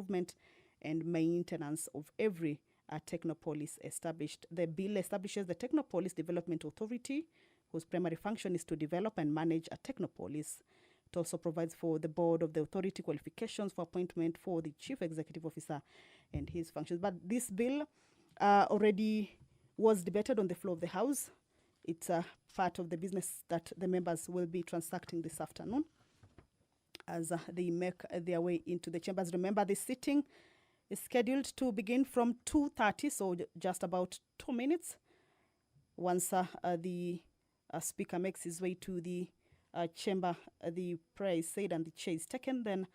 improvement and maintenance of every technopolis established. The bill establishes the Technopolis Development Authority, whose primary function is to develop and manage a technopolis. It also provides for the board of the authority qualifications for appointment for the chief executive officer and his functions. But this bill already was debated on the floor of the House. It's part of the business that the members will be transacting this afternoon as they make their way into the chambers. Remember, the sitting is scheduled to begin from 2:30, so just about 2 minutes. Once the speaker makes his way to the chamber, the prayer is said and the chair is taken, then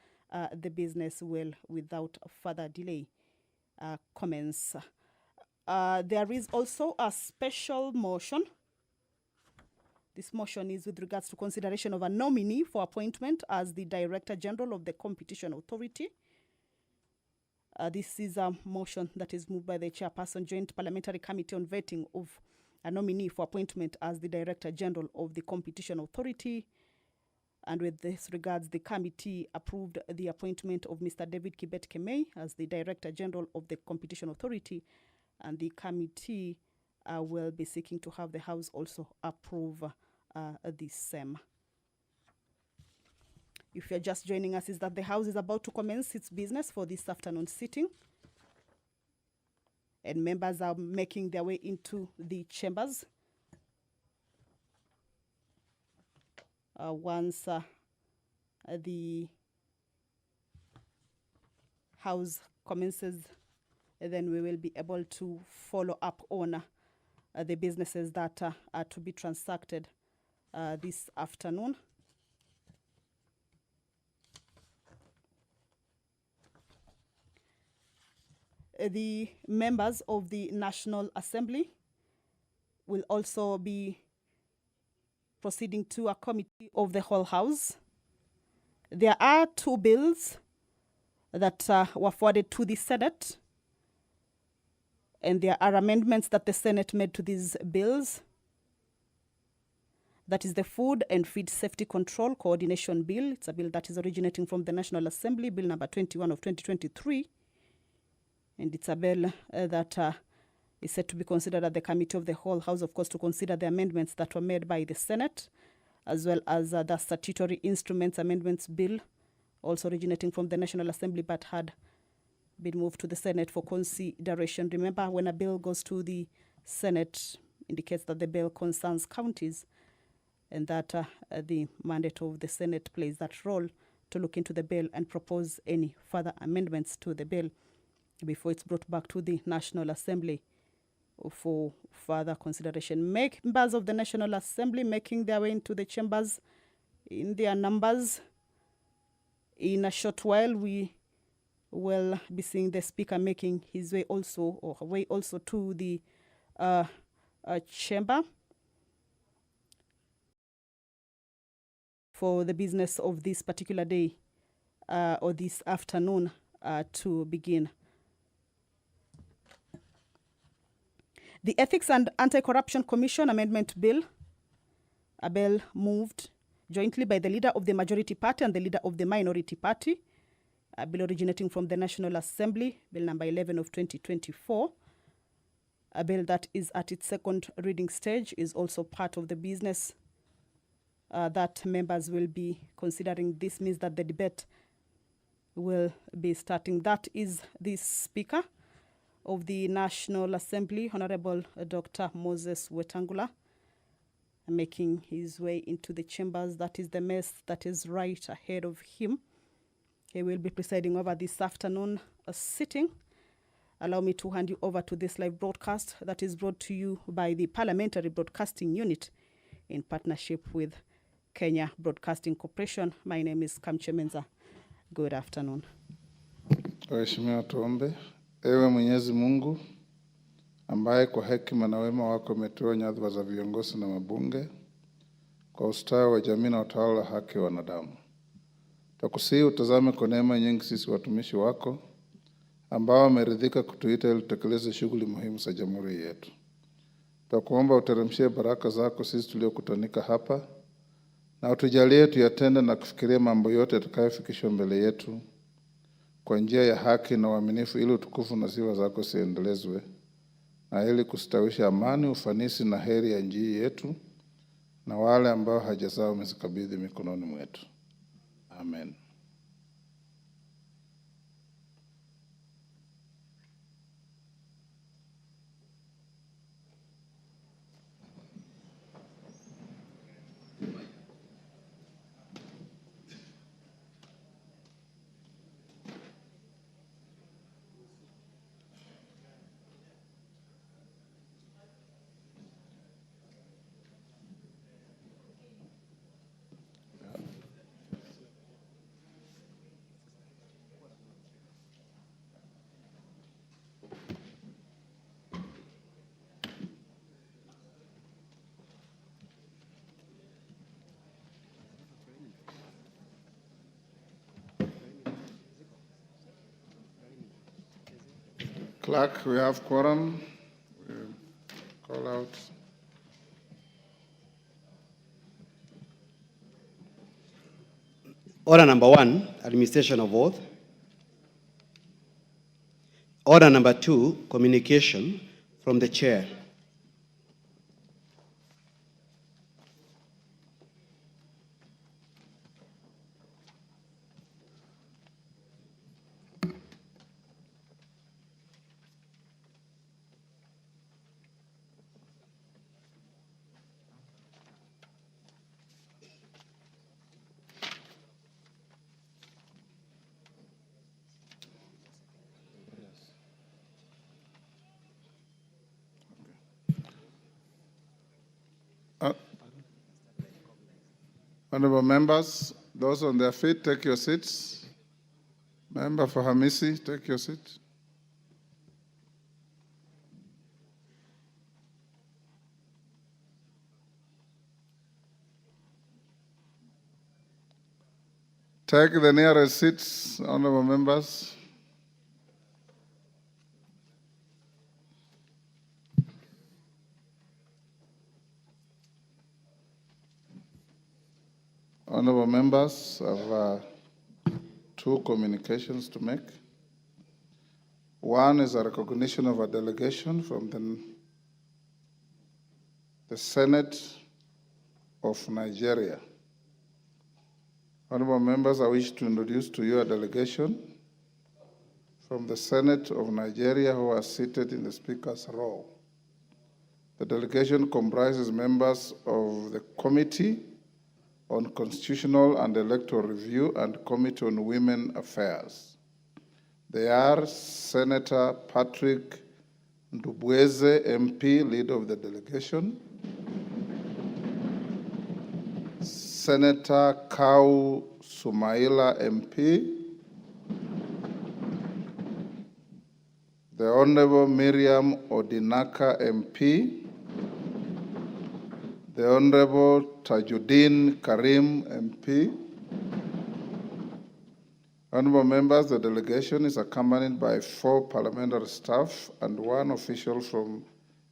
the business will, without further delay, commence. There is also a special motion. This motion is with regards to consideration of a nominee for appointment as the Director General of the Competition Authority. This is a motion that is moved by the Chairperson, Joint Parliamentary Committee on Vetting of a nominee for appointment as the Director General of the Competition Authority. And with this regards, the committee approved the appointment of Mr. David Kibet Kemei as the Director General of the Competition Authority. And the committee will be seeking to have the House also approve the same. If you're just joining us, is that the House is about to commence its business for this afternoon sitting. And members are making their way into the chambers. Once the House commences, then we will be able to follow up on the businesses that are to be transacted this afternoon. The members of the National Assembly will also be proceeding to a committee of the whole House. There are 2 bills that were forwarded to the Senate, and there are amendments that the Senate made to these bills. That is the Food and Feed Safety Control Coordination Bill. It's a bill that is originating from the National Assembly, Bill number 21 of 2023. And it's a bill that is set to be considered at the Committee of the Whole House, of course, to consider the amendments that were made by the Senate, as well as the Statutory Instruments Amendments Bill, also originating from the National Assembly, but had been moved to the Senate for consideration. Remember, when a bill goes to the Senate, indicates that the bill concerns counties, and that the mandate of the Senate plays that role to look into the bill and propose any further amendments to the bill before it's brought back to the National Assembly for further consideration. Members of the National Assembly making their way into the chambers in their numbers. In a short while, we will be seeing the Speaker making his way also, or her way also, to the chamber for the business of this particular day or this afternoon to begin. The Ethics and Anti-Corruption Commission Amendment Bill, a bill moved jointly by the leader of the majority party and the leader of the minority party, a bill originating from the National Assembly, Bill number 11 of 2024. A bill that is at its second reading stage is also part of the business that members will be considering. This means that the debate will be starting. That is the Speaker of the National Assembly, Honorable Dr. Moses Wetangula, making his way into the chambers. That is the mess that is right ahead of him. He will be presiding over this afternoon sitting. Allow me to hand you over to this live broadcast that is brought to you by the Parliamentary Broadcasting Unit in partnership with Kenya Broadcasting Corporation. My name is Kamche Menza. Good afternoon. Waheshimiwa, tuombe. Ewe Mwenyezi Mungu, ambaye kwa hekima na wema wako umetoa nyadhifa za viongozi na mabunge kwa ustawi wa jamii na utawala wa haki wa wanadamu. Tukusihi utazame kwa neema nyingi sisi watumishi wako ambao wameridhika kutuita ili tutekeleze shughuli muhimu za jamhuri yetu. Tukuomba uteremshie baraka zako sisi tuliokutanika hapa na utujalie tuyatende na kufikiria mambo yote yatakayofikishwa mbele yetu kwa njia ya haki na uaminifu, ili utukufu na sifa zako siendelezwe, na ili kustawisha amani, ufanisi na heri ya nchi yetu na wale ambao haja zao umezikabidhi mikononi mwetu. Amen. Clerk, we have quorum. We'll call out. Order number 1, administration of oath. Order number 2, communication from the chair. Honorable members, those on their feet, take your seats. Member for Hamisi, take your seat. Take the nearest seats, honorable members. Honorable members, I have two communications to make. One is a recognition of a delegation from the Senate of Nigeria. Honorable members, I wish to introduce to you a delegation from the Senate of Nigeria who are seated in the Speaker's row. The delegation comprises members of the Committee on Constitutional and Electoral Review and Committee on Women Affairs. They are Senator Patrick Ndubweze, MP, leader of the delegation, Senator Kau Sumaila, MP, the Honorable Miriam Odinaka, MP, the Honorable Tajuddin Karim, MP. Honorable members, the delegation is accompanied by 4 parliamentary staff and 1 official from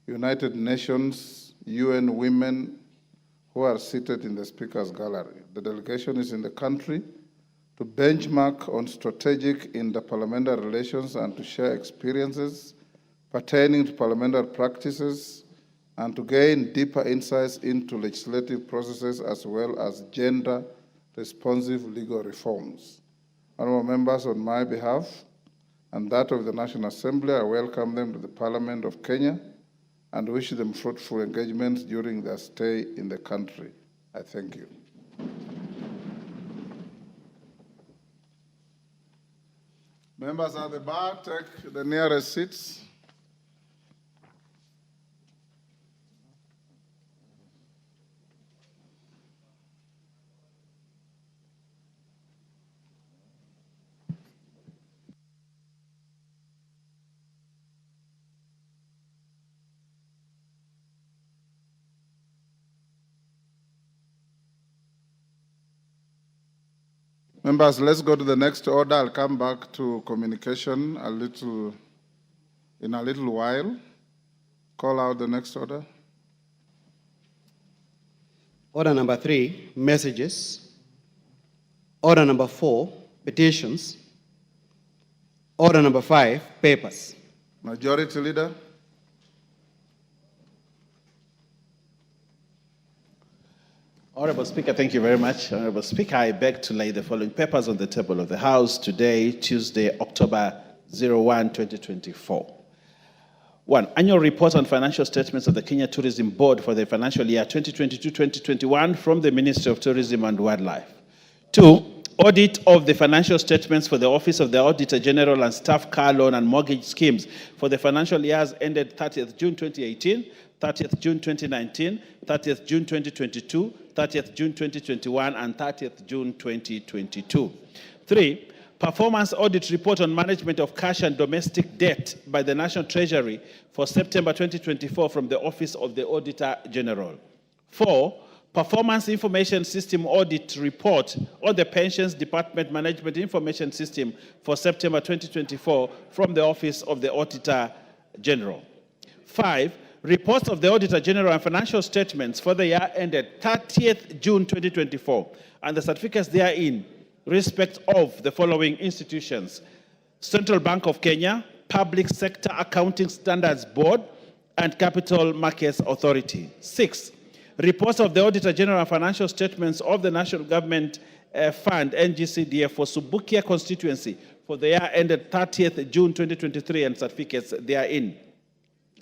United Nations UN Women who are seated in the Speaker's gallery. The delegation is in the country to benchmark on strategic interparliamentary relations and to share experiences pertaining to parliamentary practices and to gain deeper insights into legislative processes as well as gender-responsive legal reforms. Honorable members, on my behalf and that of the National Assembly, I welcome them to the Parliament of Kenya and wish them fruitful engagements during their stay in the country. I thank you. Members at the bar, take the nearest seats. Members, let's go to the next order. I'll come back to communication in a little while. Call out the next order. Order number 3, messages. Order number 4, petitions. Order number 5, papers. Majority Leader. Honorable Speaker, thank you very much. Honorable Speaker, I beg to lay the following papers on the table of the House today, Tuesday, October 01, 2024. 1. Annual report on financial statements of the Kenya Tourism Board for the financial year 2022-2021 from the Ministry of Tourism and Wildlife. 2. Audit of the financial statements for the Office of the Auditor General and Staff Car Loan and Mortgage Schemes for the financial years ended 30th June 2018, 30th June 2019, 30th June 2022, 30th June 2021, and 30th June 2022. 3. Performance audit report on management of cash and domestic debt by the National Treasury for September 2024 from the Office of the Auditor General. 4. Performance Information System Audit Report on the Pensions Department Management Information System for September 2024 from the Office of the Auditor General. 5. Reports of the Auditor General and financial statements for the year ended 30th June 2024 and the certificates therein respect of the following institutions: Central Bank of Kenya, Public Sector Accounting Standards Board, and Capital Markets Authority. 6. Reports of the Auditor General and financial statements of the National Government Fund, NGCDF, for Subukia constituency for the year ended 30th June 2023 and certificates therein.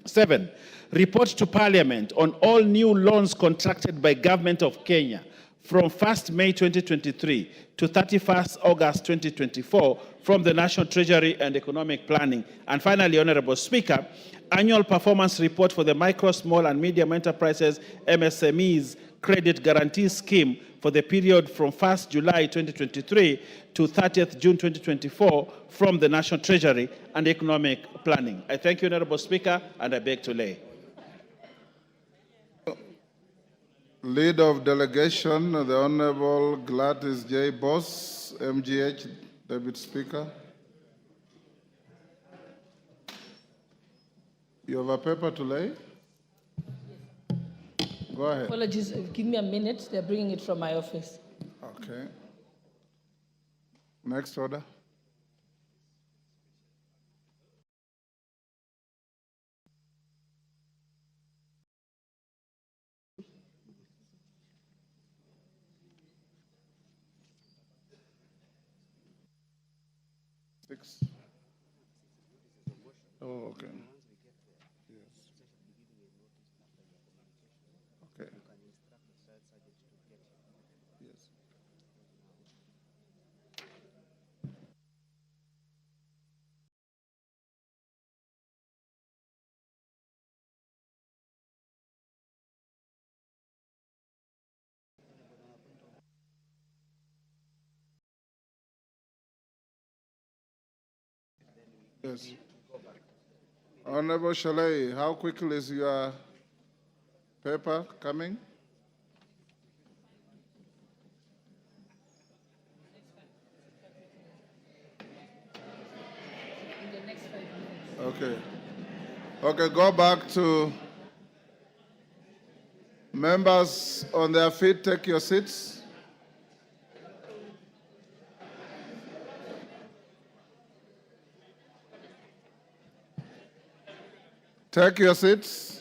7. Report to Parliament on all new loans contracted by Government of Kenya from 1st May 2023 to 31st August 2024 from the National Treasury and Economic Planning. And finally, Honorable Speaker, annual performance report for the Micro, Small and Medium Enterprises MSMEs Credit Guarantee Scheme for the period from 1st July 2023 to 30th June 2024 from the National Treasury and Economic Planning. I thank you, Honorable Speaker, and I beg to lay. Leader of Delegation, the Honorable Gladys J. Boss, MGH, Deputy Speaker. You have a paper to lay? Go ahead. Apologies, give me a minute. They're bringing it from my office. Okay. Next order. Six. Oh, okay. Yes. Okay. Yes. Yes. Honorable Shalay, how quickly is your paper coming? Okay. Okay, go back to members on their feet. Take your seats. Take your seats.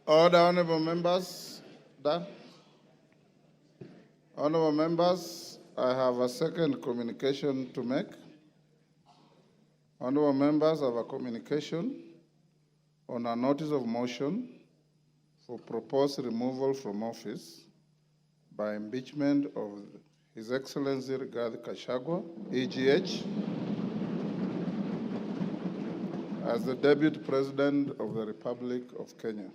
Order, honorable members. Done. Honorable members, I have a second communication to make. Honorable members, I have a communication on a notice of motion for proposed removal from office by impeachment of His Excellency GACHAGUA, EGH, as the Deputy President of the Republic of Kenya.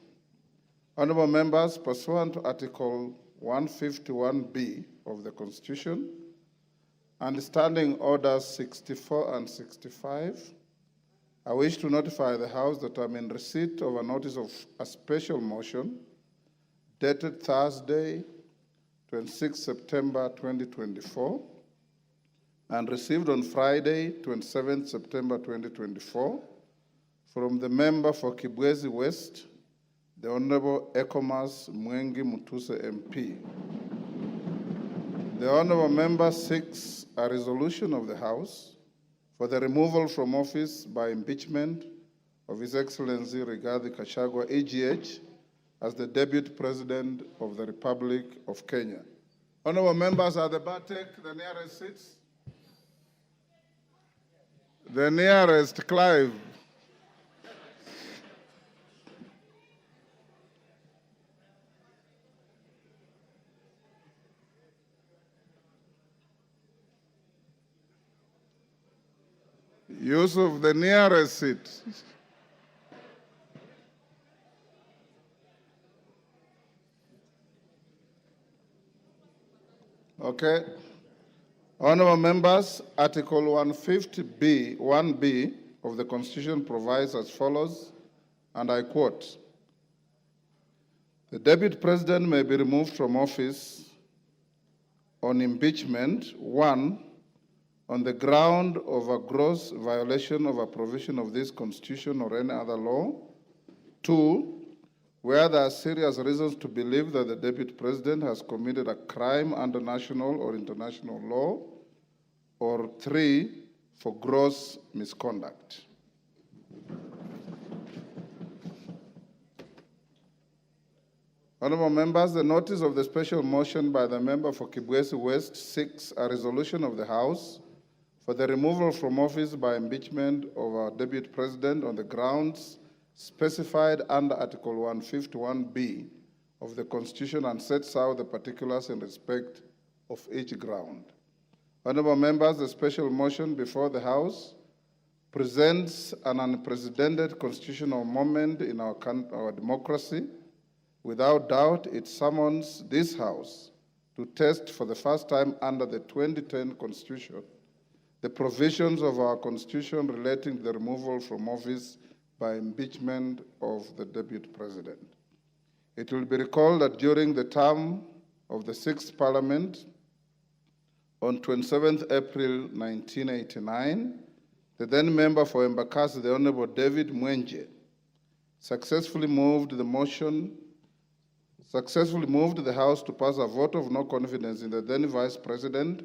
Honorable members, pursuant to Article 151B of the Constitution and Standing Orders 64 and 65, I wish to notify the House that I'm in receipt of a notice of a special motion dated Thursday, 26 September 2024, and received on Friday, 27 September 2024, from the member for Kibwezi West, the Honorable Ekomas Mwengi Mutuse MP. The Honorable member seeks a resolution of the House for the removal from office by impeachment of His Excellency Rigathi Gachagua, AGH, as the Deputy President of the Republic of Kenya. Honorable members at the bar, take the nearest seats. The nearest, Clive. Yusuf, the nearest seat. Okay. Honorable members, Article 150B, 1B of the Constitution provides as follows, and I quote, "The Deputy President may be removed from office on impeachment, 1, on the ground of a gross violation of a provision of this Constitution or any other law, 2, where there are serious reasons to believe that the Deputy President has committed a crime under national or international law, or 3, for gross misconduct." Honorable members, the notice of the special motion by the member for Kibwezi West seeks a resolution of the House for the removal from office by impeachment of our Deputy President on the grounds specified under Article 151B of the Constitution and sets out the particulars in respect of each ground. Honorable members, the special motion before the House presents an unprecedented constitutional moment in our democracy. Without doubt, it summons this House to test for the first time under the 2010 Constitution the provisions of our Constitution relating to the removal from office by impeachment of the Deputy President. It will be recalled that during the term of the 6th Parliament, on 27th April 1989, the then member for Embakasi, the Honorable David Mwenje, successfully moved the House to pass a vote of no confidence in the then Vice President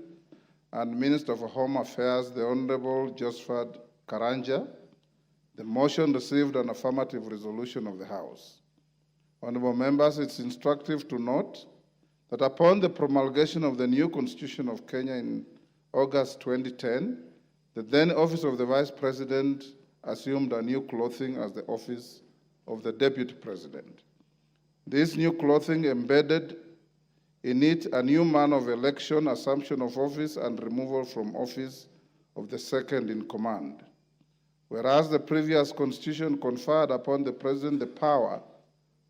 and Minister for Home Affairs, the Honorable Josephat Karanja. The motion received an affirmative resolution of the House. Honorable members, it's instructive to note that upon the promulgation of the new Constitution of Kenya in August 2010, the then office of the Vice President assumed a new clothing as the office of the Deputy President. This new clothing embedded in it a new manner of election, assumption of office, and removal from office of the second in command. Whereas the previous Constitution conferred upon the President the power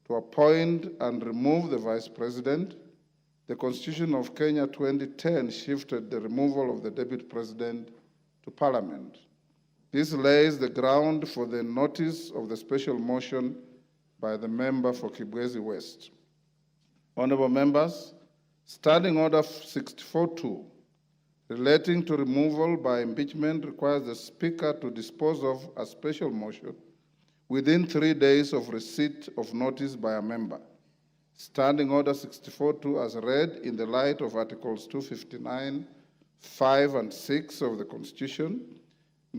to appoint and remove the Vice President, the Constitution of Kenya 2010 shifted the removal of the Deputy President to Parliament. This lays the ground for the notice of the special motion by the member for Kibwezi West. Honorable members, Standing Order 64.2 relating to removal by impeachment requires the Speaker to dispose of a special motion within 3 days of receipt of notice by a member. Standing Order 64.2 as read in the light of Articles 259, 5 and 6 of the Constitution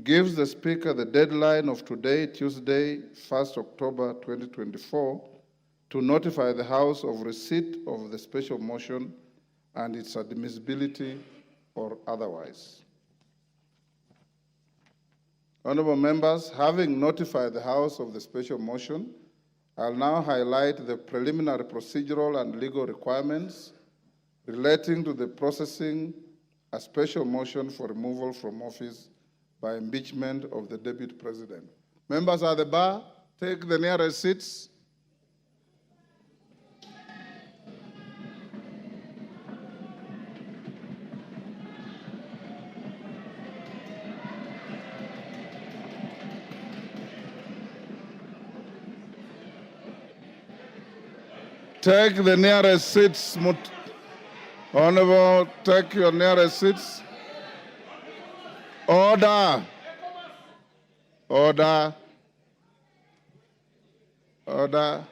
gives the Speaker the deadline of today, Tuesday, 1st October 2024, to notify the House of receipt of the special motion and its admissibility or otherwise. Honorable members, having notified the House of the special motion, I'll now highlight the preliminary procedural and legal requirements relating to the processing a special motion for removal from office by impeachment of the Deputy President. Members at the bar, take the nearest seats. Take the nearest seats. Honorable, take your nearest seats. Order. Order. Order.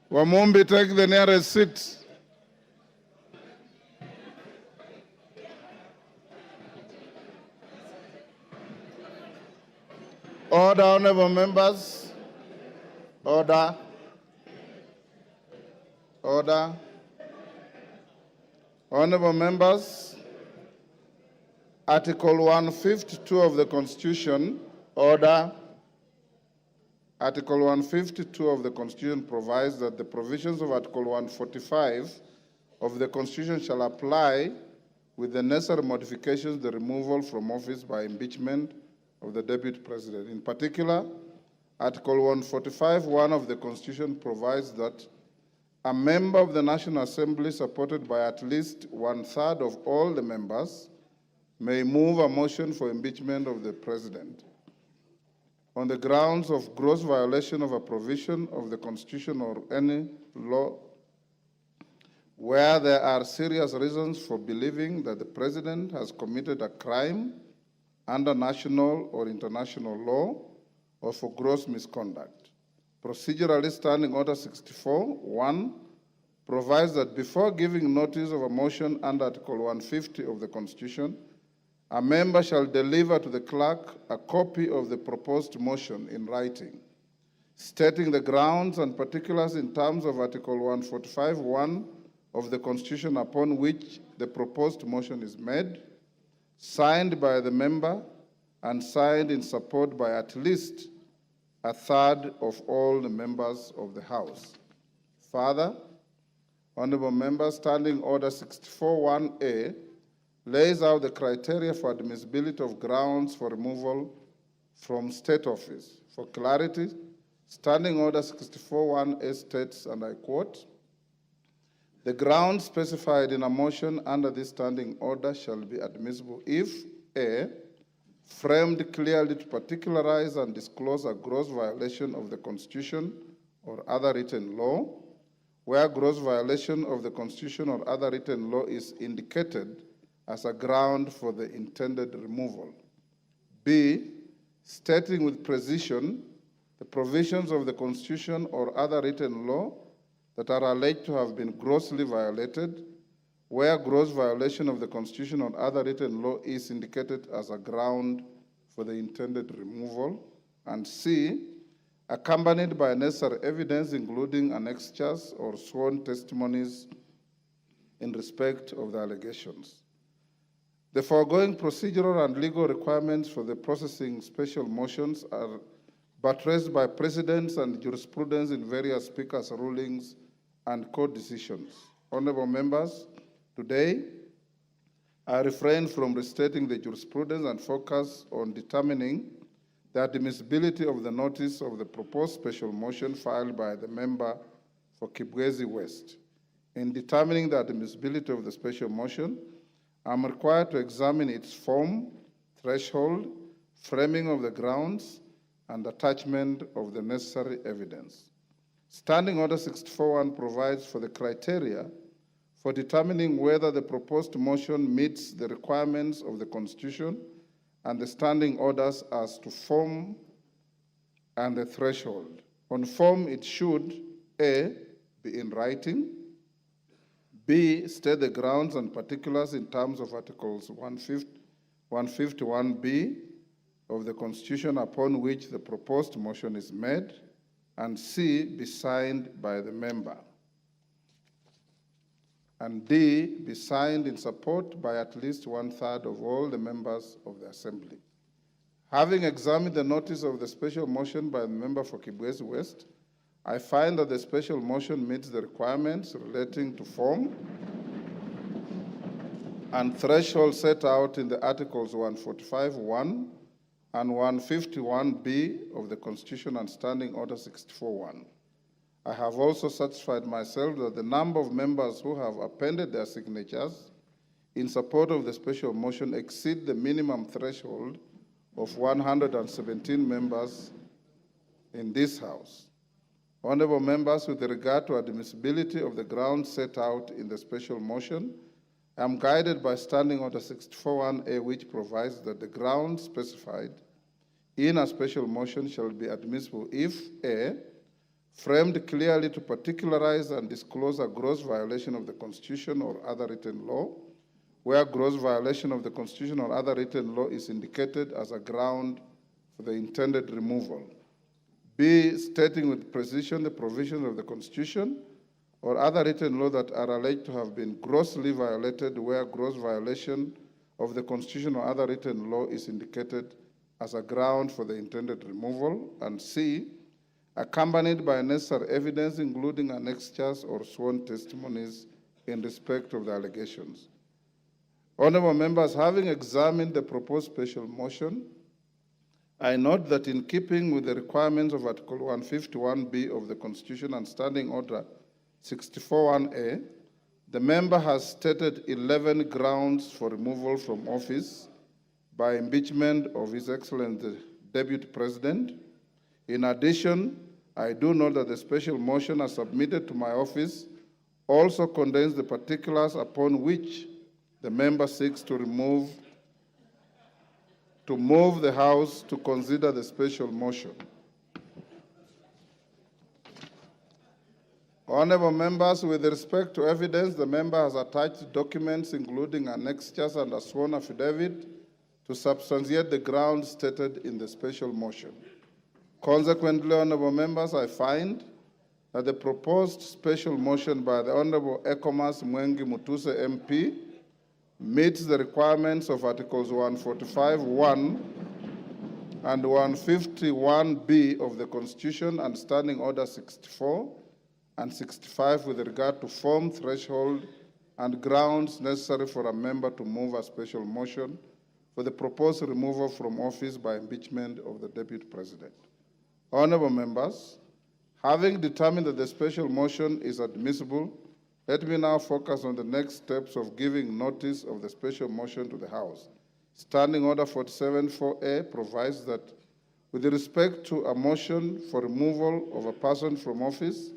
Wamumbi, take the nearest seat. Order, honorable members. Order. Order. Honorable members, Article 152 of the Constitution, order. Article 152 of the Constitution provides that the provisions of Article 145 of the Constitution shall apply with the necessary modifications the removal from office by impeachment of the Deputy President. In particular, Article 145(1) of the Constitution provides that a member of the National Assembly supported by at least 1/3 of all the members may move a motion for impeachment of the President on the grounds of gross violation of a provision of the Constitution or any law where there are serious reasons for believing that the President has committed a crime under national or international law or for gross misconduct. Procedurally, Standing Order 64(1) provides that before giving notice of a motion under Article 150 of the Constitution, a member shall deliver to the clerk a copy of the proposed motion in writing, stating the grounds and particulars in terms of Article 145(1) of the Constitution upon which the proposed motion is made, signed by the member and signed in support by at least 1/3 of all the members of the House. Further, honorable members, Standing Order 64(1)A lays out the criteria for admissibility of grounds for removal from state office. For clarity, Standing Order 64(1)A states, and I quote, "The grounds specified in a motion under this standing order shall be admissible if A, framed clearly to particularize and disclose a gross violation of the Constitution or other written law, where gross violation of the Constitution or other written law is indicated as a ground for the intended removal. B, stating with precision the provisions of the Constitution or other written law that are alleged to have been grossly violated, where gross violation of the Constitution or other written law is indicated as a ground for the intended removal, and C, accompanied by necessary evidence, including annexures or sworn testimonies in respect of the allegations. The foregoing procedural and legal requirements for the processing special motions are buttressed by precedents and jurisprudence in various speakers' rulings and court decisions. Honorable members, today, I refrain from restating the jurisprudence and focus on determining the admissibility of the notice of the proposed special motion filed by the member for GACHAGUA'S West. In determining the admissibility of the special motion, I'm required to examine its form, threshold, framing of the grounds, and attachment of the necessary evidence. Standing Order 64(1) provides for the criteria for determining whether the proposed motion meets the requirements of the Constitution and the standing orders as to form and the threshold. On form, it should, A, be in writing, B, state the grounds and particulars in terms of Articles 151B of the Constitution upon which the proposed motion is made, and C, be signed by the member, and D, be signed in support by at least 1/3 of all the members of the Assembly. Having examined the notice of the special motion by the member for GACHAGUA'S West, I find that the special motion meets the requirements relating to form and threshold set out in the Articles 145(1) and 151B of the Constitution and Standing Order 64(1). I have also satisfied myself that the number of members who have appended their signatures in support of the special motion exceed the minimum threshold of 117 members in this House. Honorable members, with regard to admissibility of the grounds set out in the special motion, I am guided by Standing Order 64(1)A, which provides that the grounds specified in a special motion shall be admissible if A, framed clearly to particularize and disclose a gross violation of the Constitution or other written law, where gross violation of the Constitution or other written law is indicated as a ground for the intended removal. B, stating with precision the provisions of the Constitution or other written law that are alleged to have been grossly violated, where gross violation of the Constitution or other written law is indicated as a ground for the intended removal. And C, accompanied by necessary evidence, including annexures or sworn testimonies in respect of the allegations. Honorable members, having examined the proposed special motion, I note that in keeping with the requirements of Article 151B of the Constitution and Standing Order 64(1)A, the member has stated 11 grounds for removal from office by impeachment of His Excellency the Deputy President. In addition, I do note that the special motion as submitted to my office also contains the particulars upon which the member seeks to move the House to consider the special motion. Honorable members, with respect to evidence, the member has attached documents including annexures and a sworn affidavit to substantiate the grounds stated in the special motion. Consequently, honorable members, I find that the proposed special motion by the Honorable Ekomas Mwengi Mutuse MP meets the requirements of Articles 145(1) and 151B of the Constitution and Standing Order 64 and 65 with regard to form, threshold, and grounds necessary for a member to move a special motion for the proposed removal from office by impeachment of the Deputy President. Honorable members, having determined that the special motion is admissible, let me now focus on the next steps of giving notice of the special motion to the House. Standing Order 47(4)A provides that with respect to a motion for removal of a person from office,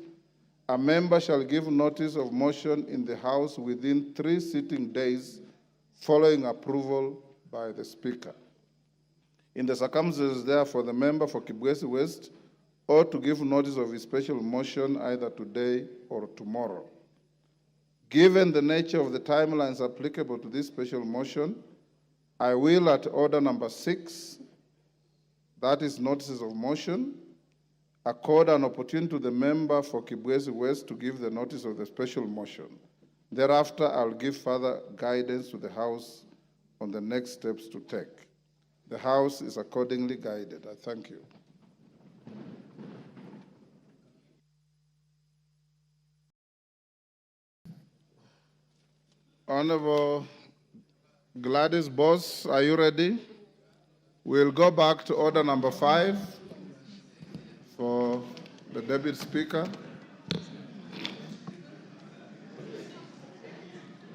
a member shall give notice of motion in the House within 3 sitting days following approval by the Speaker. In the circumstances, therefore, the member for Kibwezi West ought to give notice of his special motion either today or tomorrow. Given the nature of the timelines applicable to this special motion, I will, at order number 6, that is notices of motion, accord an opportunity to the member for Kibwezi West to give the notice of the special motion. Thereafter, I'll give further guidance to the House on the next steps to take. The House is accordingly guided. I thank you. Honorable Gladys Boss, are you ready? We'll go back to order number 5 for the Deputy Speaker.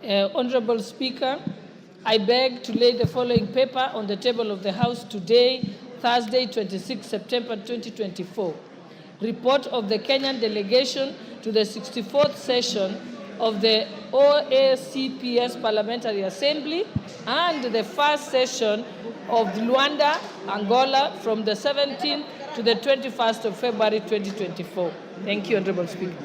Honorable Speaker, I beg to lay the following paper on the table of the House today, Thursday, 26 September 2024. Report of the Kenyan delegation to the 64th session of the OACPS Parliamentary Assembly and the first session of Luanda, Angola from the 17th to the 21st of February 2024. Thank you, Honorable Speaker.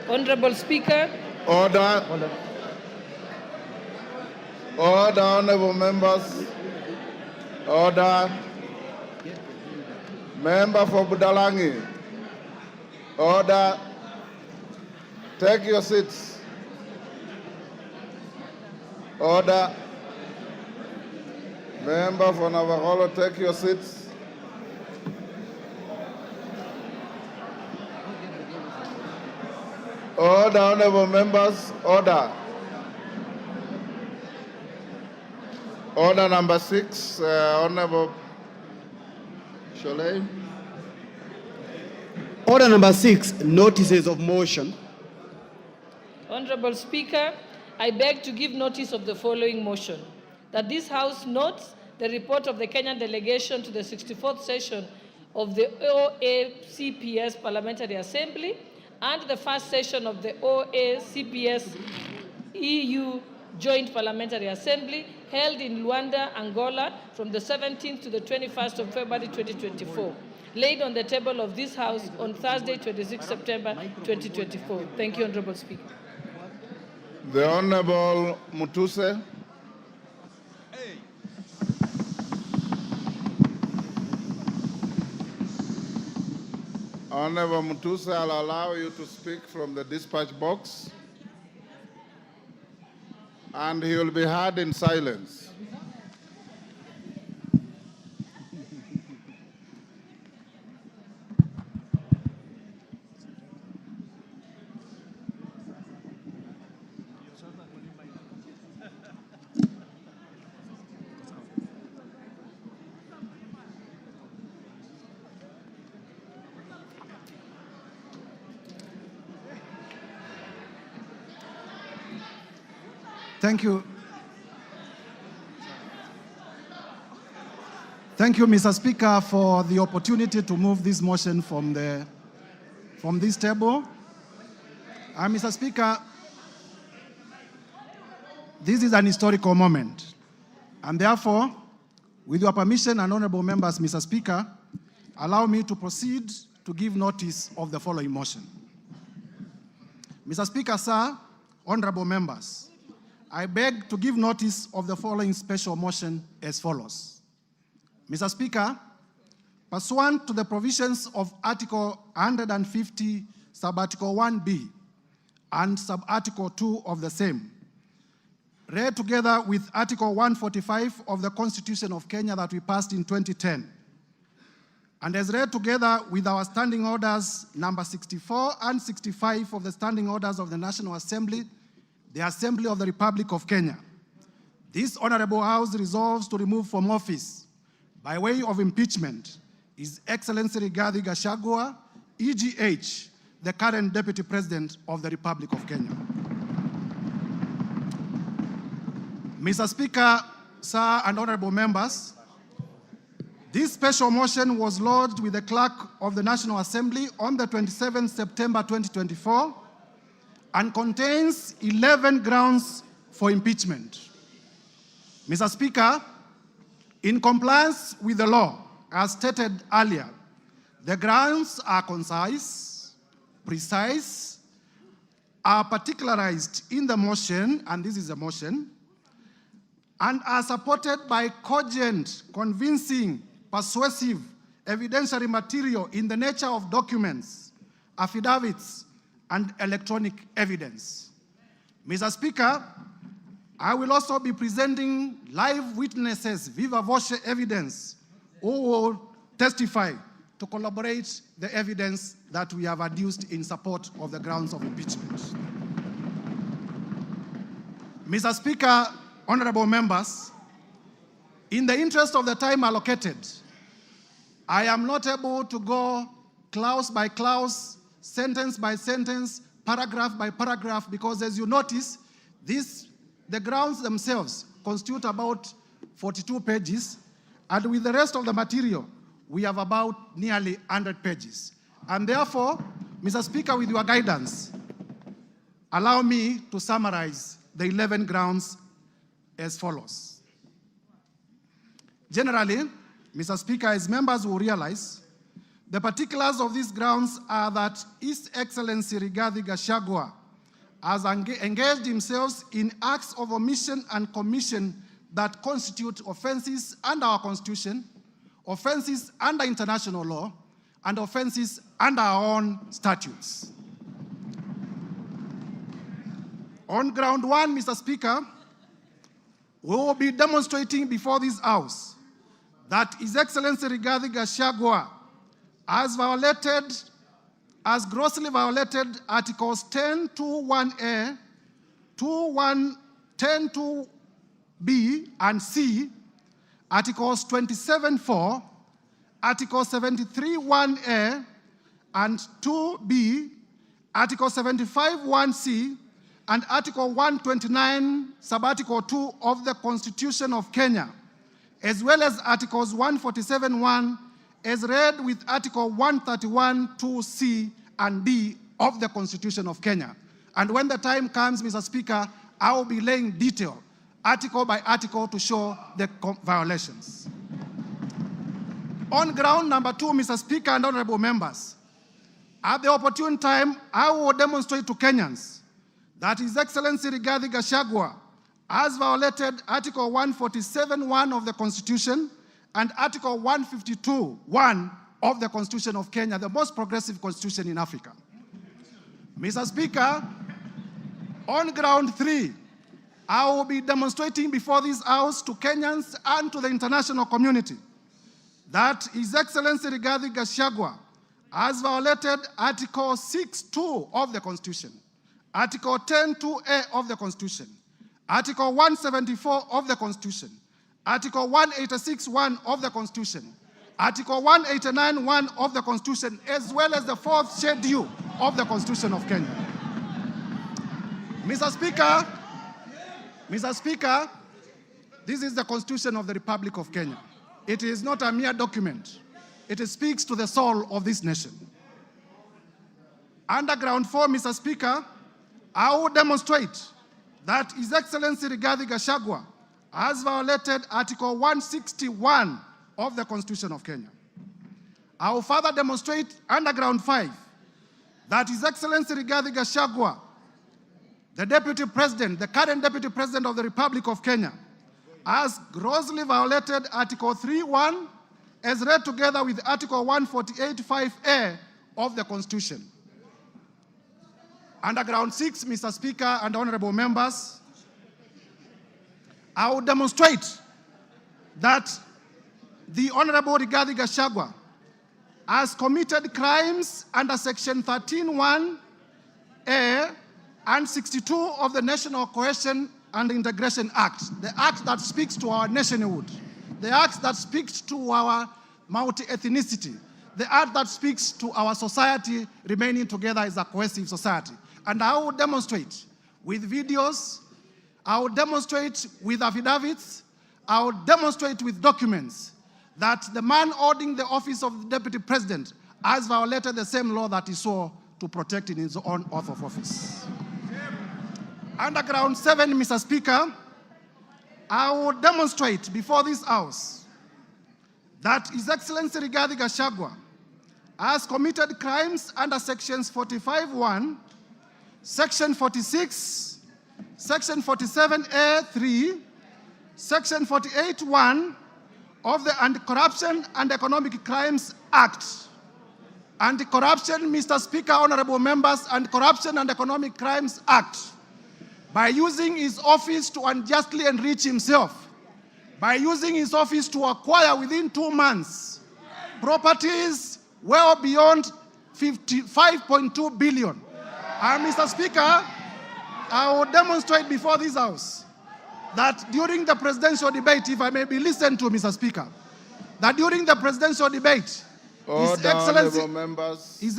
Honorable Speaker. Order. Order, honorable members. Order. Member for Budalangi. Order. Take your seats. Order. Member for Navajo, take your seats. Order, honorable members, order. Order number 6, Honorable Sholay. Order number 6, notices of motion. Honorable Speaker, I beg to give notice of the following motion. that this House notes the report of the Kenyan delegation to the 64th session of the OACPS Parliamentary Assembly and the first session of the OACPS EU Joint Parliamentary Assembly held in Luanda, Angola from the 17th to the 21st of February 2024, laid on the table of this House on Thursday, 26 September 2024. Thank you, Honorable Speaker. The Honorable Mutuse. Honorable Mutuse, I'll allow you to speak from the dispatch box, and he will be heard in silence. Thank you. Thank you, Mr. Speaker, for the opportunity to move this motion from this table. Mr. Speaker, this is an historical moment, and therefore, with your permission and honorable members, Mr. Speaker, allow me to proceed to give notice of the following motion. Mr. Speaker, sir, honorable members, I beg to give notice of the following special motion as follows. Mr. Speaker, pursuant to the provisions of Article 150, Sub-Article 1B and Sub-Article 2 of the same, read together with Article 145 of the Constitution of Kenya that we passed in 2010, and as read together with our standing orders number 64 and 65 of the standing orders of the National Assembly, the Assembly of the Republic of Kenya, this Honorable House resolves to remove from office, by way of impeachment, His Excellency Rigathi Gachagua, EGH, the current Deputy President of the Republic of Kenya. Mr. Speaker, sir, and honorable members, this special motion was lodged with the Clerk of the National Assembly on the 27th September 2024 and contains 11 grounds for impeachment. Mr. Speaker, in compliance with the law, as stated earlier, the grounds are concise, precise, are particularized in the motion, and this is a motion, and are supported by cogent, convincing, persuasive, evidentiary material in the nature of documents, affidavits, and electronic evidence. Mr. Speaker, I will also be presenting live witnesses, viva voce evidence, who will testify to corroborate the evidence that we have adduced in support of the grounds of impeachment. Mr. Speaker, honorable members, in the interest of the time allocated, I am not able to go clause by clause, sentence by sentence, paragraph by paragraph, because as you notice, the grounds themselves constitute about 42 pages, and with the rest of the material, we have about nearly 100 pages. And therefore, Mr. Speaker, with your guidance, allow me to summarize the 11 grounds as follows. Generally, Mr. Speaker, as members will realize, the particulars of these grounds are that His Excellency Rigathi Gachagua has engaged himself in acts of omission and commission that constitute offenses under our Constitution, offenses under international law, and offenses under our own statutes. On ground one, Mr. Speaker, we will be demonstrating before this House that His Excellency Rigathi Gachagua has grossly violated Articles 10(2)(1)(a), 10(2)(b) and C, Articles 27(4), Article 73(1)(a) and 2(b), Article 75(1)(c), and Article 129, Sub-Article 2 of the Constitution of Kenya, as well as Articles 147(1), as read with Article 131(2)(c) and D of the Constitution of Kenya. And when the time comes, Mr. Speaker, I will be laying detail, article by article, to show the violations. On ground number 2, Mr. Speaker and honorable members, at the opportune time, I will demonstrate to Kenyans that His Excellency Rigathi Gachagua has violated Article 147(1) of the Constitution and Article 152(1) of the Constitution of Kenya, the most progressive constitution in Africa. Mr. Speaker, on ground 3, I will be demonstrating before this House to Kenyans and to the international community that His Excellency Rigathi Gachagua has violated Article 6(2) of the Constitution, Article 10(2)(a) of the Constitution, Article 174 of the Constitution, Article 186(1) of the Constitution, Article 189(1) of the Constitution, as well as the 4th schedule of the Constitution of Kenya. Mr. Speaker, this is the Constitution of the Republic of Kenya. It is not a mere document. It speaks to the soul of this nation. Under ground 4, Mr. Speaker, I will demonstrate that His Excellency Rigathi Gachagua has violated Article 161 of the Constitution of Kenya. I will further demonstrate under ground 5 that His Excellency Rigathi Gachagua, the Deputy President, the current Deputy President of the Republic of Kenya, has grossly violated Article 3(1) as read together with Article 148(5)(a) of the Constitution. Under ground 6, Mr. Speaker and honorable members, I will demonstrate that the Honorable Rigathi Gachagua has committed crimes under Section 13(1)(a) and 62 of the National Cohesion and Integration Act, the act that speaks to our nationhood, the act that speaks to our multi-ethnicity, the act that speaks to our society remaining together as a cohesive society. And I will demonstrate with videos, I will demonstrate with affidavits, I will demonstrate with documents that the man holding the office of the Deputy President has violated the same law that he swore to protect in his own oath of office. Under ground 7, Mr. Speaker, I will demonstrate before this House that His Excellency Rigathi Gachagua has committed crimes under Sections 45(1), Section 46, Section 47(a)(3), Section 48(1) of the Anti-Corruption and Economic Crimes Act. Anti-Corruption, Mr. Speaker, honorable members, Anti-Corruption and Economic Crimes Act, by using his office to unjustly enrich himself, by using his office to acquire within 2 months properties well beyond 55.2 billion. And Mr. Speaker, I will demonstrate before this House that during the presidential debate, if I may be listened to, Mr. Speaker, that during the presidential debate, His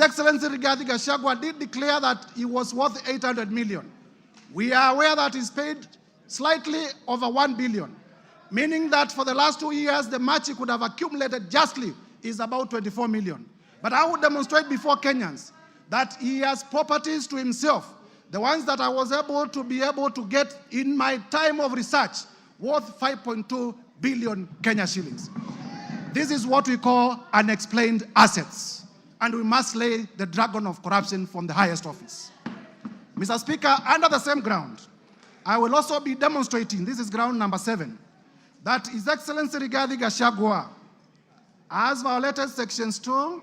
Excellency Rigathi Gachagua did declare that he was worth 800 million. We are aware that he's paid slightly over 1 billion, meaning that for the last 2 years, the much he could have accumulated justly is about 24 million. But I will demonstrate before Kenyans that he has properties to himself, the ones that I was able to get in my time of research, worth 5.2 billion Kenya shillings. This is what we call unexplained assets, and we must slay the dragon of corruption from the highest office. Mr. Speaker, under the same ground, I will also be demonstrating, this is ground number 7, that His Excellency Rigathi Gachagua has violated Sections 2,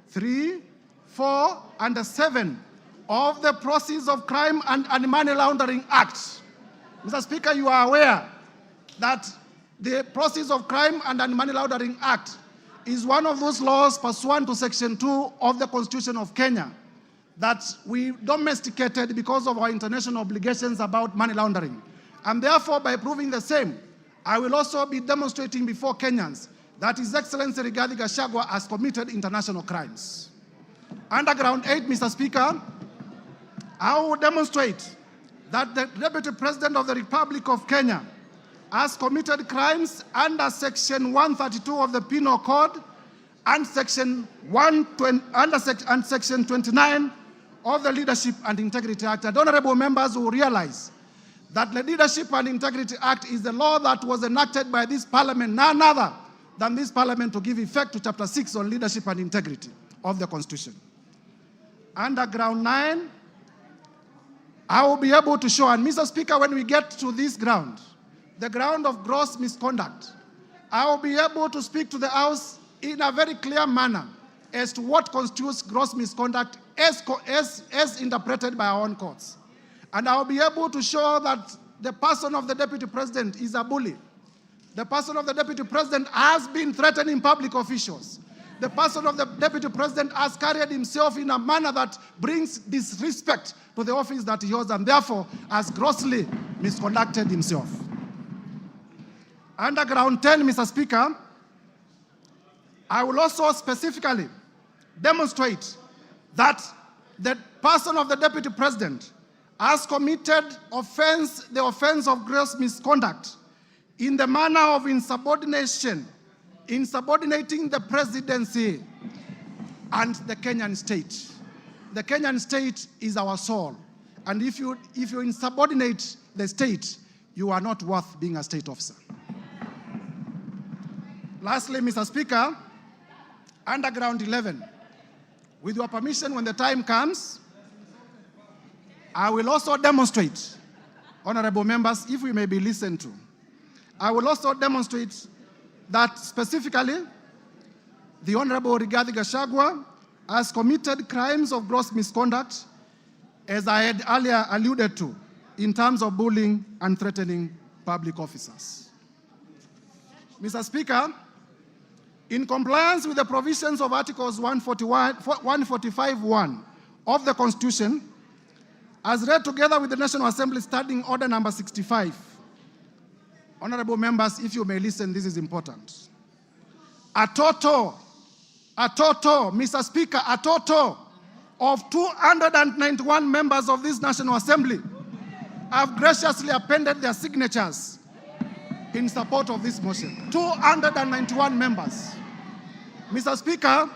3, 4, and 7 of the Proceeds of Crime and Money Laundering Act. Mr. Speaker, you are aware that the Proceeds of Crime and Money Laundering Act is one of those laws pursuant to Section 2 of the Constitution of Kenya that we domesticated because of our international obligations about money laundering. And therefore, by proving the same, I will also be demonstrating before Kenyans that His Excellency Rigathi Gachagua has committed international crimes. Under ground 8, Mr. Speaker, I will demonstrate that the Deputy President of the Republic of Kenya has committed crimes under Section 132 of the Penal Code and Section 29 of the Leadership and Integrity Act. And honorable members will realize that the Leadership and Integrity Act is the law that was enacted by this parliament, none other than this parliament, to give effect to Chapter 6 on leadership and integrity of the Constitution. Under ground 9, I will be able to show, and Mr. Speaker, when we get to this ground, the ground of gross misconduct, I will be able to speak to the House in a very clear manner as to what constitutes gross misconduct as interpreted by our own courts. And I will be able to show that the person of the Deputy President is a bully. The person of the Deputy President has been threatening public officials. The person of the Deputy President has carried himself in a manner that brings disrespect to the office that he holds, and therefore has grossly misconducted himself. Under ground 10, Mr. Speaker, I will also specifically demonstrate that the person of the Deputy President has committed the offense of gross misconduct in the manner of insubordination, insubordinating the presidency and the Kenyan state. The Kenyan state is our soul, and if you insubordinate the state, you are not worth being a state officer. Lastly, Mr. Speaker, under ground 11, with your permission, when the time comes, I will also demonstrate, honorable members, if we may be listened to, I will also demonstrate that specifically the Honorable Rigathi Gachagua has committed crimes of gross misconduct, as I had earlier alluded to, in terms of bullying and threatening public officers. Mr. Speaker, in compliance with the provisions of Articles 145(1) of the Constitution, as read together with the National Assembly Standing Order number 65, honorable members, if you may listen, this is important. A total, Mr. Speaker, a total of 291 members of this National Assembly have graciously appended their signatures in support of this motion. 291 members. Mr. Speaker,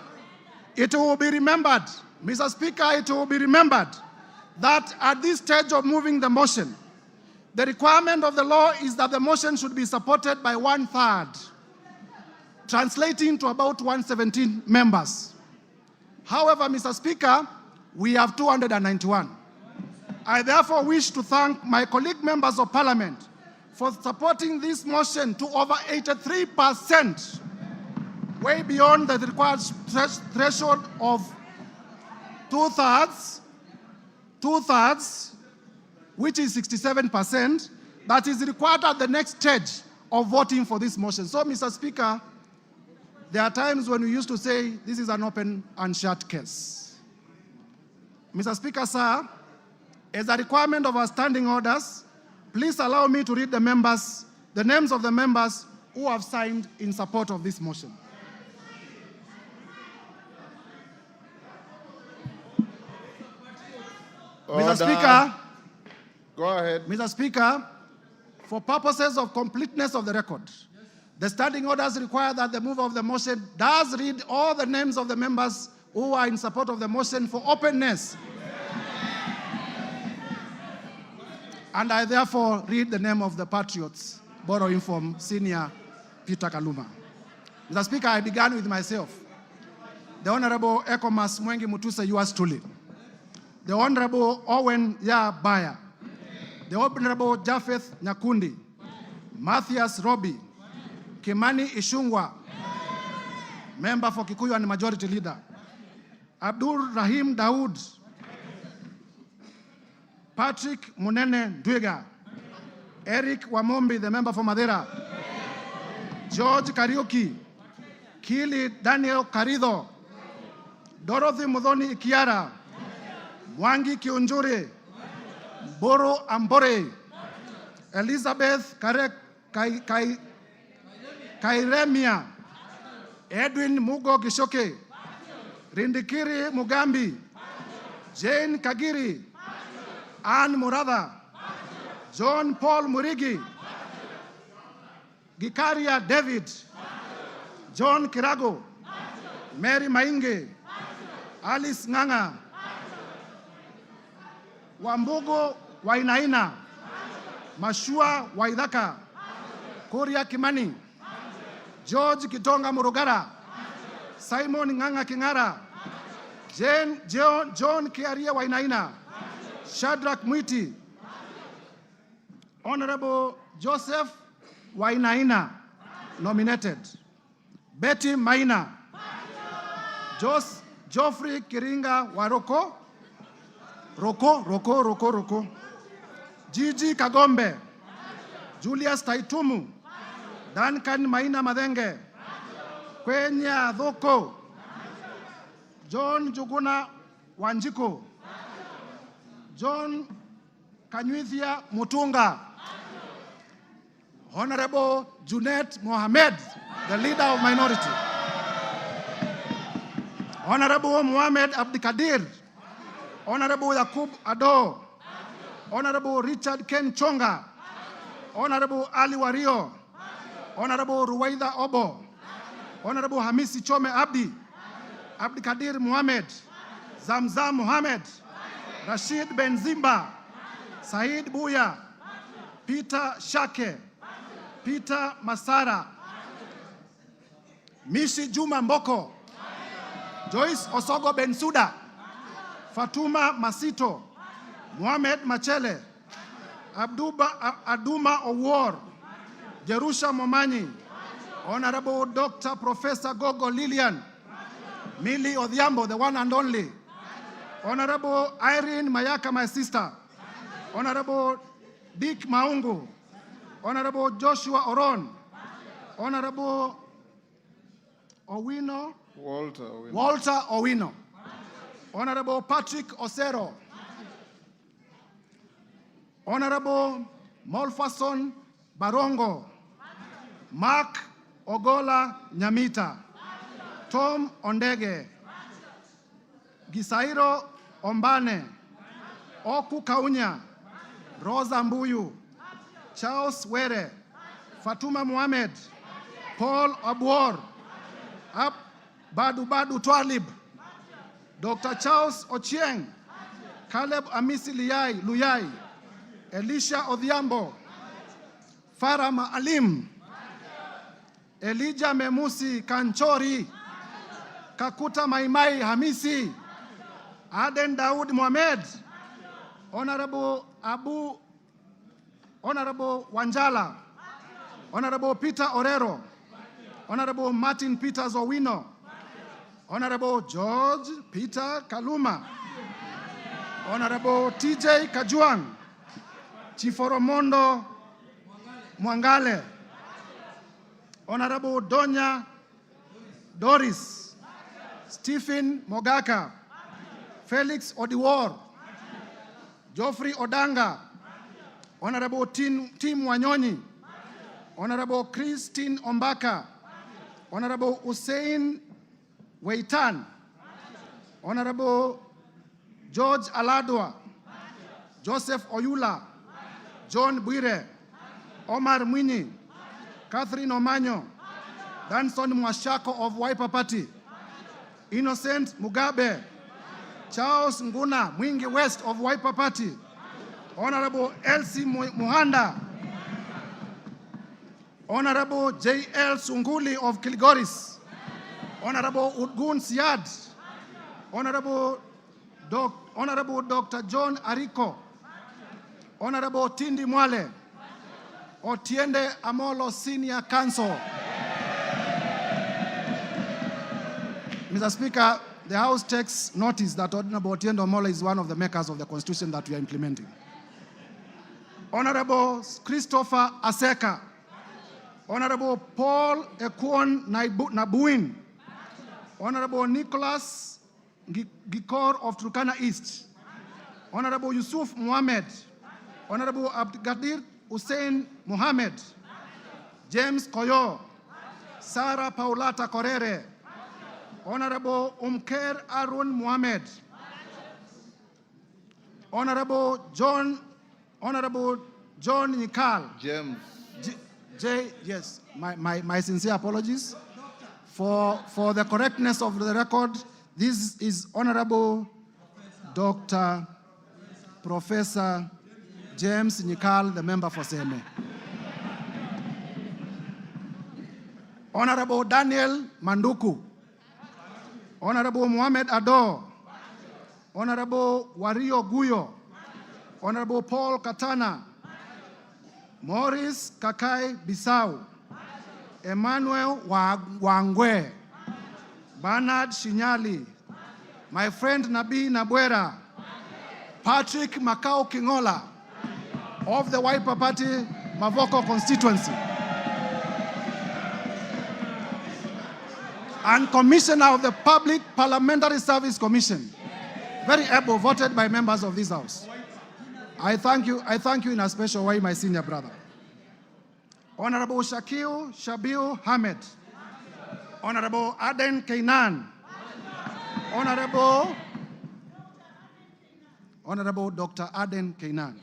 it will be remembered, Mr. Speaker, it will be remembered that at this stage of moving the motion, the requirement of the law is that the motion should be supported by 1/3, translating to about 117 members. However, Mr. Speaker, we have 291. I therefore wish to thank my colleague members of Parliament for supporting this motion to over 83%, way beyond the required threshold of 2/3, which is 67%, that is required at the next stage of voting for this motion. So, Mr. Speaker, there are times when we used to say this is an open and shut case. Mr. Speaker, sir, as a requirement of our standing orders, please allow me to read the names of the members who have signed in support of this motion. Order. Mr. Speaker, Go ahead. Mr. Speaker, for purposes of completeness of the record, the standing orders require that the mover of the motion does read all the names of the members who are in support of the motion for openness. And I therefore read the name of the patriots, borrowing from Senior Peter Kaluma. Mr. Speaker, I began with myself. The Honorable Ekomas Mwengi Mutuse, yours truly. The Honorable Owen Baya. The Honorable Japheth Nyakundi. Matthias Robi. Kimani Ishungwa. Member for Kikuyu and Majority Leader. Abdul Rahim Daoud. Patrick Munene Ndwiga. Eric Wamombi, the member for Madera. George Kariuki. Kili Daniel Karido. Dorothy Mudhoni Ikiara. Mwangi Kiunjuri. Boro Ambore. Elizabeth Kairemia. Edwin Mugo Gishoke. Rindikiri Mugambi. Jane Kagiri. Anne Murada. John Paul Murigi, Gikaria David, John Kirago, Mary Mainge, Alice Nganga, Wambugo Wainaina, Mashua Waidaka, Kuria Kimani, George Kitonga Murugara, Simon Nganga Kingara, John Kiaria Wainaina, Shadrach Mwiti, Honorable Joseph Wainaina, nominated. Betty Maina, Geoffrey Kiringa Waroko, Roko. Gigi Kagombe, Julius Taitumu, Duncan Maina Madenge, Kwenya Dhoko, John Juguna Wanjiko, John Kanyuithia Mutunga, Honorable Junet Mohamed, the leader of minority, Honorable Mohamed Abdikadir, Honorable Yakub Ado, Honorable Richard Ken Chonga, Honorable Ali Wario, Honorable Ruwaida Obo, Honorable Hamisi Chome Abdi, Abdikadir Mohamed, Zamzam Mohamed, Rashid Benzimba, Said Buya, Peter Shake, Peter Masara, Mishi Juma Mboko, Joyce Osogo Bensuda, Fatuma Masito, Mohamed Machele, Aduma Owor, Jerusha Momanyi, Honorable Dr. Professor Gogo Lilian, Millie Odhiambo, the one and only, Honorable Irene Mayaka, my sister, Honorable Dick Maungu, Honorable Joshua Oron, Honorable Walter Owino, Honorable Patrick Osero, Honorable Molfason Barongo, Mark Ogola Nyamita, Tom Ondege, Gisairo Ombane, Oku Kaunya, Rosa Mbuyu, Charles Were, Fatuma Mohamed, Paul Abuor, Badu Twalib, Dr. Charles Ochieng, Caleb Amisi Luyai, Elisha Odhiambo, Farah Maalim, Elijah Memusi Kanchori, Kakuta Maimai Hamisi, Aden Daud Mohamed, Honorable Honorable Wanjala, Honorable Peter Orero, Honorable Martin Peters Owino, Honorable George Peter Kaluma, Honorable TJ Kajuang, Chiforomondo Mwangale, Honorable Donya Doris, Stephen Mogaka, Felix Odiwar, Geoffrey Odanga, Honorable Tim Wanyonyi, Honorable Christine Ombaka, Honorable Hussein Weitan, Honorable George Aladwa, Joseph Oyula, John Bwire, Omar Mwinyi, Catherine Omanyo, Danson Mwashako of Wiper Party, Innocent Mugabe, Charles Nguna Mwingi West of Wiper Party, Honorable Elsie Muhanda, Honorable J.L. Sunguli of Kilgoris, Honorable Udgun Siad, Honorable Dr. John Ariko, Honorable Tindi Mwale, Otiende Amolo Senior Counsel. Mr. Speaker, the House takes notice that Honorable Otiende Amolo is one of the makers of the Constitution that we are implementing. Honorable Christopher Aseka, Honorable Paul Ekwon Nabuin, Honorable Nicholas Gikor of Turkana East, Honorable Yusuf Mohammed, Honorable Abdikadir Hussein Mohammed, James Koyo, Sarah Paulata Korere, Honorable Umker Arun Mohammed, Honorable John Nyikal. James. Yes, my sincere apologies. For the correctness of the record, this is Honorable Dr. Professor James Nyikal, the member for Seme. Honorable Daniel Manduku. Honorable Mohamed Ado. Honorable Wario Guyo. Honorable Paul Katana. Maurice Kakai Bisau. Emmanuel Wangwe. Bernard Shinyali. My friend Nabi Nabwera. Patrick Makau Kingola of the Wiper Party, Mavoko constituency. And Commissioner of the Public Parliamentary Service Commission. Very able, voted by members of this House. I thank you in a special way, my senior brother. Honorable Shabiu Hamed. Honorable Aden Kainan. Honorable Dr. Aden Kainan.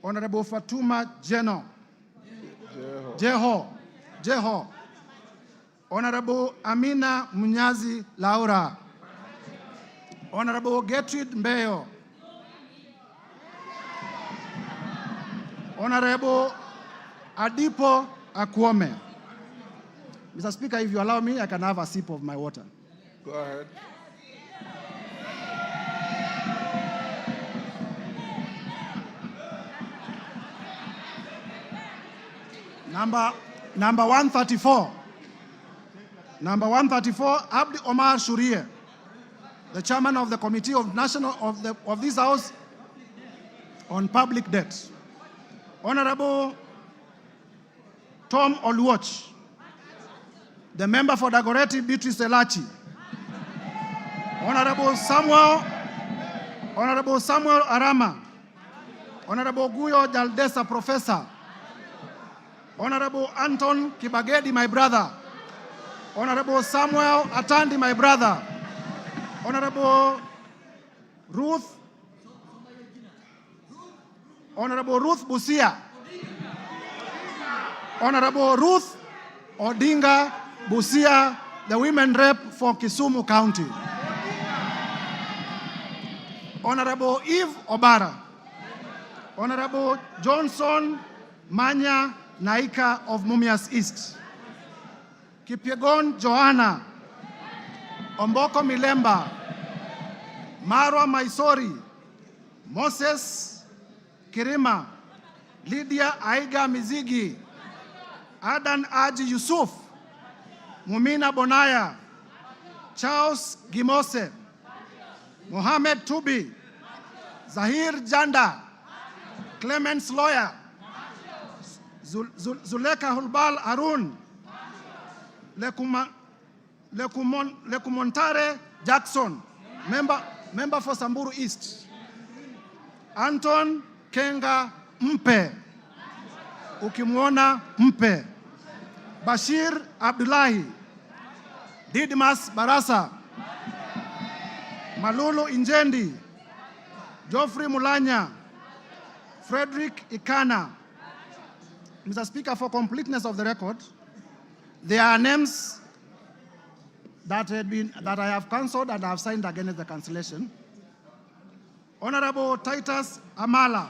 Honorable Fatuma Jeho. Honorable Amina Munyazi Laura. Honorable Gertrude Mbeyo. Honorable Adipo Akwome. Mr. Speaker, if you allow me, I can have a sip of my water. Go ahead. Number 134. Number 134, Abdi Omar Shurie, the chairman of the Committee of this House on Public Debt. Honorable Tom Oluoch, the member for Dagoretti Beatrice Elachi. Honorable Samuel Arama. Honorable Guyo Jaldesa, Professor. Honorable Anton Kibagedi, my brother. Honorable Samuel Atandi, my brother. Honorable Ruth Busia. Honorable Ruth Odinga Busia, the women rep for Kisumu County. Honorable Eve Obara. Honorable Johnson Manya Naika of Mumias East. Kipyegon Joanna. Omboko Milemba. Marwa Maisori. Moses Kirima. Lydia Aiga Mizigi. Adan Aji Yusuf. Mumina Bonaya. Charles Gimose. Mohamed Tubi. Zahir Janda. Clemens Lawyer. Zuleka Hulbal Arun. Lekumontare Jackson, member for Samburu East. Anton Kenga Mpe, ukimwona Mpe. Bashir Abdullahi. Didmas Barasa. Malulu Injendi. Geoffrey Mulanya. Frederick Ikana. Mr. Speaker, for completeness of the record, there are names that I have cancelled and I have signed against the cancellation. Honorable Titus Amala,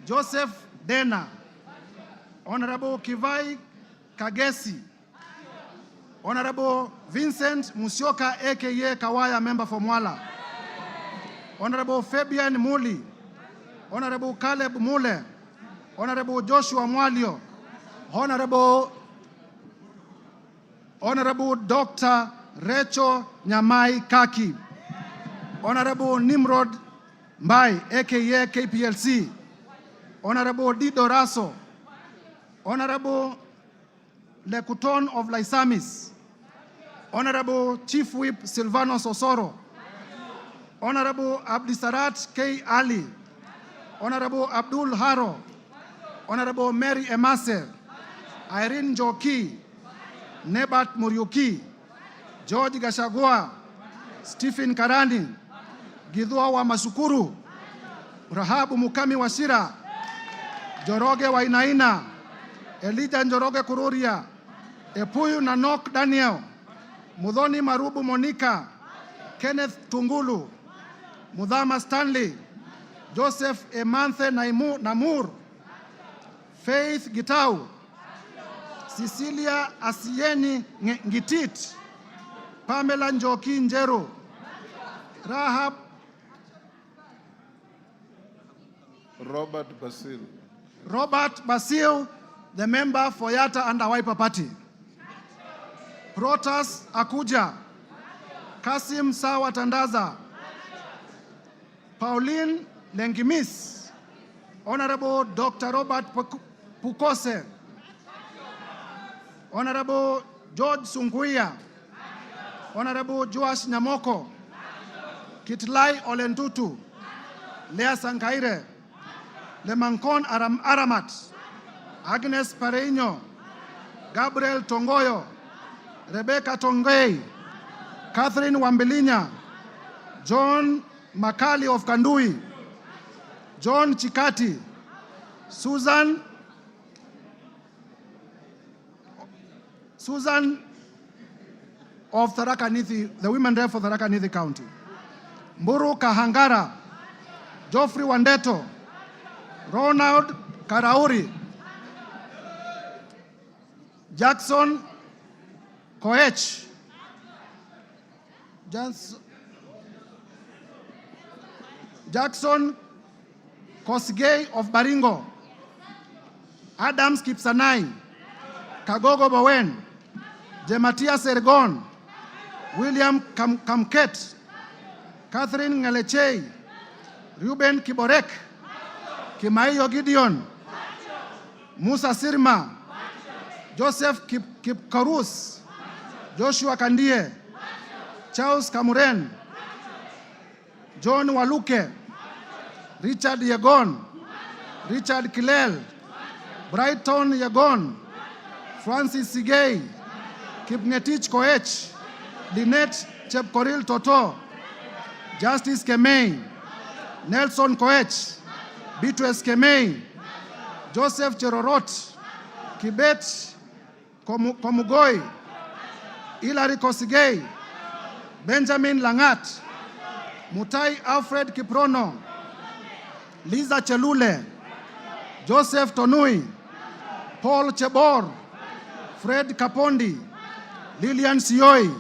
Joseph Dena, Honorable Kivai Kagesi, Honorable Vincent Musyoka, aka Kawaya, member for Mwala, Honorable Fabian Muli, Honorable Caleb Mule, Honorable Joshua Mwalio, Honorable Dr. Recho Nyamai Kaki, Honorable Nimrod Mbai, aka KPLC, Honorable Dido Raso, Honorable Lekuton of Laisamis, Honorable Chief Whip Silvanos Osoro, Honorable Abdisarat K. Ali, Honorable Abdul Haro, Honorable Mary Emase, Irene Joki, Nebat Muriuki, George Gachagua, Stephen Karani, Gidhua wa Masukuru, Rahabu Mukami Washira, Njoroge Wainaina, Elijah Njoroge Kururia, Epuyu Nanok Daniel, Mudhoni Marubu Monica, Kenneth Tungulu, Mudhama Stanley, Joseph Emanthe Namur, Faith Gitau, Cecilia Asieni Ngitit, Pamela Njoki Njeru, Rahab Robert Basil, the member for Yatta and Wiper Party. Protas Akuja, Kasim Sawa Tandaza, Pauline Lengimis, Honorable Dr. Robert Pukose, Honorable George Sunguia, Honorable Joash Nyamoko, Kitlai Olentutu, Lea Sankaire, Lemankon Aramat, Agnes Pareño, Gabriel Tongoyo, Rebecca Tongei, Catherine Wambilinya, John Makali of Kandui, John Chikati, Susan of Tharaka Nithi, the women rep for Tharaka Nithi County, Mburu Kahangara, Geoffrey Wandeto, Ronald Karauri, Jackson Koech, Jackson Kosgei of Baringo, Adams Kipsanai, Kagogo Bowen, Jematia Sergon, William Kamket, Catherine Ngalechei, Ruben Kiborek, Kimaiyo Gideon, Musa Sirma, Joseph Kipkarus, Joshua Kandie, Charles Kamuren, John Waluke, Richard Yagon, Richard Kilel, Brighton Yagon, Francis Sigei, Kipngetich Koech, Lynette Chepkoril Toto, Justice Kemei, Nelson Koech, Beatrice Kemei, Joseph Cherorot, Kibet Komugoi, Hilary Kosigei, Benjamin Langat, Mutai Alfred Kiprono, Liza Chelule, Joseph Tonui, Paul Chebor, Fred Kapondi, Lilian Sioi,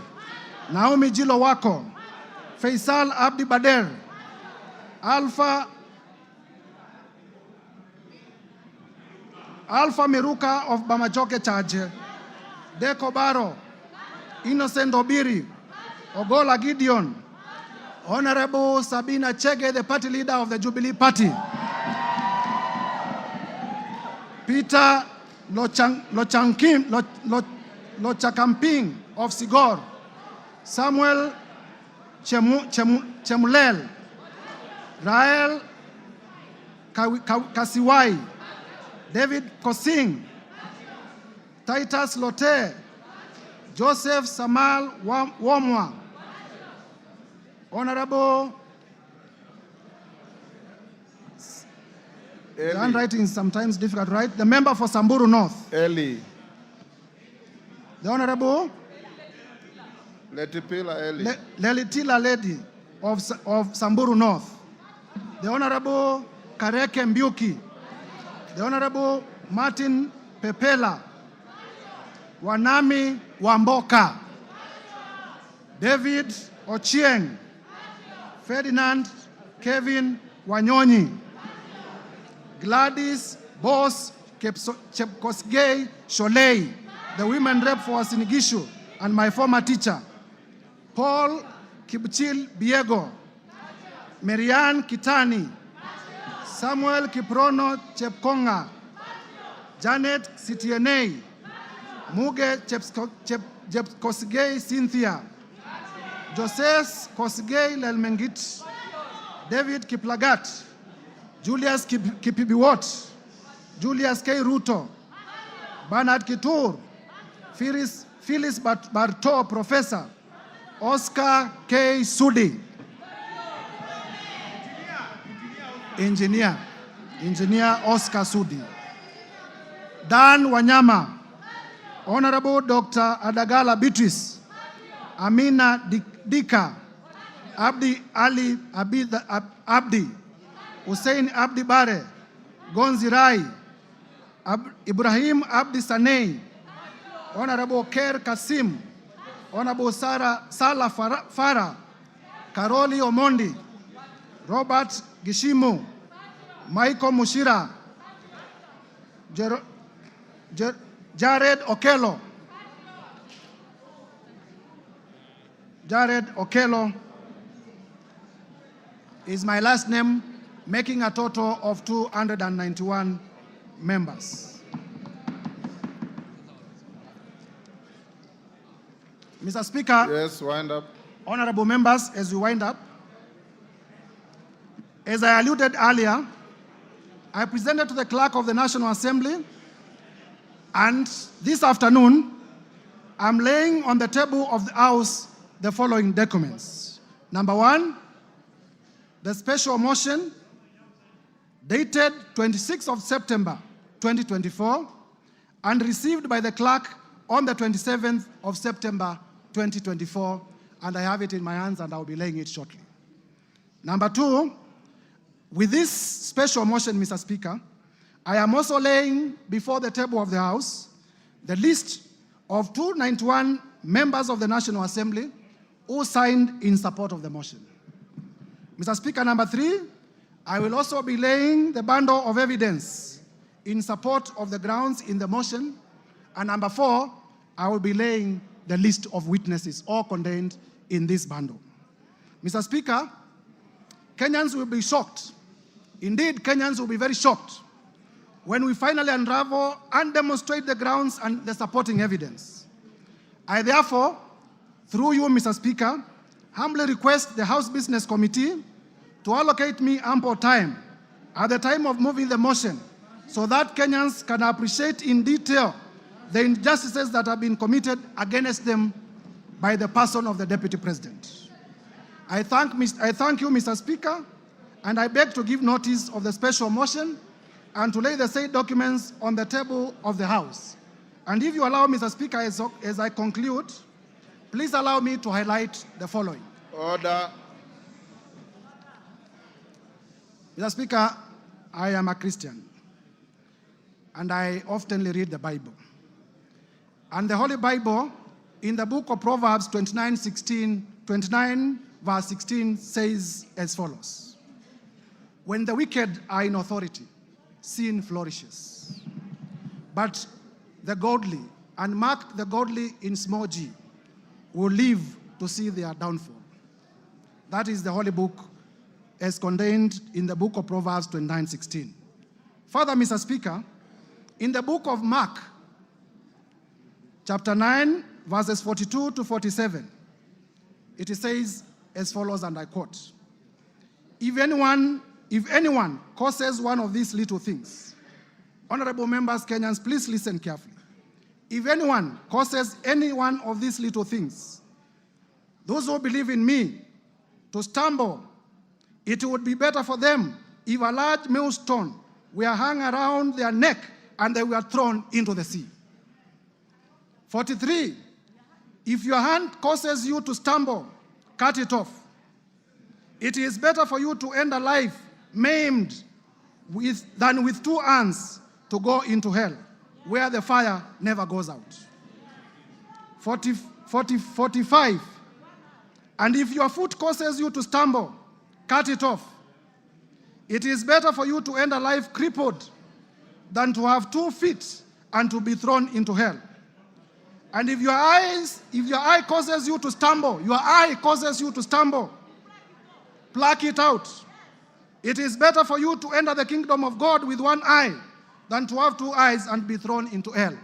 Naomi Jilowako, Faisal Abdi Bader, Alpha Miruka of Bamajoke Charge, Deko Baro, Innocent Obiri, Ogola Gideon, Honorable Sabina Chege, the party leader of the Jubilee Party, Peter Lochakamping of Sigor, Samuel Chemulel, Rael Kasiwai, David Kosing, Titus Lote, Joseph Samal Womwa, Honorable, the handwriting is sometimes difficult, right? The member for Samburu North. Eli. The Honorable Letipila Eli. Lelitila Lady of Samburu North. The Honorable Kareke Mbiuki. The Honorable Martin Pepela. Wanami Wamboka. David Ochieng. Ferdinand Kevin Wanyonyi. Gladys Boss Chepkosgei Sholei, the women rep for Sinigishu, and my former teacher. Paul Kipchil Biego, Marianne Kitani, Samuel Kiprono Chepkonga, Janet Sitienei, Muge Chepkosgei Cynthia, Joses Kosgei Lelmengit, David Kiplagat, Julius Kipibiwot, Julius K. Ruto, Bernard Kitur, Phyllis Barto, Professor, Oscar K. Sudi, Engineer. Engineer Oscar Sudi. Dan Wanyama, Honorable Dr. Adagala Beatrice, Amina Dika, Abdi Ali Abdi, Hussein Abdi Bare, Gonzi Rai, Ibrahim Abdi Sanei, Honorable Ker Kasim, Honorable Salah Farah, Karoli Omondi, Robert Gishimu, Michael Mushira, Jared Okello. Jared Okello is my last name, making a total of 291 members. Mr. Speaker. Yes, wind up. Honorable members, as we wind up, as I alluded earlier, I presented to the Clerk of the National Assembly, and this afternoon, I'm laying on the table of the House the following documents. Number one, the special motion dated 26th of September 2024 and received by the clerk on the 27th of September 2024, and I have it in my hands and I'll be laying it shortly. Number two, with this special motion, Mr. Speaker, I am also laying before the table of the House the list of 291 members of the National Assembly who signed in support of the motion. Mr. Speaker, number three, I will also be laying the bundle of evidence in support of the grounds in the motion. And number four, I will be laying the list of witnesses, all contained in this bundle. Mr. Speaker, Kenyans will be shocked. Indeed, Kenyans will be very shocked when we finally unravel and demonstrate the grounds and the supporting evidence. I therefore, through you, Mr. Speaker, humbly request the House Business Committee to allocate me ample time at the time of moving the motion so that Kenyans can appreciate in detail the injustices that have been committed against them by the person of the Deputy President. I thank you, Mr. Speaker, and I beg to give notice of the special motion and to lay the said documents on the table of the House. And if you allow, Mr. Speaker, as I conclude, please allow me to highlight the following. Order. Mr. Speaker, I am a Christian, and I often read the Bible. And the Holy Bible, in the book of Proverbs 29 verse 16 says as follows: when the wicked are in authority, sin flourishes. But the godly, and mark the godly in small g, will live to see their downfall. That is the Holy Book as contained in the book of Proverbs 29:16. Further, Mr. Speaker, in the book of Mark, chapter 9, verses 42 to 47, it says as follows, and I quote: If anyone causes one of these little things, honorable members, Kenyans, please listen carefully. If anyone causes any one of these little things, those who believe in me, to stumble, it would be better for them if a large millstone were hung around their neck and they were thrown into the sea. 43, if your hand causes you to stumble, cut it off. It is better for you to end a life maimed than with two hands to go into hell, where the fire never goes out. 45, and if your foot causes you to stumble, cut it off. It is better for you to end a life crippled than to have 2 feet and to be thrown into hell. And if your eye causes you to stumble, pluck it out. It is better for you to enter the kingdom of God with one eye than to have 2 eyes and be thrown into hell.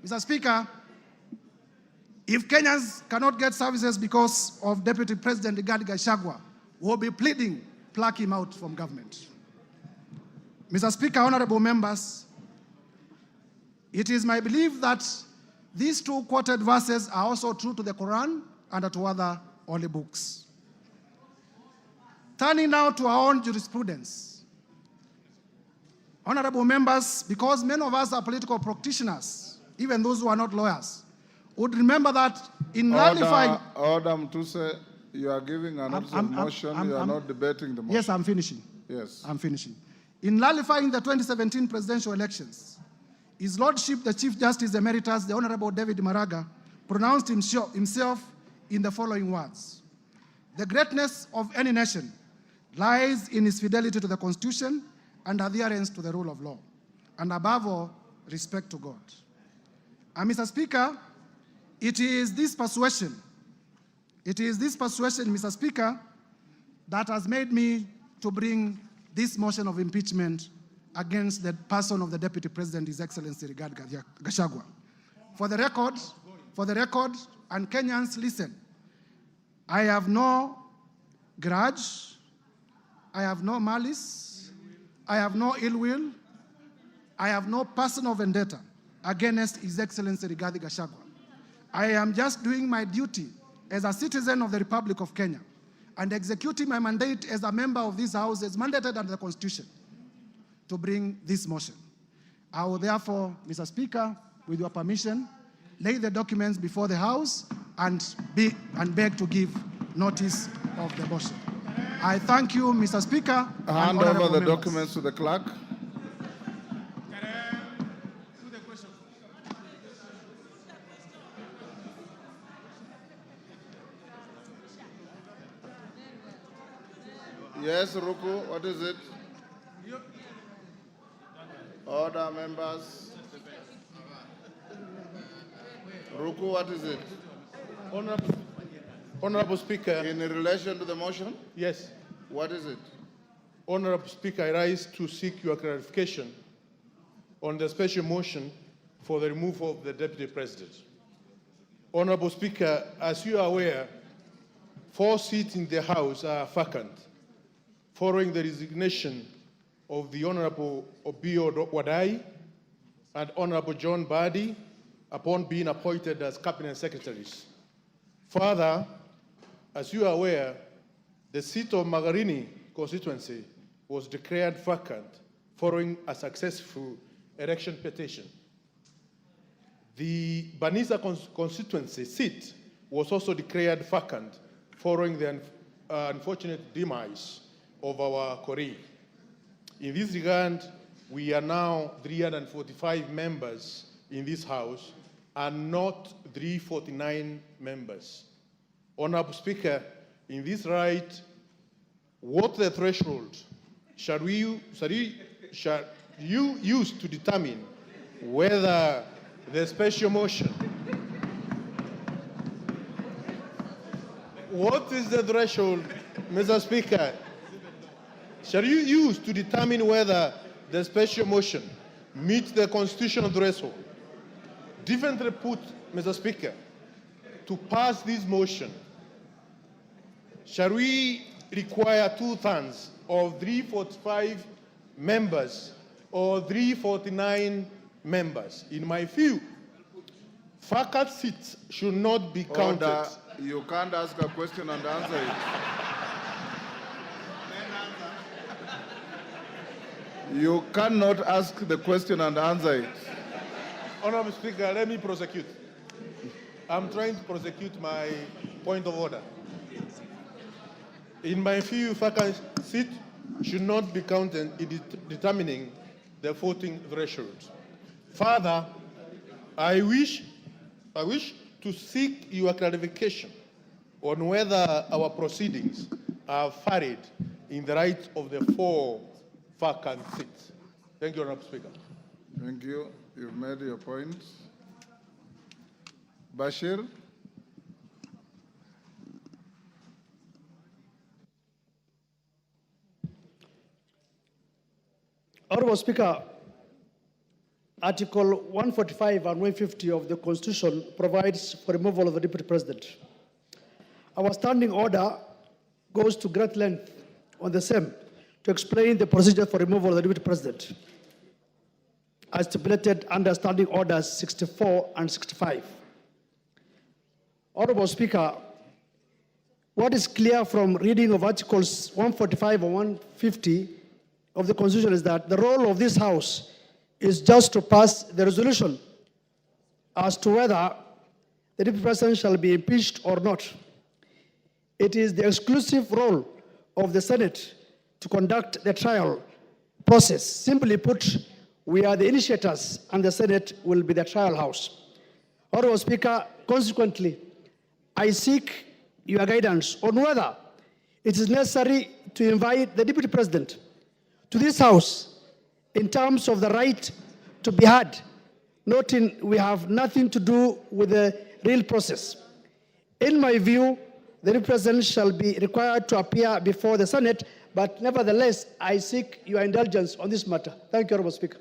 Mr. Speaker, if Kenyans cannot get services because of Deputy President GACHAGUA, we'll be pleading, pluck him out from government. Mr. Speaker, honorable members, it is my belief that these 2 quoted verses are also true to the Quran and to other holy books. Turning now to our own jurisprudence. Honorable members, because many of us are political practitioners, even those who are not lawyers, would remember that in nullifying... Order, Mtuse, you are giving an motion, you are not debating the motion. Yes, I'm finishing. Yes. I'm finishing. In nullifying the 2017 presidential elections, His Lordship, the Chief Justice Emeritus, the Honorable David Maraga, pronounced himself in the following words: "The greatness of any nation lies in its fidelity to the Constitution and adherence to the rule of law, and above all, respect to God." And Mr. Speaker, it is this persuasion, Mr. Speaker, that has made me to bring this motion of impeachment against the person of the Deputy President, His Excellency Rigathi Gachagua. For the record, and Kenyans, listen, I have no grudge, I have no malice, I have no ill will, I have no personal vendetta against His Excellency Rigathi Gachagua. I am just doing my duty as a citizen of the Republic of Kenya and executing my mandate as a member of this House as mandated under the Constitution to bring this motion. I will therefore, Mr. Speaker, with your permission, lay the documents before the House and beg to give notice of the motion. I thank you, Mr. Speaker. Hand over the documents to the clerk. Yes, Ruku, what is it? Order, members. Ruku, what is it? Honorable Speaker. In relation to the motion? Yes. What is it? Honorable Speaker, I rise to seek your clarification on the special motion for the removal of the Deputy President. Honorable Speaker, as you are aware, 4 seats in the House are vacant following the resignation of the Honorable Obiyo Wadai and Honorable John Badi upon being appointed as Cabinet Secretaries. Further, as you are aware, the seat of Magarini constituency was declared vacant following a successful election petition. The Banisa constituency seat was also declared vacant following the unfortunate demise of our colleague. In this regard, we are now 345 members in this House and not 349 members. Honorable Speaker, in this right, what the threshold shall you use to determine whether the special motion, what is the threshold, Mr. Speaker, shall you use to determine whether the special motion meets the constitutional threshold? Differently put, Mr. Speaker, to pass this motion, shall we require 2/3 of 345 members or 349 members? In my view, vacant seats should not be counted. Order. You can't ask a question and answer it. You cannot ask the question and answer it. Honorable Speaker, let me prosecute. I'm trying to prosecute my point of order. In my view, vacant seat should not be counted in determining the voting threshold. Further, I wish to seek your clarification on whether our proceedings are varied in the right of the 4 vacant seats. Thank you, Honorable Speaker. Thank you. You've made your point. Bashir? Honorable Speaker, Article 145 and 150 of the Constitution provides for removal of the Deputy President. Our standing order goes to great length on the same to explain the procedure for removal of the Deputy President, as stipulated under Standing Orders 64 and 65. Honorable Speaker, what is clear from reading of Articles 145 and 150 of the Constitution is that the role of this House is just to pass the resolution as to whether the Deputy President shall be impeached or not. It is the exclusive role of the Senate to conduct the trial process. Simply put, we are the initiators and the Senate will be the trial house. Honorable Speaker, consequently, I seek your guidance on whether it is necessary to invite the Deputy President to this House in terms of the right to be heard, noting we have nothing to do with the real process. In my view, the Deputy President shall be required to appear before the Senate, but nevertheless, I seek your indulgence on this matter. Thank you, Honorable Speaker.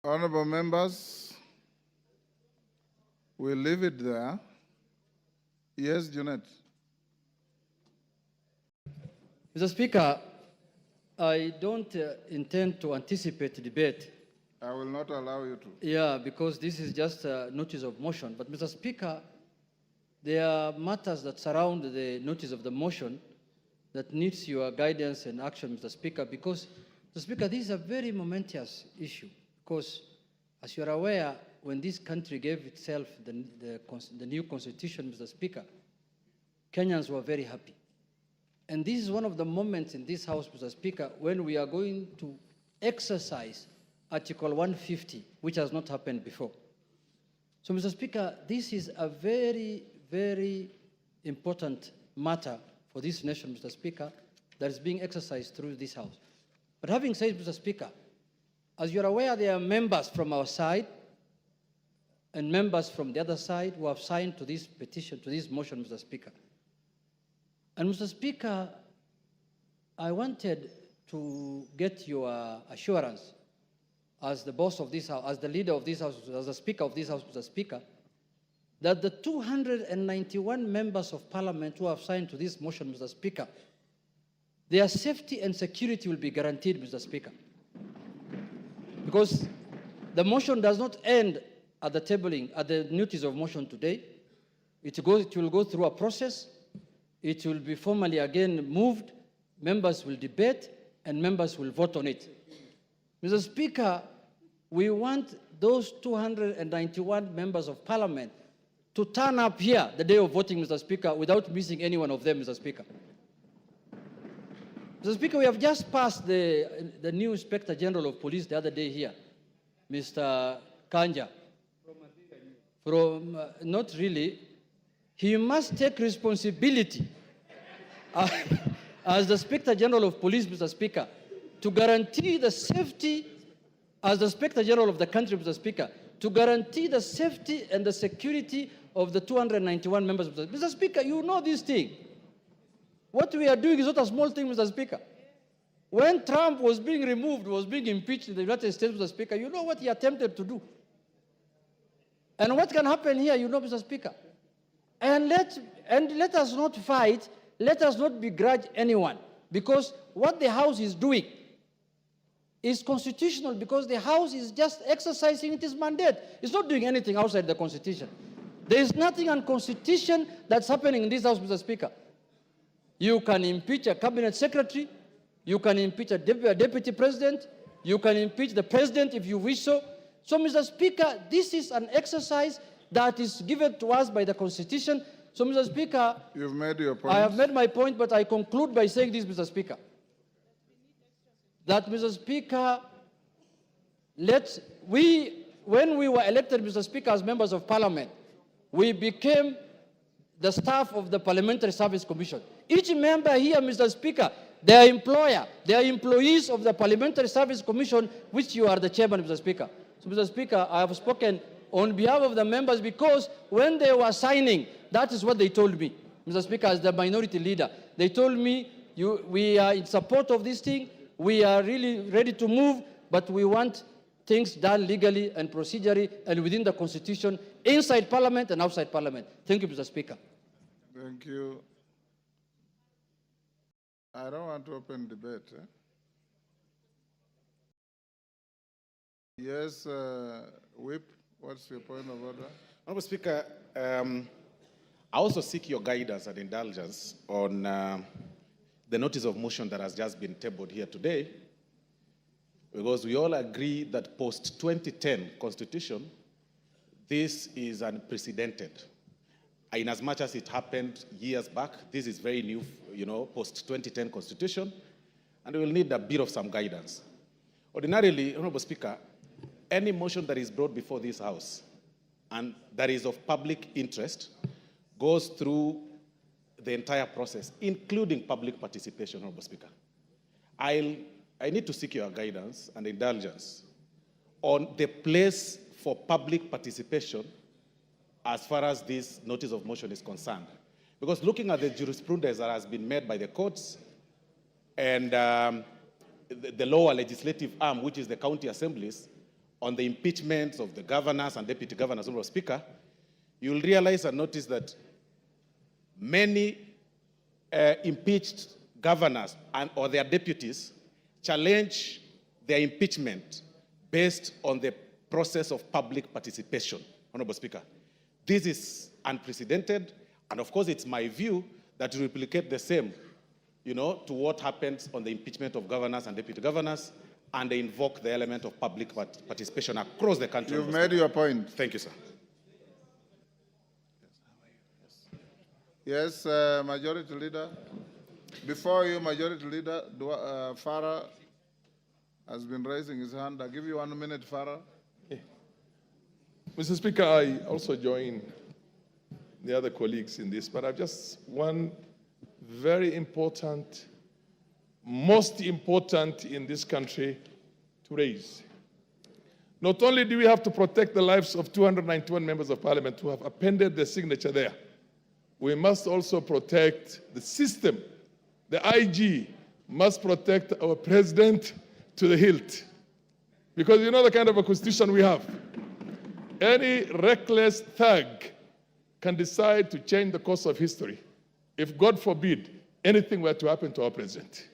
Honorable members, we'll leave it there. Yes, Janet. Mr. Speaker, I don't intend to anticipate debate. I will not allow you to. Yeah, because this is just a notice of motion. But Mr. Speaker, there are matters that surround the notice of the motion that needs your guidance and action, Mr. Speaker, because, Mr. Speaker, this is a very momentous issue. Because, as you are aware, when this country gave itself the new constitution, Mr. Speaker, Kenyans were very happy. And this is one of the moments in this House, Mr. Speaker, when we are going to exercise Article 150, which has not happened before. So, Mr. Speaker, this is a very, very important matter for this nation, Mr. Speaker, that is being exercised through this House. But having said, Mr. Speaker, as you're aware, there are members from our side and members from the other side who have signed to this petition, to this motion, Mr. Speaker. And Mr. Speaker, I wanted to get your assurance as the boss of this House, as the leader of this House, as the Speaker of this House, Mr. Speaker, that the 291 members of Parliament who have signed to this motion, Mr. Speaker, their safety and security will be guaranteed, Mr. Speaker. Because the motion does not end at the tabling, at the notice of motion today. It will go through a process. It will be formally again moved. Members will debate, and members will vote on it. Mr. Speaker, we want those 291 members of Parliament to turn up here the day of voting, Mr. Speaker, without missing any one of them, Mr. Speaker. Mr. Speaker, we have just passed the new Inspector General of Police the other day here, Mr. Kanja. Not really. He must take responsibility as the Inspector General of Police, Mr. Speaker, to guarantee the safety, as the Inspector General of the country, Mr. Speaker, to guarantee the safety and the security of the 291 members. Mr. Speaker, you know this thing. What we are doing is not a small thing, Mr. Speaker. When Trump was being removed, was being impeached in the United States, Mr. Speaker, you know what he attempted to do. And what can happen here, you know, Mr. Speaker. And let us not fight, let us not begrudge anyone, because what the House is doing is constitutional, because the House is just exercising its mandate. It's not doing anything outside the Constitution. There is nothing unconstitutional that's happening in this House, Mr. Speaker. You can impeach a cabinet secretary, you can impeach a deputy president, you can impeach the president if you wish so. So, Mr. Speaker, this is an exercise that is given to us by the Constitution. So, Mr. Speaker, you've made your point. I have made my point, but I conclude by saying this, Mr. Speaker, that, Mr. Speaker, when we were elected, Mr. Speaker, as members of Parliament, we became the staff of the Parliamentary Service Commission. Each member here, Mr. Speaker, their employer, they are employees of the Parliamentary Service Commission, which you are the chairman, Mr. Speaker. So, Mr. Speaker, I have spoken on behalf of the members because when they were signing, that is what they told me. Mr. Speaker, as the minority leader, they told me, we are in support of this thing, we are really ready to move, but we want things done legally and procedurally and within the Constitution, inside Parliament and outside Parliament. Thank you, Mr. Speaker. Thank you. I don't want to open debate. Yes, Whip, what's your point of order? Honorable Speaker, I also seek your guidance and indulgence on the notice of motion that has just been tabled here today, because we all agree that post-2010 Constitution, this is unprecedented. In as much as it happened years back, this is very new, post-2010 Constitution, and we will need a bit of some guidance. Ordinarily, Honorable Speaker, any motion that is brought before this House and that is of public interest goes through the entire process, including public participation, Honorable Speaker. I need to seek your guidance and indulgence on the place for public participation as far as this notice of motion is concerned. Because looking at the jurisprudence that has been made by the courts and the lower legislative arm, which is the county assemblies, on the impeachments of the governors and deputy governors, Honorable Speaker, you'll realize and notice that many impeached governors or their deputies challenge their impeachment based on the process of public participation, Honorable Speaker. This is unprecedented, and of course it's my view that to replicate the same, to what happens on the impeachment of governors and deputy governors, and they invoke the element of public participation across the country. You've made your point. Thank you, sir. Yes, Majority Leader. Before you, Majority Leader, Farah has been raising his hand. I'll give you 1 minute, Farah. Mr. Speaker, I also join the other colleagues in this, but I've just one very important, most important in this country to raise. Not only do we have to protect the lives of 291 members of parliament who have appended their signature there, we must also protect the system. The IG must protect our president to the hilt. Because you know the kind of a constitution we have. Any reckless thug can decide to change the course of history if, God forbid, anything were to happen to our president.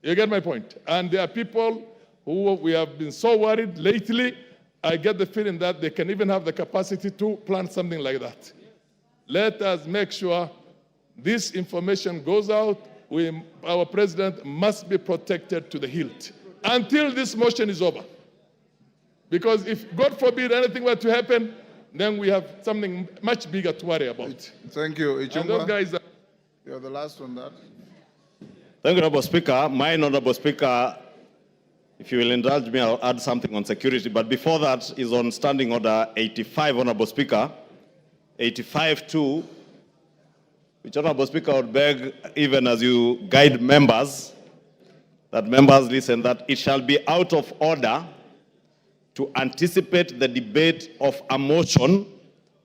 You get my point? And there are people who we have been so worried lately, I get the feeling that they can even have the capacity to plan something like that. Let us make sure this information goes out. Our president must be protected to the hilt until this motion is over. Because if, God forbid, anything were to happen, then we have something much bigger to worry about. Thank you. And those guys are... You're the last on that. Thank you, Honorable Speaker. My Honorable Speaker, if you will indulge me, I'll add something on security. But before that is on Standing Order 85, Honorable Speaker. 85-2, which, Honorable Speaker, would beg, even as you guide members, that members listen, that it shall be out of order to anticipate the debate of a motion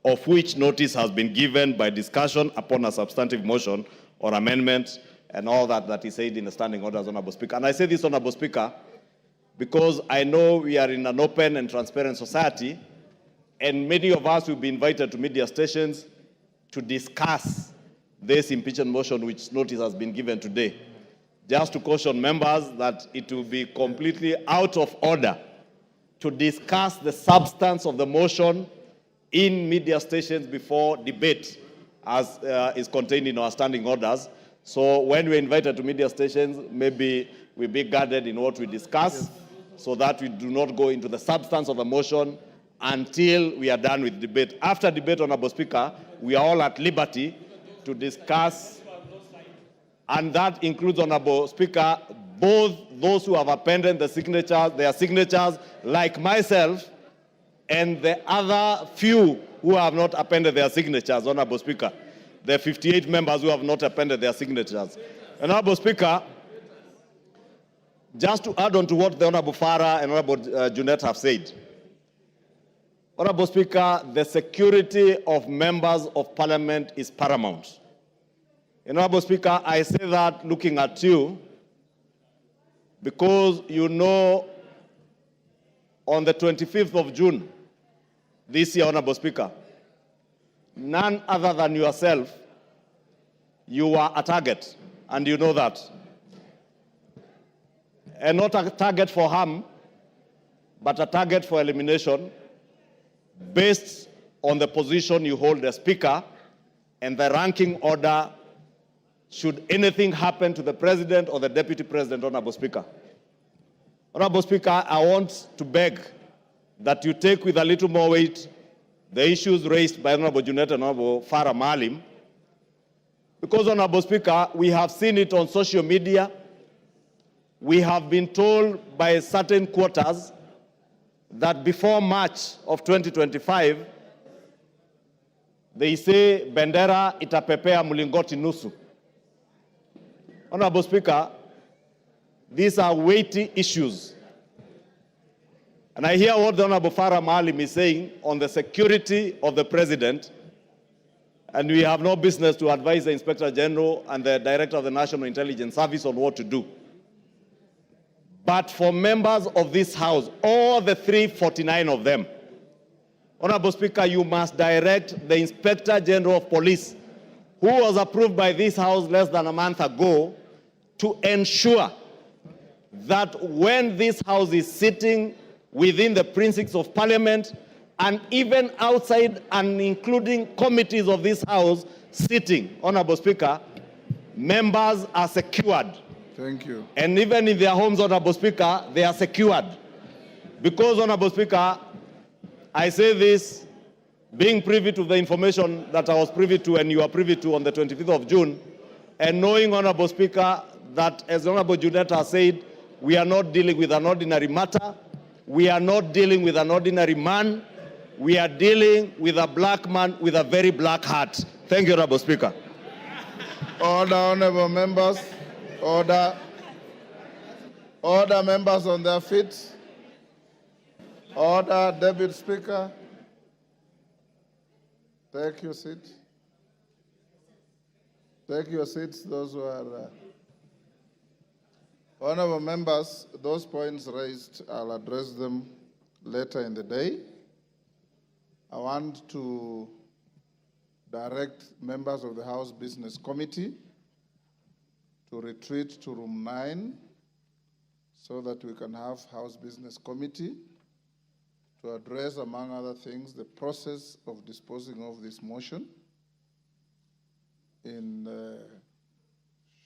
of which notice has been given by discussion upon a substantive motion or amendment and all that is said in the standing orders, Honorable Speaker. And I say this, Honorable Speaker, because I know we are in an open and transparent society, and many of us will be invited to media stations to discuss this impeachment motion which notice has been given today. Just to caution members that it will be completely out of order to discuss the substance of the motion in media stations before debate, as is contained in our standing orders. So when we're invited to media stations, maybe we be guarded in what we discuss, so that we do not go into the substance of the motion until we are done with debate. After debate, Honorable Speaker, we are all at liberty to discuss, and that includes, Honorable Speaker, both those who have appended their signatures, like myself, and the other few who have not appended their signatures, Honorable Speaker. The 58 members who have not appended their signatures. Honorable Speaker, just to add on to what the Honorable Farah and Honorable Junet have said. Honorable Speaker, the security of members of parliament is paramount. Honorable Speaker, I say that looking at you, because you know on the 25th of June this year, Honorable Speaker, none other than yourself, you were a target, and you know that. And not a target for harm, but a target for elimination based on the position you hold as Speaker and the ranking order should anything happen to the President or the Deputy President, Honorable Speaker. Honorable Speaker, I want to beg that you take with a little more weight the issues raised by Honorable Junet and Honorable Farah Maalim, because, Honorable Speaker, we have seen it on social media. We have been told by certain quarters that before March of 2025, they say bendera itapepea mlingoti nusu. Honorable Speaker, these are weighty issues. And I hear what the Honorable Farah Maalim is saying on the security of the President, and we have no business to advise the Inspector General and the Director of the National Intelligence Service on what to do. But for members of this House, all the 349 of them, Honorable Speaker, you must direct the Inspector General of Police, who was approved by this House less than a month ago, to ensure that when this House is sitting within the precincts of Parliament and even outside and including committees of this House sitting, Honorable Speaker, members are secured. Thank you. And even in their homes, Honorable Speaker, they are secured. Because, Honorable Speaker, I say this being privy to the information that I was privy to and you are privy to on the 25th of June, and knowing, Honorable Speaker, that as Honorable Junet has said, we are not dealing with an ordinary matter. We are not dealing with an ordinary man. We are dealing with a black man with a very black heart. Thank you, Honorable Speaker. Order, honorable members. Order. Order, members on their feet. Order, Deputy Speaker. Take your seat. Take your seats, those who are... Honorable members, those points raised, I'll address them later in the day. I want to direct members of the House Business Committee to retreat to room 9 so that we can have House Business Committee to address, among other things, the process of disposing of this motion in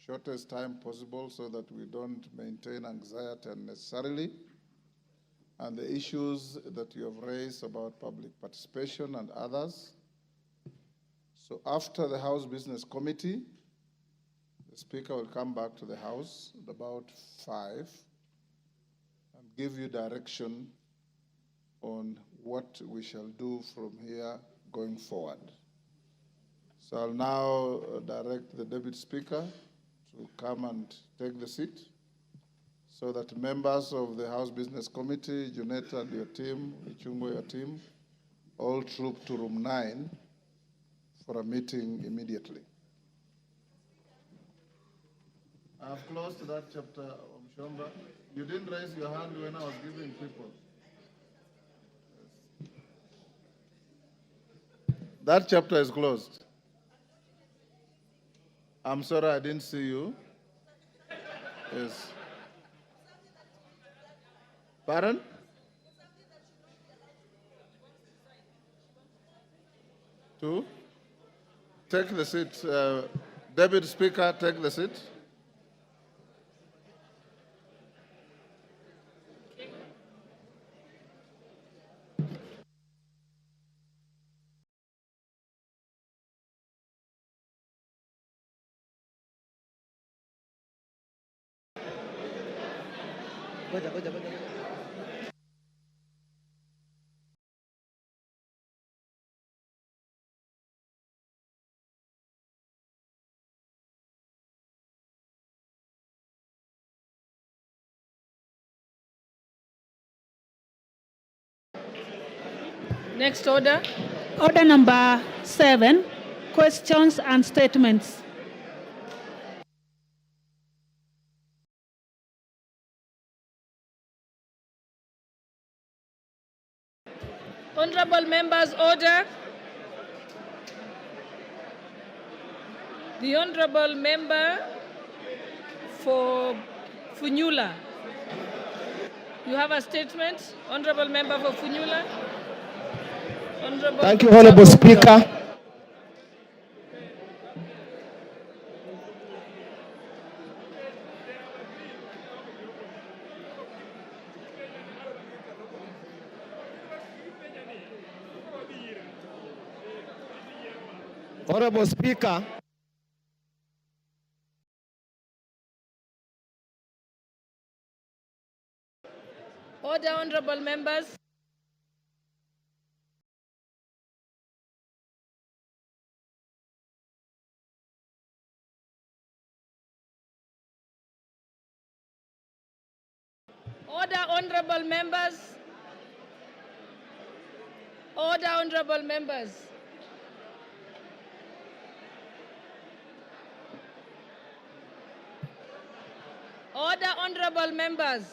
shortest time possible so that we don't maintain anxiety unnecessarily, and the issues that you have raised about public participation and others. So after the House Business Committee, the Speaker will come back to the House at about 5 and give you direction on what we shall do from here going forward. So I'll now direct the Deputy Speaker to come and take the seat so that members of the House Business Committee, Junet and your team, Ichungo, your team, all troop to room 9 for a meeting immediately. I've closed that chapter, Mshomba. You didn't raise your hand when I was giving people. That chapter is closed. I'm sorry I didn't see you. Yes. Pardon? Two? Take the seat. Deputy Speaker, take the seat. Next order. Order number 7, questions and statements. Honorable members, order. The Honorable Member for Funyula. You have a statement, Honorable Member for Funyula. Thank you, Honorable Speaker. Honorable Speaker. Order, honorable members. Order, honorable members. Order, honorable members. Order, honorable members.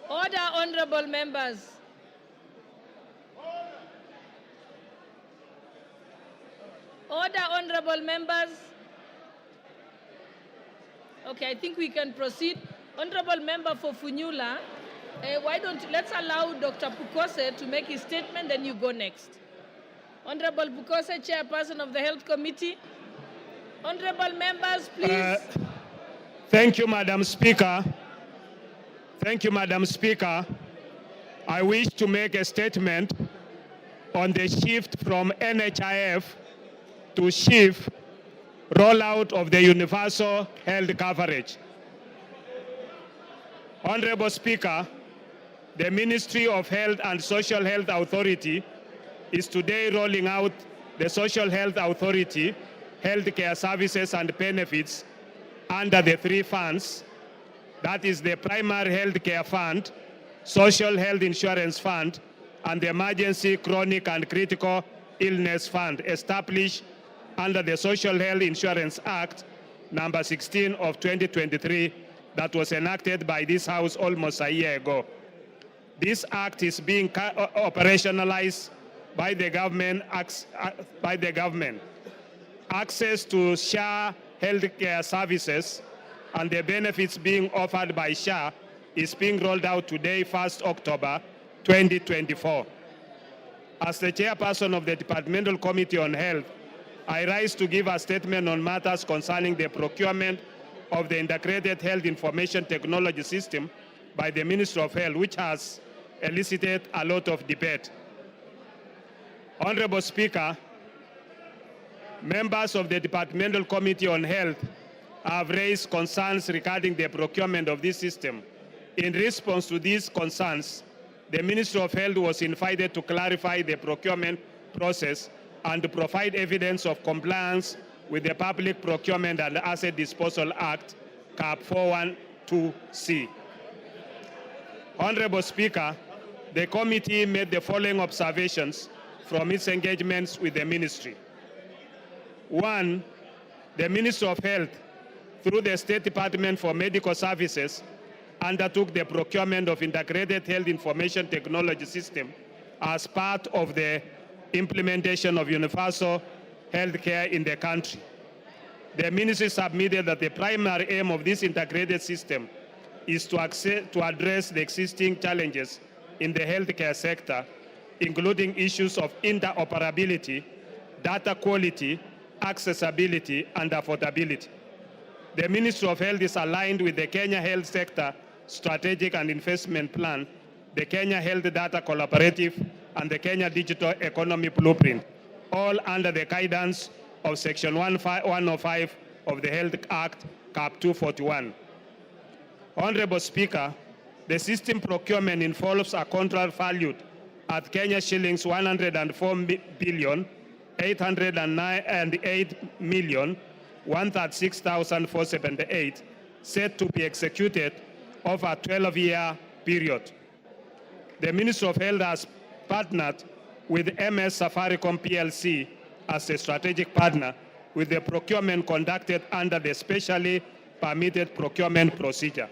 Order, honorable members. Order, honorable members. Okay, I think we can proceed. Honorable member for Funyula, let's allow Dr. Pukose to make his statement, then you go next. Honorable Pukose, Chairperson of the Health Committee. Honorable members, please. Thank you, Madam Speaker. Thank you, Madam Speaker. I wish to make a statement on the shift from NHIF to SHIF rollout of the universal health coverage. Honorable Speaker, the Ministry of Health and Social Health Authority is today rolling out the Social Health Authority healthcare services and benefits under the three funds. That is the Primary Health Care Fund, Social Health Insurance Fund, and the Emergency Chronic and Critical Illness Fund established under the Social Health Insurance Act number 16 of 2023 that was enacted by this House almost a year ago. This act is being operationalized by the government. Access to SHA healthcare services and the benefits being offered by SHA is being rolled out today, 1st October 2024. As the chairperson of the Departmental Committee on Health, I rise to give a statement on matters concerning the procurement of the Integrated Health Information Technology System by the Ministry of Health, which has elicited a lot of debate. Honorable Speaker, members of the Departmental Committee on Health have raised concerns regarding the procurement of this system. In response to these concerns, the Ministry of Health was invited to clarify the procurement process and to provide evidence of compliance with the Public Procurement and Asset Disposal Act, CAP 412C. Honorable Speaker, the committee made the following observations from its engagements with the ministry. One, the Ministry of Health, through the State Department for Medical Services, undertook the procurement of Integrated Health Information Technology System as part of the implementation of universal health care in the country. The ministry submitted that the primary aim of this integrated system is to address the existing challenges in the healthcare sector, including issues of interoperability, data quality, accessibility, and affordability. The Ministry of Health is aligned with the Kenya Health Sector Strategic and Investment Plan, the Kenya Health Data Collaborative, and the Kenya Digital Economy Blueprint, all under the guidance of Section 105 of the Health Act, CAP 241. Honorable Speaker, the system procurement involves a contract valued at Kenya shillings 104,808,136,478, set to be executed over a 12-year period. The Ministry of Health has partnered with MS Safaricom PLC as a strategic partner with the procurement conducted under the specially permitted procurement procedure.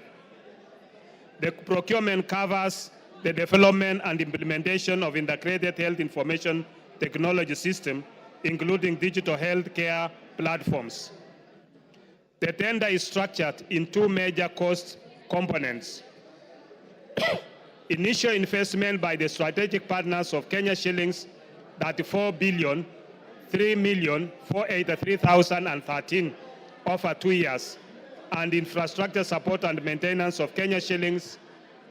The procurement covers the development and implementation of integrated health information technology system, including digital healthcare platforms. The tender is structured in two major cost components. Initial investment by the strategic partners of Kenya shillings 34,003,483,013 over 2 years, and infrastructure support and maintenance of Kenya shillings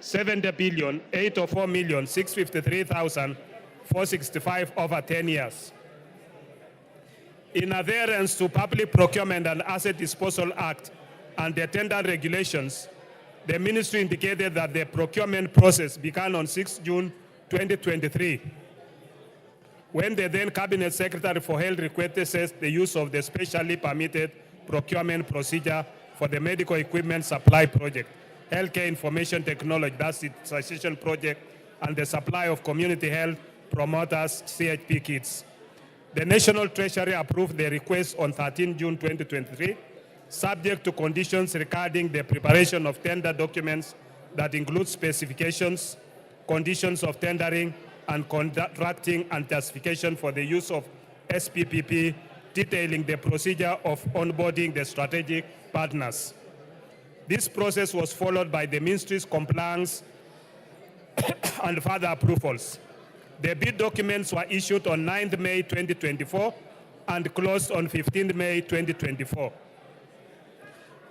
70,804,653,465 over 10 years. In adherence to Public Procurement and Asset Disposal Act and the tender regulations, the ministry indicated that the procurement process began on 6 June 2023, when the then Cabinet Secretary for Health requested the use of the specially permitted procurement procedure for the medical equipment supply project, Healthcare Information Technology, that's the transition project, and the supply of community health promoters, CHP kits. The National Treasury approved the request on 13 June 2023, subject to conditions regarding the preparation of tender documents that include specifications, conditions of tendering, and contracting and justification for the use of SPPP, detailing the procedure of onboarding the strategic partners. This process was followed by the ministry's compliance and further approvals. The bid documents were issued on 9th May 2024 and closed on 15th May 2024.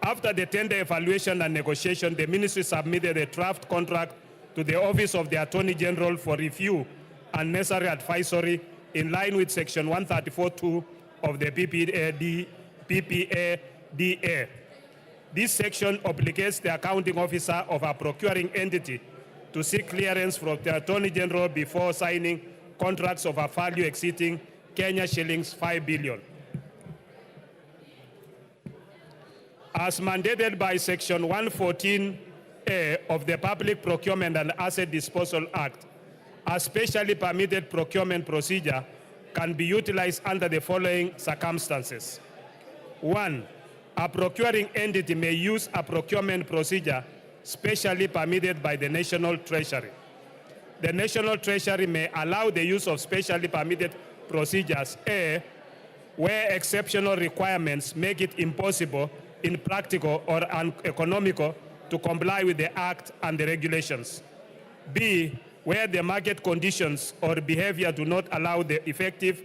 After the tender evaluation and negotiation, the ministry submitted a draft contract to the Office of the Attorney General for review and necessary advisory in line with Section 134(2) of the PPADA. This section obligates the accounting officer of a procuring entity to seek clearance from the Attorney General before signing contracts of a value exceeding Kenya shillings 5 billion. As mandated by Section 114A of the Public Procurement and Asset Disposal Act, a specially permitted procurement procedure can be utilized under the following circumstances. 1, a procuring entity may use a procurement procedure specially permitted by the National Treasury. The National Treasury may allow the use of specially permitted procedures, A, where exceptional requirements make it impossible, impractical, or uneconomical to comply with the Act and the regulations. B, where the market conditions or behavior do not allow the effective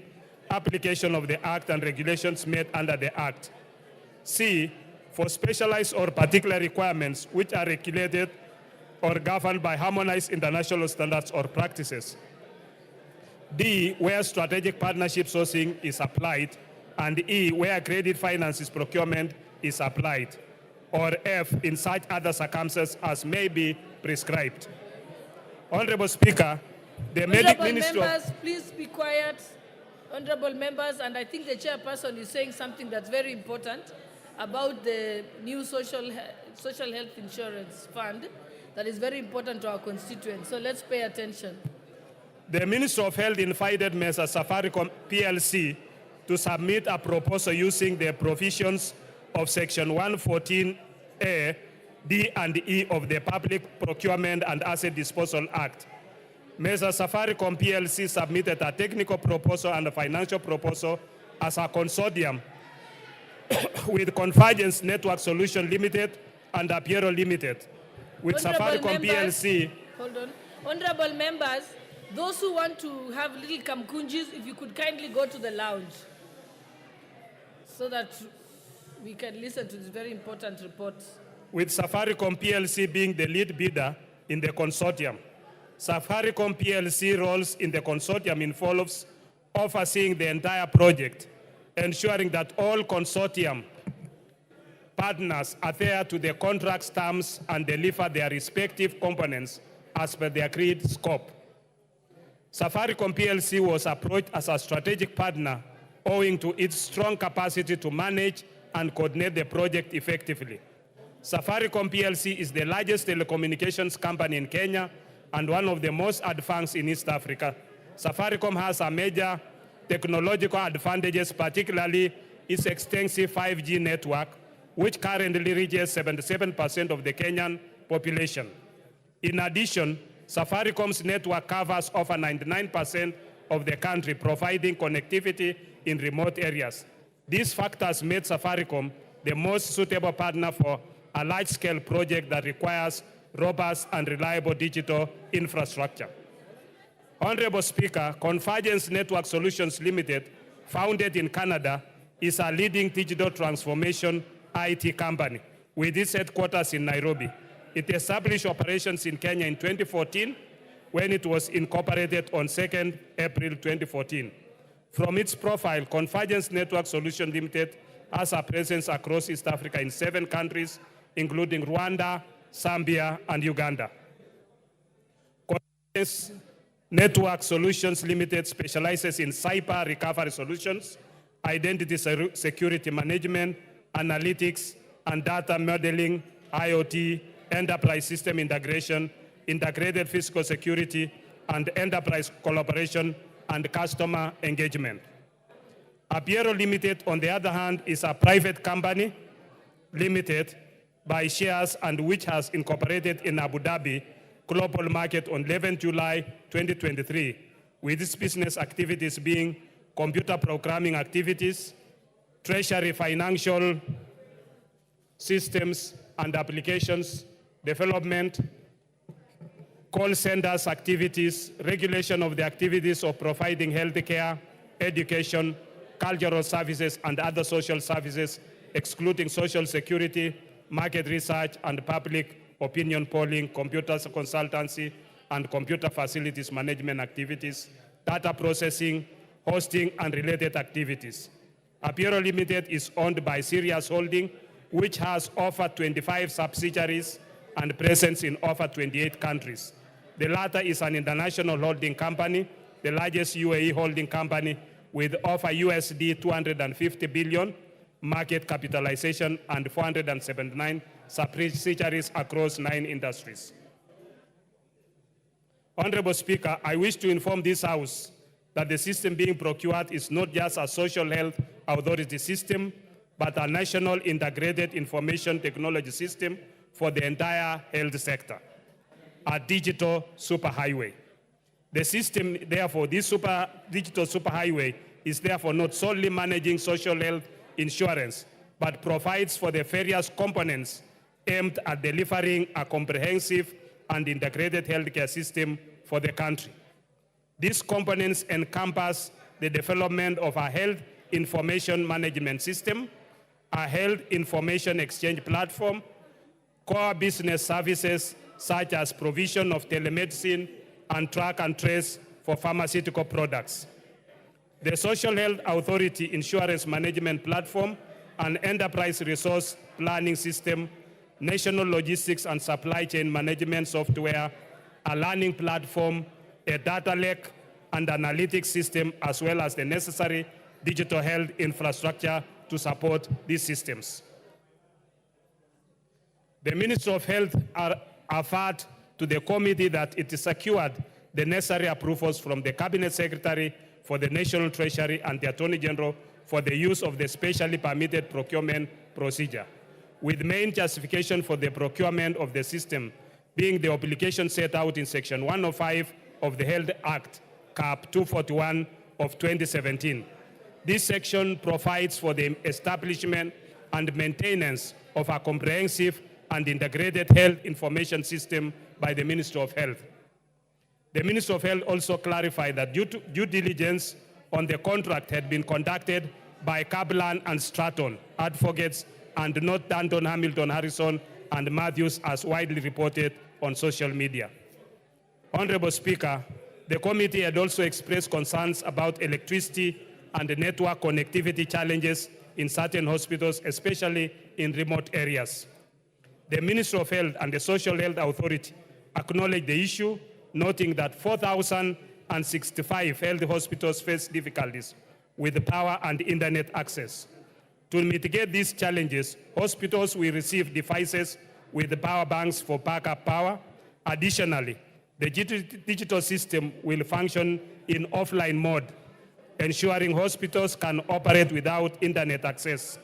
application of the Act and regulations made under the Act. C, for specialized or particular requirements which are regulated or governed by harmonized international standards or practices. D, where strategic partnership sourcing is applied, and E, where credit finances procurement is applied, or F, in such other circumstances as may be prescribed. Honorable Speaker, the Ministry members, please be quiet. Honorable members, and I think the chairperson is saying something that's very important about the new social health insurance fund that is very important to our constituents. So let's pay attention. The Minister of Health invited Mesa Safaricom PLC to submit a proposal using the provisions of Section 114A, D and E of the Public Procurement and Asset Disposal Act. Mesa Safaricom PLC submitted a technical proposal and a financial proposal as a consortium with Convergence Network Solution Limited and Apiero Limited. With Safaricom PLC. Hold on. Honorable members, those who want to have little kamkunjis, if you could kindly go to the lounge so that we can listen to this very important report. With Safaricom PLC being the lead bidder in the consortium. Safaricom PLC roles in the consortium involves overseeing the entire project, ensuring that all consortium partners adhere to the contract's terms and deliver their respective components as per the agreed scope. Safaricom PLC was approached as a strategic partner owing to its strong capacity to manage and coordinate the project effectively. Safaricom PLC is the largest telecommunications company in Kenya and one of the most advanced in East Africa. Safaricom has a major technological advantages, particularly its extensive 5G network, which currently reaches 77% of the Kenyan population. In addition, Safaricom's network covers over 99% of the country, providing connectivity in remote areas. These factors made Safaricom the most suitable partner for a large-scale project that requires robust and reliable digital infrastructure. Honorable Speaker, Convergence Network Solutions Limited, founded in Canada, is a leading digital transformation IT company with its headquarters in Nairobi. It established operations in Kenya in 2014 when it was incorporated on 2nd April 2014. From its profile, Convergence Network Solutions Limited has a presence across East Africa in 7 countries, including Rwanda, Zambia, and Uganda. Convergence Network Solutions Limited specializes in cyber recovery solutions, identity security management, analytics, and data modeling, IoT, enterprise system integration, integrated physical security, and enterprise collaboration and customer engagement. Apiero Limited, on the other hand, is a private company limited by shares and which has incorporated in Abu Dhabi global market on 11 July 2023, with its business activities being computer programming activities, treasury financial systems and applications development, call centers activities, regulation of the activities of providing healthcare, education, cultural services, and other social services, excluding social security, market research, and public opinion polling, computer consultancy, and computer facilities management activities, data processing, hosting, and related activities. Apiero Limited is owned by Sirius Holding, which has over 25 subsidiaries and presence in over 28 countries. The latter is an international holding company, the largest UAE holding company with over USD 250 billion market capitalization and 479 subsidiaries across 9 industries. Honorable Speaker, I wish to inform this House that the system being procured is not just a social health authority system, but a national integrated information technology system for the entire health sector, a digital superhighway. The system, therefore, this digital superhighway is therefore not solely managing social health insurance, but provides for the various components aimed at delivering a comprehensive and integrated healthcare system for the country. These components encompass the development of a health information management system, a health information exchange platform, core business services such as provision of telemedicine and track and trace for pharmaceutical products, the Social Health Authority Insurance Management Platform, an enterprise resource planning system, national logistics and supply chain management software, a learning platform, a data lake, and analytics system, as well as the necessary digital health infrastructure to support these systems. The Ministry of Health averred to the committee that it secured the necessary approvals from the Cabinet Secretary for the National Treasury and the Attorney General for the use of the specially permitted procurement procedure, with main justification for the procurement of the system being the obligation set out in Section 105 of the Health Act, Cap 241 of 2017. This section provides for the establishment and maintenance of a comprehensive and integrated health information system by the Ministry of Health. The Ministry of Health also clarified that due diligence on the contract had been conducted by Kaplan and Stratton, advocates, and not Danton, Hamilton, Harrison, and Matthews, as widely reported on social media. Honorable Speaker, the committee had also expressed concerns about electricity and network connectivity challenges in certain hospitals, especially in remote areas. The Ministry of Health and the Social Health Authority acknowledged the issue, noting that 4,065 health hospitals face difficulties with power and internet access. To mitigate these challenges, hospitals will receive devices with power banks for backup power. Additionally, the digital system will function in offline mode, ensuring hospitals can operate without internet access.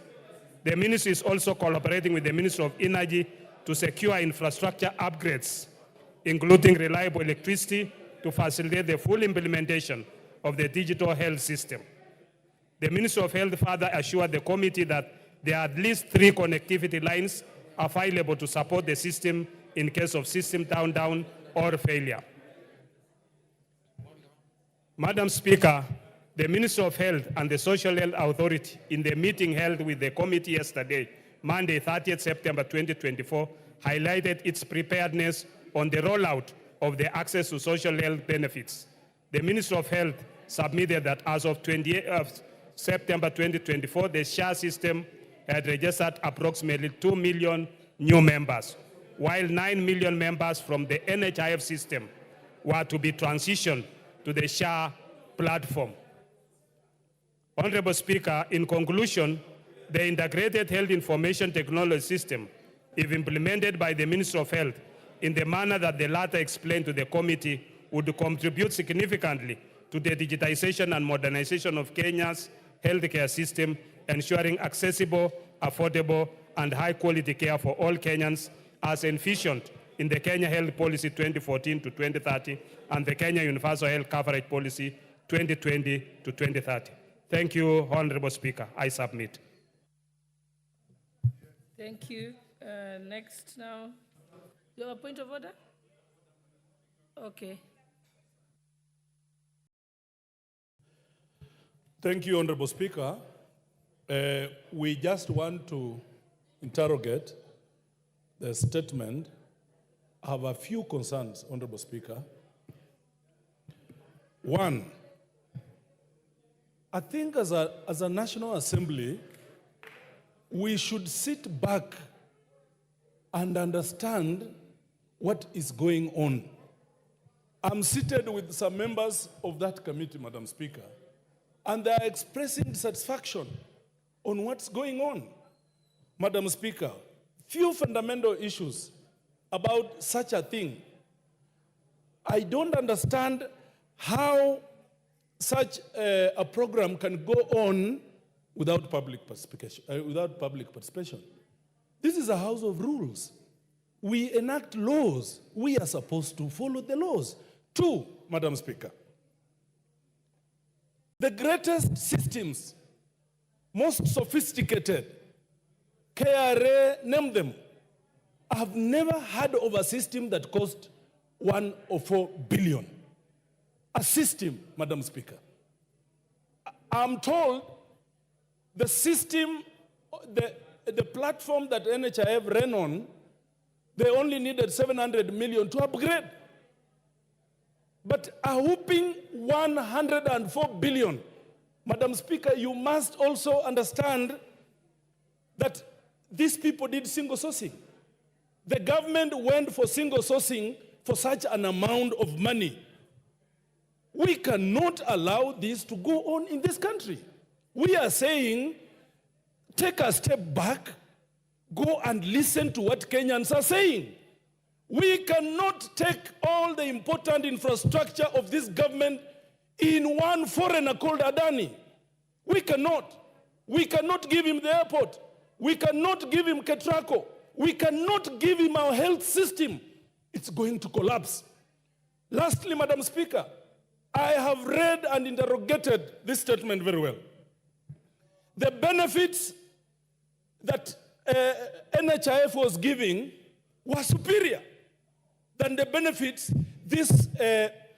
The ministry is also collaborating with the Ministry of Energy to secure infrastructure upgrades, including reliable electricity, to facilitate the full implementation of the digital health system. The Ministry of Health further assured the committee that there are at least 3 connectivity lines available to support the system in case of system down or failure. Madam Speaker, the Minister of Health and the Social Health Authority, in the meeting held with the committee yesterday, Monday, 30th September 2024, highlighted its preparedness on the rollout of the access to social health benefits. The Minister of Health submitted that as of 28th September 2024, the SHA system had registered approximately 2 million new members, while 9 million members from the NHIF system were to be transitioned to the SHA platform. Honorable Speaker, in conclusion, the Integrated Health Information Technology System, if implemented by the Minister of Health in the manner that the latter explained to the committee, would contribute significantly to the digitization and modernization of Kenya's healthcare system, ensuring accessible, affordable, and high-quality care for all Kenyans, as envisioned in the Kenya Health Policy 2014 to 2030 and the Kenya Universal Health Coverage Policy 2020 to 2030. Thank you, Honorable Speaker. I submit. Thank you. Next now. You have a point of order? Okay. Thank you, Honorable Speaker. We just want to interrogate the statement. I have a few concerns, Honorable Speaker. One, I think as a National Assembly, we should sit back and understand what is going on. I'm seated with some members of that committee, Madam Speaker, and they are expressing satisfaction on what's going on. Madam Speaker, few fundamental issues about such a thing. I don't understand how such a program can go on without public participation. This is a house of rules. We enact laws. We are supposed to follow the laws. Two, Madam Speaker, the greatest systems, most sophisticated, KRA, name them. I have never heard of a system that cost 104 billion. A system, Madam Speaker. I'm told the system, the platform that NHIF ran on, they only needed 700 million to upgrade. But a whooping 104 billion. Madam Speaker, you must also understand that these people did single sourcing. The government went for single sourcing for such an amount of money. We cannot allow this to go on in this country. We are saying, take a step back, go and listen to what Kenyans are saying. We cannot take all the important infrastructure of this government in one foreigner called Adani. We cannot. We cannot give him the airport. We cannot give him Ketraco. We cannot give him our health system. It's going to collapse. Lastly, Madam Speaker, I have read and interrogated this statement very well. The benefits that NHIF was giving were superior than the benefits this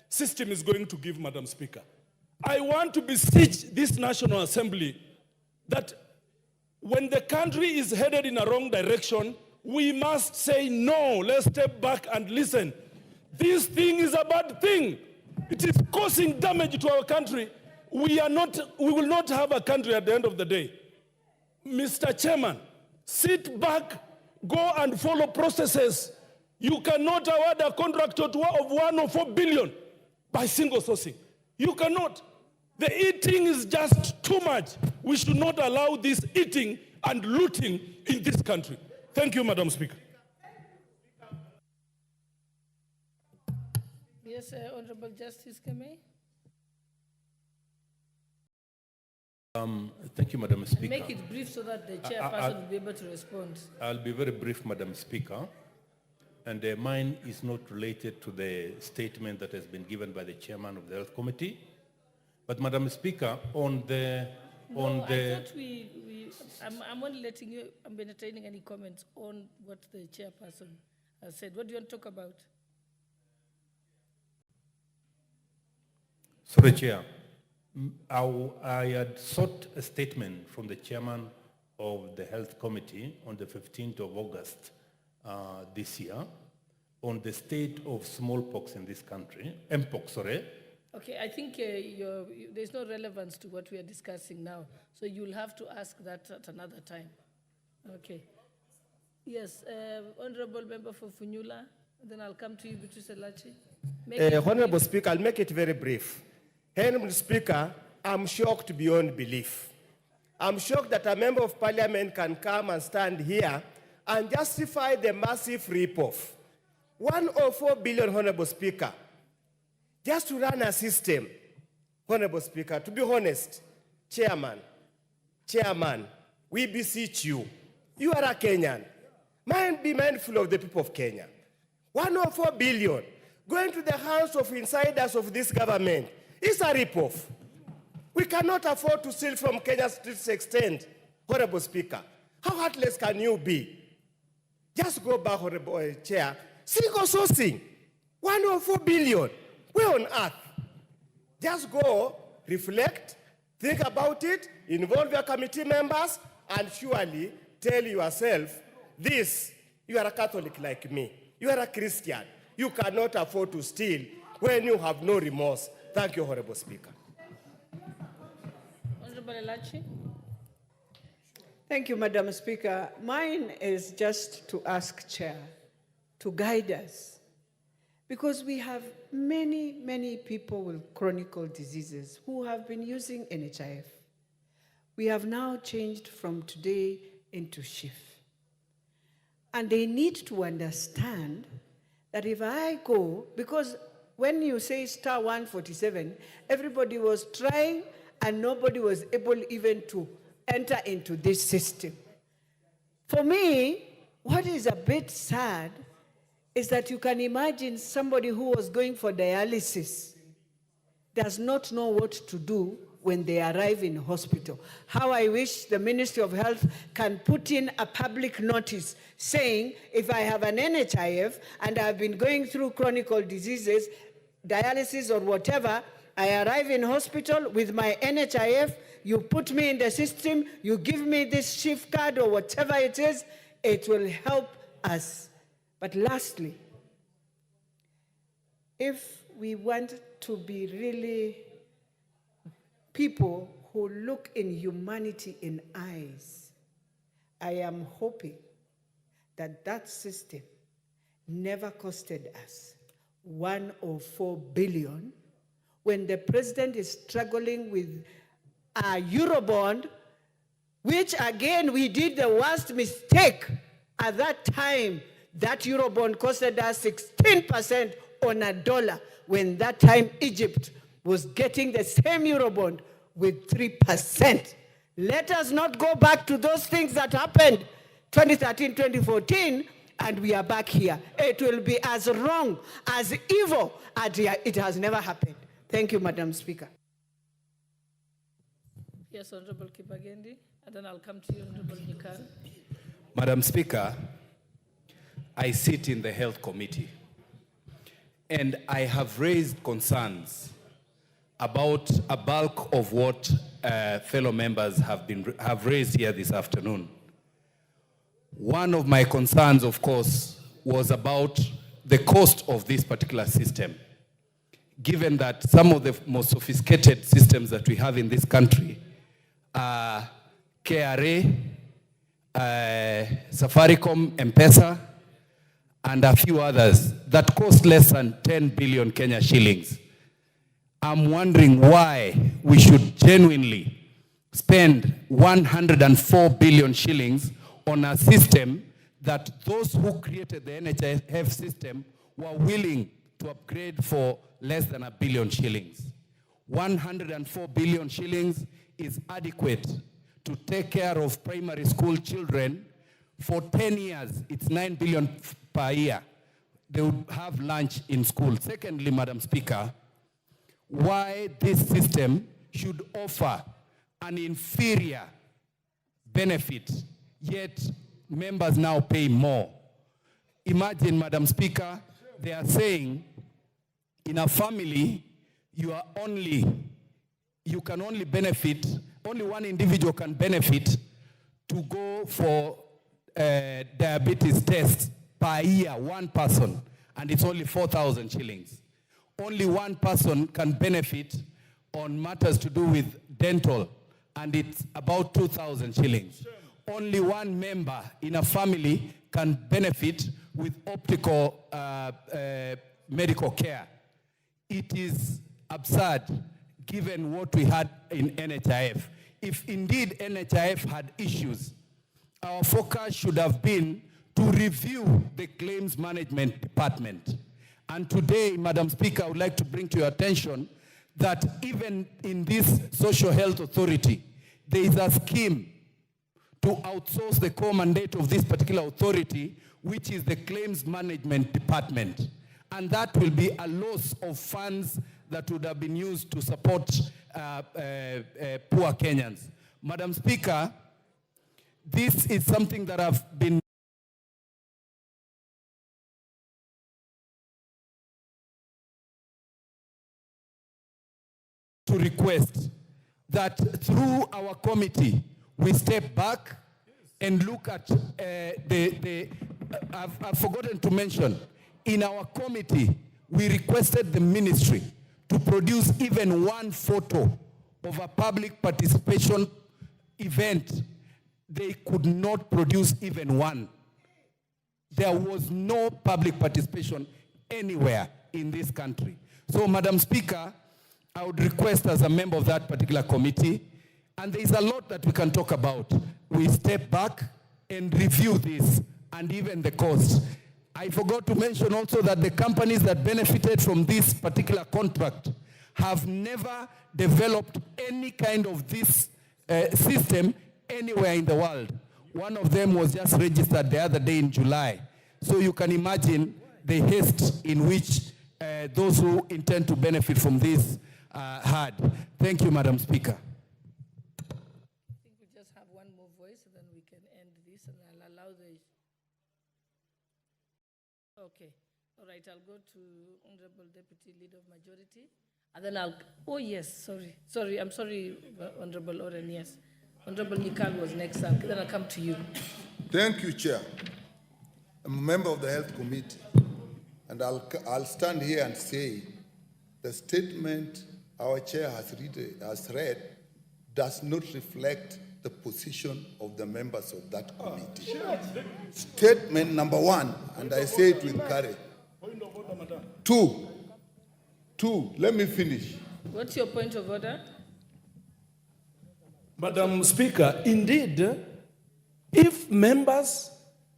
system is going to give, Madam Speaker. I want to beseech this National Assembly that when the country is headed in a wrong direction, we must say no. Let's step back and listen. This thing is a bad thing. It is causing damage to our country. We will not have a country at the end of the day. Mr. Chairman, sit back, go and follow processes. You cannot award a contract of 104 billion by single sourcing. You cannot. The eating is just too much. We should not allow this eating and looting in this country. Thank you, Madam Speaker. Yes, Honorable Justice Kemei. Thank you, Madam Speaker. Make it brief so that the chairperson will be able to respond. I'll be very brief, Madam Speaker. And mine is not related to the statement that has been given by the chairman of the Health Committee. But, Madam Speaker, I'm only letting you, I'm entertaining any comments on what the chairperson has said. What do you want to talk about? Sorry, Chair. I had sought a statement from the chairman of the Health Committee on the 15th of August this year on the state of smallpox in this country, mpox, sorry. Okay, I think there's no relevance to what we are discussing now, so you'll have to ask that at another time. Okay. Yes, Honorable Member for Funyula, then I'll come to you, Beatrice Elachi. Honorable Speaker, I'll make it very brief. Honorable Speaker, I'm shocked beyond belief. I'm shocked that a member of parliament can come and stand here and justify the massive rip-off. 104 billion, Honorable Speaker, just to run a system. Honorable Speaker, to be honest, Chairman, we beseech you. You are a Kenyan. Be mindful of the people of Kenya. 104 billion going to the hands of insiders of this government is a rip-off. We cannot afford to steal from Kenya to this extent, Honorable Speaker. How heartless can you be? Just go back, Honorable Chair. Single sourcing, 104 billion. Where on earth? Just go, reflect, think about it, involve your committee members, and surely tell yourself, this, you are a Catholic like me. You are a Christian. You cannot afford to steal when you have no remorse. Thank you, Honorable Speaker. Honorable Elachi. Thank you, Madam Speaker. Mine is just to ask Chair to guide us, because we have many people with chronic diseases who have been using NHIF. We have now changed from today into shift. And they need to understand that if I go, because when you say star 147, everybody was trying and nobody was able even to enter into this system. For me, what is a bit sad is that you can imagine somebody who was going for dialysis does not know what to do when they arrive in hospital. How I wish the Ministry of Health can put in a public notice saying, if I have an NHIF and I've been going through chronic diseases, dialysis or whatever, I arrive in hospital with my NHIF, you put me in the system, you give me this shift card or whatever it is, it will help us. But lastly, if we want to be really people who look in humanity in eyes, I am hoping that that system never costed us 104 billion when the president is struggling with a Eurobond, which again we did the worst mistake at that time. That Eurobond costed us 16% on a dollar, when that time Egypt was getting the same Eurobond with 3%. Let us not go back to those things that happened 2013, 2014, and we are back here. It will be as wrong, as evil, as it has never happened. Thank you, Madam Speaker. Yes, Honorable Kibagendi, and then I'll come to you, Honorable Nikan. Madam Speaker, I sit in the Health Committee, and I have raised concerns about a bulk of what fellow members have raised here this afternoon. One of my concerns, of course, was about the cost of this particular system, given that some of the most sophisticated systems that we have in this country are KRA, Safaricom, M-Pesa, and a few others that cost less than 10 billion Kenya shillings. I'm wondering why we should genuinely spend 104 billion shillings on a system that those who created the NHIF system were willing to upgrade for less than $1 billion shillings. 104 billion shillings is adequate to take care of primary school children. For 10 years, it's 9 billion per year. They would have lunch in school. Secondly, Madam Speaker, why this system should offer an inferior benefit, yet members now pay more. Imagine, Madam Speaker, they are saying in a family, you can only benefit, only one individual can benefit to go for diabetes tests per year, one person, and it's only 4,000 shillings. Only one person can benefit on matters to do with dental, and it's about 2,000 shillings. Only one member in a family can benefit with optical medical care. It is absurd given what we had in NHIF. If indeed NHIF had issues, our focus should have been to review the claims management department. And today, Madam Speaker, I would like to bring to your attention that even in this social health authority, there is a scheme to outsource the core mandate of this particular authority, which is the claims management department. And that will be a loss of funds that would have been used to support poor Kenyans. Madam Speaker, this is something that I've been to request that through our committee, we step back and look at I've forgotten to mention, in our committee, we requested the ministry to produce even one photo of a public participation event. They could not produce even one. There was no public participation anywhere in this country. So, Madam Speaker, I would request as a member of that particular committee, and there is a lot that we can talk about. We step back and review this and even the cost. I forgot to mention also that the companies that benefited from this particular contract have never developed any kind of this system anywhere in the world. One of them was just registered the other day in July. So you can imagine the haste in which those who intend to benefit from this had. Thank you, Madam Speaker. I think we just have one more voice, and then we can end this, and I'll allow the... Okay. All right, I'll go to Honorable Deputy Leader of Majority, and then I'll... Oh, yes, sorry. Sorry, I'm sorry, Honorable Oren, yes. Honorable Nikal was next, then I'll come to you. Thank you, Chair. I'm a member of the Health Committee, and I'll stand here and say the statement our Chair has read does not reflect the position of the members of that committee. Statement number one, and I say it with courage. Two, let me finish. What's your point of order? Madam Speaker, indeed, if members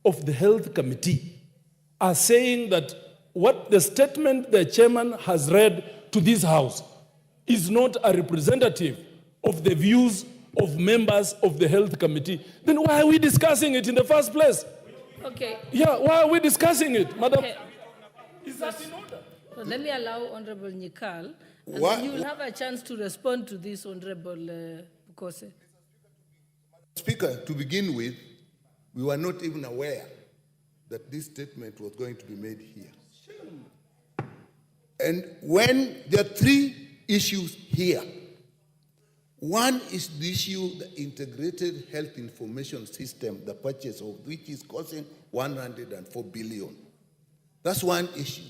of the Health Committee are saying that what the statement the chairman has read to this House is not a representative of the views of members of the Health Committee, then why are we discussing it in the first place? Okay. Yeah, why are we discussing it, Madam? Okay. Is that in order? So let me allow Honorable Nikal, and What? then you will have a chance to respond to this, Honorable Bukose. Speaker, to begin with, we were not even aware that this statement was going to be made here. And when there are three issues here, one is the issue, the integrated health information system, the purchase of which is costing 104 billion. That's one issue.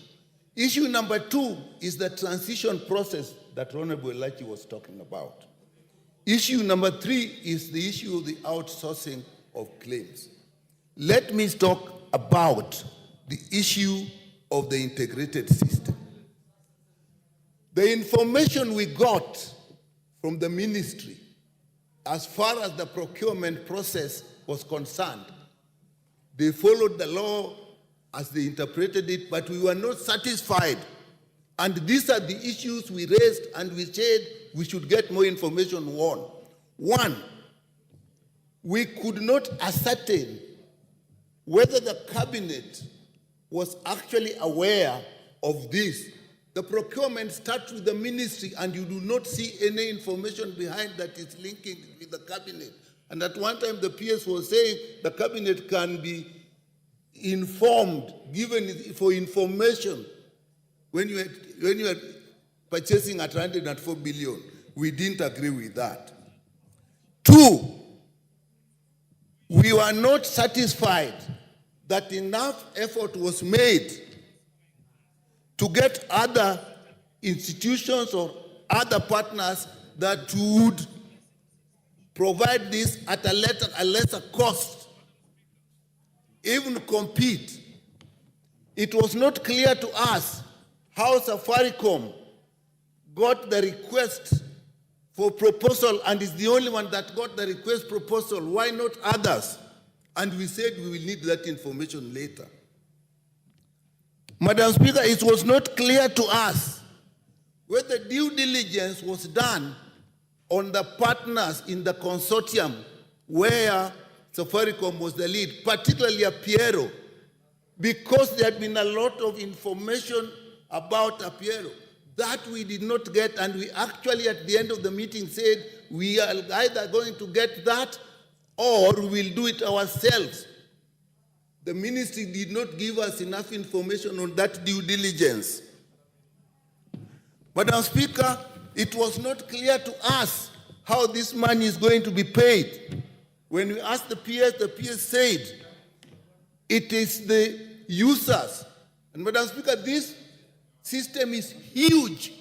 Issue number two is the transition process that Honorable Elachi was talking about. Issue number three is the issue of the outsourcing of claims. Let me talk about the issue of the integrated system. The information we got from the ministry as far as the procurement process was concerned, they followed the law as they interpreted it, but we were not satisfied. And these are the issues we raised, and we said we should get more information on. One, we could not ascertain whether the cabinet was actually aware of this. The procurement starts with the ministry, and you do not see any information behind that is linking with the cabinet. And at one time, the PS was saying the cabinet can be informed, given for information when you are purchasing at 104 billion. We didn't agree with that. 2, we were not satisfied that enough effort was made to get other institutions or other partners that would provide this at a lesser cost, even compete. It was not clear to us how Safaricom got the request for proposal and is the only one that got the request proposal. Why not others? And we said we will need that information later. Madam Speaker, it was not clear to us whether due diligence was done on the partners in the consortium where Safaricom was the lead, particularly Apiero, because there had been a lot of information about Apiero that we did not get, and we actually at the end of the meeting said we are either going to get that or we will do it ourselves. The ministry did not give us enough information on that due diligence. Madam Speaker, it was not clear to us how this money is going to be paid. When we asked the PS said it is the users. And Madam Speaker, this system is huge.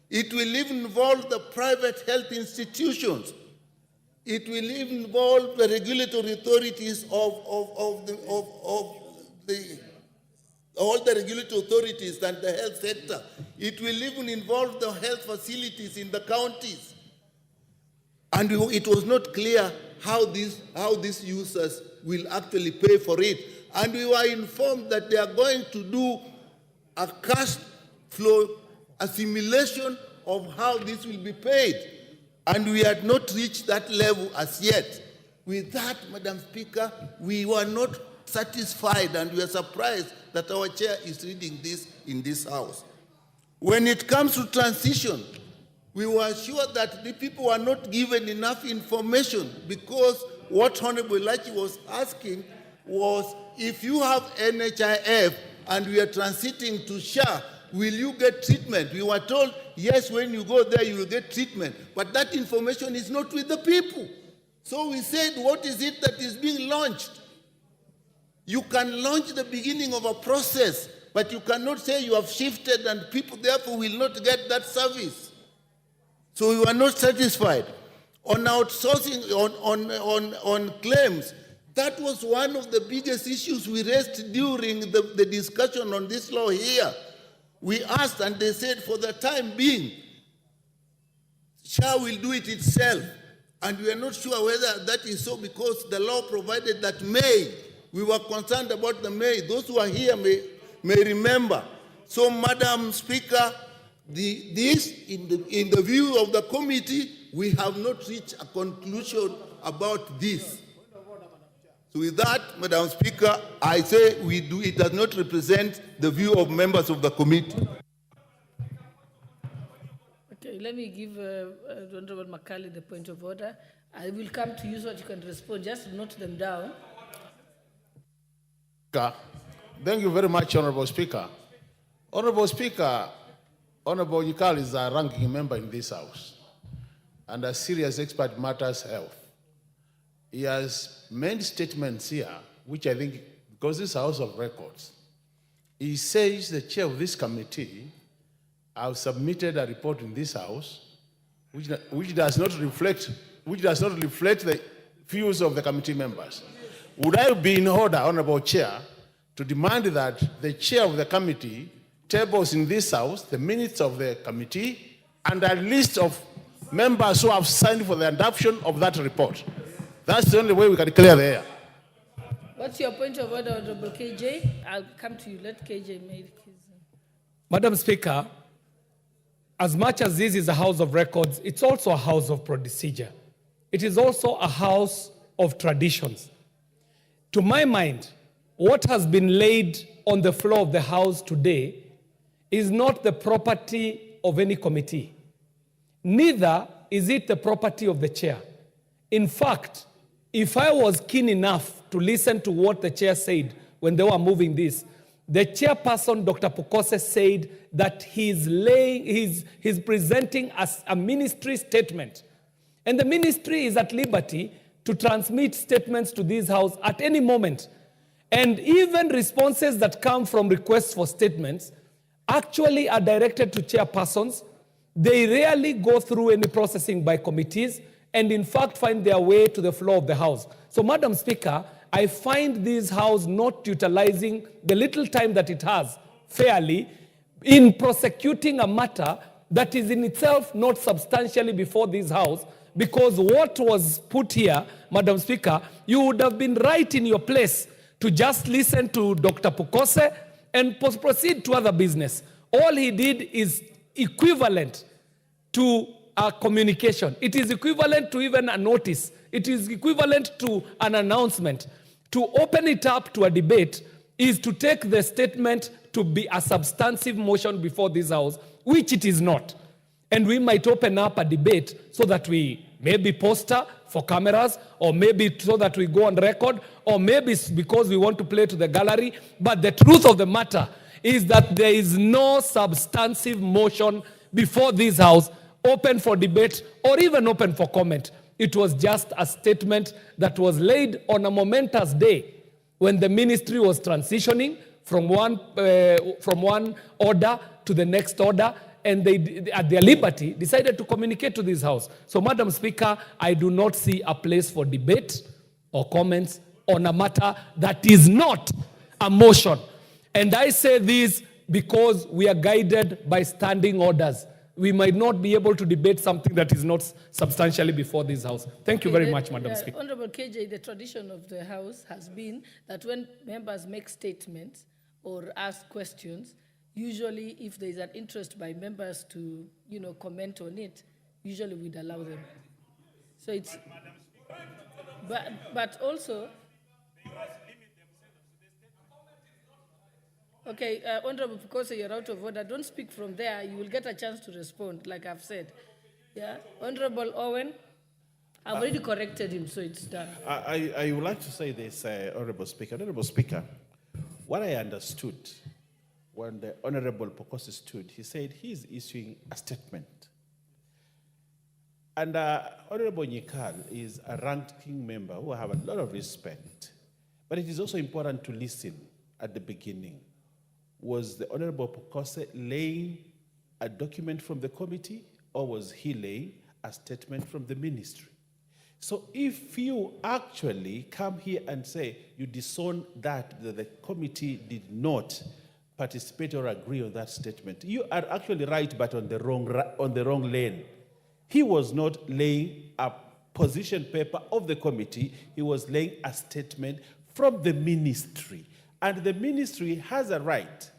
It will even involve the private health institutions. It will even involve the regulatory authorities all the regulatory authorities and the health sector. It will even involve the health facilities in the counties. And it was not clear how these users will actually pay for it. And we were informed that they are going to do a cash flow, a simulation of how this will be paid. And we had not reached that level as yet. With that, Madam Speaker, we were not satisfied and we are surprised that our chair is reading this in this House. When it comes to transition, we were sure that the people were not given enough information, because what Honorable Lachi was asking was, if you have NHIF and we are transiting to SHA, will you get treatment? We were told, yes, when you go there, you will get treatment. But that information is not with the people. So we said, what is it that is being launched? You can launch the beginning of a process, but you cannot say you have shifted and people therefore will not get that service. So we were not satisfied. On outsourcing, on claims, that was one of the biggest issues we raised during the discussion on this law here. We asked and they said for the time being, SHA will do it itself. And we are not sure whether that is so, because the law provided that May. We were concerned about the May. Those who are here may remember. So, Madam Speaker, in the view of the committee, we have not reached a conclusion about this. So with that, Madam Speaker, I say it does not represent the view of members of the committee. Okay, let me give Honorable Makali the point of order. I will come to you so that you can respond. Just note them down. Thank you very much, Honorable Speaker. Honorable Speaker, Honorable Yikal is a ranking member in this House and a serious expert in matters health. He has made statements here, which I think, because this is a House of Records, he says the chair of this committee have submitted a report in this House which does not reflect the views of the committee members. Would I be in order, Honorable Chair, to demand that the chair of the committee tables in this House the minutes of the committee and a list of members who have signed for the adoption of that report? That's the only way we can clear the air. What's your point of order, Honorable KJ? I'll come to you. Let KJ make his... Madam Speaker, as much as this is a House of Records, it's also a House of procedure. It is also a House of traditions. To my mind, what has been laid on the floor of the House today is not the property of any committee. Neither is it the property of the chair. In fact, if I was keen enough to listen to what the chair said when they were moving this, the chairperson, Dr. Pukose, said that he's presenting as a ministry statement. And the ministry is at liberty to transmit statements to this house at any moment. And even responses that come from requests for statements actually are directed to chairpersons. They rarely go through any processing by committees and in fact find their way to the floor of the House. So, Madam Speaker, I find this House not utilizing the little time that it has fairly in prosecuting a matter that is in itself not substantially before this House, because what was put here, Madam Speaker, you would have been right in your place to just listen to Dr. Pukose and proceed to other business. All he did is equivalent to a communication. It is equivalent to even a notice. It is equivalent to an announcement. To open it up to a debate is to take the statement to be a substantive motion before this House, which it is not. And we might open up a debate so that we maybe poster for cameras, or maybe so that we go on record, or maybe because we want to play to the gallery. But the truth of the matter is that there is no substantive motion before this House open for debate or even open for comment. It was just a statement that was laid on a momentous day when the ministry was transitioning from one order to the next order, and they, at their liberty, decided to communicate to this House. So, Madam Speaker, I do not see a place for debate or comments on a matter that is not a motion. And I say this because we are guided by standing orders. We might not be able to debate something that is not substantially before this House. Thank you very much, Madam Speaker. Honorable KJ, the tradition of the House has been that when members make statements or ask questions, usually if there is an interest by members to, comment on it, usually we'd allow them. So it's, but also, okay, Honorable, because you're out of order, don't speak from there. You will get a chance to respond, like I've said. Yeah, Honorable Owen, I've already corrected him, so it's done. I would like to say this, Honorable Speaker. Honorable Speaker, what I understood when the Honorable Pukose stood, he said he's issuing a statement. And Honorable Nyikal is a ranking member who I have a lot of respect. But it is also important to listen at the beginning. Was the Honorable Pukose laying a document from the committee, or was he laying a statement from the ministry? So if you actually come here and say you disown that the committee did not participate or agree on that statement, you are actually right, but on the wrong lane. He was not laying a position paper of the committee. He was laying a statement from the ministry. And the ministry has a right,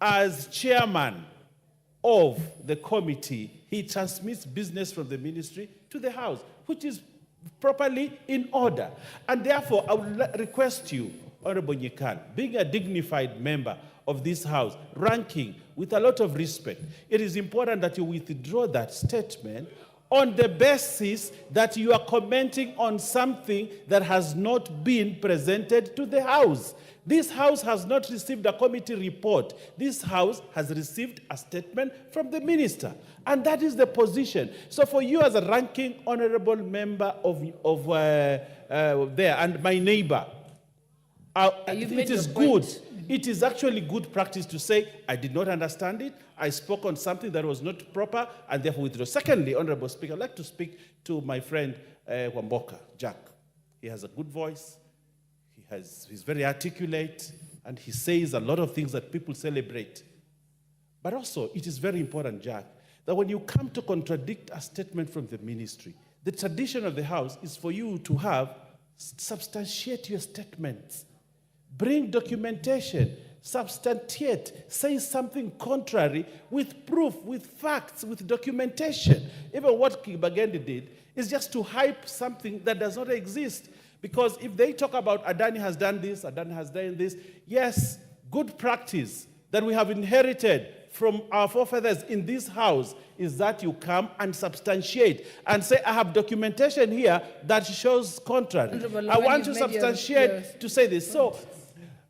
as chairman of the committee, he transmits business from the ministry to the House, which is properly in order. And therefore, I would request you, Honorable Nyikal, being a dignified member of this House, ranking with a lot of respect, it is important that you withdraw that statement on the basis that you are commenting on something that has not been presented to the House. This House has not received a committee report. This House has received a statement from the minister. And that is the position. So for you as a ranking honorable member of there and my neighbor, it is good. It is actually good practice to say, I did not understand it, I spoke on something that was not proper, and therefore withdraw. Secondly, Honorable Speaker, I'd like to speak to my friend Wamboka, Jack. He has a good voice, he's very articulate, and he says a lot of things that people celebrate. But also, it is very important, Jack, that when you come to contradict a statement from the ministry, the tradition of the House is for you to substantiate your statements. Bring documentation, substantiate, say something contrary with proof, with facts, with documentation. Even what Kibagandi did is just to hype something that does not exist. Because if they talk about Adani has done this, Adani has done this, yes, good practice that we have inherited from our forefathers in this House is that you come and substantiate and say, I have documentation here that shows contrary. I want to substantiate to say this. So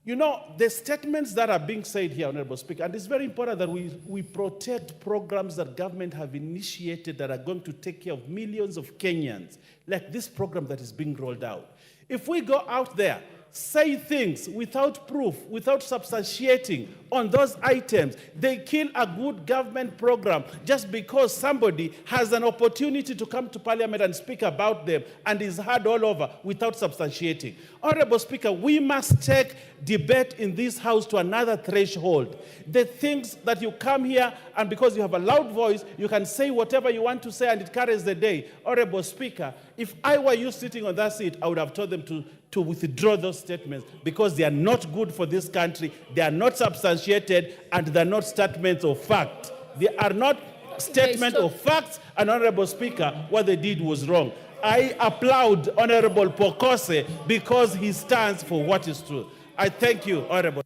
You know, the statements that are being said here, Honorable Speaker, and it's very important that we protect programs that government have initiated that are going to take care of millions of Kenyans, like this program that is being rolled out. If we go out there, say things without proof, without substantiating on those items, they kill a good government program just because somebody has an opportunity to come to Parliament and speak about them and is heard all over without substantiating. Honorable Speaker, we must take debate in this House to another threshold. The things that you come here and because you have a loud voice, you can say whatever you want to say and it carries the day. Honorable Speaker, if I were you sitting on that seat, I would have told them to withdraw those statements because they are not good for this country, they are not substantiated, and they are not statements of fact. They are not statements of facts, and Honorable Speaker, what they did was wrong. I applaud Honorable Pokose because he stands for what is true. I thank you, Honorable.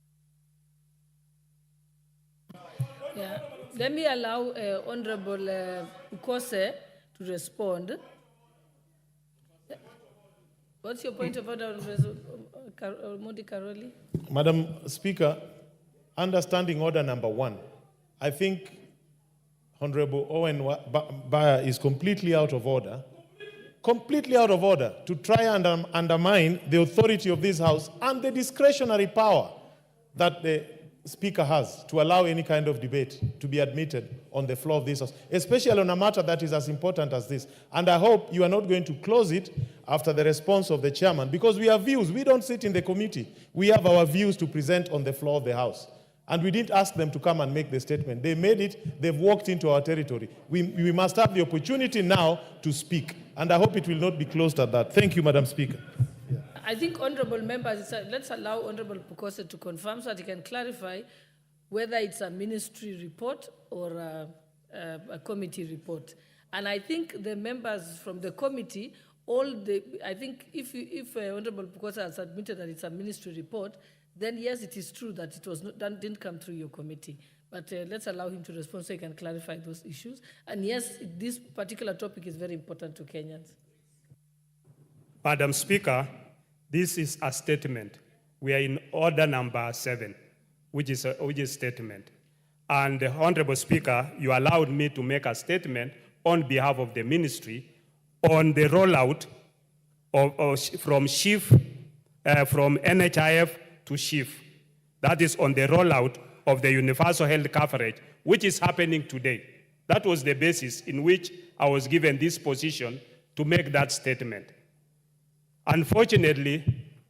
Yeah. Let me allow Honorable Pokose to respond. What's your point of order, Modi Karoli? Madam Speaker, understanding order number 1, I think Honorable Owen Baya is completely out of order to try and undermine the authority of this House and the discretionary power that the Speaker has to allow any kind of debate to be admitted on the floor of this House, especially on a matter that is as important as this. And I hope you are not going to close it after the response of the chairman, because we have views. We don't sit in the committee. We have our views to present on the floor of the House. And we didn't ask them to come and make the statement. They made it. They've walked into our territory. We must have the opportunity now to speak. And I hope it will not be closed at that. Thank you, Madam Speaker. I think honorable members, let's allow Honorable Pokose to confirm so that he can clarify whether it's a ministry report or a committee report. And I think the members from the committee, I think if Honorable Pokose has admitted that it's a ministry report, then yes, it is true that it was not, that didn't come through your committee. But let's allow him to respond so he can clarify those issues. And yes, this particular topic is very important to Kenyans. Madam Speaker, this is a statement. We are in order number 7, which is statement. And Honorable Speaker, you allowed me to make a statement on behalf of the ministry on the rollout from NHIF to SHIF. That is on the rollout of the universal health coverage, which is happening today. That was the basis in which I was given this position to make that statement. Unfortunately,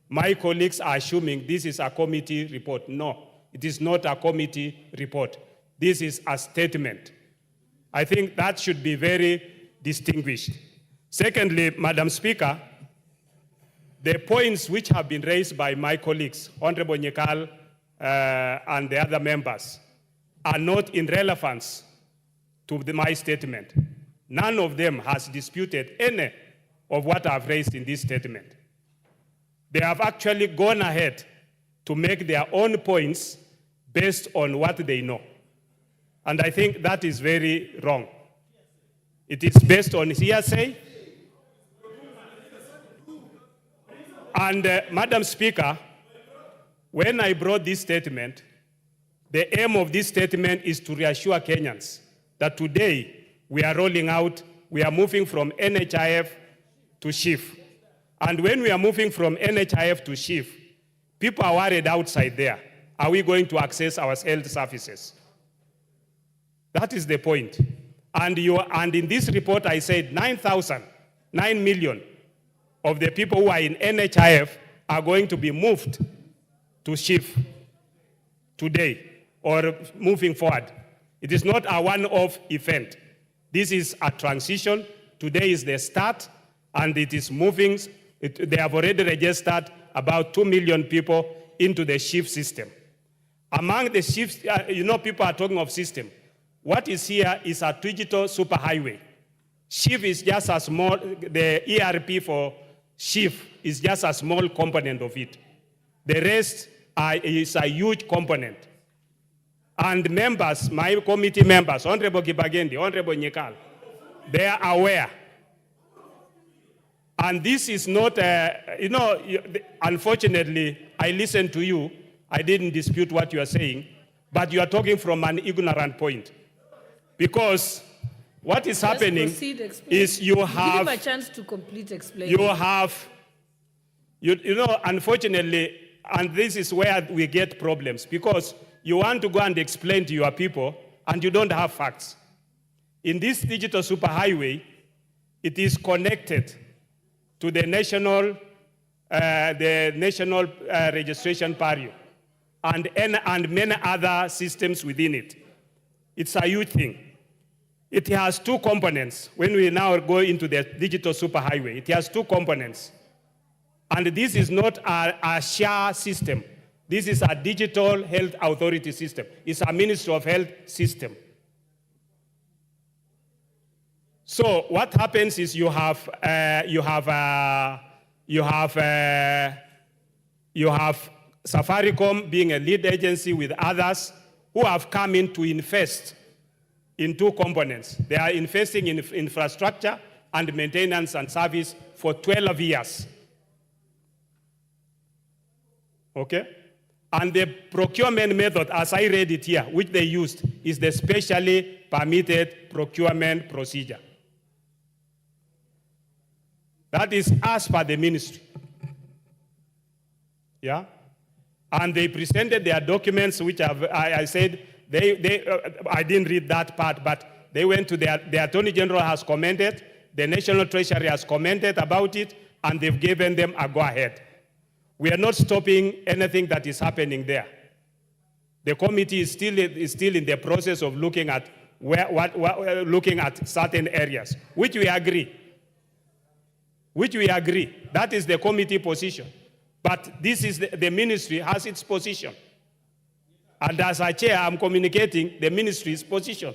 my colleagues are assuming this is a committee report. No, it is not a committee report. This is a statement. I think that should be very distinguished. Secondly, Madam Speaker, the points which have been raised by my colleagues, Honorable Nyekal and the other members, are not in relevance to my statement. None of them has disputed any of what I've raised in this statement. They have actually gone ahead to make their own points based on what they know. And I think that is very wrong. It is based on hearsay. And Madam Speaker, when I brought this statement, the aim of this statement is to reassure Kenyans that today we are rolling out, we are moving from NHIF to SHIF. And when we are moving from NHIF to SHIF, people are worried outside there. Are we going to access our health services? That is the point. And in this report, I said 9 million of the people who are in NHIF are going to be moved to SHIF today or moving forward. It is not a one-off event. This is a transition. Today is the start, and it is moving. They have already registered about 2 million people into the SHIF system. Among the SHIFs, people are talking of system. What is here is a digital superhighway. SHIF is just a small, the ERP for SHIF is just a small component of it. The rest is a huge component. And members, my committee members, Honorable Kibagendi, Honorable Nyekal, they are aware. And this is not, unfortunately, I listened to you, I didn't dispute what you are saying, but you are talking from an ignorant point. Because what is happening is you have... Give him a chance to complete explaining. You have... You know, unfortunately, and this is where we get problems, because you want to go and explain to your people, and you don't have facts. In this digital superhighway, it is connected to the national registration barrier and many other systems within it. It's a huge thing. It has two components. When we now go into the digital superhighway, it has two components. And this is not a share system. This is a digital health authority system. It's a Ministry of Health system. So what happens is you have Safaricom being a lead agency with others who have come in to invest in two components. They are investing in infrastructure and maintenance and service for 12 years. Okay? And the procurement method, as I read it here, which they used, is the specially permitted procurement procedure. That is as per the ministry. Yeah? And they presented their documents, which I said, I didn't read that part, but they went to the Attorney General has commented, the National Treasury has commented about it, and they've given them a go-ahead. We are not stopping anything that is happening there. The committee is still in the process of looking at looking at certain areas, which we agree. That is the committee position. But this is the ministry has its position. And as a chair, I'm communicating the ministry's position.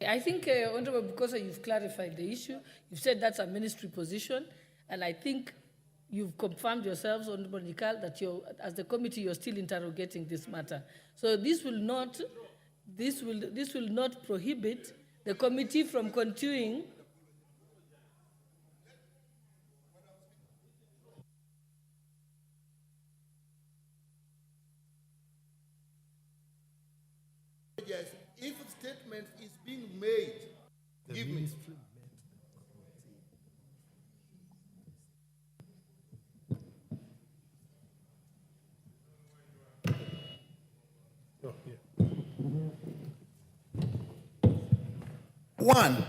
I think, Honorable, because you've clarified the issue, you've said that's a ministry position, and I think you've confirmed yourselves, Honorable Nikal, that as the committee, you're still interrogating this matter. So this will not prohibit the committee from continuing. If a statement is being made, give me. One,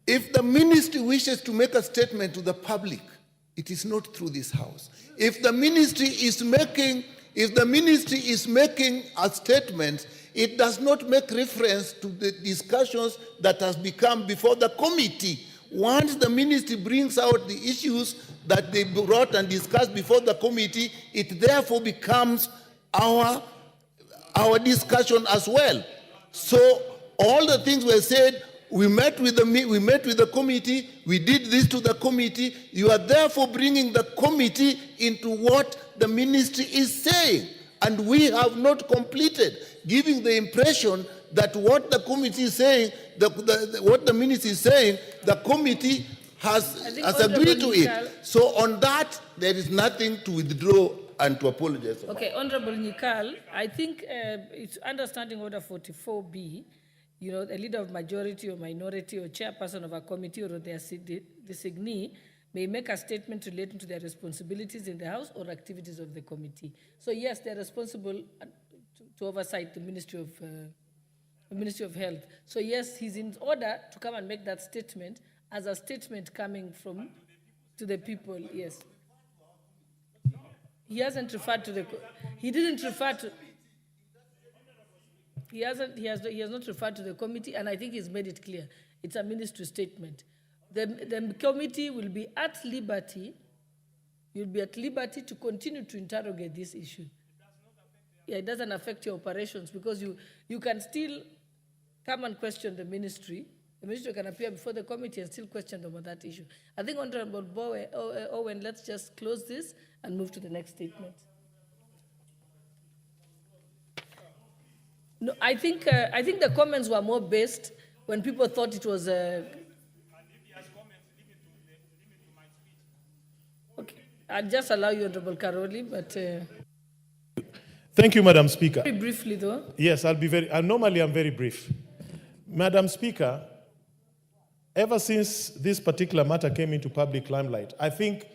if the ministry wishes to make a statement to the public, it is not through this house. If the ministry is making a statement, it does not make reference to the discussions that has become before the committee. Once the ministry brings out the issues that they brought and discussed before the committee, it therefore becomes our discussion as well. So all the things were said, we met with the committee, we did this to the committee. You are therefore bringing the committee into what the ministry is saying. And we have not completed, giving the impression that what the committee is saying, what the ministry is saying, the committee has agreed to it. So on that, there is nothing to withdraw and to apologize about. Okay, Honorable Nikal, I think it's understanding Order 44B, you know, a leader of majority or minority or chairperson of a committee or their designee may make a statement relating to their responsibilities in the House or activities of the committee. So yes, they're responsible to oversight the Ministry of Health. So yes, he's in order to come and make that statement as a statement coming from to the people. Yes. He hasn't referred to the. He didn't refer to. He has not referred to the committee, and I think he's made it clear. It's a ministry statement. The committee will be at liberty. You'll be at liberty to continue to interrogate this issue. Yeah, it doesn't affect your operations because you can still come and question the ministry. The ministry can appear before the committee and still question them on that issue. I think, Honorable Owen, let's just close this and move to the next statement. No, I think the comments were more based when people thought it was okay, I'll just allow you, Honorable Karoli, but... Thank you, Madam Speaker. Very briefly, though. Yes, I'm very brief. Madam Speaker, ever since this particular matter came into public limelight, I think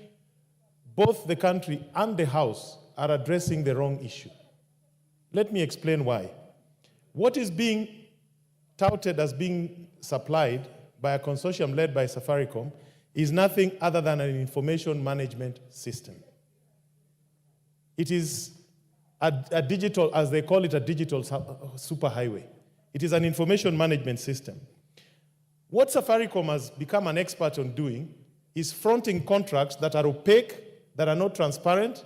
both the country and the House are addressing the wrong issue. Let me explain why. What is being touted as being supplied by a consortium led by Safaricom is nothing other than an information management system. It is a digital, as they call it, a digital superhighway. It is an information management system. What Safaricom has become an expert on doing is fronting contracts that are opaque, that are not transparent,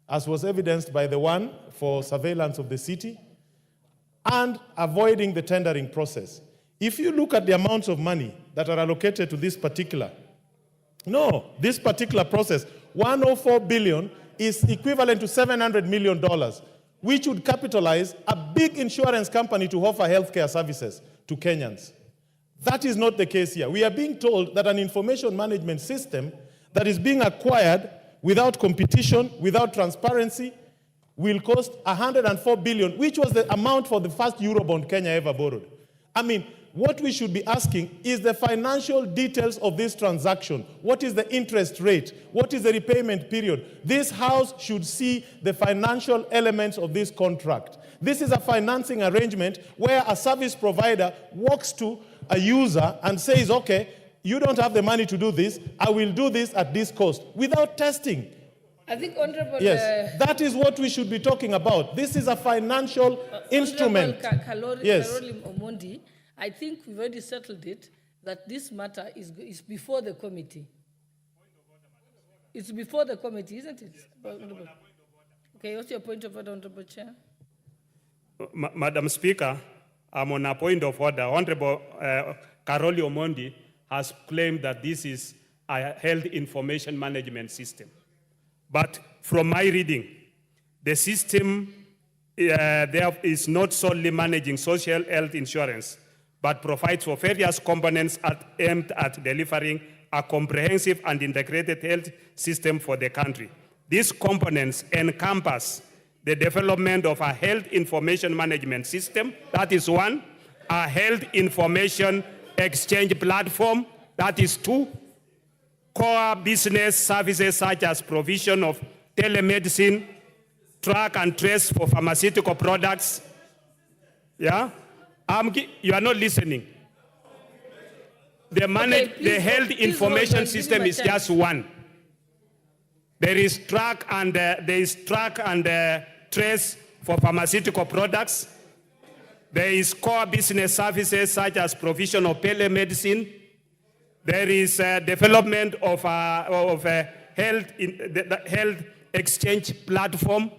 as was evidenced by the one for surveillance of the city, and avoiding the tendering process. If you look at the amounts of money that are allocated to this particular process, 104 billion is equivalent to $700 million, which would capitalize a big insurance company to offer healthcare services to Kenyans. That is not the case here. We are being told that an information management system that is being acquired without competition, without transparency, will cost 104 billion, which was the amount for the first Eurobond Kenya ever borrowed. I mean, what we should be asking is the financial details of this transaction. What is the interest rate? What is the repayment period? This House should see the financial elements of this contract. This is a financing arrangement where a service provider walks to a user and says, okay, you don't have the money to do this, I will do this at this cost, without testing. I think, Honorable... Yes, that is what we should be talking about. This is a financial instrument. Karoli Omondi, I think we've already settled it, that this matter is before the committee. It's before the committee, isn't it? Okay, what's your point of order, Honorable Chair? Madam Speaker, I'm on a point of order. Honorable Karoli Omondi has claimed that this is a health information management system. But from my reading, the system there is not solely managing social health insurance, but provides for various components aimed at delivering a comprehensive and integrated health system for the country. These components encompass the development of a health information management system, that is one, a health information exchange platform, that is two, core business services such as provision of telemedicine, track and trace for pharmaceutical products. Yeah? You are not listening. The health information system is just one. There is track and trace for pharmaceutical products. There is core business services such as provision of telemedicine. There is development of a health exchange platform.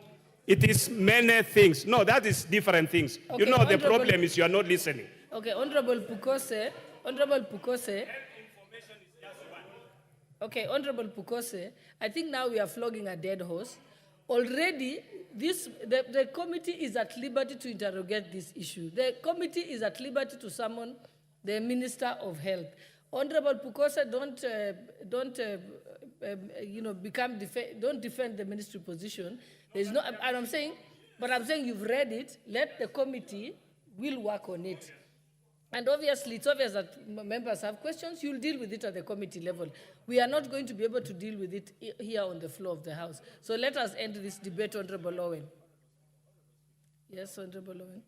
It is many things. No, that is different things. Okay, you know, the problem is you are not listening. Okay, Honorable Pukose. Okay, Honorable Pukose, I think now we are flogging a dead horse. Already, the committee is at liberty to interrogate this issue. The committee is at liberty to summon the Minister of Health. Honorable Pukose, don't defend the ministry position. There's no, and I'm saying you've read it. Let the committee will work on it. And obviously, it's obvious that members have questions. You'll deal with it at the committee level. We are not going to be able to deal with it here on the floor of the House. So let us end this debate, Honorable Owen. Yes, Honorable Owen.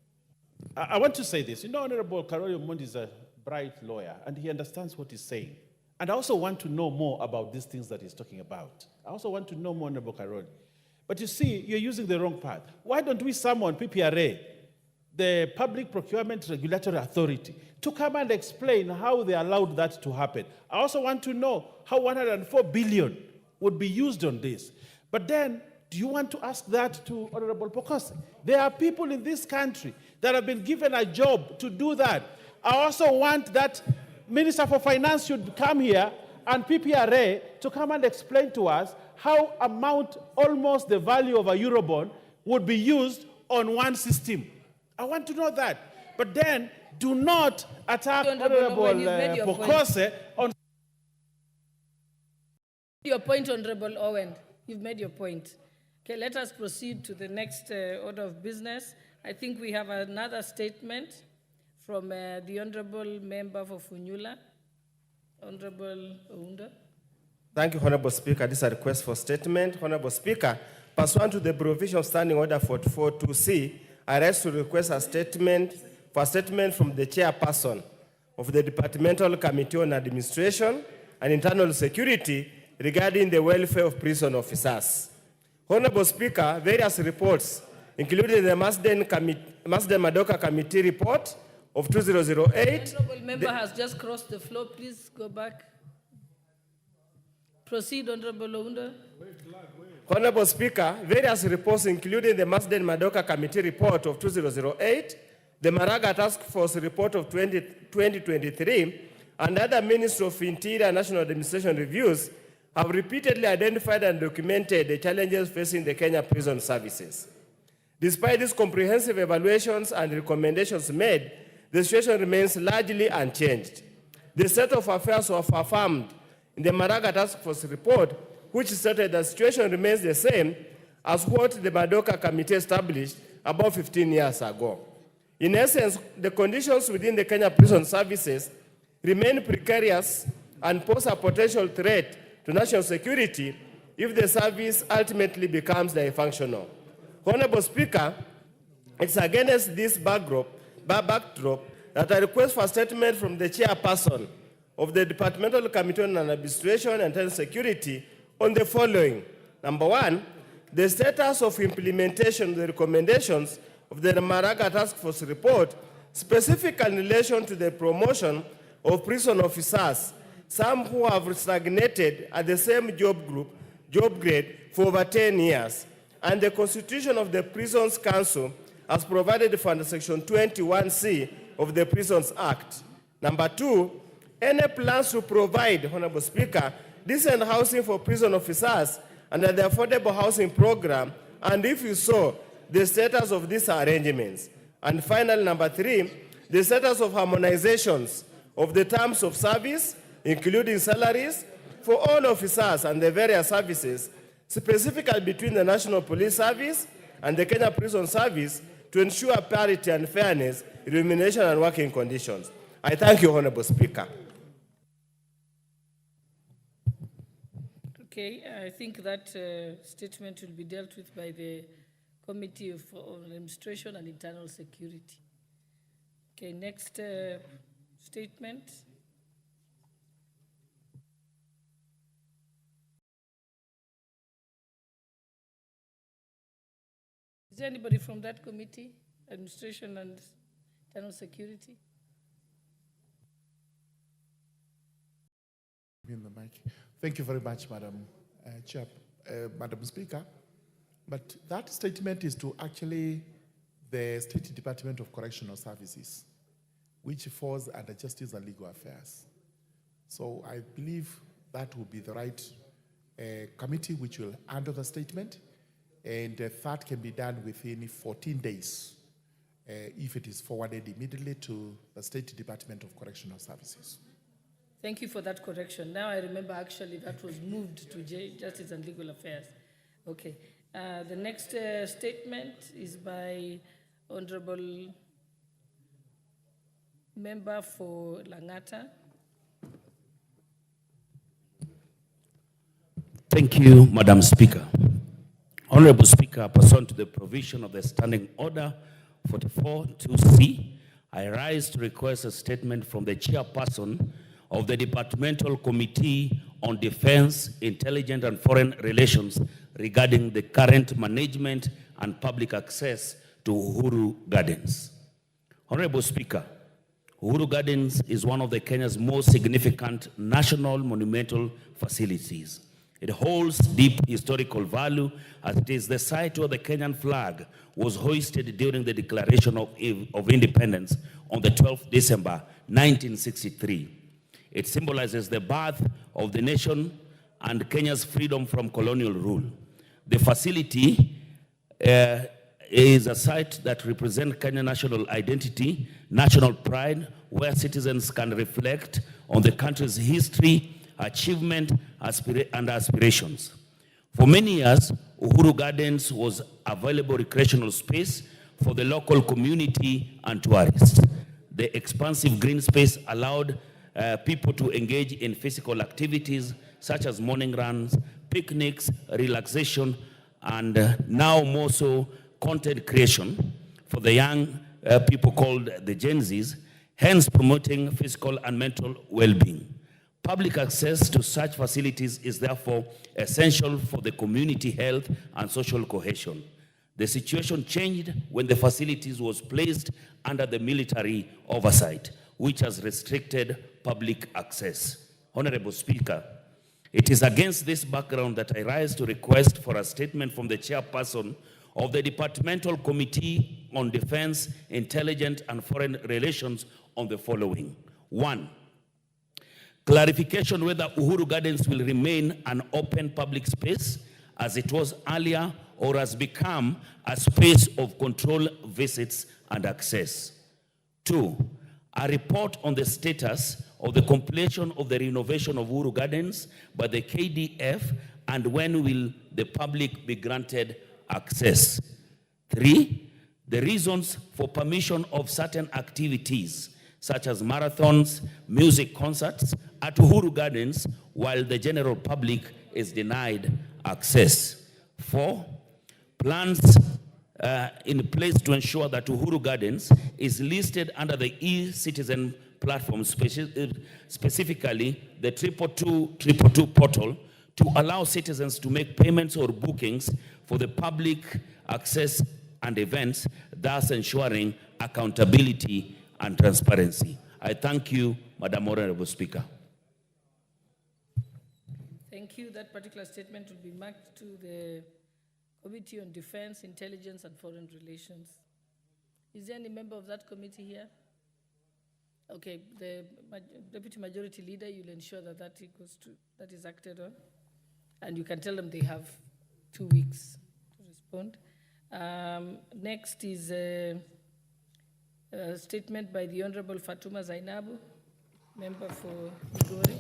I want to say this. You know, Honorable Karoli Omondi is a bright lawyer, and he understands what he's saying. And I also want to know more about these things that he's talking about. I also want to know more, Honorable Karoli. But you see, you're using the wrong path. Why don't we summon PPRA, the Public Procurement Regulatory Authority, to come and explain how they allowed that to happen? I also want to know how 104 billion would be used on this. But then, do you want to ask that to Honorable Pukose? There are people in this country that have been given a job to do that. I also want that Minister for Finance should come here and PPRA to come and explain to us how amount almost the value of a Eurobond would be used on one system. I want to know that. But then, do not attack Honorable Pukose on... Your point, Honorable Owen. You've made your point. Okay, let us proceed to the next order of business. I think we have another statement from the Honorable Member for Funyula, Honorable Ounda. Thank you, Honorable Speaker. This is a request for statement. Honorable Speaker, pursuant to the provision of Standing Order 44.2c, I rise to request a statement from the chairperson of the Departmental Committee on Administration and Internal Security regarding the welfare of prison officers. Honorable Speaker, various reports, including the Masden Madoka Committee report of 2008. The Honorable Member has just crossed the floor. Please go back. Proceed, Honorable Ounda. Honorable Speaker, various reports, including the Masden Madoka Committee report of 2008, the Maraga Task Force report of 2023, and other Ministry of Interior and National Administration reviews, have repeatedly identified and documented the challenges facing the Kenya prison services. Despite these comprehensive evaluations and recommendations made, the situation remains largely unchanged. The state of affairs was affirmed in the Maraga Task Force report, which stated the situation remains the same as what the Madoka Committee established about 15 years ago. In essence, the conditions within the Kenya prison services remain precarious and pose a potential threat to national security if the service ultimately becomes dysfunctional. Honorable Speaker, it's against this backdrop that I request for a statement from the chairperson of the Departmental Committee on Administration and Internal Security on the following. Number one, the status of implementation of the recommendations of the Maraga Task Force report, specifically in relation to the promotion of prison officers, some who have stagnated at the same job grade for over 10 years, and the constitution of the Prisons Council as provided for under Section 21C of the Prisons Act. Number two, any plans to provide, Honorable Speaker, decent housing for prison officers under the Affordable Housing Program, and if you saw, the status of these arrangements. And finally, number three, the status of harmonizations of the terms of service, including salaries, for all officers and the various services, specifically between the National Police Service and the Kenya Prison Service, to ensure parity and fairness, remuneration and working conditions. I thank you, Honorable Speaker. Okay, I think that statement will be dealt with by the Committee of Administration and Internal Security. Okay, next statement. Is there anybody from that committee, Administration and Internal Security? In the mic. Thank you very much, Madam Madam Speaker. But that statement is to actually the State Department of Correctional Services, which falls under Justice and Legal Affairs. So I believe that will be the right committee which will handle the statement, and that can be done within 14 days if it is forwarded immediately to the State Department of Correctional Services. Thank you for that correction. Now I remember actually that was moved to Justice and Legal Affairs. Okay. The next statement is by Honorable Member for Langata. Thank you, Madam Speaker. Honorable Speaker, pursuant to the provision of the Standing Order 44.2c, I rise to request a statement from the chairperson of the Departmental Committee on Defense, Intelligence and Foreign Relations regarding the current management and public access to Uhuru Gardens. Honorable Speaker, Uhuru Gardens is one of the Kenya's most significant national monumental facilities. It holds deep historical value as it is the site where the Kenyan flag was hoisted during the Declaration of Independence on the 12th December 1963. It symbolizes the birth of the nation and Kenya's freedom from colonial rule. The facility is a site that represents Kenyan national identity, national pride, where citizens can reflect on the country's history, achievement, and aspirations. For many years, Uhuru Gardens was available recreational space for the local community and tourists. The expansive green space allowed people to engage in physical activities such as morning runs, picnics, relaxation, and now more so content creation for the young people called the Gen Zs, hence promoting physical and mental well-being. Public access to such facilities is therefore essential for the community health and social cohesion. The situation changed when the facilities was placed under the military oversight, which has restricted public access. Honorable Speaker, it is against this background that I rise to request for a statement from the chairperson of the Departmental Committee on Defense, Intelligence and Foreign Relations on the following. 1. Clarification whether Uhuru Gardens will remain an open public space as it was earlier or has become a space of control visits and access. 2. A report on the status of the completion of the renovation of Uhuru Gardens by the KDF and when will the public be granted access. 3. The reasons for permission of certain activities such as marathons, music concerts at Uhuru Gardens while the general public is denied access. 4. Plans in place to ensure that Uhuru Gardens is listed under the e-citizen platform, specifically the 222 portal, to allow citizens to make payments or bookings for the public access and events, thus ensuring accountability and transparency. I thank you, Madam Honorable Speaker. Thank you. That particular statement will be marked to the Committee on Defense, Intelligence and Foreign Relations. Is there any member of that committee here? Okay, the Deputy Majority Leader, you'll ensure that that is acted on. And you can tell them they have 2 weeks to respond. Next is a statement by the Honorable Fatuma Zainabu, member for Migori.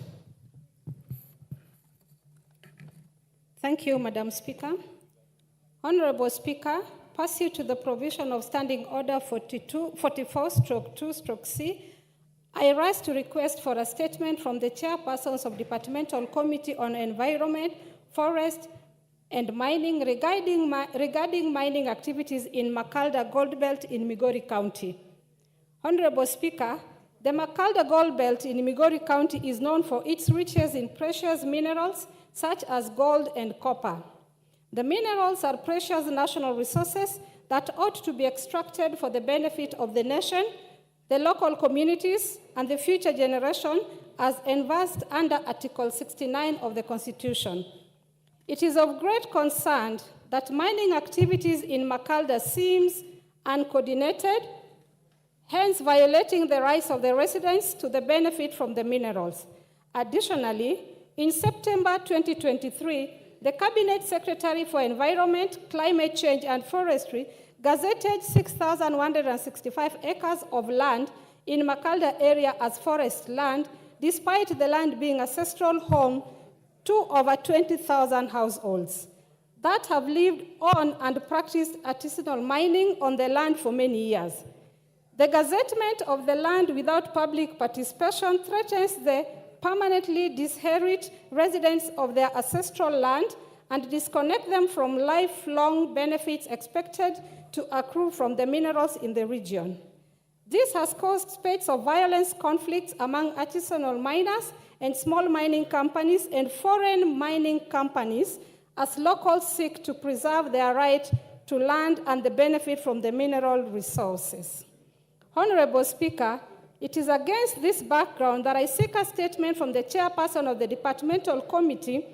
Thank you, Madam Speaker. Honorable Speaker, pursuant to the provision of Standing Order 44/2/C, I rise to request for a statement from the chairpersons of Departmental Committee on Environment, Forest, and Mining regarding mining activities in Makalda Gold Belt in Migori County. Honorable Speaker, the Makalda Gold Belt in Migori County is known for its riches in precious minerals such as gold and copper. The minerals are precious national resources that ought to be extracted for the benefit of the nation, the local communities, and the future generation as envisaged under Article 69 of the Constitution. It is of great concern that mining activities in Makalda seems uncoordinated, hence violating the rights of the residents to the benefit from the minerals. Additionally, in September 2023, the Cabinet Secretary for Environment, Climate Change and Forestry gazetted 6,165 acres of land in Makalda area as forest land, despite the land being ancestral home to over 20,000 households that have lived on and practiced artisanal mining on the land for many years. The gazettement of the land without public participation threatens the permanently disinherit residents of their ancestral land and disconnect them from lifelong benefits expected to accrue from the minerals in the region. This has caused spate of violence conflicts among artisanal miners and small mining companies and foreign mining companies as locals seek to preserve their right to land and the benefit from the mineral resources. Honorable Speaker, it is against this background that I seek a statement from the chairperson of the Departmental Committee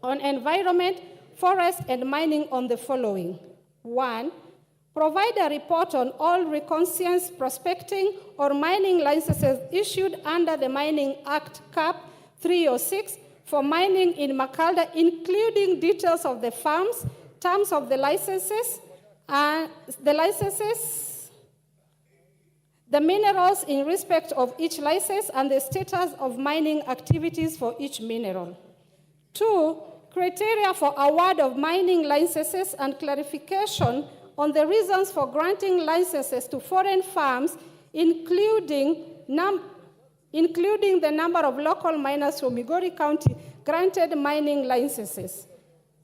on Environment, Forest, and Mining on the following. 1. Provide a report on all reconnaissance, prospecting, or mining licenses issued under the Mining Act Cap 306 for mining in Makalda, including details of the farms, terms of the licenses, the minerals in respect of each license, and the status of mining activities for each mineral. 2. criteria for award of mining licenses, and clarification on the reasons for granting licenses to foreign firms, including the number of local miners from Migori County granted mining licenses.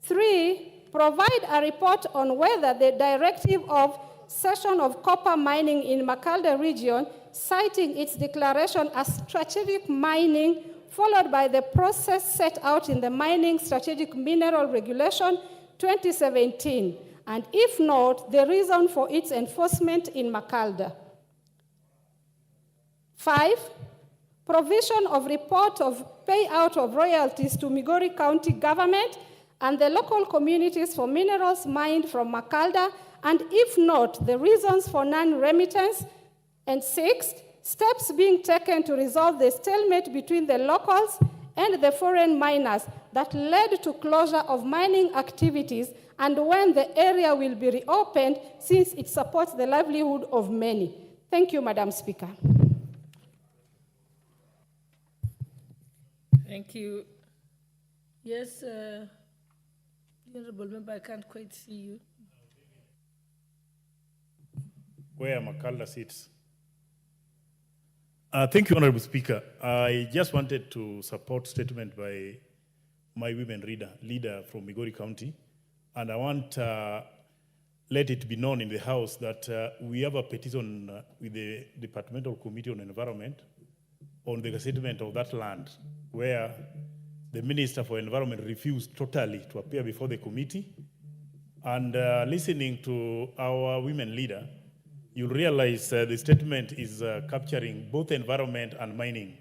3, provide a report on whether the directive of cession of copper mining in Makalda region, citing its declaration as strategic mining, followed by the process set out in the Mining Strategic Mineral Regulation 2017, and if not, the reason for its enforcement in Makalda. 5, provision of report of payout of royalties to Migori County government and the local communities for minerals mined from Makalda, and if not, the reasons for non-remittance. And 6, steps being taken to resolve the stalemate between the locals and the foreign miners that led to closure of mining activities, and when the area will be reopened, since it supports the livelihood of many. Thank you, Madam Speaker. Thank you. Yes, Honorable Member, I can't quite see you. Where Makalda sits. Thank you, Honorable Speaker. I just wanted to support statement by my women leader from Migori County, and I want let it be known in the House that we have a petition with the Departmental Committee on Environment on the settlement of that land, where the Minister for Environment refused totally to appear before the committee. And listening to our women leader, you'll realize the statement is capturing both environment and mining.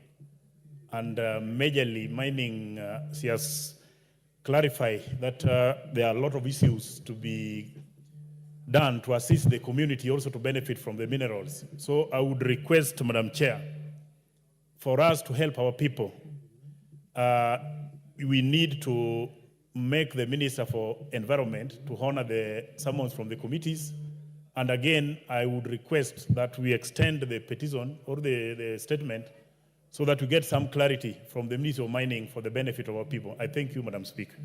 And majorly mining, she has clarified that there are a lot of issues to be done to assist the community also to benefit from the minerals. So I would request, Madam Chair, for us to help our people. We need to make the Minister for Environment to honor the summons from the committees. And again, I would request that we extend the petition or the statement so that we get some clarity from the Ministry of Mining for the benefit of our people. I thank you, Madam Speaker.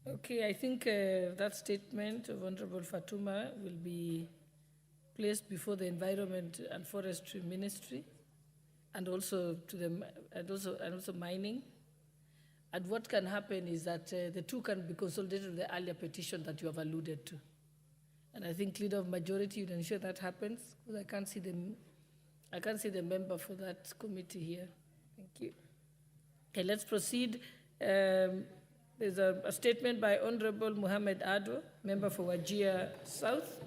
Okay, I think that statement of Honorable Fatuma will be placed before the Environment and Forestry Ministry, and also to them, and also mining. And what can happen is that the two can be consolidated with the earlier petition that you have alluded to. And I think leader of majority would ensure that happens, because I can't see the member for that committee here. Thank you. Okay, let's proceed. There's a statement by Honorable Muhammad Ado, member for Wajir South.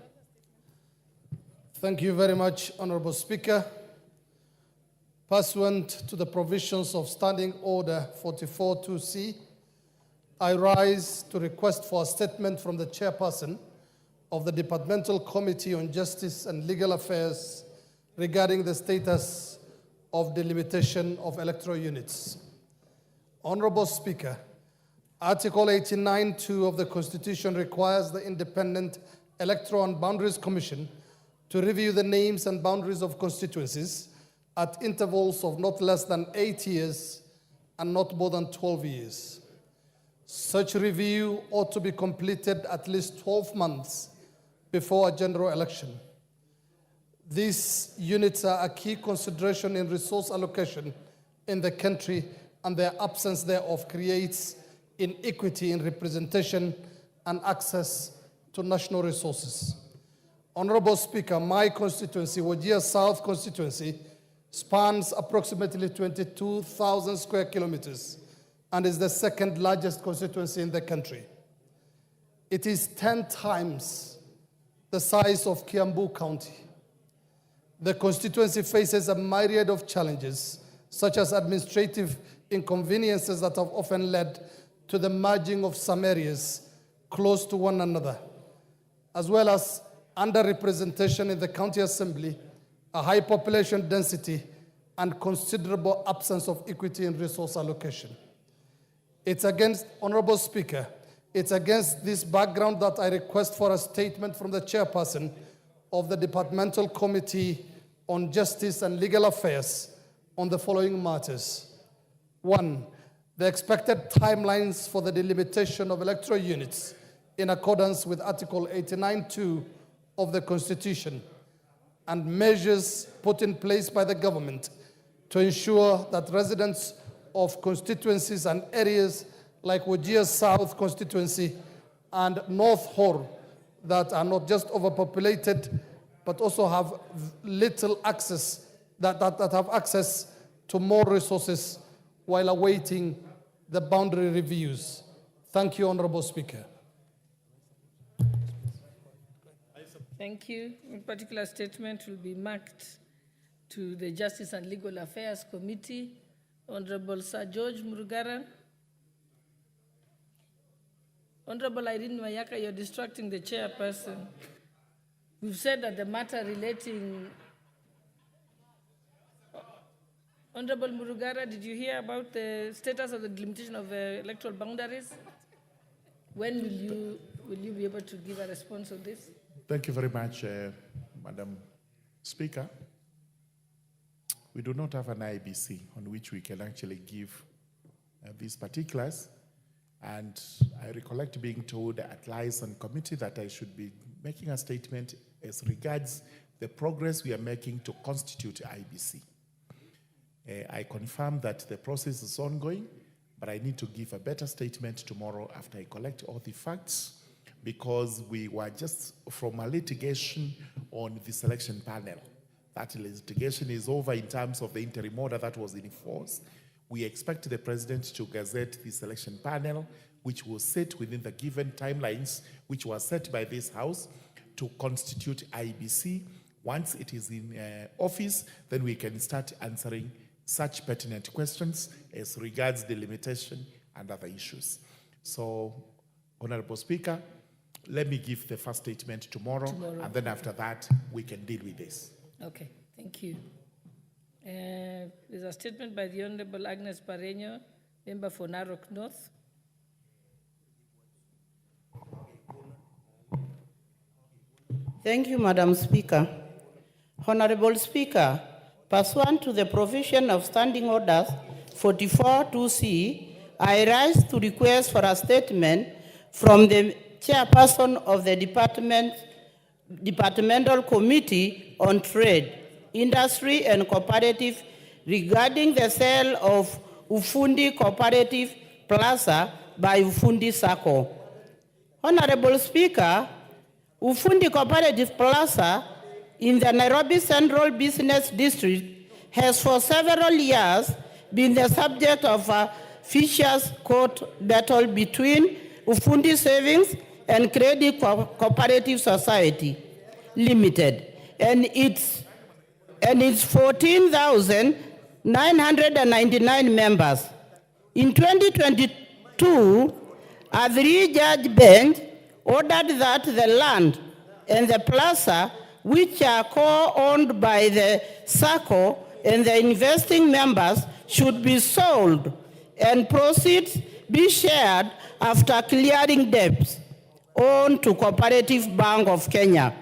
Thank you very much, Honorable Speaker. Pursuant to the provisions of Standing Order 44-2C, I rise to request for a statement from the chairperson of the Departmental Committee on Justice and Legal Affairs regarding the status of delimitation of electoral units. Honorable Speaker, Article 89(2) of the Constitution requires the Independent Electoral and Boundaries Commission to review the names and boundaries of constituencies at intervals of not less than 8 years and not more than 12 years. Such review ought to be completed at least 12 months before a general election. These units are a key consideration in resource allocation in the country, and their absence thereof creates inequity in representation and access to national resources. Honorable Speaker, my constituency, Wajir South constituency, spans approximately 22,000 square kilometers and is the second largest constituency in the country. It is 10 times the size of Kiambu County. The constituency faces a myriad of challenges, such as administrative inconveniences that have often led to the merging of some areas close to one another, as well as underrepresentation in the county assembly, a high population density, and considerable absence of equity in resource allocation. It's against, Honorable Speaker, It's against this background that I request for a statement from the chairperson of the Departmental Committee on Justice and Legal Affairs on the following matters. 1, the expected timelines for the delimitation of electoral units in accordance with Article 89(2) of the Constitution, and measures put in place by the government to ensure that residents of constituencies and areas like Wajir South constituency and North Hor that are not just overpopulated, but also have little access, that have access to more resources while awaiting the boundary reviews. Thank you, Honorable Speaker. Thank you. In particular statement will be marked to the Justice and Legal Affairs Committee. Honorable Sir George Murugara. Honorable Irene Mayaka, you're distracting the chairperson. We've said that the matter relating... Honorable Murugara, did you hear about the status of the delimitation of the electoral boundaries? When will you be able to give a response on this? Thank you very much, Madam Speaker. We do not have an IBC on which we can actually give these particulars. And I recollect being told at liaison committee that I should be making a statement as regards the progress we are making to constitute IBC. I confirm that the process is ongoing, but I need to give a better statement tomorrow after I collect all the facts, because we were just from a litigation on the selection panel. That litigation is over in terms of the interim order that was in force. We expect the president to gazette the selection panel, which will sit within the given timelines, which were set by this House, to constitute IBC. Once it is in office, then we can start answering such pertinent questions as regards the limitation and other issues. So, Honorable Speaker, let me give the first statement tomorrow, and then after that, we can deal with this. Okay, thank you. There's a statement by the Honorable Agnes Pareño, member for Narok North. Thank you, Madam Speaker. Honorable Speaker, pursuant to the provision of Standing Orders 44(2)C, I rise to request for a statement from the chairperson of the Departmental Committee on Trade, Industry and Cooperative regarding the sale of Ufundi Cooperative Plaza by Ufundi Sacco. Honorable Speaker, Ufundi Cooperative Plaza in the Nairobi Central Business District has for several years been the subject of a vicious court battle between Ufundi Savings and Credit Cooperative Society Limited and its 14,999 members. In 2022, a 3-judge bench ordered that the land and the plaza, which are co-owned by the SACCO and the investing members, should be sold and proceeds be shared after clearing debts owed to Cooperative Bank of Kenya.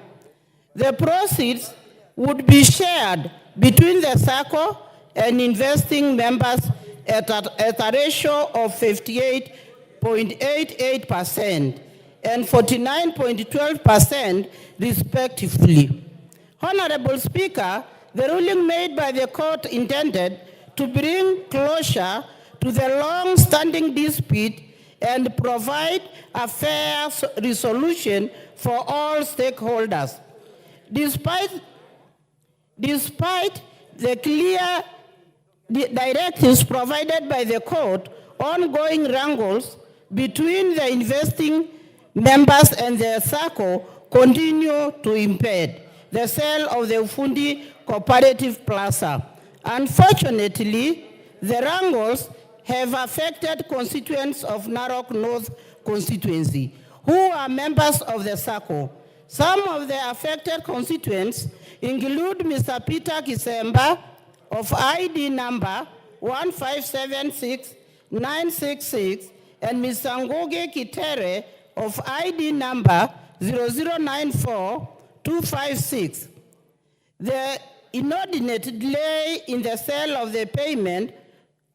The proceeds would be shared between the SACCO and investing members at a ratio of 58.88% and 49.12% respectively. Honorable Speaker, the ruling made by the court intended to bring closure to the long-standing dispute and provide a fair resolution for all stakeholders. Despite the clear directives provided by the court, ongoing wrangles between the investing members and the SACCO continue to impede the sale of the Ufundi Cooperative Plaza. Unfortunately, the wrangles have affected constituents of Narok North constituency who are members of the SACCO. Some of the affected constituents include Mr. Peter Kisemba of ID number 1576966 and Ms. Ngoge Kitere of ID number 0094256. The inordinate delay in the sale of the payment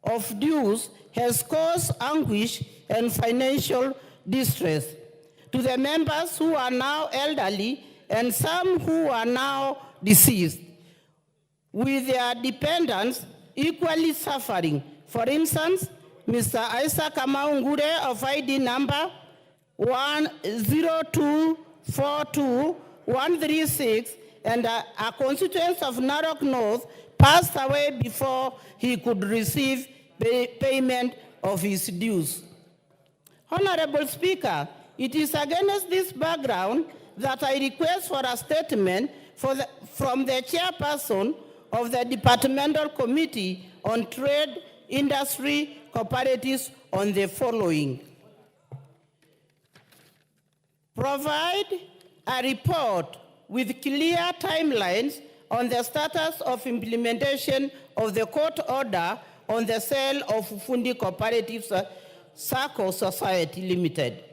of dues has caused anguish and financial distress to the members who are now elderly and some who are now deceased, with their dependents equally suffering. For instance, Mr. Isaac Amaungure of ID number 10242-136 and a constituent of Narok North passed away before he could receive payment of his dues. Honorable Speaker, it is against this background that I request for a statement from the chairperson of the Departmental Committee on Trade, Industry, Cooperatives on the following. Provide a report with clear timelines on the status of implementation of the court order on the sale of Fundi Cooperatives Sacco Society Limited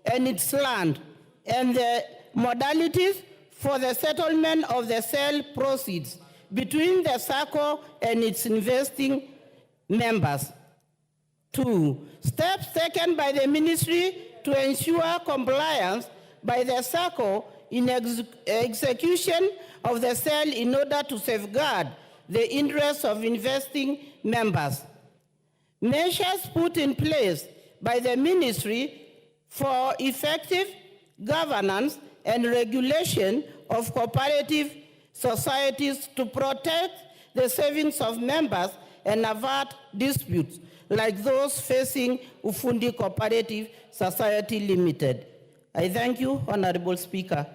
and its land, and the modalities for the settlement of the sale proceeds between the Sacco and its investing members. 2, steps taken by the ministry to ensure compliance by the Sacco in execution of the sale in order to safeguard the interests of investing members. Measures put in place by the ministry for effective governance and regulation of cooperative societies to protect the savings of members and avert disputes like those facing Ufundi Cooperative Society Limited. I thank you, Honorable Speaker.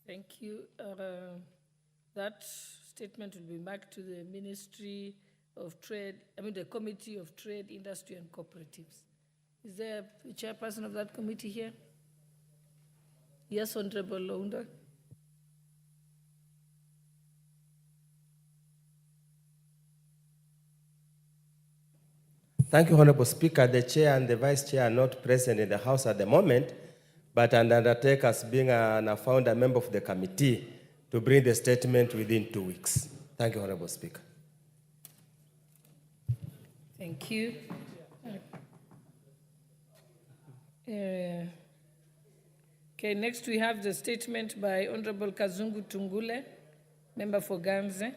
Thank you. That statement will be back to the Ministry of Trade, the Committee of Trade, Industry and Cooperatives. Is there a chairperson of that committee here? Yes, Honorable Lounda. Thank you, Honorable Speaker. The chair and the vice chair are not present in the House at the moment, but I undertake as being a founder member of the committee to bring the statement within 2 weeks. Thank you, Honorable Speaker. Thank you. Okay, next we have the statement by Honorable Kazungu Tungule, member for Ganze.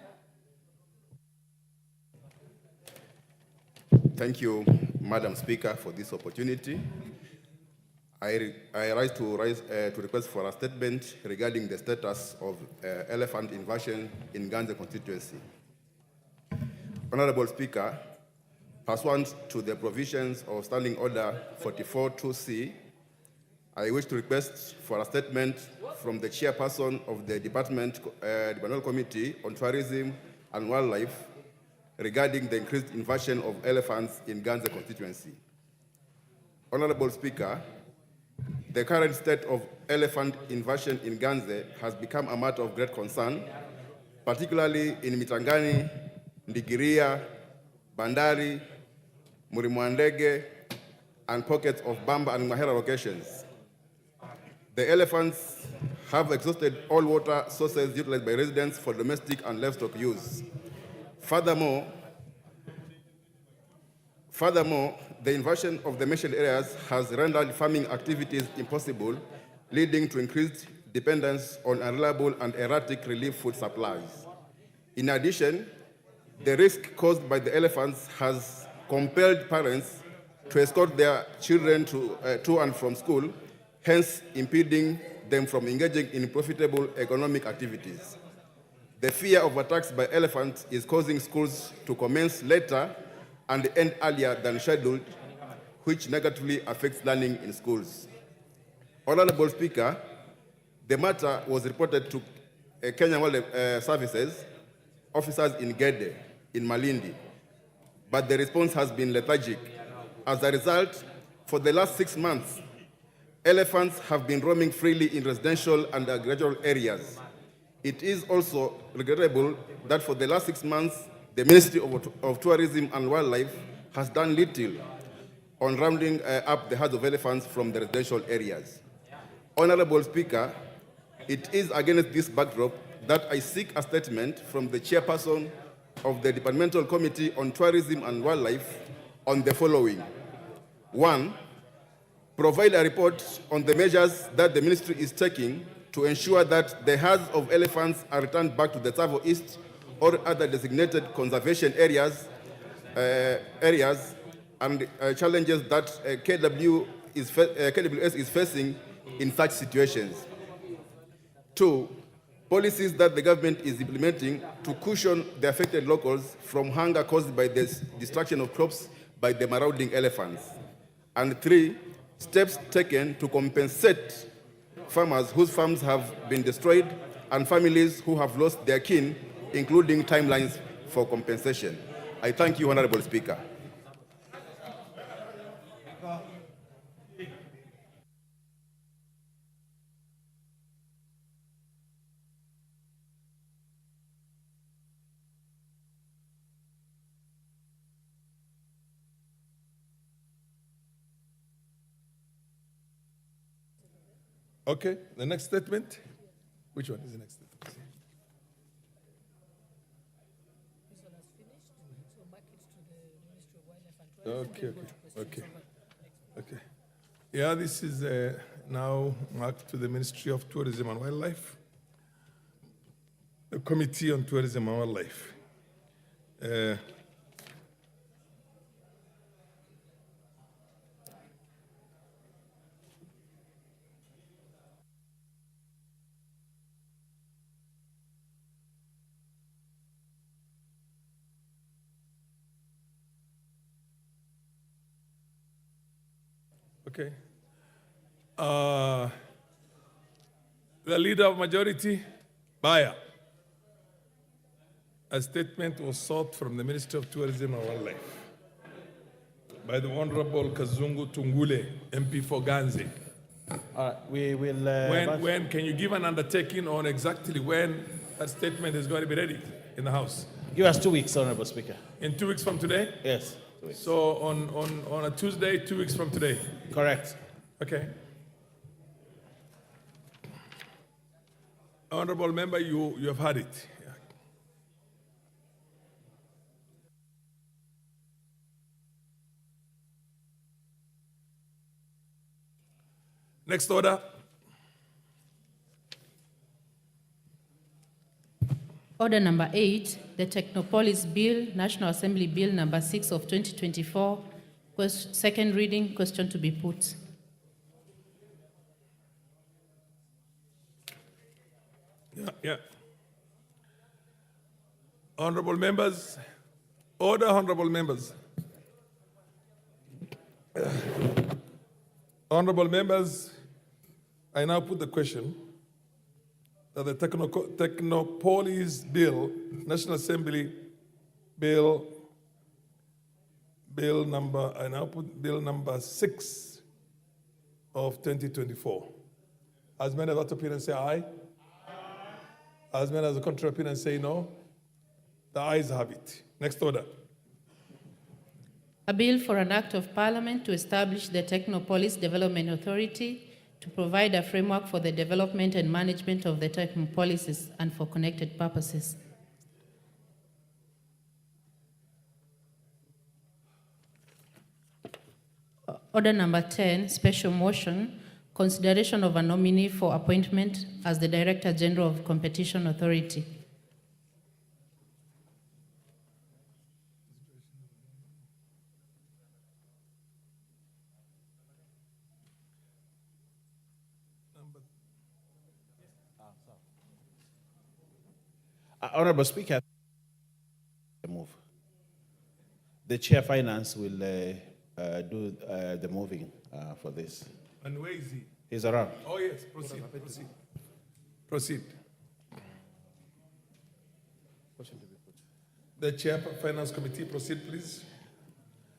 Thank you, Madam Speaker, for this opportunity. I rise to request for a statement regarding the status of elephant invasion in Ganze constituency. Honorable Speaker, pursuant to the provisions of Standing Order 44-2C, I wish to request for a statement from the chairperson of the Departmental Committee on Tourism and Wildlife regarding the increased invasion of elephants in Ganze constituency. Honorable Speaker, the current state of elephant invasion in Ganze has become a matter of great concern, particularly in Mitangani, Ndigiria, Bandari, Murimwandege, and pockets of Bamba and Mahera locations. The elephants have exhausted all water sources utilized by residents for domestic and livestock use. Furthermore, the invasion of the mentioned areas has rendered farming activities impossible, leading to increased dependence on unreliable and erratic relief food supplies. In addition, the risk caused by the elephants has compelled parents to escort their children to and from school, hence impeding them from engaging in profitable economic activities. The fear of attacks by elephants is causing schools to commence later and end earlier than scheduled, which negatively affects learning in schools. Honorable Speaker, the matter was reported to Kenya Wildlife Services officers in Gede, in Malindi, but the response has been lethargic. As a result, for the last 6 months, elephants have been roaming freely in residential and agricultural areas. It is also regrettable that for the last 6 months, the Ministry of Tourism and Wildlife has done little on rounding up the herds of elephants from the residential areas. Honorable Speaker, it is against this backdrop that I seek a statement from the chairperson of the Departmental Committee on Tourism and Wildlife on the following. 1, provide a report on the measures that the ministry is taking to ensure that the herds of elephants are returned back to the Tsavo East or other designated conservation areas, and challenges that KWS is facing in such situations. 2, policies that the government is implementing to cushion the affected locals from hunger caused by the destruction of crops by the marauding elephants. And 3, steps taken to compensate farmers whose farms have been destroyed and families who have lost their kin, including timelines for compensation. I thank you, Honorable Speaker. Okay, the next statement. Which one is the next statement? Okay. Yeah, this is now marked to the Ministry of Tourism and Wildlife, the Committee on Tourism and Wildlife. Okay. The leader of majority, Baya. A statement was sought from the Minister of Tourism and Wildlife by the Honorable Kazungu Tungule, MP for Ganze. We will. When can you give an undertaking on exactly when that statement is going to be ready in the House? Give us 2 weeks, Honorable Speaker. In 2 weeks from today? Yes. 2 weeks. So on a Tuesday, 2 weeks from today? Correct. Okay. Honorable member, you have had it. Yeah. Next order. Order number 8, the Technopolis Bill, National Assembly Bill number 6 of 2024, second reading, question to be put. Yeah. Honorable members, order, honorable members. Honorable members, I now put the question that the Technopolis Bill, National Assembly Bill number 6 of 2024. As many of that opinion say aye. As many as the contrary opinion say no. The ayes have it. Next order. A bill for an act of parliament to establish the Technopolis Development Authority to provide a framework for the development and management of the Technopolises and for connected purposes. Order number 10, special motion, consideration of a nominee for appointment as the Director General of Competition Authority. Honorable Speaker, the Chair Finance will do the moving for this. And where is he? He's around. Oh yes, proceed. The Chair Finance Committee, proceed please.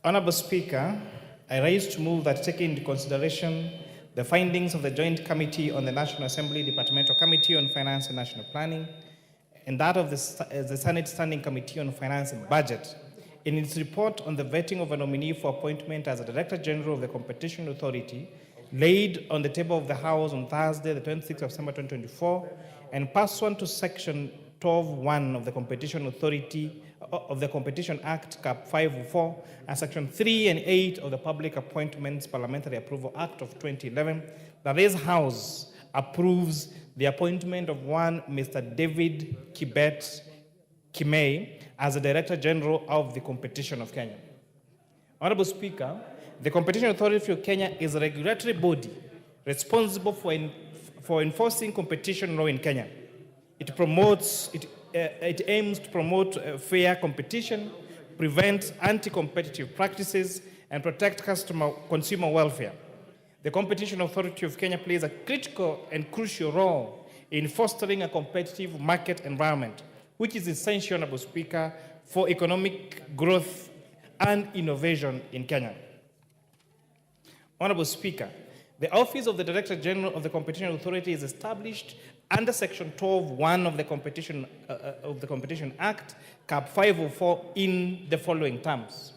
Honorable Speaker, I rise to move that taking into consideration the findings of the Joint Committee on the National Assembly Departmental Committee on Finance and National Planning and that of the Senate Standing Committee on Finance and Budget, in its report on the vetting of a nominee for appointment as a Director General of the Competition Authority, laid on the table of the House on Thursday, the 26th of December 2024, and pursuant to Section 12(1) of the Competition Authority of the Competition Act, Cap 504, and Section 3 and 8 of the Public Appointments Parliamentary Approval Act of 2011, that this House approves the appointment of one Mr. David Kibet Kimei as the Director General of the Competition of Kenya. Honorable Speaker, the Competition Authority of Kenya is a regulatory body responsible for enforcing competition law in Kenya. It aims to promote fair competition, prevent anti-competitive practices, and protect consumer welfare. The Competition Authority of Kenya plays a critical and crucial role in fostering a competitive market environment, which is essential, Honorable Speaker, for economic growth and innovation in Kenya. Honorable Speaker, the Office of the Director General of the Competition Authority is established under Section 12(1) of the Competition Act, Cap 504, in the following terms.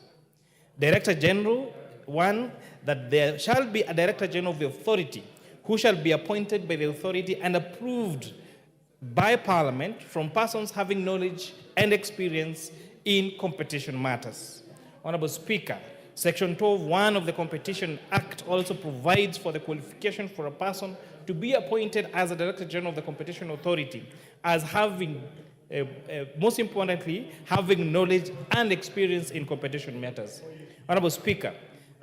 Director General, 1, that there shall be a Director General of the Authority who shall be appointed by the authority and approved by Parliament from persons having knowledge and experience in competition matters. Honorable Speaker, Section 12(1) of the Competition Act also provides for the qualification for a person to be appointed as a Director General of the Competition Authority as having, most importantly, having knowledge and experience in competition matters. Honorable Speaker,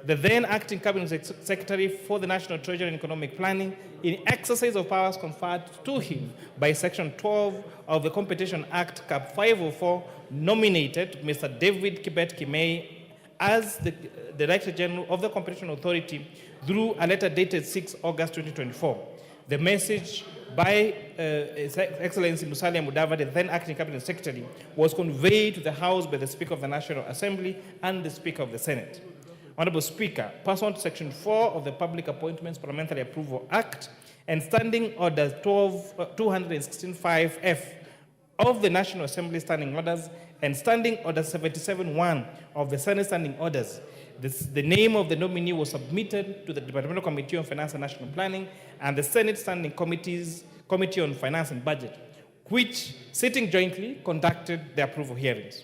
the then acting Cabinet Secretary for the National Treasury and Economic Planning, in exercise of powers conferred to him by Section 12 of the Competition Act, Cap 504, nominated Mr. David Kibet Kimei as the Director General of the Competition Authority through a letter dated 6 August 2024. The message by His Excellency Musalia Mudavadi, the then acting Cabinet Secretary, was conveyed to the House by the Speaker of the National Assembly and the Speaker of the Senate. Honorable Speaker, pursuant to Section 4 of the Public Appointments Parliamentary Approval Act and Standing Order 216(5)(f) of the National Assembly Standing Orders and Standing Order 77(1) of the Senate Standing Orders, the name of the nominee was submitted to the Departmental Committee on Finance and National Planning and the Senate Standing Committee on Finance and Budget, which, sitting jointly, conducted the approval hearings.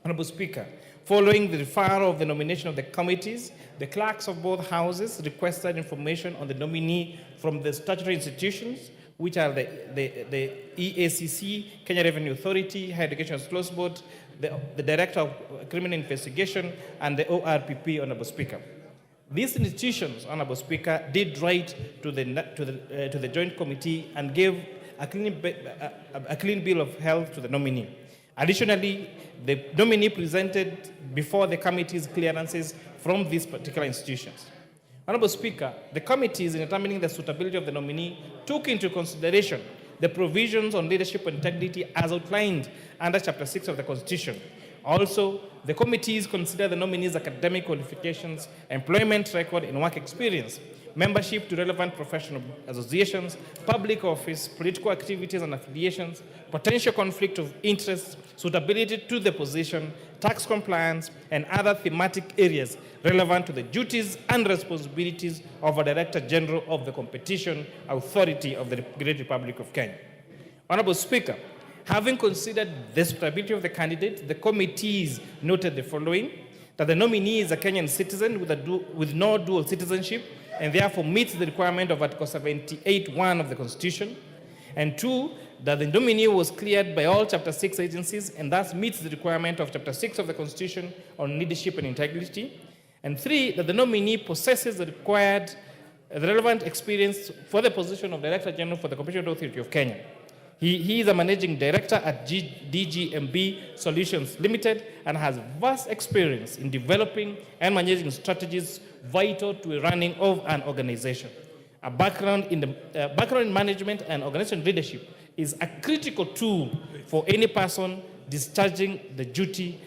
Honorable Speaker, following the referral of the nomination of the committees, the clerks of both houses requested information on the nominee from the statutory institutions, which are the EACC, Kenya Revenue Authority, Higher Education Close Board, the Director of Criminal Investigation, and the ORPP, Honorable Speaker. These institutions, Honorable Speaker, did write to the Joint Committee and gave a clean bill of health to the nominee. Additionally, the nominee presented before the committee's clearances from these particular institutions. Honorable Speaker, the committees in determining the suitability of the nominee took into consideration the provisions on leadership and integrity as outlined under Chapter 6 of the Constitution. Also, the committees consider the nominee's academic qualifications, employment record and work experience, membership to relevant professional associations, public office, political activities and affiliations, potential conflict of interest, suitability to the position, tax compliance, and other thematic areas relevant to the duties and responsibilities of a Director General of the Competition Authority of the Great Republic of Kenya. Honorable Speaker, having considered the suitability of the candidate, the committees noted the following: that the nominee is a Kenyan citizen with no dual citizenship and therefore meets the requirement of Article 78(1) of the Constitution, and 2, that the nominee was cleared by all Chapter 6 agencies and thus meets the requirement of Chapter 6 of the Constitution on leadership and integrity, and 3, that the nominee possesses the relevant experience for the position of Director General for the Competition Authority of Kenya. He is a managing director at DGMB Solutions Limited and has vast experience in developing and managing strategies vital to the running of an organization. A background in management and organization leadership is a critical tool for any person discharging the duty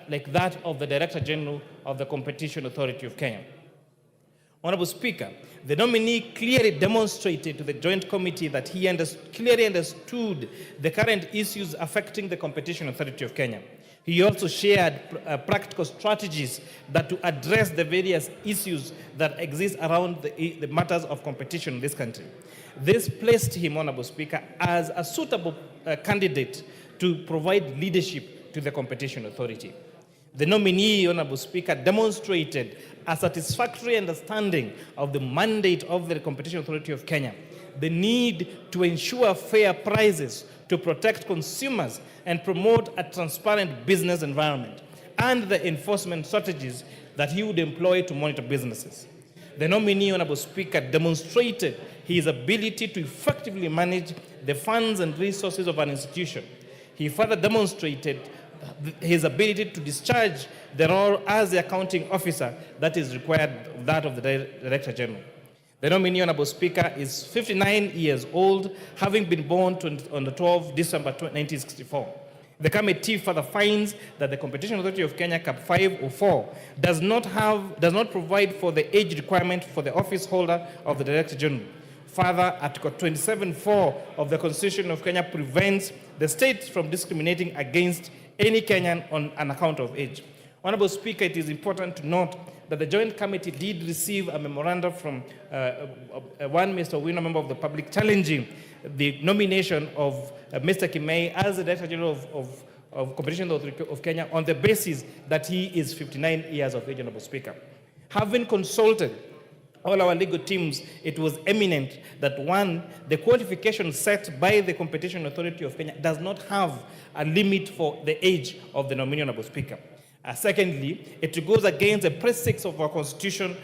like that of the Director General of the Competition Authority of Kenya. Honorable Speaker, the nominee clearly demonstrated to the Joint Committee that he clearly understood the current issues affecting the Competition Authority of Kenya. He also shared practical strategies that to address the various issues that exist around the matters of competition in this country. This placed him, Honorable Speaker, as a suitable candidate to provide leadership to the Competition Authority. The nominee, Honorable Speaker, demonstrated a satisfactory understanding of the mandate of the Competition Authority of Kenya, the need to ensure fair prices, to protect consumers and promote a transparent business environment, and the enforcement strategies that he would employ to monitor businesses. The nominee, Honorable Speaker, demonstrated his ability to effectively manage the funds and resources of an institution. He further demonstrated his ability to discharge the role as the accounting officer that is required, that of the Director General. The nominee, Honorable Speaker, is 59 years old, having been born on the 12th December 1964. The committee further finds that the Competition Authority of Kenya, Cap 504, does not provide for the age requirement for the office holder of the Director General. Further, Article 27(4) of the Constitution of Kenya prevents the state from discriminating against any Kenyan on an account of age. Honorable Speaker, it is important to note that the Joint Committee did receive a memorandum from one Mr. Wino, member of the public, challenging the nomination of Mr. Kimei as the Director General of Competition Authority of Kenya on the basis that he is 59 years of age, Honorable Speaker. Having consulted all our legal teams, it was eminent that one, the qualification set by the Competition Authority of Kenya does not have a limit for the age of the nominee, Honorable Speaker. Secondly, it goes against the precept of our Constitution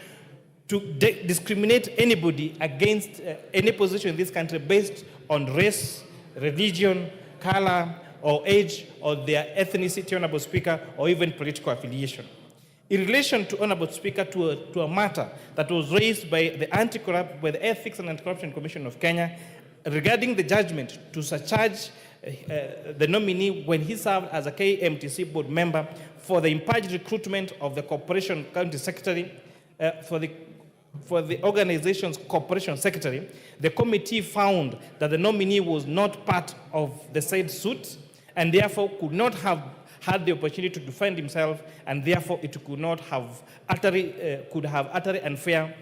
to discriminate anybody against any position in this country based on race, religion, color, or age, or their ethnicity, Honorable Speaker, or even political affiliation. In relation to, Honorable Speaker, to a matter that was raised by the Ethics and Anti-Corruption Commission of Kenya regarding the judgment to surcharge the nominee when he served as a KMTC board member for the impartial recruitment of the corporation county secretary, for the organization's corporation secretary, the committee found that the nominee was not part of the said suit and therefore could not have had the opportunity to defend himself, and therefore it could not have utterly unfair,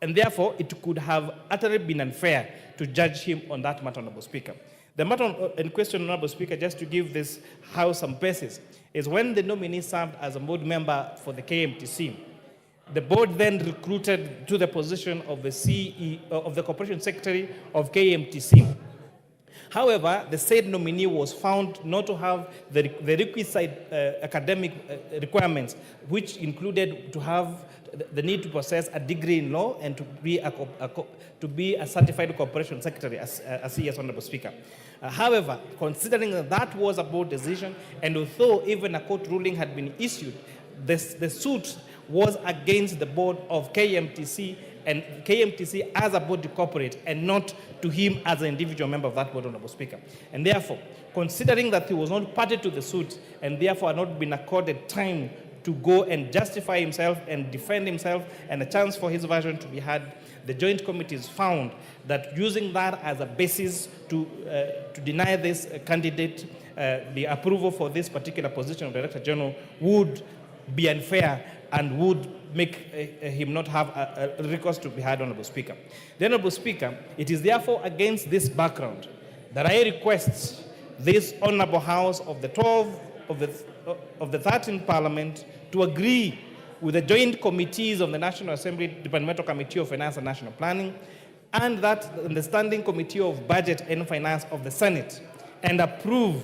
and therefore it could have utterly been unfair to judge him on that matter, Honorable Speaker. The matter in question, Honorable Speaker, just to give this House some basis, is when the nominee served as a board member for the KMTC, the board then recruited to the position of the CEO of the Corporation Secretary of KMTC. However, the said nominee was found not to have the requisite academic requirements, which included to have the need to possess a degree in law and to be a certified corporation secretary, as yes, Honorable Speaker. However, considering that was a board decision, and although even a court ruling had been issued, the suit was against the board of KMTC, and KMTC as a body corporate, and not to him as an individual member of that board, Honorable Speaker. And therefore, considering that he was not party to the suit, and therefore had not been accorded time to go and justify himself and defend himself, and a chance for his version to be had, the joint committees found that using that as a basis to deny this candidate the approval for this particular position of Director General would be unfair and would make him not have a recourse to be had, Honorable Speaker. The Honorable Speaker, it is therefore against this background that I request this Honorable House of the 12th of the 13th Parliament to agree with the joint committees of the National Assembly, Departmental Committee of Finance and National Planning, and that the Standing Committee of Budget and Finance of the Senate, and approve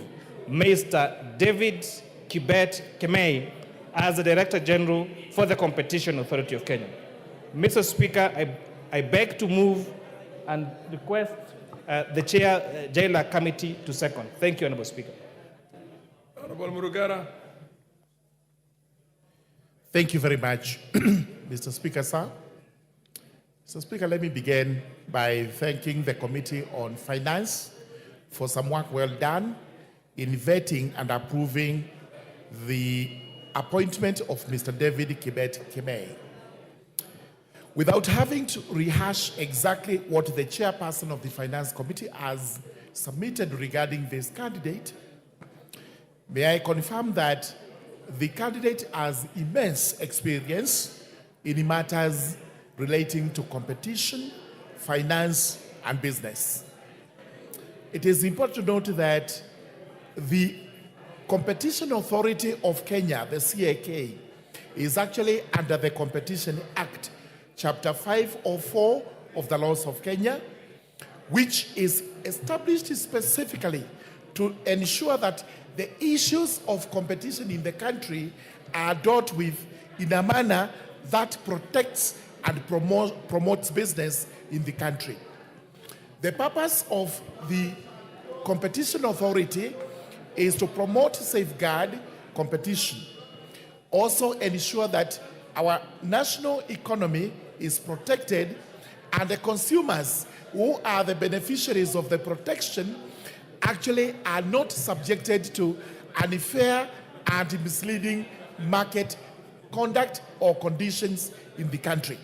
Mr. David Kimei as the Director General for the Competition Authority of Kenya. Mr. Speaker, I beg to move and request the Chair, Jailer Committee to second. Thank you, Honorable Speaker. Honorable Murugara. Thank you very much, Mr. Speaker, sir. Mr. Speaker, let me begin by thanking the Committee on Finance for some work well done in vetting and approving the appointment of Mr. David Kimei. Without having to rehash exactly what the chairperson of the Finance Committee has submitted regarding this candidate, may I confirm that the candidate has immense experience in matters relating to competition, finance, and business. It is important to note that the Competition Authority of Kenya, the CAK, is actually under the Competition Act, Chapter 504 of the laws of Kenya, which is established specifically to ensure that the issues of competition in the country are dealt with in a manner that protects and promotes business in the country. The purpose of the Competition Authority is to promote, safeguard competition, also ensure that our national economy is protected and the consumers who are the beneficiaries of the protection actually are not subjected to unfair and misleading market conduct or conditions in the country.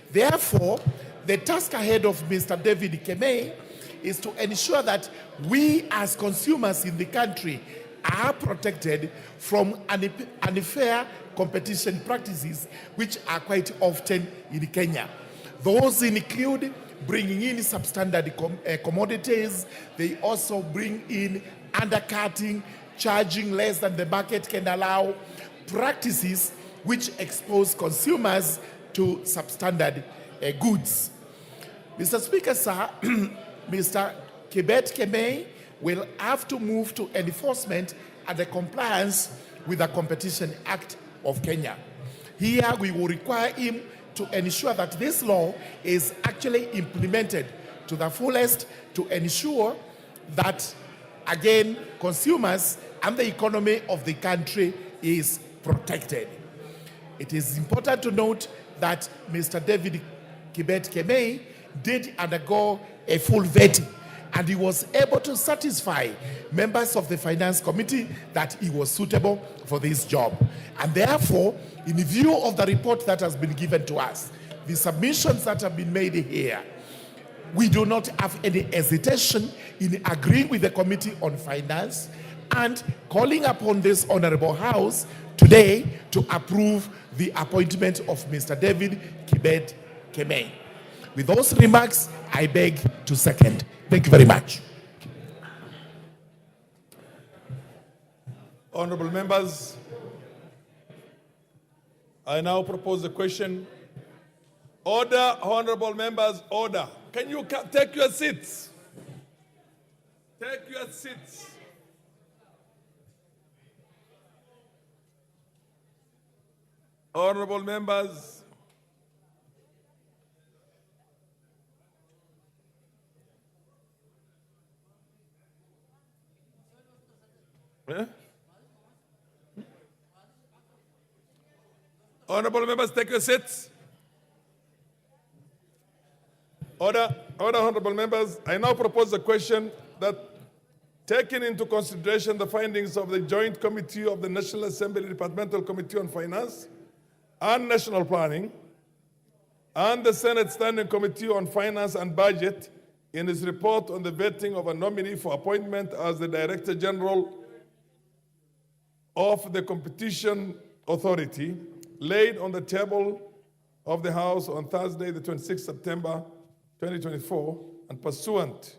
Therefore, the task ahead of Mr. David Kemei is to ensure that we as consumers in the country are protected from unfair competition practices which are quite often in Kenya. Those include bringing in substandard commodities. They also bring in undercutting, charging less than the market can allow, practices which expose consumers to substandard goods. Mr. Speaker, sir, Mr. Kibet Kemei will have to move to enforcement and the compliance with the Competition Act of Kenya. Here we will require him to ensure that this law is actually implemented to the fullest to ensure that, again, consumers and the economy of the country is protected. It is important to note that Mr. David Kibet Kemei did undergo a full vetting, and he was able to satisfy members of the Finance Committee that he was suitable for this job. And therefore, in view of the report that has been given to us, the submissions that have been made here, we do not have any hesitation in agreeing with the Committee on Finance and calling upon this Honorable House today to approve the appointment of Mr. David Kibet Kemei. With those remarks, I beg to second. Thank you very much. Honorable members, I now propose the question. Order, honorable members, order. Can you take your seats? Take your seats. Honorable members, honorable members, take your seats. Order, honorable members. I now propose a question that, taking into consideration the findings of the Joint Committee of the National Assembly Departmental Committee on Finance and National Planning and the Senate Standing Committee on Finance and Budget in its report on the vetting of a nominee for appointment as the Director General of the Competition Authority, laid on the table of the House on Thursday, the 26th September 2024, and pursuant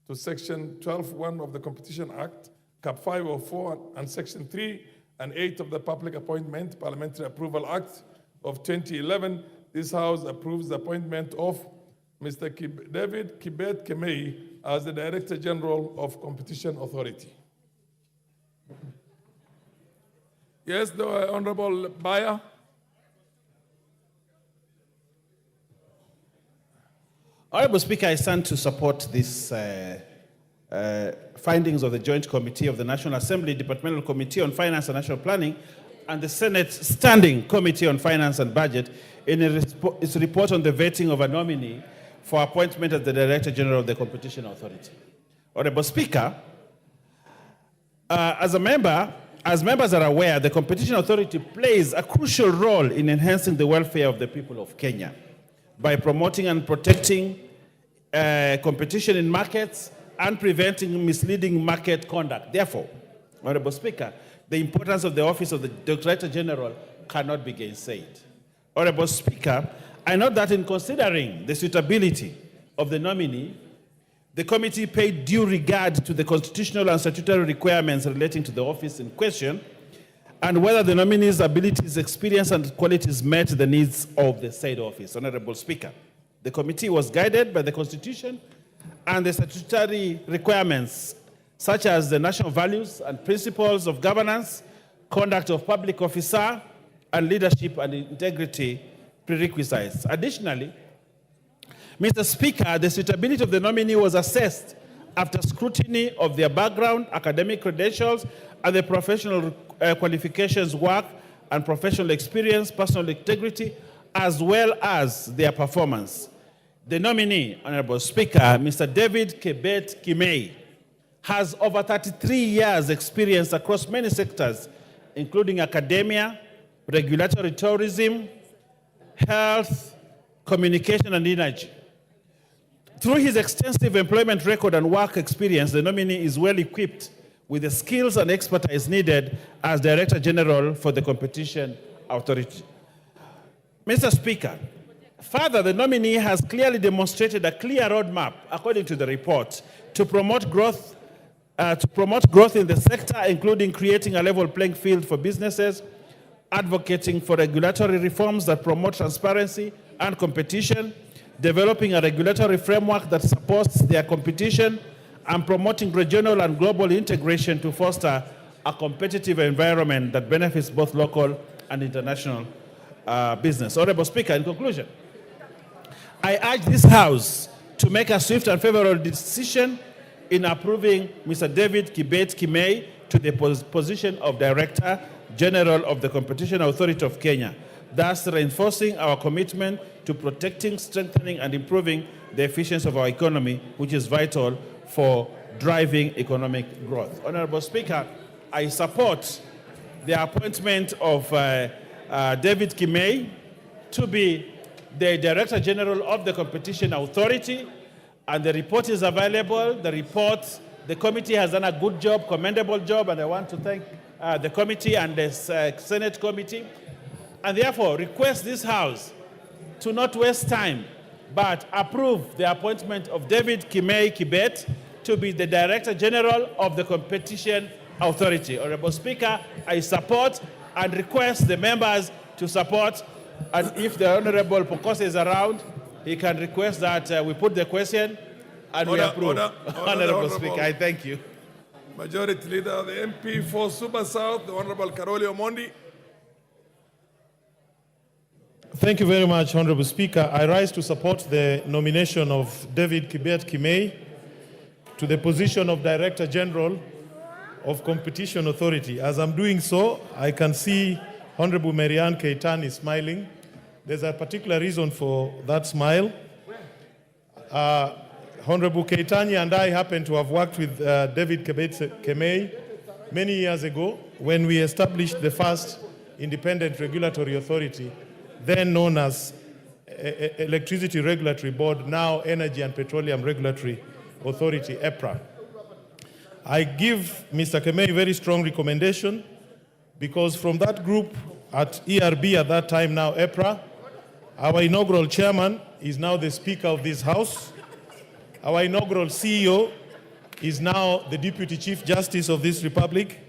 to Section 12(1) of the Competition Act, Cap 504, and Section 3 and 8 of the Public Appointment Parliamentary Approval Act of 2011, this House approves the appointment of Mr. David Kibet Kemei as the Director General of Competition Authority. Yes, the Honorable Bayer. Honorable Speaker, I stand to support these findings of the Joint Committee of the National Assembly Departmental Committee on Finance and National Planning and the Senate Standing Committee on Finance and Budget in its report on the vetting of a nominee for appointment as the Director General of the Competition Authority. Honorable Speaker, as a member as members are aware, the Competition Authority plays a crucial role in enhancing the welfare of the people of Kenya by promoting and protecting competition in markets and preventing misleading market conduct. Therefore, Honorable Speaker, the importance of the Office of the Director General cannot be gainsaid. Honorable Speaker, I note that in considering the suitability of the nominee, the committee paid due regard to the constitutional and statutory requirements relating to the office in question and whether the nominee's abilities, experience, and qualities met the needs of the said office. Honorable Speaker, the committee was guided by the Constitution and the statutory requirements such as the national values and principles of governance, conduct of public officer, and leadership and integrity prerequisites. Additionally, Mr. Speaker, the suitability of the nominee was assessed after scrutiny of their background, academic credentials, and the professional qualifications, work, and professional experience, personal integrity, as well as their performance. The nominee, Honorable Speaker, Mr. David Kibet Kimei, has over 33 years' experience across many sectors, including academia, regulatory tourism, health, communication, and energy. Through his extensive employment record and work experience, the nominee is well equipped with the skills and expertise needed as Director General for the Competition Authority. Mr. Speaker, further, the nominee has clearly demonstrated a clear roadmap, according to the report, to promote growth in the sector, including creating a level playing field for businesses, advocating for regulatory reforms that promote transparency and competition, developing a regulatory framework that supports their competition, and promoting regional and global integration to foster a competitive environment that benefits both local and international business. Honorable Speaker, in conclusion, I urge this House to make a swift and favorable decision in approving Mr. David Kibet Kimei to the position of Director General of the Competition Authority of Kenya, thus reinforcing our commitment to protecting, strengthening, and improving the efficiency of our economy, which is vital for driving economic growth. Honorable Speaker, I support the appointment of David Kimei to be the Director General of the Competition Authority, and the report is available. The committee has done a good job, commendable job, and I want to thank the committee and the Senate committee, and therefore request this House to not waste time, but approve the appointment of David Kimei Kibet to be the Director General of the Competition Authority. Honorable Speaker, I support and request the members to support, and if the Honorable Pokose is around, he can request that we put the question and we approve. Honorable Speaker, I thank you. Majority Leader of the MP for Super South, the Honorable Karoli Omondi. Thank you very much, Honorable Speaker. I rise to support the nomination of David Kibet Kimei to the position of Director General of Competition Authority. As I'm doing so, I can see Honorable Marianne Keitan is smiling. There's a particular reason for that smile. Honorable Keitani and I happen to have worked with David Kibet Kimei many years ago when we established the first independent regulatory authority, then known as Electricity Regulatory Board, now Energy and Petroleum Regulatory Authority, EPRA. I give Mr. Kimei a very strong recommendation because from that group at ERB at that time, now EPRA, our inaugural chairman is now the Speaker of this House. Our inaugural CEO is now the Deputy Chief Justice of this Republic.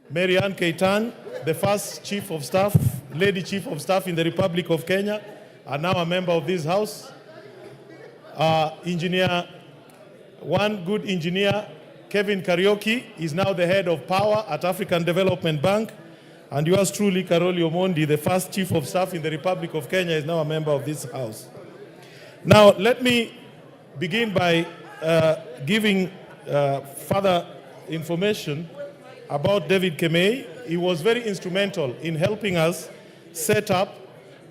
Marianne Keitan, the first Chief of Staff, Lady Chief of Staff in the Republic of Kenya, are now a member of this House. One good engineer, Kevin Karaoke, is now the head of power at African Development Bank. And yours truly, Karoli Omondi, the first Chief of Staff in the Republic of Kenya, is now a member of this House. Now, let me begin by giving further information about David Kimei. He was very instrumental in helping us set up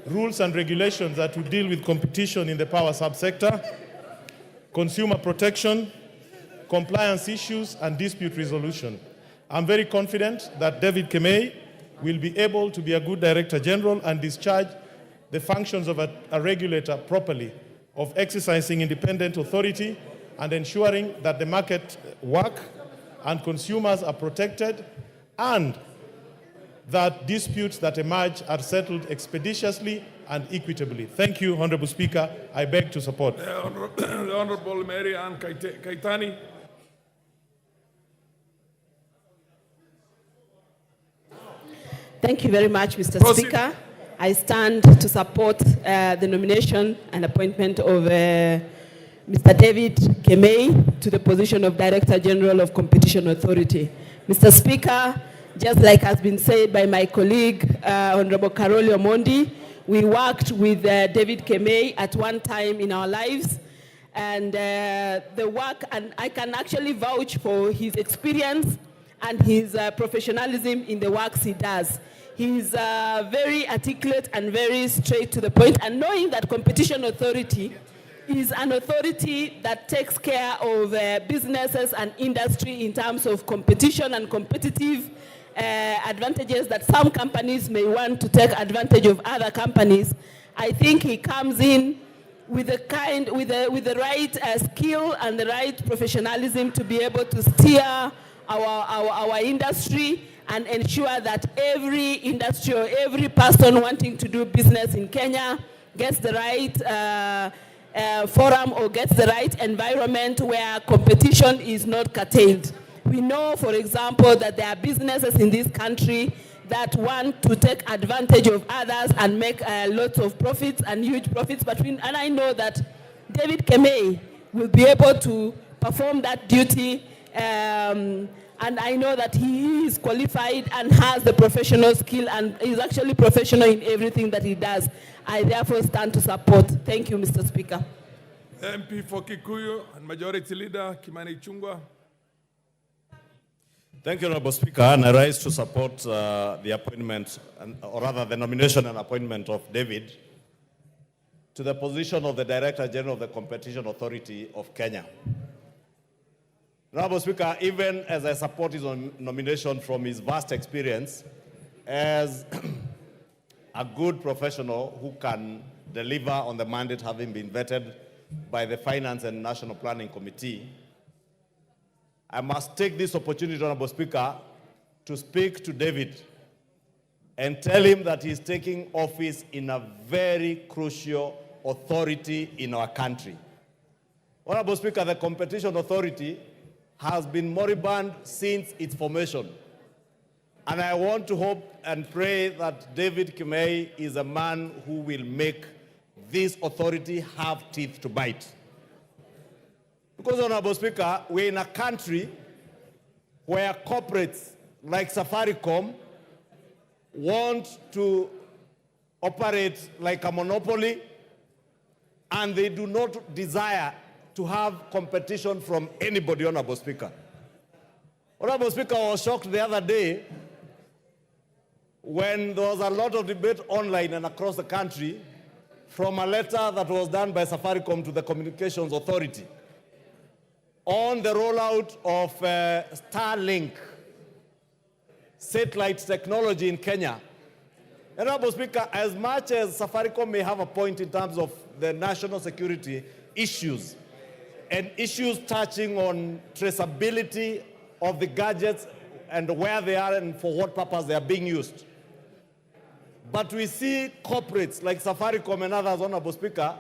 rules and regulations that would deal with competition in the power subsector, consumer protection, compliance issues, and dispute resolution. I'm very confident that David Kemei will be able to be a good Director General and discharge the functions of a regulator properly, of exercising independent authority and ensuring that the market work and consumers are protected, and that disputes that emerge are settled expeditiously and equitably. Thank you, Honorable Speaker. I beg to support. The Honorable Mary Ann Kaitani. Thank you very much, Mr. Proceed. Speaker. I stand to support the nomination and appointment of Mr. David Kemei to the position of Director General of Competition Authority. Mr. Speaker, just like has been said by my colleague, Honorable Carol Omondi, we worked with David Kemei at one time in our lives, and the work, and I can actually vouch for his experience and his professionalism in the works he does. He's very articulate and very straight to the point, and knowing that Competition Authority is an authority that takes care of businesses and industry in terms of competition and competitive advantages that some companies may want to take advantage of other companies. I think he comes in with the right skill and the right professionalism to be able to steer our industry and ensure that every industry or every person wanting to do business in Kenya gets the right forum or gets the right environment where competition is not curtailed. We know, for example, that there are businesses in this country that want to take advantage of others and make lots of profits and huge profits. And I know that David Kemei will be able to perform that duty, and I know that he is qualified and has the professional skill and is actually professional in everything that he does. I therefore stand to support. Thank you, Mr. Speaker. MP for Kikuyu and Majority Leader Kimani Ichung'wah. Thank you, Honorable Speaker, and I rise to support the appointment, or rather the nomination and appointment of David to the position of the Director General of the Competition Authority of Kenya. Honorable Speaker, even as I support his nomination from his vast experience as a good professional who can deliver on the mandate having been vetted by the Finance and National Planning Committee, I must take this opportunity, Honorable Speaker, to speak to David and tell him that he's taking office in a very crucial authority in our country. Honorable Speaker, the Competition Authority has been moribund since its formation. And I want to hope and pray that David Kemei is a man who will make this authority have teeth to bite. Because, Honorable Speaker, we're in a country where corporates like Safaricom want to operate like a monopoly, and they do not desire to have competition from anybody, Honorable Speaker. Honorable Speaker, I was shocked the other day when there was a lot of debate online and across the country from a letter that was done by Safaricom to the Communications Authority on the rollout of Starlink satellite technology in Kenya. Honorable Speaker, as much as Safaricom may have a point in terms of the national security issues and issues touching on traceability of the gadgets and where they are and for what purpose they are being used, but we see corporates like Safaricom and others, Honorable Speaker,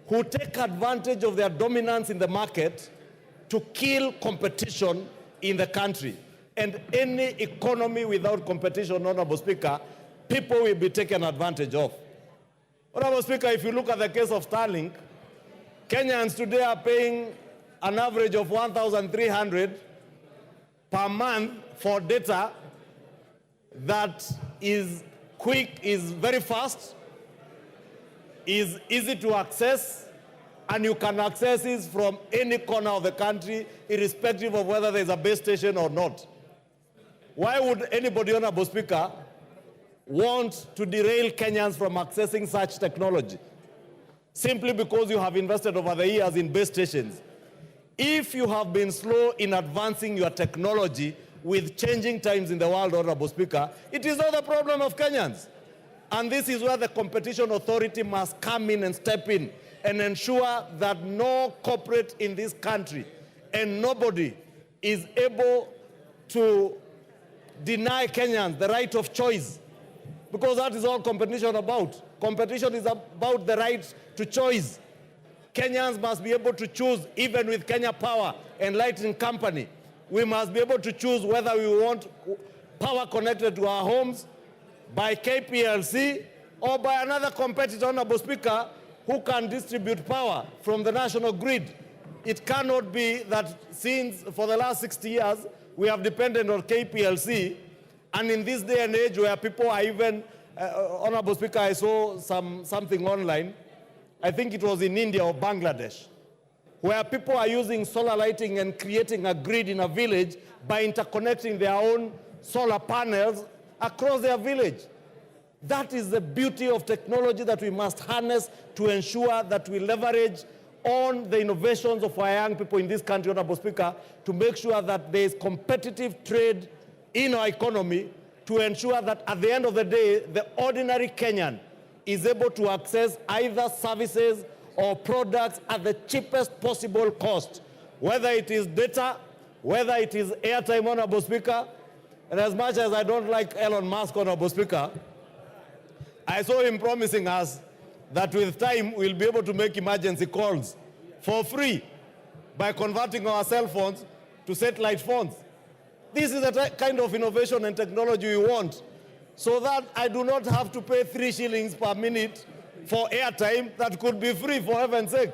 who take advantage of their dominance in the market to kill competition in the country. And any economy without competition, Honorable Speaker, people will be taken advantage of. Honorable Speaker, if you look at the case of Starlink, Kenyans today are paying an average of 1,300 per month for data that is quick, is very fast, is easy to access, and you can access it from any corner of the country, irrespective of whether there's a base station or not. Why would anybody, Honorable Speaker, want to derail Kenyans from accessing such technology? Simply because you have invested over the years in base stations. If you have been slow in advancing your technology, with changing times in the world, Honorable Speaker, it is not the problem of Kenyans. And this is where the Competition Authority must come in and step in and ensure that no corporate in this country and nobody is able to deny Kenyans the right of choice, because that is all competition about. Competition is about the right to choice. Kenyans must be able to choose, even with Kenya Power and Lighting Company. We must be able to choose whether we want power connected to our homes by KPLC or by another competitor, Honorable Speaker, who can distribute power from the national grid. It cannot be that since for the last 60 years, we have depended on KPLC, and in this day and age where people are even, Honorable Speaker, I saw something online, I think it was in India or Bangladesh, where people are using solar lighting and creating a grid in a village by interconnecting their own solar panels across their village. That is the beauty of technology that we must harness to ensure that we leverage on the innovations of our young people in this country, Honorable Speaker, to make sure that there is competitive trade in our economy, to ensure that at the end of the day, the ordinary Kenyan is able to access either services or products at the cheapest possible cost, whether it is data, whether it is airtime, Honorable Speaker. And as much as I don't like Elon Musk, Honorable Speaker, I saw him promising us that with time we'll be able to make emergency calls for free by converting our cell phones to satellite phones. This is the kind of innovation and technology we want, so that I do not have to pay 3 shillings per minute for airtime that could be free, for heaven's sake.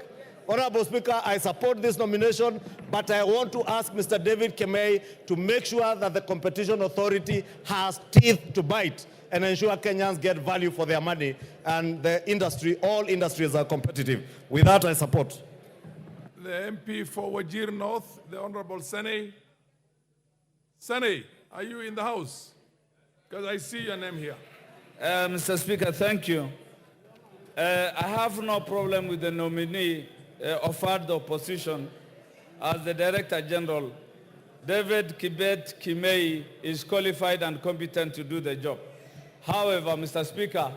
Honorable Speaker, I support this nomination, but I want to ask Mr. David Kemei to make sure that the Competition Authority has teeth to bite and ensure Kenyans get value for their money, and the industry, all industries are competitive. With that, I support. The MP for Wajir North, the Honorable Sene. Sene, are you in the house? Because I see your name here. Mr. Speaker, thank you. I have no problem with the nominee offered the opposition as the Director General. David Kibet Kimei is qualified and competent to do the job. However, Mr. Speaker,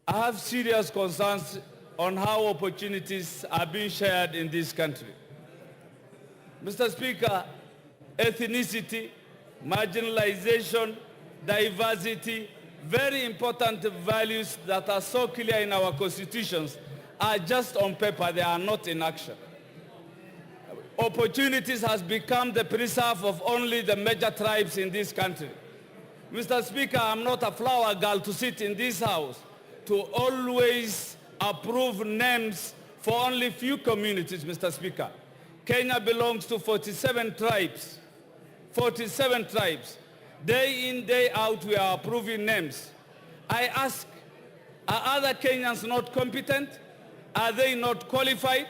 I have serious concerns on how opportunities are being shared in this country. Mr. Speaker, ethnicity, marginalization, diversity, very important values that are so clear in our constitutions are just on paper, they are not in action. Opportunities has become the preserve of only the major tribes in this country. Mr. Speaker, I'm not a flower girl to sit in this house to always approve names for only few communities, Mr. Speaker. Kenya belongs to 47 tribes. 47 tribes. Day in, day out, we are approving names. I ask, are other Kenyans not competent? Are they not qualified?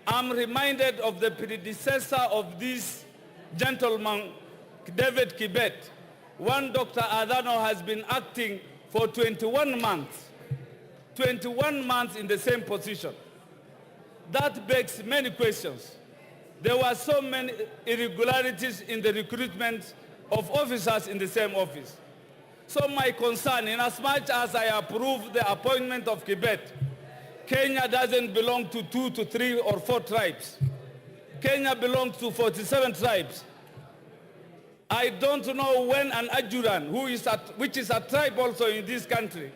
I'm reminded of the predecessor of this gentleman, David Kibet. One Dr. Adano has been acting for 21 months. 21 months in the same position. That begs many questions. There were so many irregularities in the recruitment of officers in the same office. So my concern, in as much as I approve the appointment of Kibet, Kenya doesn't belong to 2 to 3 or 4 tribes. Kenya belongs to 47 tribes. I don't know when an Ajuran, which is a tribe also in this country,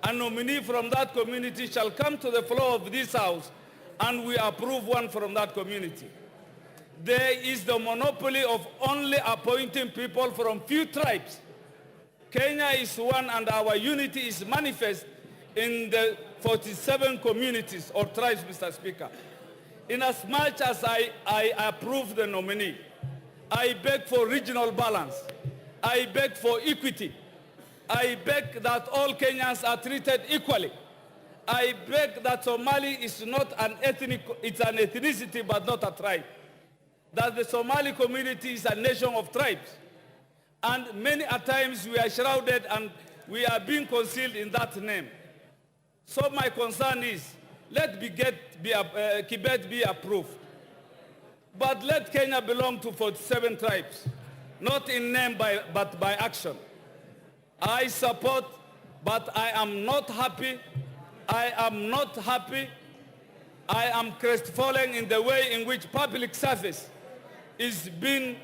a nominee from that community shall come to the floor of this house and we approve one from that community. There is the monopoly of only appointing people from few tribes. Kenya is one and our unity is manifest in the 47 communities or tribes, Mr. Speaker. In as much as I approve the nominee, I beg for regional balance. I beg for equity. I beg that all Kenyans are treated equally. I beg that Somali is not an ethnic, it's an ethnicity but not a tribe. That the Somali community is a nation of tribes. And many a times we are shrouded and we are being concealed in that name. So my concern is, let Kibet be approved. But let Kenya belong to 47 tribes. not in name but by action. I support, but I am not happy. I am not happy. I am crestfallen in the way in which public service is being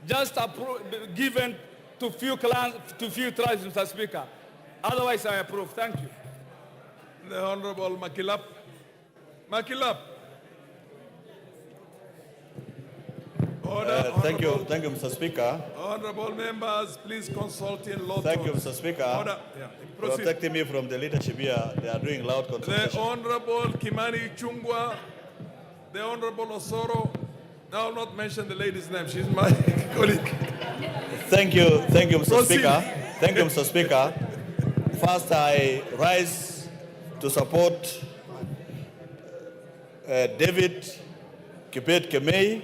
just given to few clans, to few tribes, Mr. Speaker. Otherwise, I approve. Thank you. The Honorable Makilap. Makilap. Thank you, Mr. Speaker. Honorable members, please consult in law. Thank you, Mr. Speaker. Order. Yeah. Proceed. Protecting me from the leadership here. They are doing loud consultation. The Honorable Kimani Chungwa, the Honorable Osoro. Now, I'll not mention the lady's name. She's my colleague. Thank you, Mr. Proceed. Speaker. Thank you, Mr. Speaker. First, I rise to support David Kibet Kemei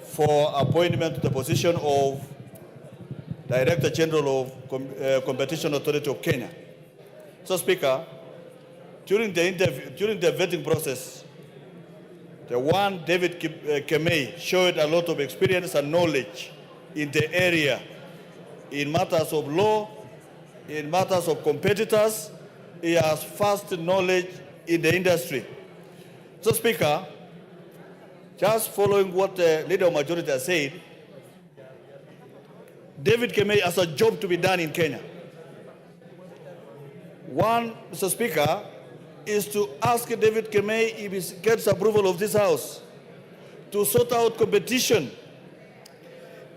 for appointment to the position of Director General of Competition Authority of Kenya. So, Speaker, during the vetting process, the one David Kemei showed a lot of experience and knowledge in the area, in matters of law, in matters of competitors. He has vast knowledge in the industry. So, Speaker, just following what the Leader of Majority has said, David Kemei has a job to be done in Kenya. One, Mr. Speaker, is to ask David Kemei, if he gets approval of this House, to sort out competition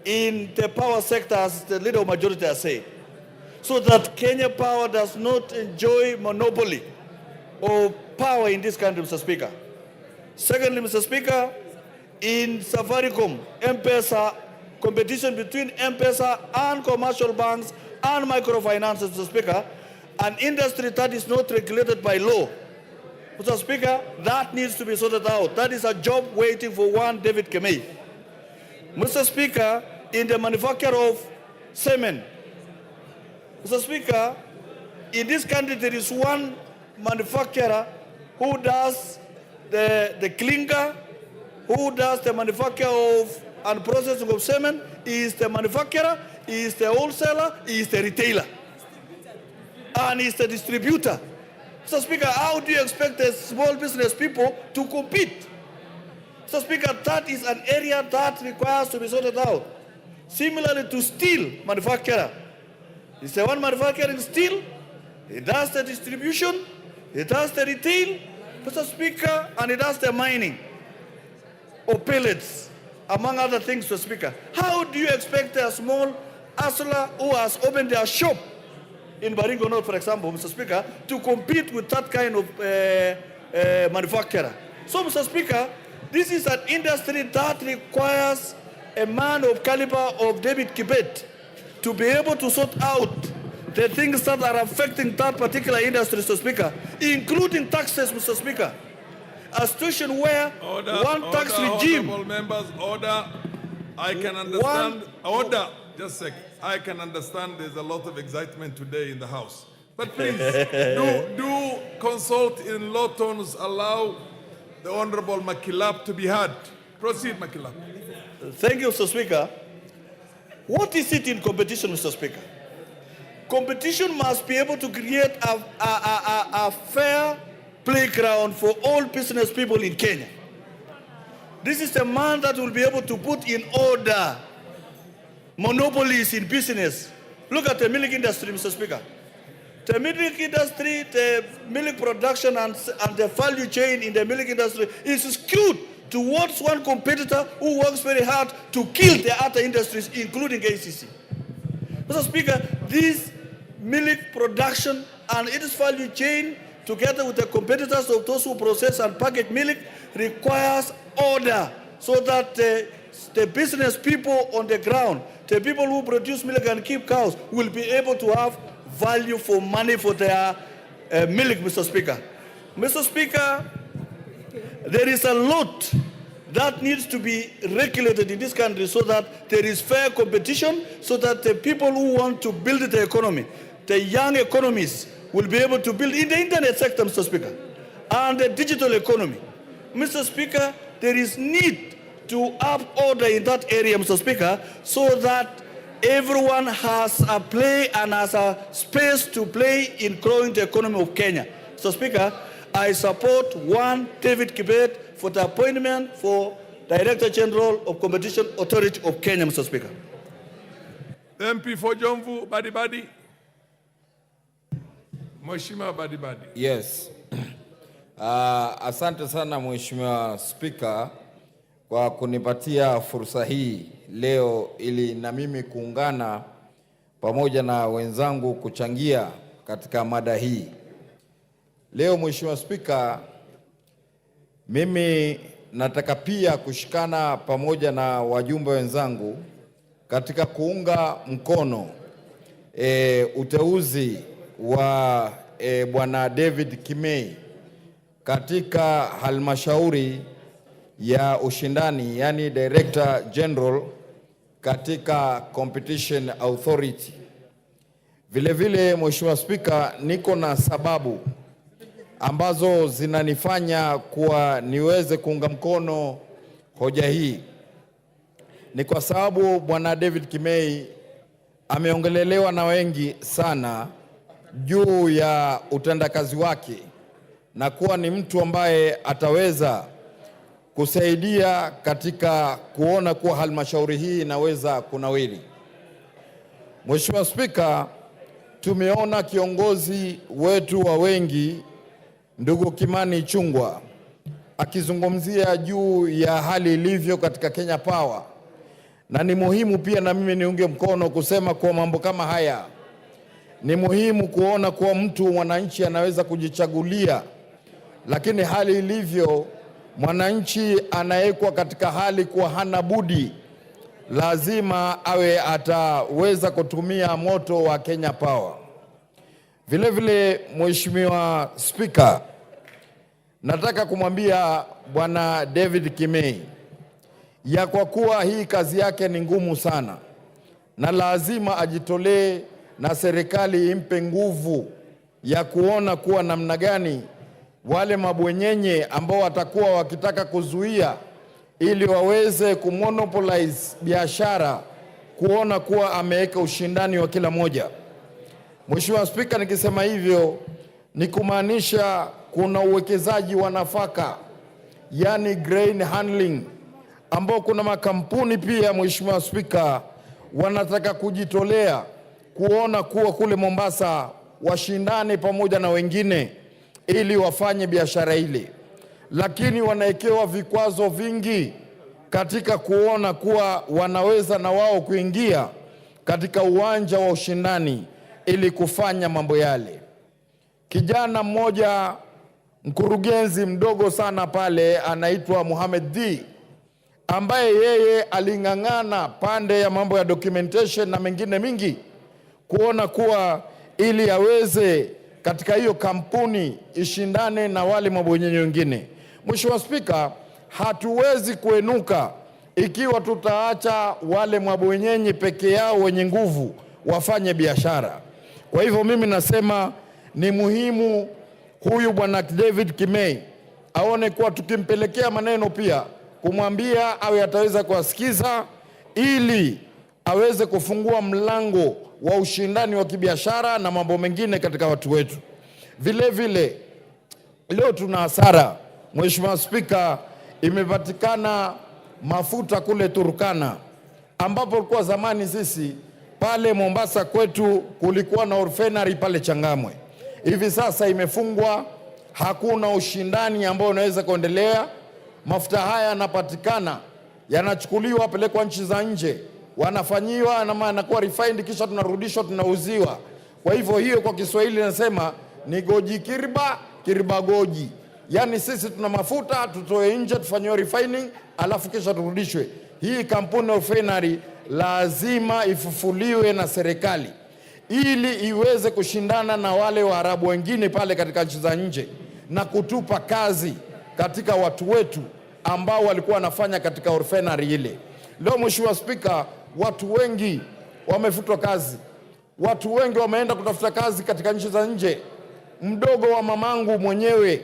in the power sector, as the Leader of Majority has said, so that Kenya Power does not enjoy monopoly of power in this country, Mr. Speaker. Secondly, Mr. Speaker, in Safaricom, M-Pesa, competition between M-Pesa and commercial banks and microfinances, Mr. Speaker, an industry that is not regulated by law. Mr. Speaker, that needs to be sorted out. That is a job waiting for one David Kemei. Mr. Speaker, in the manufacture of cement, Mr. Speaker, in this country there is one manufacturer who does the clinker, who does the manufacture of and processing of cement. He is the manufacturer, he is the wholesaler, he is the retailer, and he is the distributor. Mr. Speaker, how do you expect the small business people to compete? Mr. Speaker, that is an area that requires to be sorted out. Similarly to steel manufacturer. It's the one manufacturing steel, he does the distribution, he does the retail, Mr. Speaker, and he does the mining of pellets, among other things, Mr. Speaker. How do you expect a small hustler who has opened their shop in Baringo North, for example, Mr. Speaker, to compete with that kind of manufacturer? So, Mr. Speaker, this is an industry that requires a man of caliber of David Kibet to be able to sort out the things that are affecting that particular industry, Mr. Speaker, including taxes, Mr. Speaker. A situation where tax regime... Honorable members, order. I can understand... Order. Just a second. I can understand there's a lot of excitement today in the House. But please, do consult in law tones, allow the Honorable Makilap to be heard. Proceed, Makilap. Thank you, Mr. Speaker. What is it in competition, Mr. Speaker? Competition must be able to create a fair playground for all business people in Kenya. This is the man that will be able to put in order monopolies in business. Look at the milk industry, Mr. Speaker. The milk industry, the milk production and the value chain in the milk industry is skewed towards one competitor who works very hard to kill the other industries, including ACC. Mr. Speaker, this milk production and its value chain, together with the competitors of those who process and package milk, requires order so that the business people on the ground, the people who produce milk and keep cows, will be able to have value for money for their milk, Mr. Speaker. Mr. Speaker, there is a lot that needs to be regulated in this country so that there is fair competition, so that the people who want to build the economy, the young economies, will be able to build in the internet sector, Mr. Speaker, and the digital economy. Mr. Speaker, there is need to up order in that area, Mr. Speaker, so that everyone has a play and has a space to play in growing the economy of Kenya. Mr. Speaker, I support David Kibet for the appointment for Director General of Competition Authority of Kenya, Mr. Speaker. MP for Jomvu, Badibadi. Mheshimiwa Badibadi. Yes. Asante sana Mheshimiwa Speaker kwa kunipatia fursa hii leo ili na mimi kuungana pamoja na wenzangu kuchangia katika mada hii. Leo Mheshimiwa Speaker, mimi nataka pia kushikana pamoja na wajumbe wenzangu katika kuunga mkono uteuzi wa Bwana David Kimei katika halmashauri ya ushindani, yani Director General katika Competition Authority. Vile vile Mheshimiwa Speaker, niko na sababu ambazo zinanifanya kuwa niweze kuunga mkono hoja hii. Ni kwa sababu Bwana David Kimei ameongelelewa na wengi sana juu ya utendakazi wake na kuwa ni mtu ambaye ataweza kusaidia katika kuona kuwa halmashauri hii inaweza kunawiri. Mheshimiwa Speaker, tumeona kiongozi wetu wa wengi ndugu Kimani Ichung'wah akizungumzia juu ya hali ilivyo katika Kenya Power, na ni muhimu pia na mimi niunge mkono kusema kwa mambo kama haya. Ni muhimu kuona kuwa mtu mwananchi anaweza kujichagulia, lakini hali ilivyo mwananchi anawekwa katika hali kuwa hana budi, lazima awe ataweza kutumia moto wa Kenya Power. Vile vile Mheshimiwa Speaker, nataka kumwambia Bwana David Kimei ya kwa kuwa hii kazi yake ni ngumu sana na lazima ajitolee na serikali impe nguvu ya kuona kuwa namna gani wale mabwenyenye ambao watakuwa wakitaka kuzuia ili waweze kumonopolize biashara, kuona kuwa ameweka ushindani wa kila moja. Mheshimiwa Speaker, nikisema hivyo ni kumaanisha kuna uwekezaji wa nafaka, yani grain handling, ambao kuna makampuni pia Mheshimiwa Speaker wanataka kujitolea kuona kuwa kule Mombasa washindane pamoja na wengine ili wafanye biashara ile, lakini wanaekewa vikwazo vingi katika kuona kuwa wanaweza na wao kuingia katika uwanja wa ushindani ili kufanya mambo yale. Kijana mmoja mkurugenzi mdogo sana pale anaitwa Mohamed D, ambaye yeye aling'ang'ana pande ya mambo ya documentation na mengine mingi kuona kuwa ili aweze katika hiyo kampuni ishindane na wale mabwenyenye wengine. Mheshimiwa Speaker, hatuwezi kuenuka ikiwa tutaacha wale mabwenyenye peke yao wenye nguvu wafanye biashara. Kwa hivyo mimi nasema ni muhimu huyu Bwana David Kimei aone kuwa tukimpelekea maneno pia kumwambia awe ataweza kuwasikiza ili aweze kufungua mlango wa ushindani wa kibiashara na mambo mengine katika watu wetu. Vile vile leo tuna hasara. Mheshimiwa Speaker, imepatikana mafuta kule Turkana, ambapo kwa zamani sisi pale Mombasa kwetu kulikuwa na refinery pale Changamwe. Hivi sasa imefungwa, hakuna ushindani ambao unaweza kuendelea. Mafuta haya yanapatikana, yanachukuliwa pelekwa nchi za nje, wanafanyiwa na yanakuwa refined, kisha tunarudishwa tunauziwa. Kwa hivyo hiyo kwa Kiswahili nasema ni goji kirba, kirba goji. Yaani sisi tuna mafuta tutoe nje tufanyiwe refining alafu kisha turudishwe. Hii kampuni ya refinery lazima ifufuliwe na serikali ili iweze kushindana na wale Waarabu wengine pale katika nchi za nje na kutupa kazi katika watu wetu ambao walikuwa wanafanya katika refinery ile. Leo Mheshimiwa Speaker, watu wengi wamefutwa kazi. Watu wengi wameenda kutafuta kazi katika nchi za nje. Mdogo wa mamangu mwenyewe,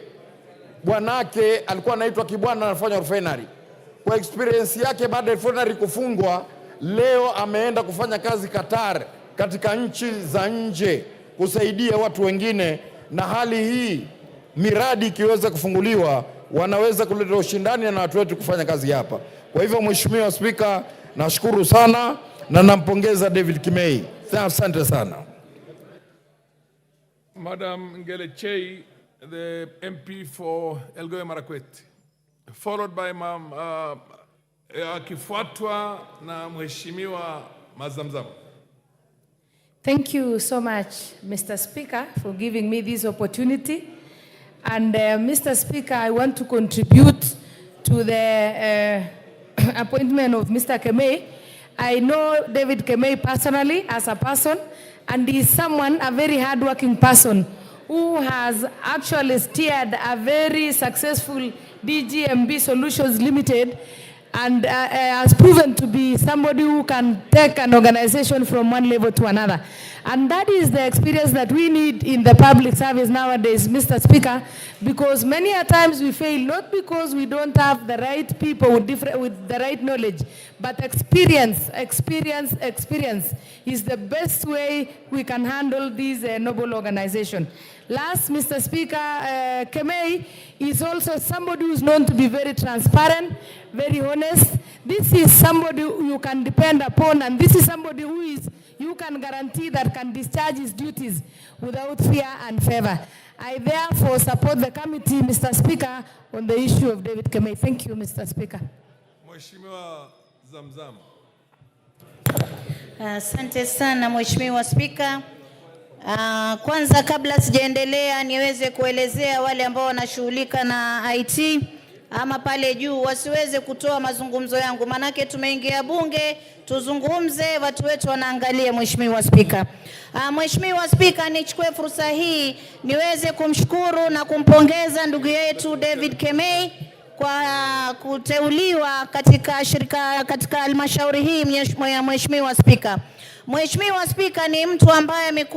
bwanake alikuwa anaitwa Kibwana, anafanya refinery. kwa experience yake baada ya refinery kufungwa, leo ameenda kufanya kazi Qatar, katika nchi za nje, kusaidia watu wengine, na hali hii miradi ikiweza kufunguliwa wanaweza kuleta ushindani na watu wetu kufanya kazi hapa. Kwa hivyo Mheshimiwa Spika, nashukuru sana na nampongeza David Kimei. Asante sana. Madam Ngele Chei, the MP for Elgeyo Marakwet, followed by akifuatwa na Mheshimiwa Mazamzam. Thank you so much, Mr. Speaker, for giving me this opportunity. And Mr. Speaker, I want to contribute to the appointment of Mr. Kimei. I know David Kimei personally as a person, and he is someone, a very hardworking person, who has actually steered a very successful DGMB Solutions Limited, and has proven to be somebody who can take an organization from one level to another. And that is the experience that we need in the public service nowadays, Mr. Speaker, because many a times we fail, not because we don't have the right people with the right knowledge, but experience is the best way we can handle this noble organization. Last, Mr. Speaker, Kimei is also somebody who is known to be very transparent, very honest. This is somebody you can depend upon, and this is somebody who is, you can guarantee that can discharge his duties without fear and favor. I therefore support the committee, Mr. Speaker, on the issue of David Kimei. Thank you, Mr. Speaker. Mheshimiwa Zamzam. Asante sana Mheshimiwa Spika. Kwanza kabla sijaendelea niweze kuelezea wale ambao wanashughulika na IT ama pale juu wasiweze kutoa mazungumzo yangu, manake tumeingia bunge tuzungumze, watu wetu wanaangalia. Mheshimiwa Spika, Mheshimiwa Spika, nichukue fursa hii niweze kumshukuru na kumpongeza ndugu yetu David Kimei kwa kuteuliwa katika halmashauri hii. Mheshimiwa Spika, Mheshimiwa Spika, ni mtu ambaye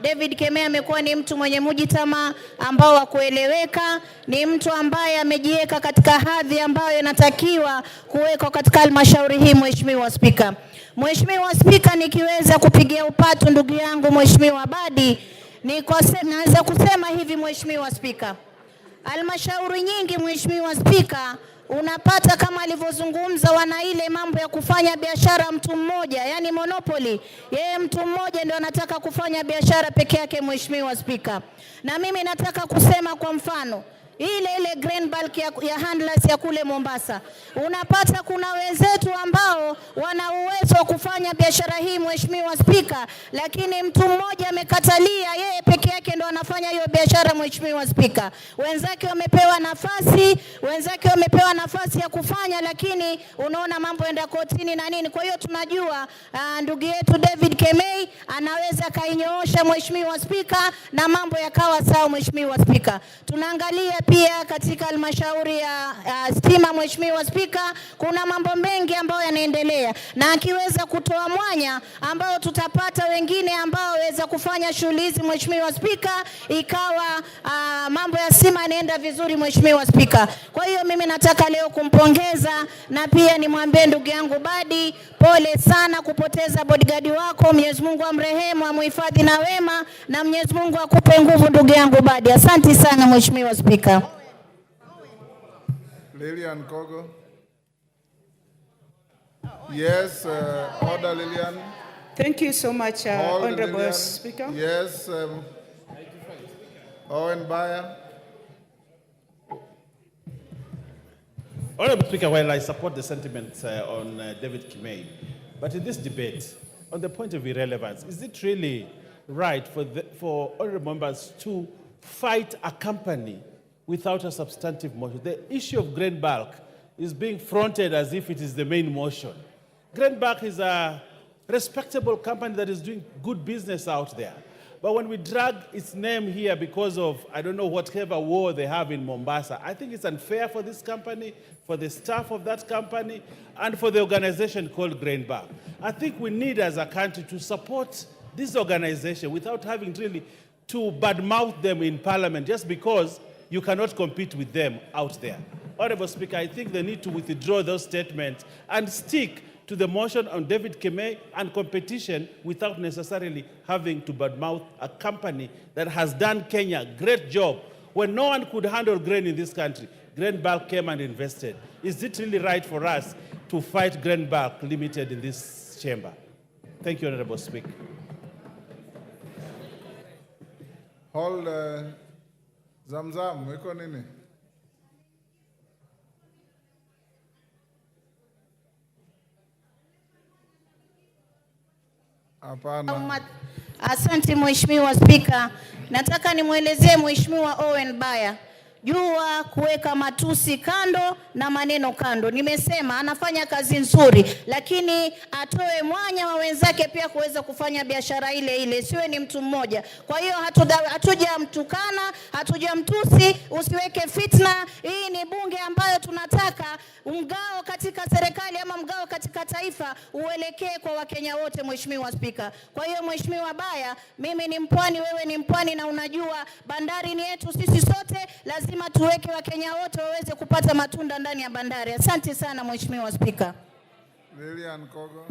David Kimei amekuwa ni mtu mwenye mujitama ambao wa kueleweka, ni mtu ambaye amejiweka katika hadhi ambayo inatakiwa kuwekwa katika halmashauri hii. Mheshimiwa Spika, Mheshimiwa Spika, nikiweza kupigia upatu ndugu yangu Mheshimiwa Badi, naweza kusema hivi Mheshimiwa Spika, halmashauri nyingi Mheshimiwa Spika, unapata kama alivyozungumza, wana ile mambo ya kufanya biashara mtu mmoja, yani monopoly. Yeye mtu mmoja ndio anataka kufanya biashara peke yake. Mheshimiwa Spika, na mimi nataka kusema kwa mfano ile grain bulk ya handlers ya kule Mombasa, unapata kuna wenzetu ambao wana uwezo wa kufanya biashara hii Mheshimiwa Spika, lakini mtu mmoja amekatalia, yeye peke yake ndo anafanya hiyo biashara. Mheshimiwa Spika, wenzake wamepewa nafasi ya kufanya, lakini unaona mambo yanaenda kotini na nini. Kwa hiyo tunajua ndugu yetu David Kimei anaweza kainyoosha Mheshimiwa Spika, na mambo yakawa sawa. Mheshimiwa Spika, tunaangalia pia katika halmashauri ya stima Mheshimiwa Spika, kuna mambo mengi ambayo yanaendelea, na akiweza kutoa mwanya ambao tutapata wengine ambao waweza kufanya shughuli hizi Mheshimiwa Spika, ikawa mambo ya stima yanaenda vizuri Mheshimiwa Spika. Kwa hiyo mimi nataka leo kumpongeza, na pia nimwambie ndugu yangu Badi, pole sana kupoteza bodyguard wako. Mwenyezi Mungu amrehemu, amhifadhi na wema, na Mwenyezi Mungu akupe nguvu ndugu yangu Badi. Asante sana Mheshimiwa Spika. Lilian Kogo. Yes, order Lilian. Thank you so much, Honorable Lilian. Speaker. Yes, Owen Bayer. Honorable Speaker, while I support the sentiments on David Kimei, but in this debate, on the point of irrelevance, is it really right for honorable members to fight a company without a substantive motion? The issue of grain bulk is being fronted as if it is the main motion. Grain bulk is a respectable company that is doing good business out there. But when we drag its name here because of, I don't know, whatever war they have in Mombasa, I think it's unfair for this company, for the staff of that company, and for the organization called Grain Bulk. I think we need as a country to support this organization without having really to badmouth them in parliament just because you cannot compete with them out there. Honorable Speaker, I think they need to withdraw those statements and stick to the motion on David Kemei and competition without necessarily having to badmouth a company that has done Kenya a great job. When no one could handle grain in this country, Grain Bulk came and invested. Is it really right for us to fight Grain Bulk Limited in this chamber? Thank you, Honorable Speaker. Hold Zamzam, iko nini? Hapana. Asante Mheshimiwa Spika. Nataka nimwelezee Mheshimiwa Owen Baya jua kuweka matusi kando na maneno kando. Nimesema anafanya kazi nzuri, lakini atoe mwanya wa wenzake pia kuweza kufanya biashara ile ile, siwe ni mtu mmoja. Kwa hiyo hatujamtukana, hatujamtusi, usiweke fitna. Hii ni bunge ambayo tunataka mgao katika serikali ama mgao katika taifa uelekee kwa Wakenya wote, Mheshimiwa Spika. Kwa hiyo Mheshimiwa Baya, mimi ni mpwani, wewe ni mpwani, na unajua bandari ni yetu sisi sote, lazima tuweke Wakenya wote waweze kupata matunda ndani ya bandari. Asante sana Mheshimiwa Spika. Lilian Kogo.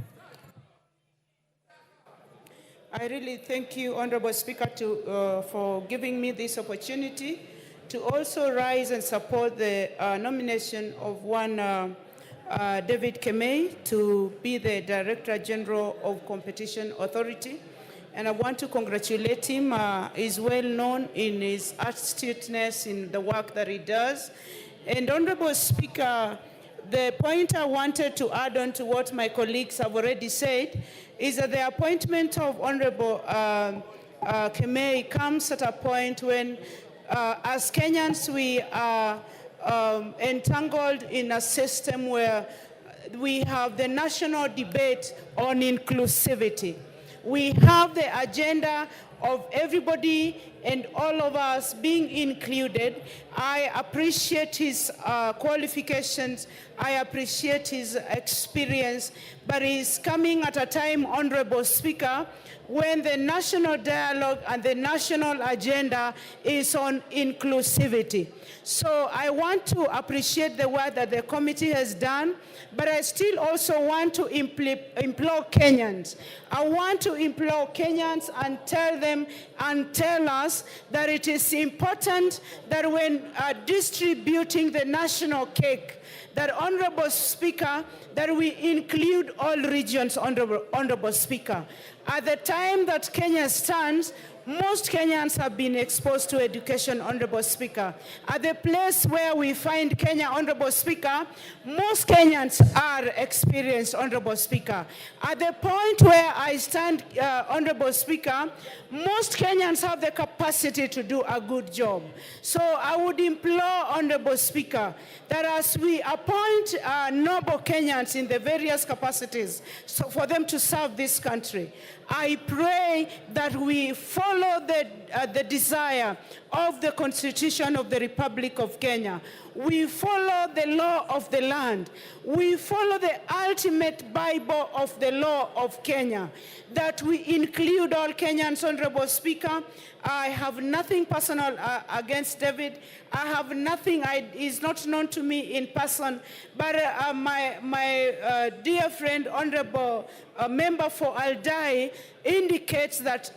I really thank you, Honorable Speaker, for giving me this opportunity to also rise and support the nomination of one David Kemei to be the Director General of Competition Authority. And I want to congratulate him. He's well known in his astuteness in the work that he does. And Honorable Speaker, the point I wanted to add on to what my colleagues have already said is that the appointment of Honorable Kemei comes at a point when, as Kenyans, we are entangled in a system where we have the national debate on inclusivity. We have the agenda of everybody and all of us being included. I appreciate his qualifications. I appreciate his experience, but he's coming at a time, Honorable Speaker, when the national dialogue and the national agenda is on inclusivity. So I want to appreciate the work that the committee has done, but I still also want to implore Kenyans. I want to implore Kenyans and tell them and tell us that it is important that when distributing the national cake, that Honorable Speaker, that we include all regions, Honorable Speaker. At the time that Kenya stands, most Kenyans have been exposed to education, Honorable Speaker. At the place where we find Kenya, Honorable Speaker, most Kenyans are experienced, Honorable Speaker. At the point where I stand, Honorable Speaker, most Kenyans have the capacity to do a good job. So I would implore, Honorable Speaker, that as we appoint noble Kenyans in the various capacities for them to serve this country, I pray that we follow the desire of the Constitution of the Republic of Kenya. We follow the law of the land. We follow the ultimate Bible of the law of Kenya, that we include all Kenyans, Honorable Speaker. I have nothing personal against David. I have nothing, he's not known to me in person, but my dear friend, Honorable Member for Aldai, indicates that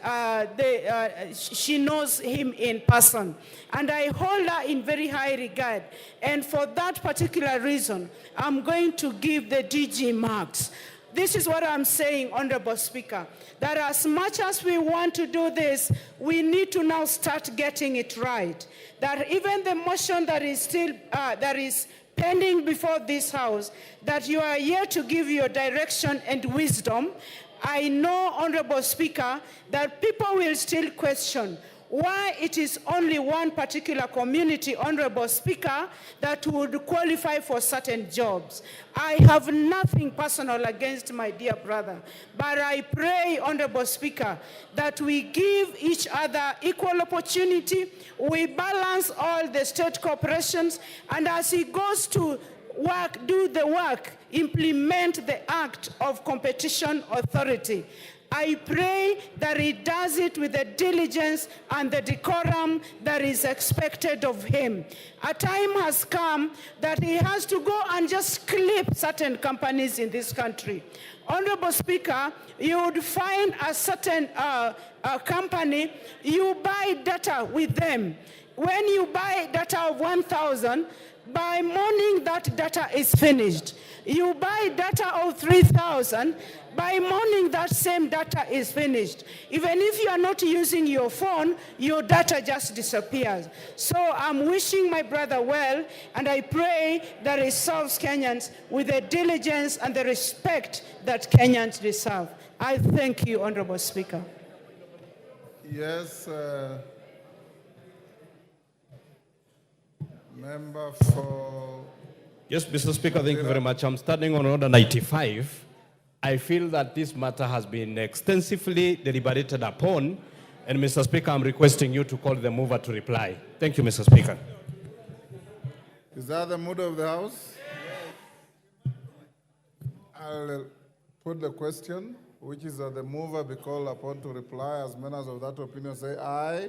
she knows him in person. And I hold her in very high regard. And for that particular reason, I'm going to give the DG marks. This is what I'm saying, Honorable Speaker, that as much as we want to do this, we need to now start getting it right. That even the motion that is still, that is pending before this House, that you are here to give your direction and wisdom. I know, Honorable Speaker, that people will still question why it is only one particular community, Honorable Speaker, that would qualify for certain jobs. I have nothing personal against my dear brother, but I pray, Honorable Speaker, that we give each other equal opportunity, we balance all the state corporations, and as he goes to work, do the work, implement the Act of Competition Authority. I pray that he does it with the diligence and the decorum that is expected of him. A time has come that he has to go and just clip certain companies in this country. Honorable Speaker, you would find a certain company, you buy data with them. When you buy data of 1,000, by morning that data is finished. You buy data of 3,000, by morning that same data is finished. Even if you are not using your phone, your data just disappears. So I'm wishing my brother well, and I pray that he serves Kenyans with the diligence and the respect that Kenyans deserve. I thank you, Honorable Speaker. Yes, member for... Yes, Mr. Speaker, thank you very much. I'm standing on order 95. I feel that this matter has been extensively deliberated upon, and Mr. Speaker, I'm requesting you to call the mover to reply. Thank you, Mr. Speaker. Is that the mood of the House? I'll put the question, which is that the mover be called upon to reply. As many as of that opinion say aye. Aye.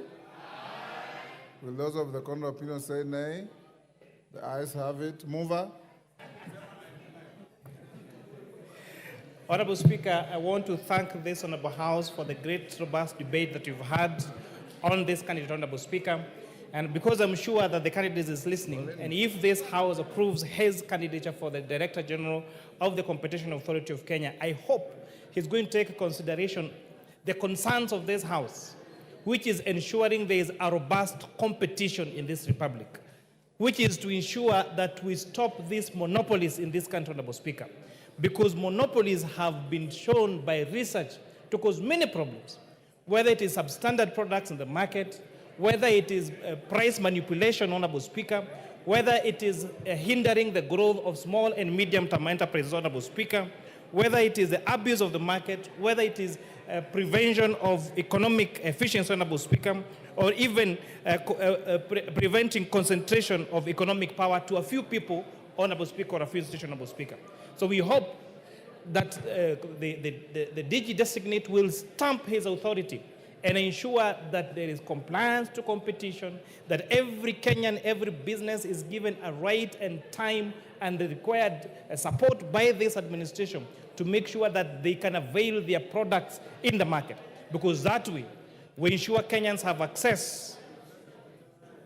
Will those of the contrary opinion say nay? The ayes have it. Mover. Honorable Speaker, I want to thank this Honorable House for the great, robust debate that you've had on this candidate, Honorable Speaker. And because I'm sure that the candidate is listening, and if this House approves his candidature for the Director General of the Competition Authority of Kenya, I hope he's going to take into consideration the concerns of this House, which is ensuring there is a robust competition in this republic, which is to ensure that we stop these monopolies in this country, Honorable Speaker. Because monopolies have been shown by research to cause many problems, whether it is substandard products in the market, whether it is price manipulation, Honorable Speaker, whether it is hindering the growth of small and medium-term enterprises, Honorable Speaker, whether it is the abuse of the market, whether it is prevention of economic efficiency, Honorable Speaker, or even preventing concentration of economic power to a few people, Honorable Speaker, or a few institutions, Honorable Speaker. So we hope that the DG designate will stamp his authority and ensure that there is compliance to competition, that every Kenyan, every business is given a right and time and the required support by this administration to make sure that they can avail their products in the market. Because that way, we ensure Kenyans have access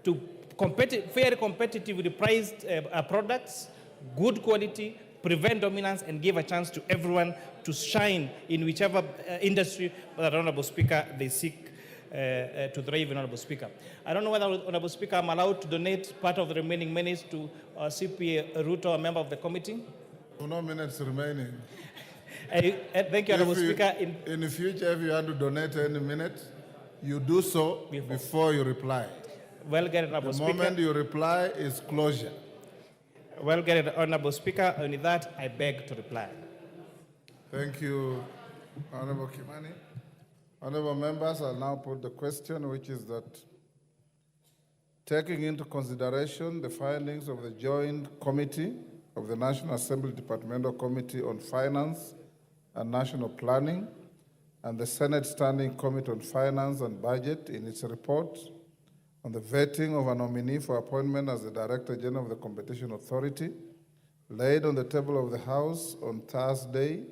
to fairly competitively priced products, good quality, prevent dominance, and give a chance to everyone to shine in whichever industry that, Honorable Speaker, they seek to thrive in, Honorable Speaker. I don't know whether, Honorable Speaker, I'm allowed to donate part of the remaining minutes to CPA Ruto, a member of the committee. No minutes remaining. Thank you, Honorable Speaker. In the future, if you want to donate any minute, you do so before you reply. Well, get it, Honorable Speaker. The moment you reply is closure. Well, get it, Honorable Speaker. And with that, I beg to reply. Thank you, Honorable Kimani. Honorable members, I'll now put the question, which is that taking into consideration the findings of the Joint Committee of the National Assembly Departmental Committee on Finance and National Planning and the Senate Standing Committee on Finance and Budget in its report on the vetting of a nominee for appointment as the Director General of the Competition Authority, laid on the table of the House on Thursday,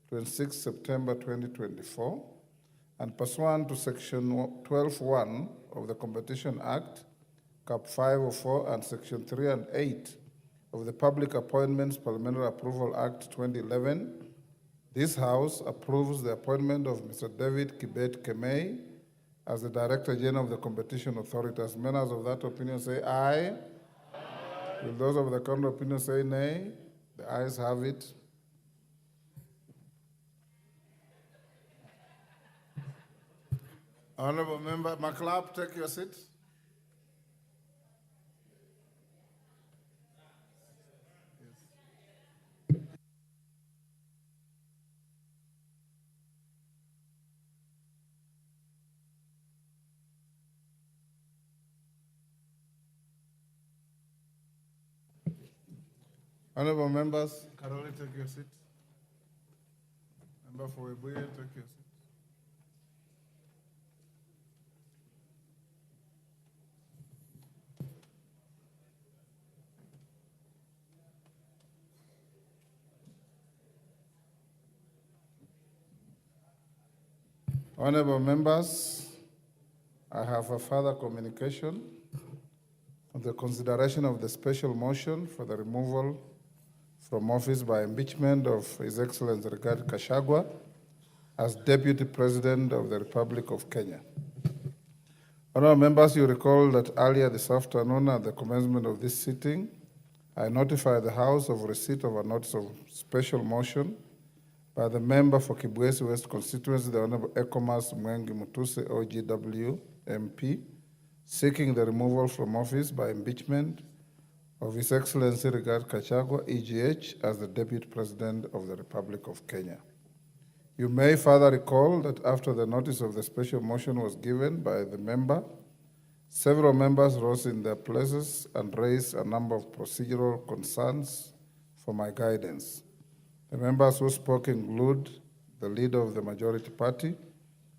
26 September 2024, and pursuant to Section 12(1) of the Competition Act, Cap 504, and Section 3 and 8 of the Public Appointments Parliamentary Approval Act 2011, this House approves the appointment of Mr. David Kibet Kemei as the Director General of the Competition Authority. As members of that opinion say aye. Aye. Will those of the contrary opinion say nay? The ayes have it. Honorable Member McLeod, take your seat. Honorable members, Karoli, take your seat. Member for Webuye, take your seat. Honorable members, I have a further communication of the consideration of the special motion for the removal from office by impeachment of His Excellency Rigathi Gachagua as Deputy President of the Republic of Kenya. Honorable members, you recall that earlier this afternoon at the commencement of this sitting, I notified the House of receipt of a notice of special motion by the member for Kibwezi West constituency, the Honorable Ekomas Mwengi Mutuse, OGW, MP, seeking the removal from office by impeachment of His Excellency Rigathi Gachagua, EGH, as the Deputy President of the Republic of Kenya. You may further recall that after the notice of the special motion was given by the member, several members rose in their places and raised a number of procedural concerns for my guidance. The members who spoke include the leader of the majority party,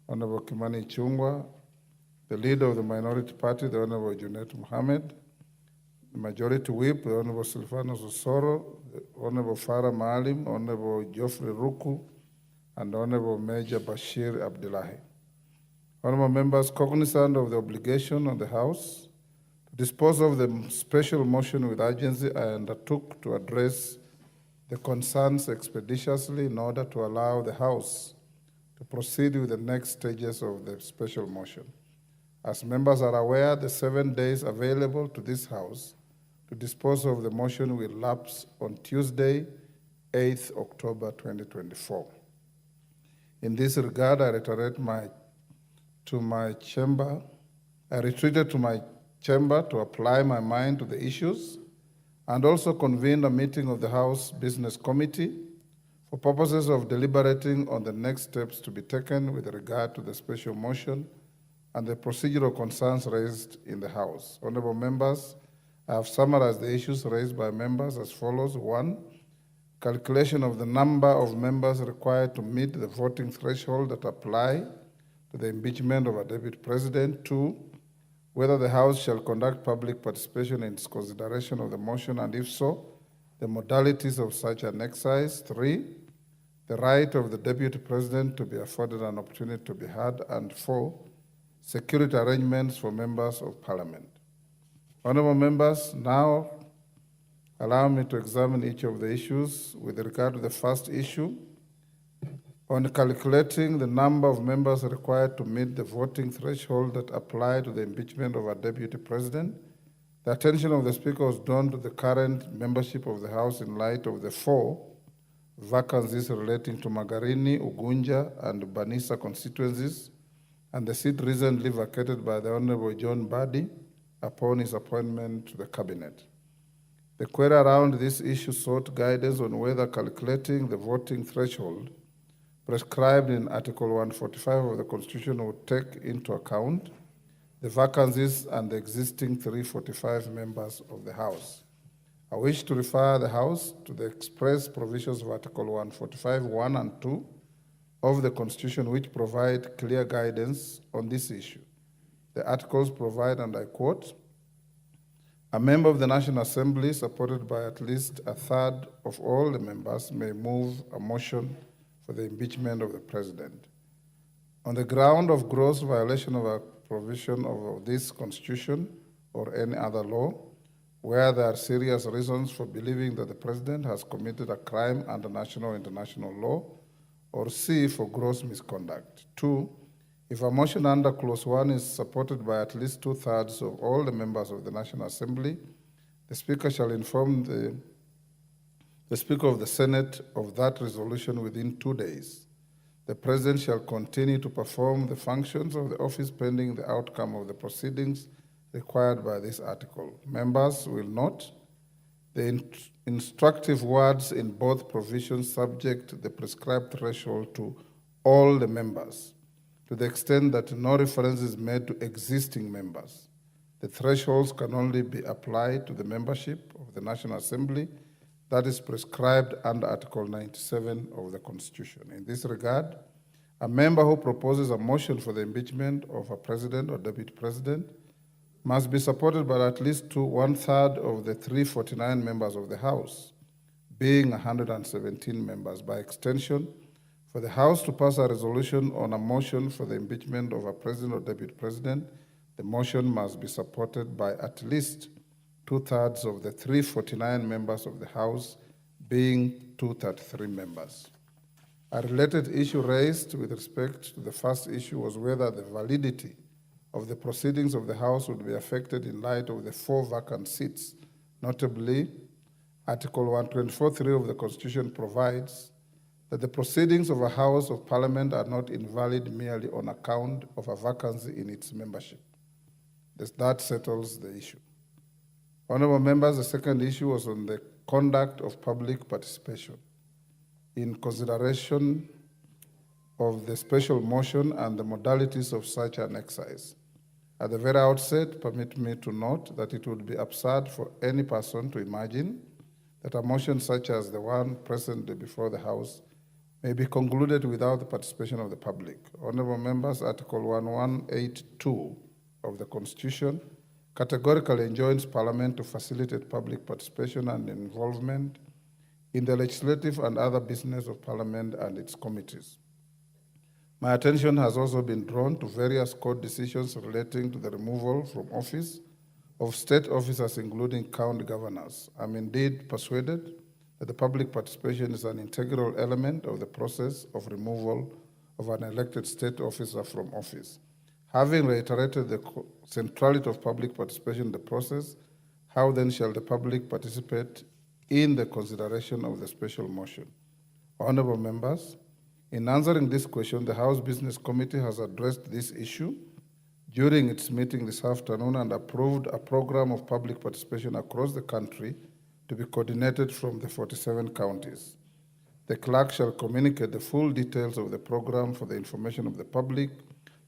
Honorable Kimani Ichung'wah, the leader of the minority party, the Honorable Junet Mohammed, the majority whip, the Honorable Silvanus Osoro, the Honorable Farah Maalim, Honorable Geoffrey Ruku, and Honorable Major Bashir Abdullahi. Honorable members, cognizant of the obligation on the House to dispose of the special motion with urgency, I undertook to address the concerns expeditiously in order to allow the House to proceed with the next stages of the special motion. As members are aware, the 7 days available to this House to dispose of the motion will lapse on Tuesday, 8th October 2024. In this regard, I retreated to my chamber to apply my mind to the issues and also convened a meeting of the House Business Committee for purposes of deliberating on the next steps to be taken with regard to the special motion and the procedural concerns raised in the House. Honorable members, I have summarized the issues raised by members as follows. 1, calculation of the number of members required to meet the voting threshold that apply to the impeachment of a deputy president. 2, whether the House shall conduct public participation in its consideration of the motion, and if so, the modalities of such an exercise. 3, the right of the deputy president to be afforded an opportunity to be heard, and 4, security arrangements for members of parliament. Honorable members, now allow me to examine each of the issues. With regard to the first issue, on calculating the number of members required to meet the voting threshold that apply to the impeachment of a deputy president, the attention of the Speaker was drawn to the current membership of the House in light of the 4 vacancies relating to Magarini, Ugunja, and Banisa constituencies, and the seat recently vacated by the Honorable John Badi upon his appointment to the Cabinet. The query around this issue sought guidance on whether calculating the voting threshold prescribed in Article 145 of the Constitution would take into account the vacancies and the existing 345 members of the House. I wish to refer the House to the express provisions of Article 145, 1 and 2 of the Constitution, which provide clear guidance on this issue. The articles provide, and I quote, "A member of the National Assembly, supported by at least a third of all the members, may move a motion for the impeachment of the President. On the ground of gross violation of a provision of this Constitution or any other law, where there are serious reasons for believing that the President has committed a crime under national or international law, or C, for gross misconduct. 2, if a motion under Clause 1 is supported by at least 2/3 of all the members of the National Assembly, the Speaker shall inform the Speaker of the Senate of that resolution within 2 days. The President shall continue to perform the functions of the office pending the outcome of the proceedings required by this article. Members will note the instructive words in both provisions subject the prescribed threshold to all the members, to the extent that no reference is made to existing members. The thresholds can only be applied to the membership of the National Assembly that is prescribed under Article 97 of the Constitution. In this regard, a member who proposes a motion for the impeachment of a president or deputy president must be supported by at least 1/3 of the 349 members of the House, being 117 members. By extension, For the House to pass a resolution on a motion for the impeachment of a president or deputy president, the motion must be supported by at least 2/3 of the 349 members of the House, being 233 members. A related issue raised with respect to the first issue was whether the validity of the proceedings of the House would be affected in light of the 4 vacant seats. Notably, Article 124(3) of the Constitution provides that the proceedings of a House of Parliament are not invalid merely on account of a vacancy in its membership. That settles the issue. Honorable members, the second issue was on the conduct of public participation. In consideration of the special motion and the modalities of such an exercise. At the very outset, permit me to note that it would be absurd for any person to imagine that a motion such as the one presently before the House may be concluded without the participation of the public. Honorable members, Article 1182 of the Constitution categorically enjoins Parliament to facilitate public participation and involvement in the legislative and other business of Parliament and its committees. My attention has also been drawn to various court decisions relating to the removal from office of state officers, including county governors. I'm indeed persuaded that the public participation is an integral element of the process of removal of an elected state officer from office. Having reiterated the centrality of public participation in the process, how then shall the public participate in the consideration of the special motion? Honorable members, in answering this question, the House Business Committee has addressed this issue during its meeting this afternoon and approved a program of public participation across the country to be coordinated from the 47 counties. The clerk shall communicate the full details of the program for the information of the public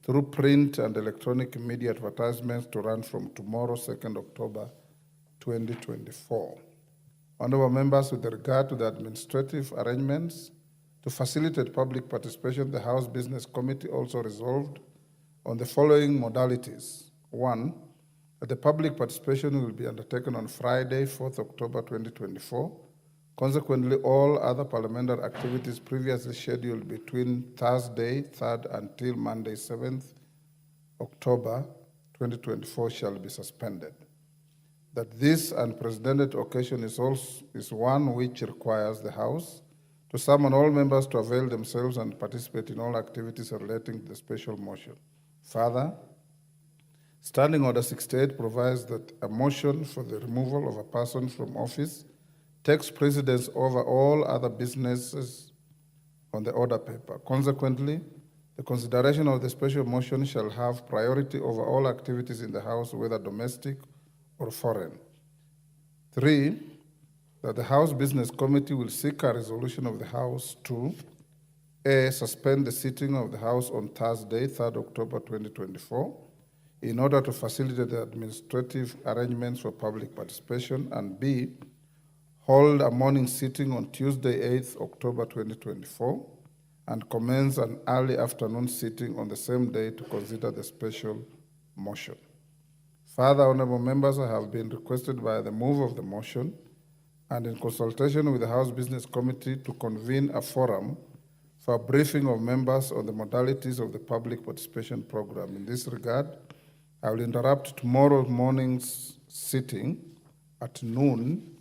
through print and electronic media advertisements to run from tomorrow, 2nd October 2024. Honorable members, with regard to the administrative arrangements to facilitate public participation, the House Business Committee also resolved on the following modalities. 1, that the public participation will be undertaken on Friday, 4th October 2024. Consequently, all other parliamentary activities previously scheduled between Thursday, 3rd, until Monday, 7th October 2024 shall be suspended. That this unprecedented occasion is one which requires the House to summon all members to avail themselves and participate in all activities relating to the special motion. Further, Standing Order 68 provides that a motion for the removal of a person from office takes precedence over all other businesses on the order paper. Consequently, the consideration of the special motion shall have priority over all activities in the House, whether domestic or foreign. 3, that the House Business Committee will seek a resolution of the House to A, suspend the sitting of the House on Thursday, 3rd October 2024, in order to facilitate the administrative arrangements for public participation, and B, hold a morning sitting on Tuesday, 8th October 2024, and commence an early afternoon sitting on the same day to consider the special motion. Further, honorable members, I have been requested by the move of the motion and in consultation with the House Business Committee to convene a forum for a briefing of members on the modalities of the public participation program. In this regard, I will interrupt tomorrow morning's sitting at noon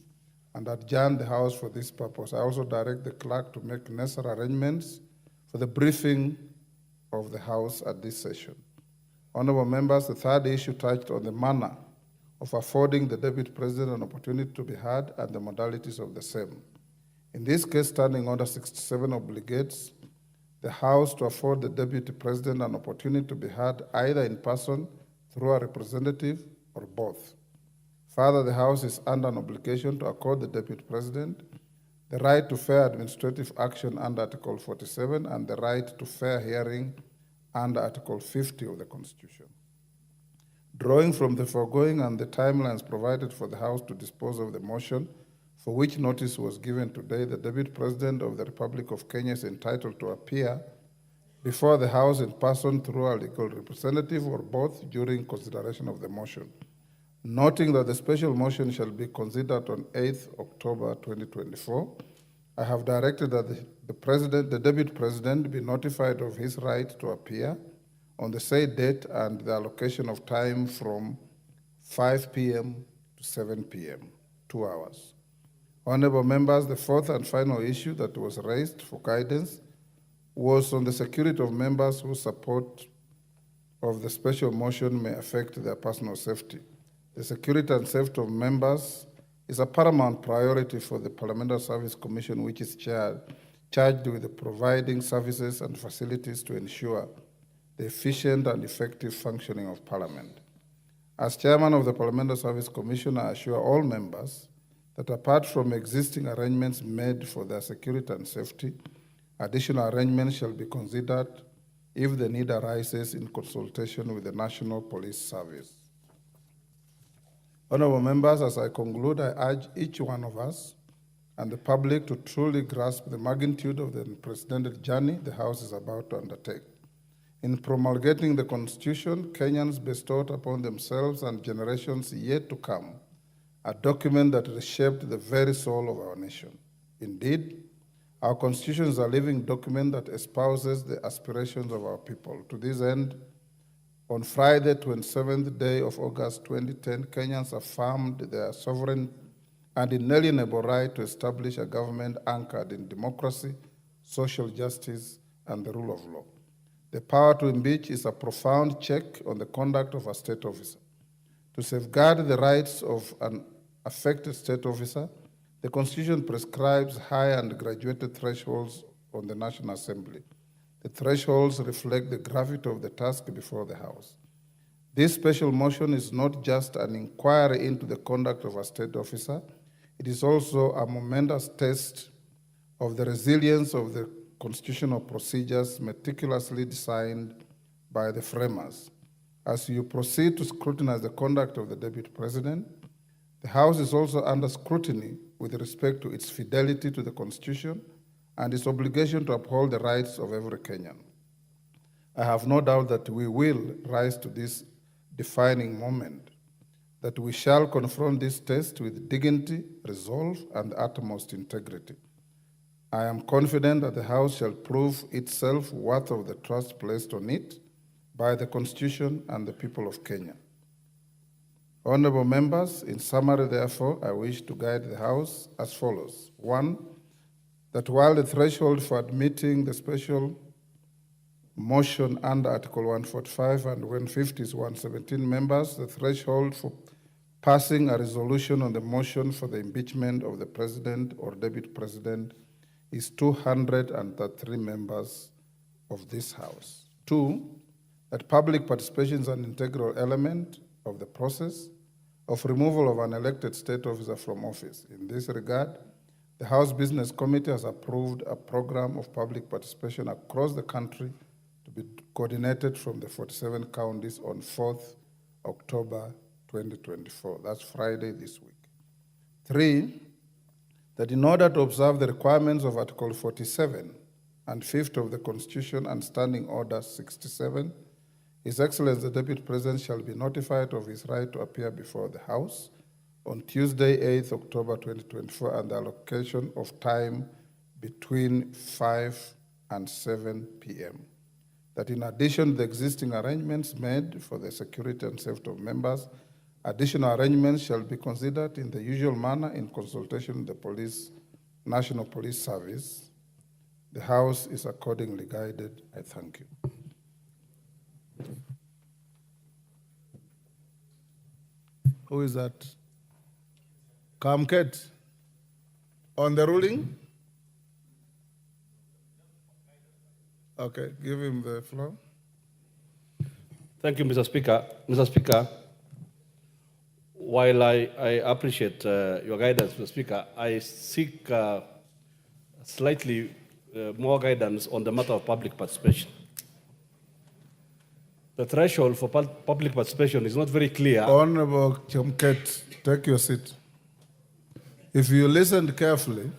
and adjourn the House for this purpose. I also direct the clerk to make necessary arrangements for the briefing of the House at this session. Honorable members, the third issue touched on the manner of affording the Deputy President an opportunity to be heard and the modalities of the same. In this case, Standing Order 67 obligates the House to afford the Deputy President an opportunity to be heard either in person, through a representative, or both. Further, the House is under an obligation to accord the Deputy President the right to fair administrative action under Article 47 and the right to fair hearing under Article 50 of the Constitution. Drawing from the foregoing and the timelines provided for the House to dispose of the motion for which notice was given today, the Deputy President of the Republic of Kenya is entitled to appear before the House in person through a legal representative or both during consideration of the motion. Noting that the special motion shall be considered on 8th October 2024, I have directed that the Deputy President be notified of his right to appear on the said date and the allocation of time from 5 p.m. to 7 p.m., 2 hours. Honorable members, the fourth and final issue that was raised for guidance was on the security of members whose support of the special motion may affect their personal safety. The security and safety of members is a paramount priority for the Parliamentary Service Commission, which is charged with providing services and facilities to ensure the efficient and effective functioning of Parliament. As chairman of the Parliamentary Service Commission, I assure all members that apart from existing arrangements made for their security and safety, additional arrangements shall be considered if the need arises in consultation with the National Police Service. Honorable members, as I conclude, I urge each one of us and the public to truly grasp the magnitude of the unprecedented journey the House is about to undertake. In promulgating the Constitution, Kenyans bestowed upon themselves and generations yet to come a document that reshaped the very soul of our nation. Indeed, our Constitution is a living document that espouses the aspirations of our people. To this end, on Friday, 27th day of August 2010, Kenyans affirmed their sovereign and inalienable right to establish a government anchored in democracy, social justice, and the rule of law. The power to impeach is a profound check on the conduct of a state officer. To safeguard the rights of an affected state officer, the Constitution prescribes high and graduated thresholds on the National Assembly. The thresholds reflect the gravity of the task before the House. This special motion is not just an inquiry into the conduct of a state officer, it is also a momentous test of the resilience of the constitutional procedures meticulously designed by the framers. As you proceed to scrutinize the conduct of the Deputy President, the House is also under scrutiny with respect to its fidelity to the Constitution and its obligation to uphold the rights of every Kenyan. I have no doubt that we will rise to this defining moment, that we shall confront this test with dignity, resolve, and utmost integrity. I am confident that the House shall prove itself worthy of the trust placed on it by the Constitution and the people of Kenya. Honorable members, in summary, therefore, I wish to guide the House as follows. 1, that while the threshold for admitting the special motion under Article 145 and 150 is 117 members, the threshold for passing a resolution on the motion for the impeachment of the President or Deputy President is 203 members of this House. 2, that public participation is an integral element of the process of removal of an elected state officer from office. In this regard, the House Business Committee has approved a program of public participation across the country to be coordinated from the 47 counties on 4th October 2024. That's Friday this week. 3, that in order to observe the requirements of Article 47 and 5th of the Constitution and Standing Order 67, His Excellency the Deputy President shall be notified of his right to appear before the House on Tuesday, 8th October 2024, and the allocation of time between 5 and 7 p.m. That in addition to the existing arrangements made for the security and safety of members, additional arrangements shall be considered in the usual manner in consultation with the National Police Service. The House is accordingly guided. I thank you. Who is that? Kamket. On the ruling? Okay, give him the floor. Thank you, Mr. Speaker. Mr. Speaker, while I appreciate your guidance, Mr. Speaker, I seek slightly more guidance on the matter of public participation. The threshold for public participation is not very clear. Honorable Kamket, take your seat. If you listened carefully,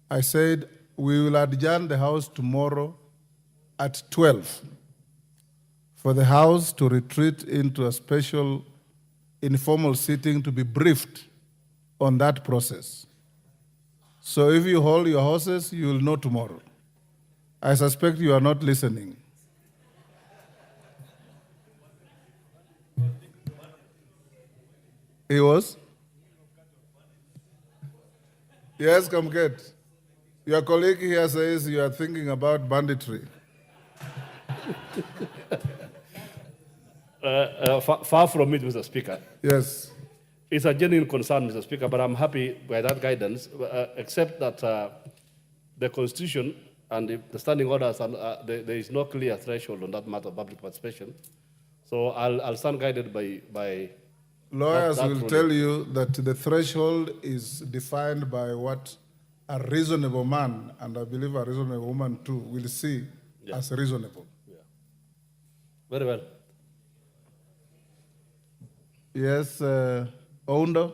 I said we will adjourn the House tomorrow at 12 for the House to retreat into a special informal sitting to be briefed on that process. So if you hold your horses, you will know tomorrow. I suspect you are not listening. He was? Yes, Kamket. Your colleague here says you are thinking about banditry. Far from it, Mr. Speaker. Yes. It's a genuine concern, Mr. Speaker, but I'm happy by that guidance, except that the Constitution and the standing orders, there is no clear threshold on that matter of public participation. So I'll stand guided by Lawyers that will ruling. tell you that the threshold is defined by what a reasonable man, and I believe a reasonable woman too, will see as reasonable. Very well. Yes, Oundo.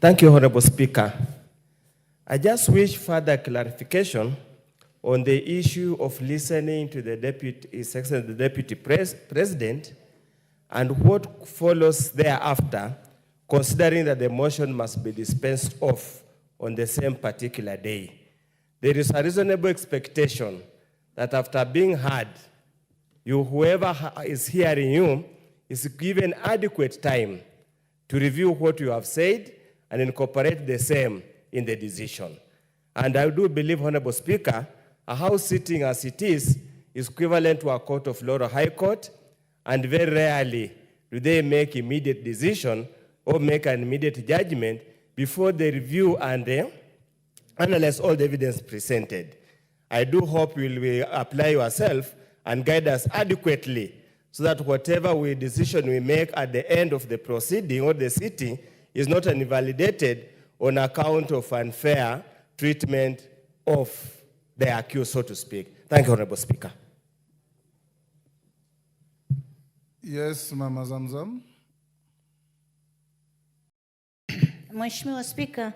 Thank you, Honorable Speaker. I just wish further clarification on the issue of listening to the Deputy President and what follows thereafter, considering that the motion must be dispensed off on the same particular day. There is a reasonable expectation that after being heard, whoever is hearing you is given adequate time to review what you have said and incorporate the same in the decision. And I do believe, Honorable Speaker, a House sitting as it is equivalent to a court of law or high court, and very rarely do they make immediate decision or make an immediate judgment before they review and analyze all the evidence presented. I do hope you will apply yourself and guide us adequately so that whatever decision we make at the end of the proceeding or the sitting is not invalidated on account of unfair treatment of the accused, so to speak. Thank you, Honorable Speaker. Yes, Mama Zamzam. Mheshimiwa Spika,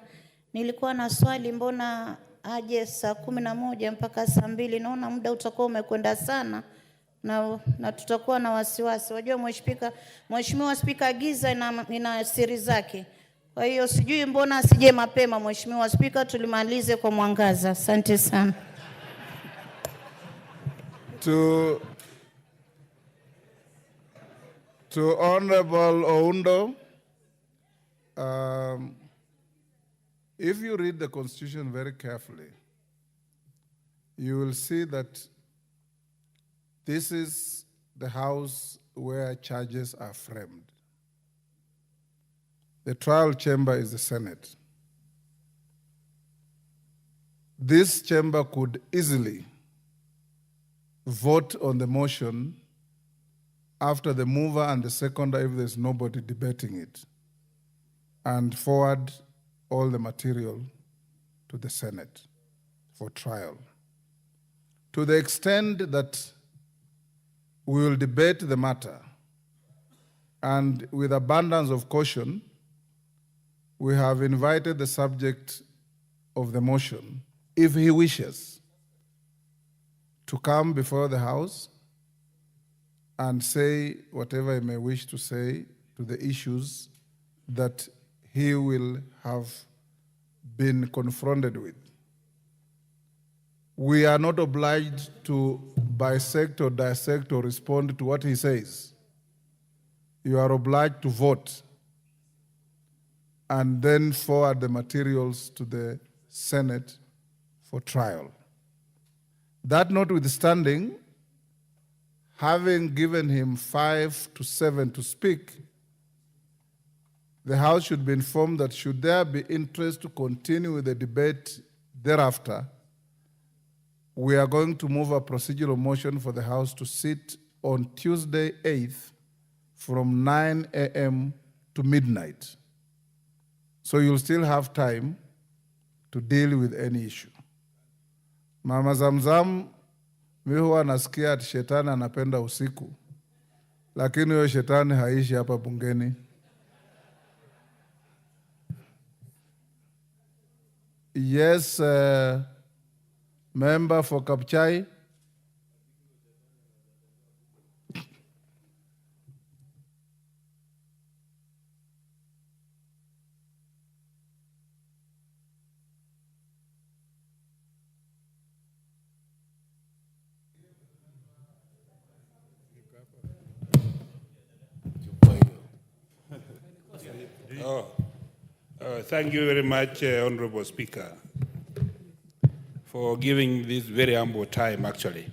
nilikuwa na swali, mbona aje saa 11 mpaka saa 2? Naona muda utakuwa umekwenda sana na tutakuwa na wasiwasi. Wajua Mheshimiwa Spika, giza ina siri zake. Kwa hiyo sijui mbona asije mapema Mheshimiwa Spika, tulimalize kwa mwangaza. Asante sana. To Honorable Oundo, if you read the Constitution very carefully, you will see that this is the house where charges are framed. The trial chamber is the Senate. This chamber could easily vote on the motion after the mover and the seconder, if there's nobody debating it, and forward all the material to the Senate for trial. To the extent that we will debate the matter, and with abundance of caution, we have invited the subject of the motion, if he wishes, to come before the House and say whatever he may wish to say to the issues that he will have been confronted with. We are not obliged to bisect or dissect or respond to what he says. You are obliged to vote and then forward the materials to the Senate for trial. That notwithstanding, having given him 5 to 7 to speak, the House should be informed that should there be interest to continue with the debate thereafter, we are going to move a procedural motion for the House to sit on Tuesday 8th from 9 a.m. to midnight. So you'll still have time to deal with any issue. Mama Zamzam, mi huwa nasikia ati shetani anapenda usiku, lakini huyo shetani haishi hapa bungeni. Yes, member for Kapchai. Thank you very much, Honorable Speaker, for giving this very humble time, actually.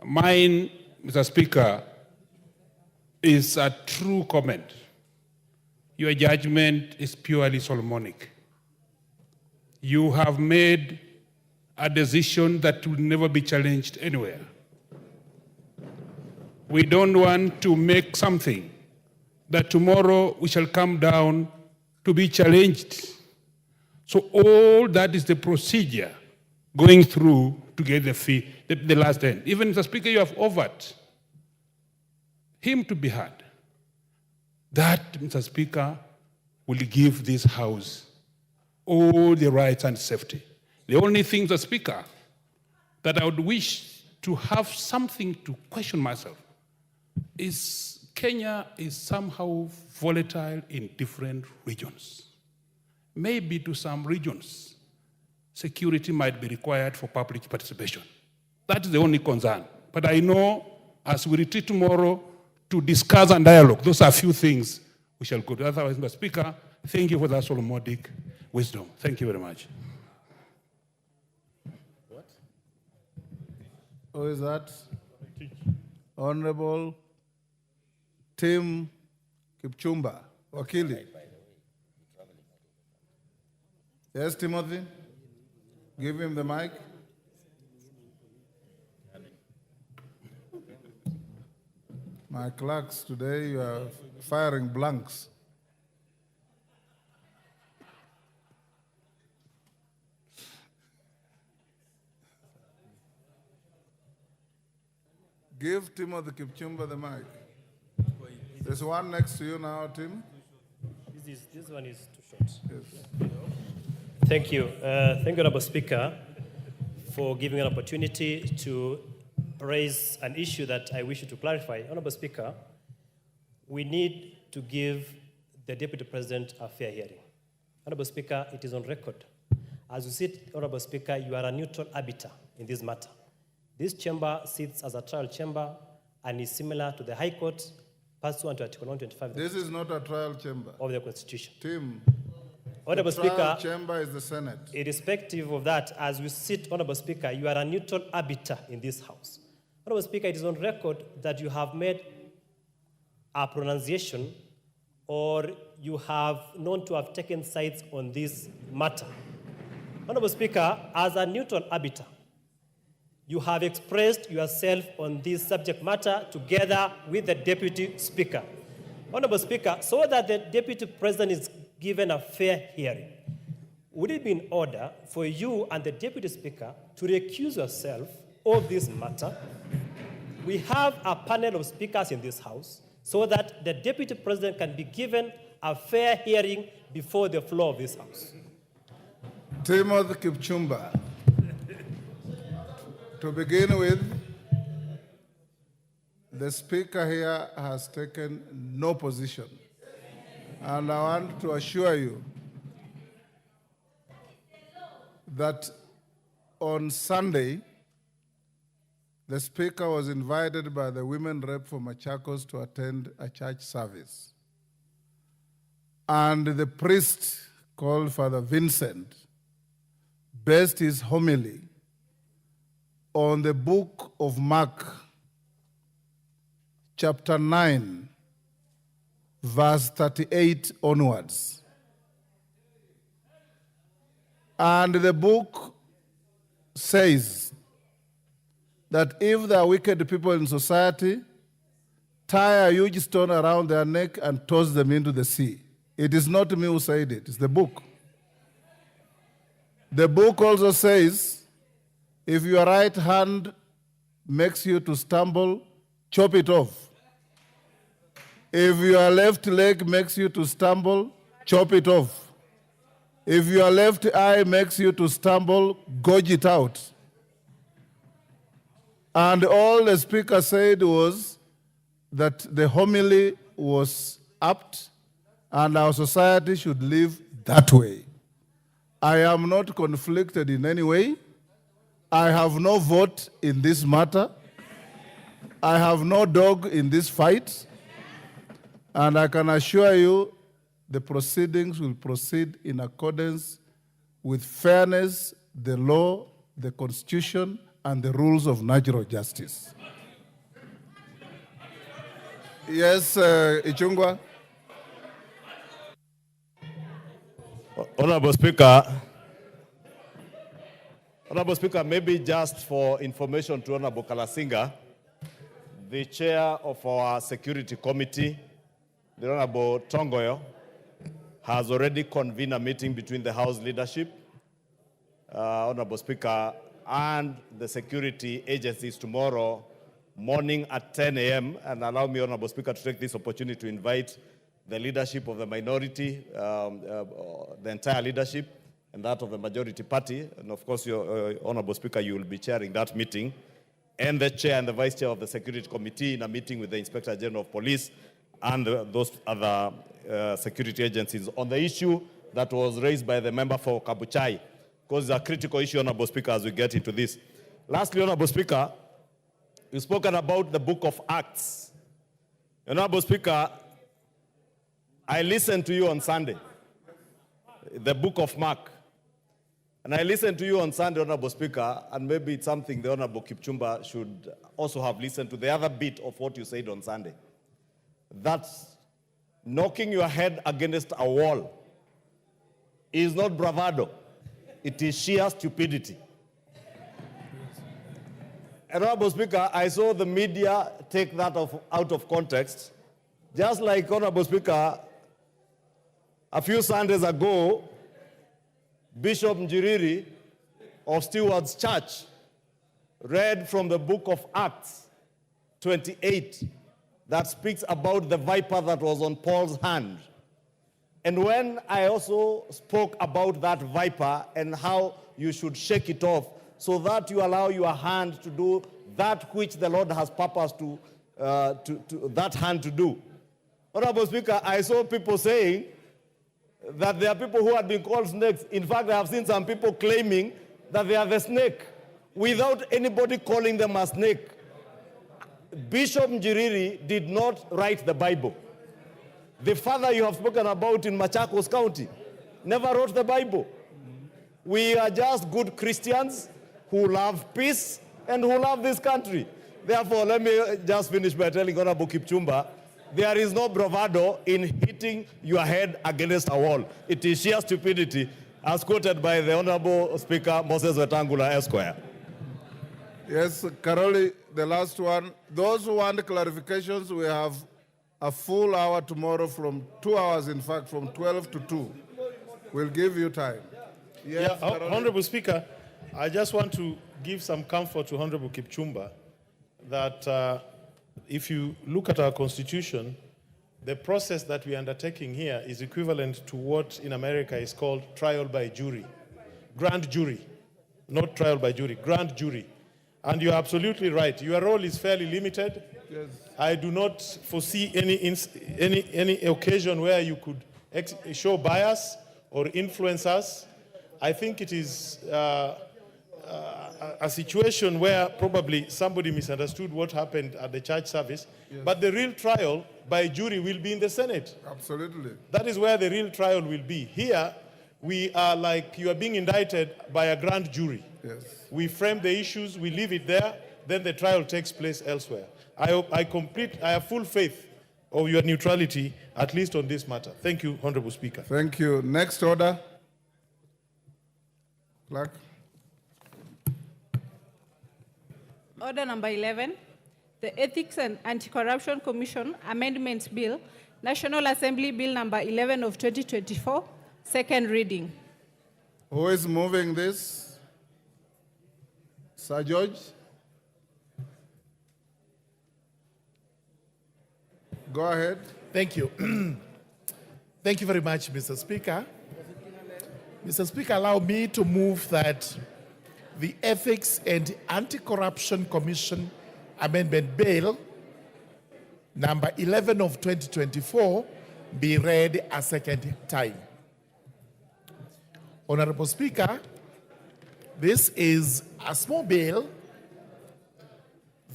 Mine, Mr. Speaker, is a true comment. Your judgment is purely Solomonic. You have made a decision that will never be challenged anywhere. We don't want to make something that tomorrow we shall come down to be challenged. So all that is the procedure going through to get the last end. Even Mr. Speaker, you have offered him to be heard. That, Mr. Speaker, will give this House all the rights and safety. The only thing, Mr. Speaker, that I would wish to have something to question myself is Kenya is somehow volatile in different regions. Maybe to some regions, security might be required for public participation. That is the only concern. But I know as we retreat tomorrow to discuss and dialogue, those are a few things we shall go to. Otherwise, Mr. Speaker, thank you for that Solomonic wisdom. Thank you very much. What? Who is that? Honorable Tim Kipchumba, Wakili. Yes, Timothy? Give him the mic. My clerks, today you are firing blanks. Give Timothy Kipchumba the mic. There's one next to you now, Tim. This one is too short. Yes. Thank you. Thank you, Honorable Speaker, for giving an opportunity to raise an issue that I wish you to clarify. Honorable Speaker, we need to give the Deputy President a fair hearing. Honorable Speaker, it is on record. As you sit, Honorable Speaker, you are a neutral arbiter in this matter. This chamber sits as a trial chamber and is similar to the High Court pursuant to Article 125. This is not a trial chamber of the Constitution. Tim, Honorable the trial Speaker, chamber is the Senate. Irrespective of that, as we sit, Honorable Speaker, you are a neutral arbiter in this House. Honorable Speaker, it is on record that you have made a pronunciation or you have known to have taken sides on this matter. Honorable Speaker, as a neutral arbiter, you have expressed yourself on this subject matter together with the Deputy Speaker. Honorable Speaker, so that the Deputy President is given a fair hearing, would it be in order for you and the Deputy Speaker to recuse yourself of this matter? We have a panel of speakers in this House so that the Deputy President can be given a fair hearing before the floor of this House. Timothy Kipchumba. To begin with, the Speaker here has taken no position. And I want to assure you that on Sunday, the Speaker was invited by the women rep for Machakos to attend a church service. And the priest called Father Vincent based his homily on the book of Mark, chapter 9, verse 38 onwards. And the book says that if there are wicked people in society, tie a huge stone around their neck and toss them into the sea. It is not me who said it, it's the book. The book also says, if your right hand makes you to stumble, chop it off. If your left leg makes you to stumble, chop it off. If your left eye makes you to stumble, gouge it out. And all the Speaker said was that the homily was apt and our society should live that way. I am not conflicted in any way. I have no vote in this matter. I have no dog in this fight. And I can assure you the proceedings will proceed in accordance with fairness, the law, the Constitution, and the rules of natural justice. Yes, Ichungwa. Honorable Speaker, maybe just for information to Honorable Kalasinga, the chair of our Security Committee, the Honorable Tongoyo, has already convened a meeting between the House leadership, Honorable Speaker, and the security agencies tomorrow morning at 10 a.m. And allow me, Honorable Speaker, to take this opportunity to invite the leadership of the minority, the entire leadership, and that of the majority party. And of course, your Honorable Speaker, you will be chairing that meeting, and the chair and the vice chair of the Security Committee in a meeting with the Inspector General of Police and those other security agencies on the issue that was raised by the member for Kabuchai, because it's a critical issue, Honorable Speaker, as we get into this. Lastly, Honorable Speaker, you've spoken about the Book of Acts. Honorable Speaker, I listened to you on Sunday, the Book of Mark. And I listened to you on Sunday, Honorable Speaker, and maybe it's something the Honorable Kipchumba should also have listened to, the other bit of what you said on Sunday. That's knocking your head against a wall is not bravado. It is sheer stupidity. Honorable Speaker, I saw the media take that out of context. Just like, Honorable Speaker, a few Sundays ago, Bishop Njiriri of Stewards Church read from the book of Acts 28 that speaks about the viper that was on Paul's hand. And when I also spoke about that viper and how you should shake it off so that you allow your hand to do that which the Lord has purposed to that hand to do. Honorable Speaker, I saw people saying that there are people who had been called snakes. In fact, I have seen some people claiming that they are the snake without anybody calling them a snake. Bishop Njiriri did not write the Bible. The father you have spoken about in Machakos County never wrote the Bible. We are just good Christians who love peace and who love this country. Therefore, let me just finish by telling Honorable Kipchumba, there is no bravado in hitting your head against a wall. It is sheer stupidity, as quoted by the Honorable Speaker Moses Wetangula Esquire. Yes, Karoli, the last one. Those who want clarifications, we have a full hour tomorrow from 2 hours, in fact, from 12 to 2. We'll give you time. Yes, yeah, Honorable Speaker, I just want to give some comfort to Honorable Kipchumba that if you look at our Constitution, the process that we are undertaking here is equivalent to what in America is called trial by jury. Grand jury, not trial by jury, grand jury. And you're absolutely right. Your role is fairly limited. Yes. I do not foresee any occasion where you could show bias or influence us. I think it is a situation where probably somebody misunderstood what happened at the church service, yes. But the real trial by jury will be in the Senate. Absolutely. That is where the real trial will be. Here, we are like you are being indicted by a grand jury. Yes. We frame the issues, we leave it there, then the trial takes place elsewhere. I have full faith of your neutrality, at least on this matter. Thank you, Honorable Speaker. Thank you. Next order. Clerk. Order number 11, the Ethics and Anti-Corruption Commission Amendments Bill, National Assembly Bill number 11 of 2024, second reading. Who is moving this? Sir George? Go ahead. Thank you. Thank you very much, Mr. Speaker. Mr. Speaker, allow me to move that the Ethics and Anti-Corruption Commission Amendment Bill, number 11 of 2024, be read a second time. Honorable Speaker, this is a small bill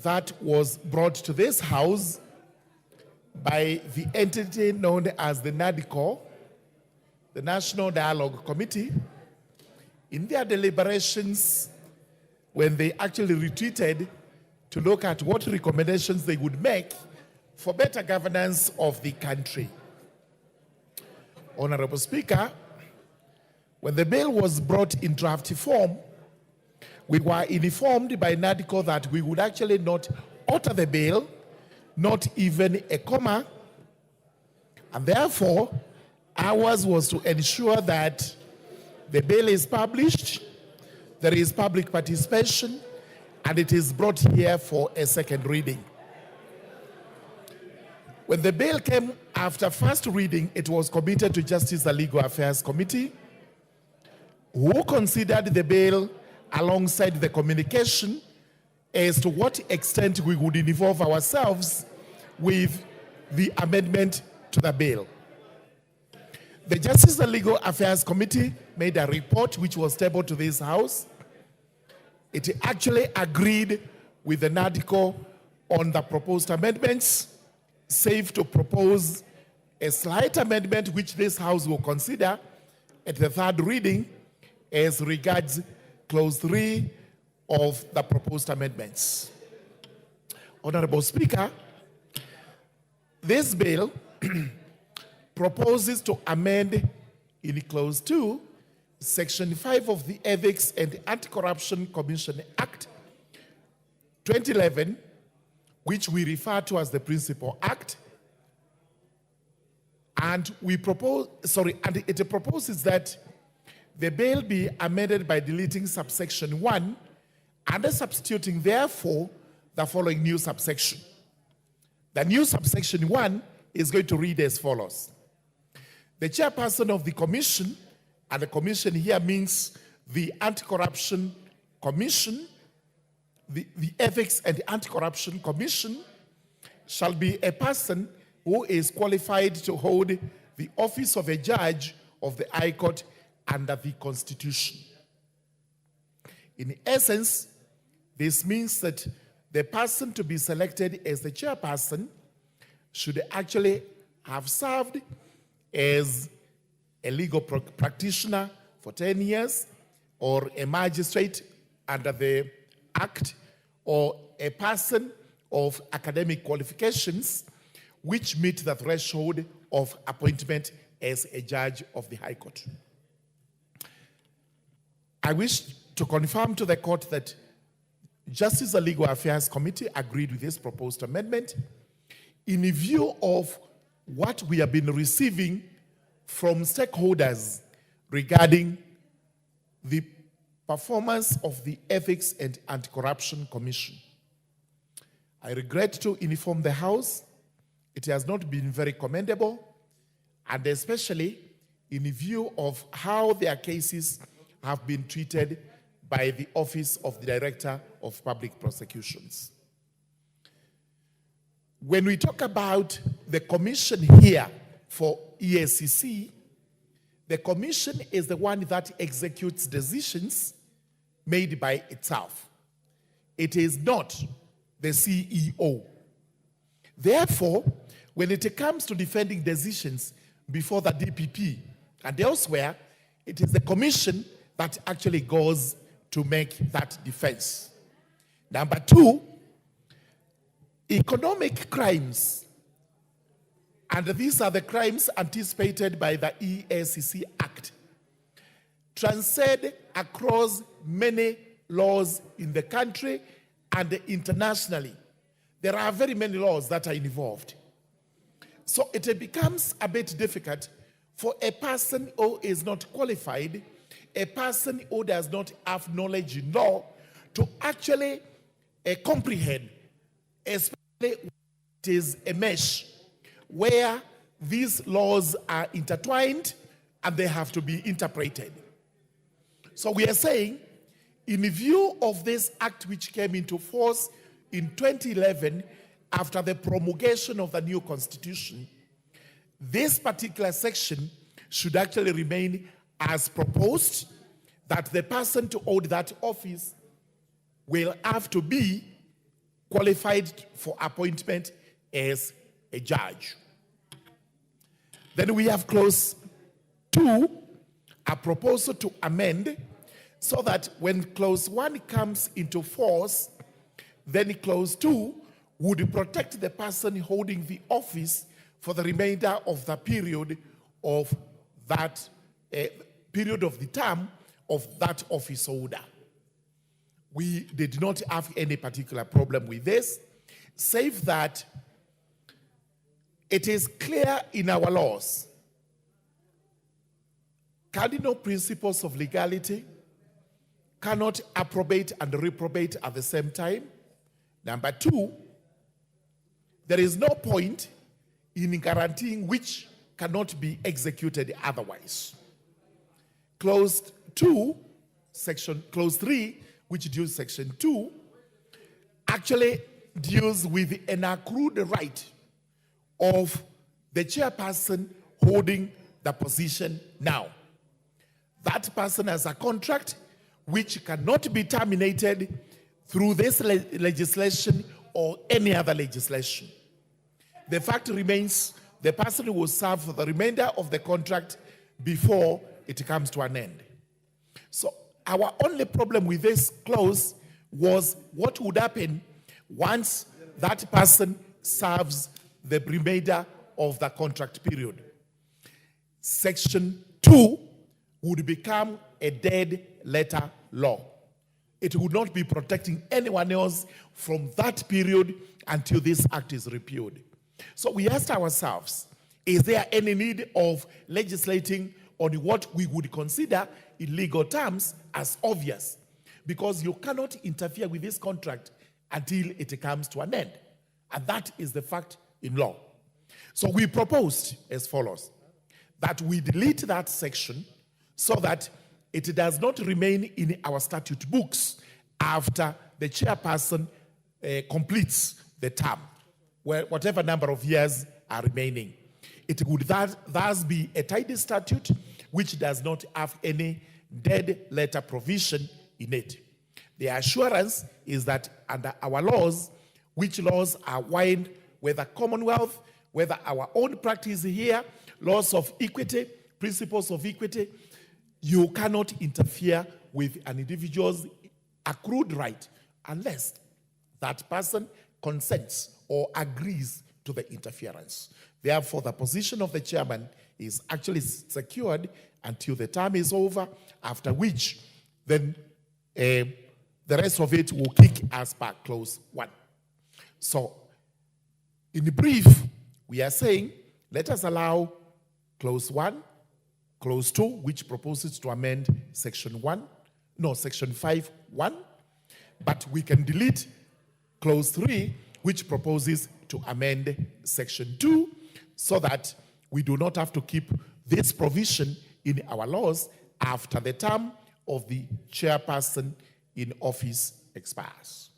that was brought to this House by the entity known as the NADCO, the National Dialogue Committee, in their deliberations, when they actually retreated to look at what recommendations they would make for better governance of the country. Honorable Speaker, when the bill was brought in draft form, we were informed by NADCO that we would actually not alter the bill, not even a comma, and therefore ours was to ensure that the bill is published, there is public participation, and it is brought here for a second reading. When the bill came after first reading, it was committed to Justice and Legal Affairs Committee, who considered the bill alongside the communication as to what extent we would involve ourselves with the amendment to the bill. The Justice and Legal Affairs Committee made a report which was tabled to this House. It actually agreed with the NADCO on the proposed amendments, save to propose a slight amendment which this House will consider at the third reading as regards Clause 3 of the proposed amendments. Honorable Speaker, this bill proposes to amend in Clause 2, Section 5 of the Ethics and Anti-Corruption Commission Act 2011, which we refer to as the Principal Act, and it proposes that the bill be amended by deleting subsection 1 and substituting, therefore, the following new subsection. The new subsection 1 is going to read as follows. The chairperson of the commission, and the commission here means the Anti-Corruption Commission, the Ethics and Anti-Corruption Commission, shall be a person who is qualified to hold the office of a judge of the High Court under the Constitution. In essence, this means that the person to be selected as the chairperson should actually have served as a legal practitioner for 10 years, or a magistrate under the Act, or a person of academic qualifications which meet the threshold of appointment as a judge of the High Court. I wish to confirm to the court that Justice and Legal Affairs Committee agreed with this proposed amendment in view of what we have been receiving from stakeholders regarding the performance of the Ethics and Anti-Corruption Commission. I regret to inform the House it has not been very commendable, and especially in view of how their cases have been treated by the Office of the Director of Public Prosecutions. When we talk about the commission here for EACC, the commission is the one that executes decisions made by itself. It is not the CEO. Therefore, when it comes to defending decisions before the DPP and elsewhere, it is the commission that actually goes to make that defense. Number two, economic crimes, and these are the crimes anticipated by the EACC Act, transcend across many laws in the country and internationally. There are very many laws that are involved. So it becomes a bit difficult for a person who is not qualified, a person who does not have knowledge in law, to actually comprehend, especially when it is a mesh where these laws are intertwined and they have to be interpreted. So we are saying, in view of this act which came into force in 2011 after the promulgation of the new constitution, this particular section should actually remain as proposed, that the person to hold that office will have to be qualified for appointment as a judge. Then we have clause 2, a proposal to amend so that when clause 1 comes into force, then clause 2 would protect the person holding the office for the remainder of the period of that period of the term of that office holder. We did not have any particular problem with this, save that it is clear in our laws, cardinal principles of legality cannot approbate and reprobate at the same time. Number 2, there is no point in guaranteeing which cannot be executed otherwise. Clause 3, which deals section 2, actually deals with an accrued right of the chairperson holding the position now. That person has a contract which cannot be terminated through this legislation or any other legislation. The fact remains the person will serve for the remainder of the contract before it comes to an end. So our only problem with this clause was what would happen once that person serves the remainder of the contract period. Section 2 would become a dead letter law. It would not be protecting anyone else from that period until this act is repealed. So we asked ourselves, is there any need of legislating on what we would consider in legal terms as obvious? Because you cannot interfere with this contract until it comes to an end. And that is the fact in law. So we proposed as follows, that we delete that section so that it does not remain in our statute books after the chairperson completes the term, where whatever number of years are remaining. It would thus be a tidy statute which does not have any dead letter provision in it. The assurance is that under our laws, which laws are wide, whether Commonwealth, whether our own practice here, laws of equity, principles of equity, you cannot interfere with an individual's accrued right unless that person consents or agrees to the interference. Therefore, the position of the chairman is actually secured until the term is over, after which then the rest of it will kick as per clause 1. So, in brief, we are saying, let us allow clause 1, clause 2, which proposes to amend section 5(1), but we can delete clause 3, which proposes to amend section 2, so that we do not have to keep this provision in our laws after the term of the chairperson in office expires.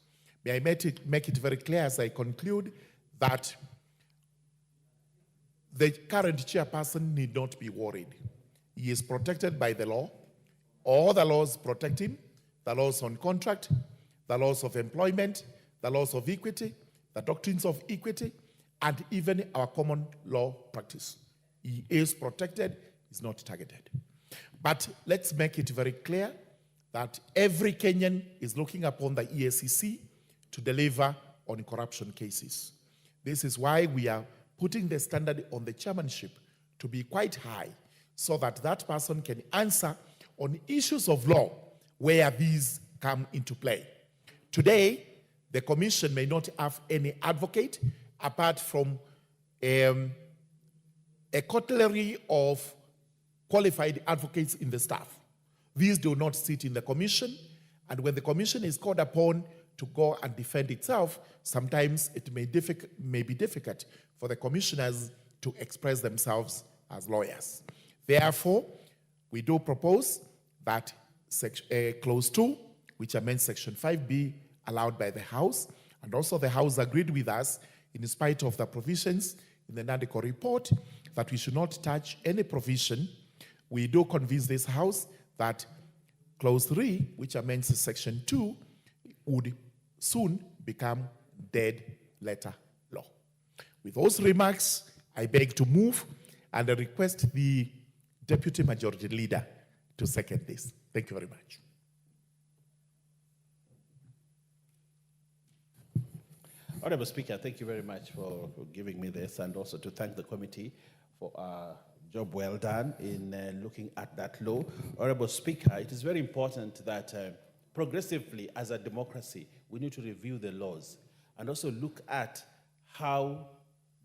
May I make it very clear as I conclude that the current chairperson need not be worried. He is protected by the law. All the laws protect him, the laws on contract, the laws of employment, the laws of equity, the doctrines of equity, and even our common law practice. He is protected, he's not targeted. But let's make it very clear that every Kenyan is looking upon the EACC to deliver on corruption cases. This is why we are putting the standard on the chairmanship to be quite high, so that that person can answer on issues of law where these come into play. Today, the commission may not have any advocate apart from a cutlery of qualified advocates in the staff. These do not sit in the commission, and when the commission is called upon to go and defend itself, sometimes it may be difficult for the commissioners to express themselves as lawyers. Therefore, we do propose that clause 2, which amends section 5, be allowed by the House, and also the House agreed with us, in spite of the provisions in the NADECO report, that we should not touch any provision. We do convince this House that clause 3, which amends section 2, would soon become dead letter law. With those remarks, I beg to move and I request the Deputy Majority Leader to second this. Thank you very much. Honorable Speaker, thank you very much for giving me this, and also to thank the committee for a job well done in looking at that law. Honorable Speaker, it is very important that progressively as a democracy, we need to review the laws and also look at how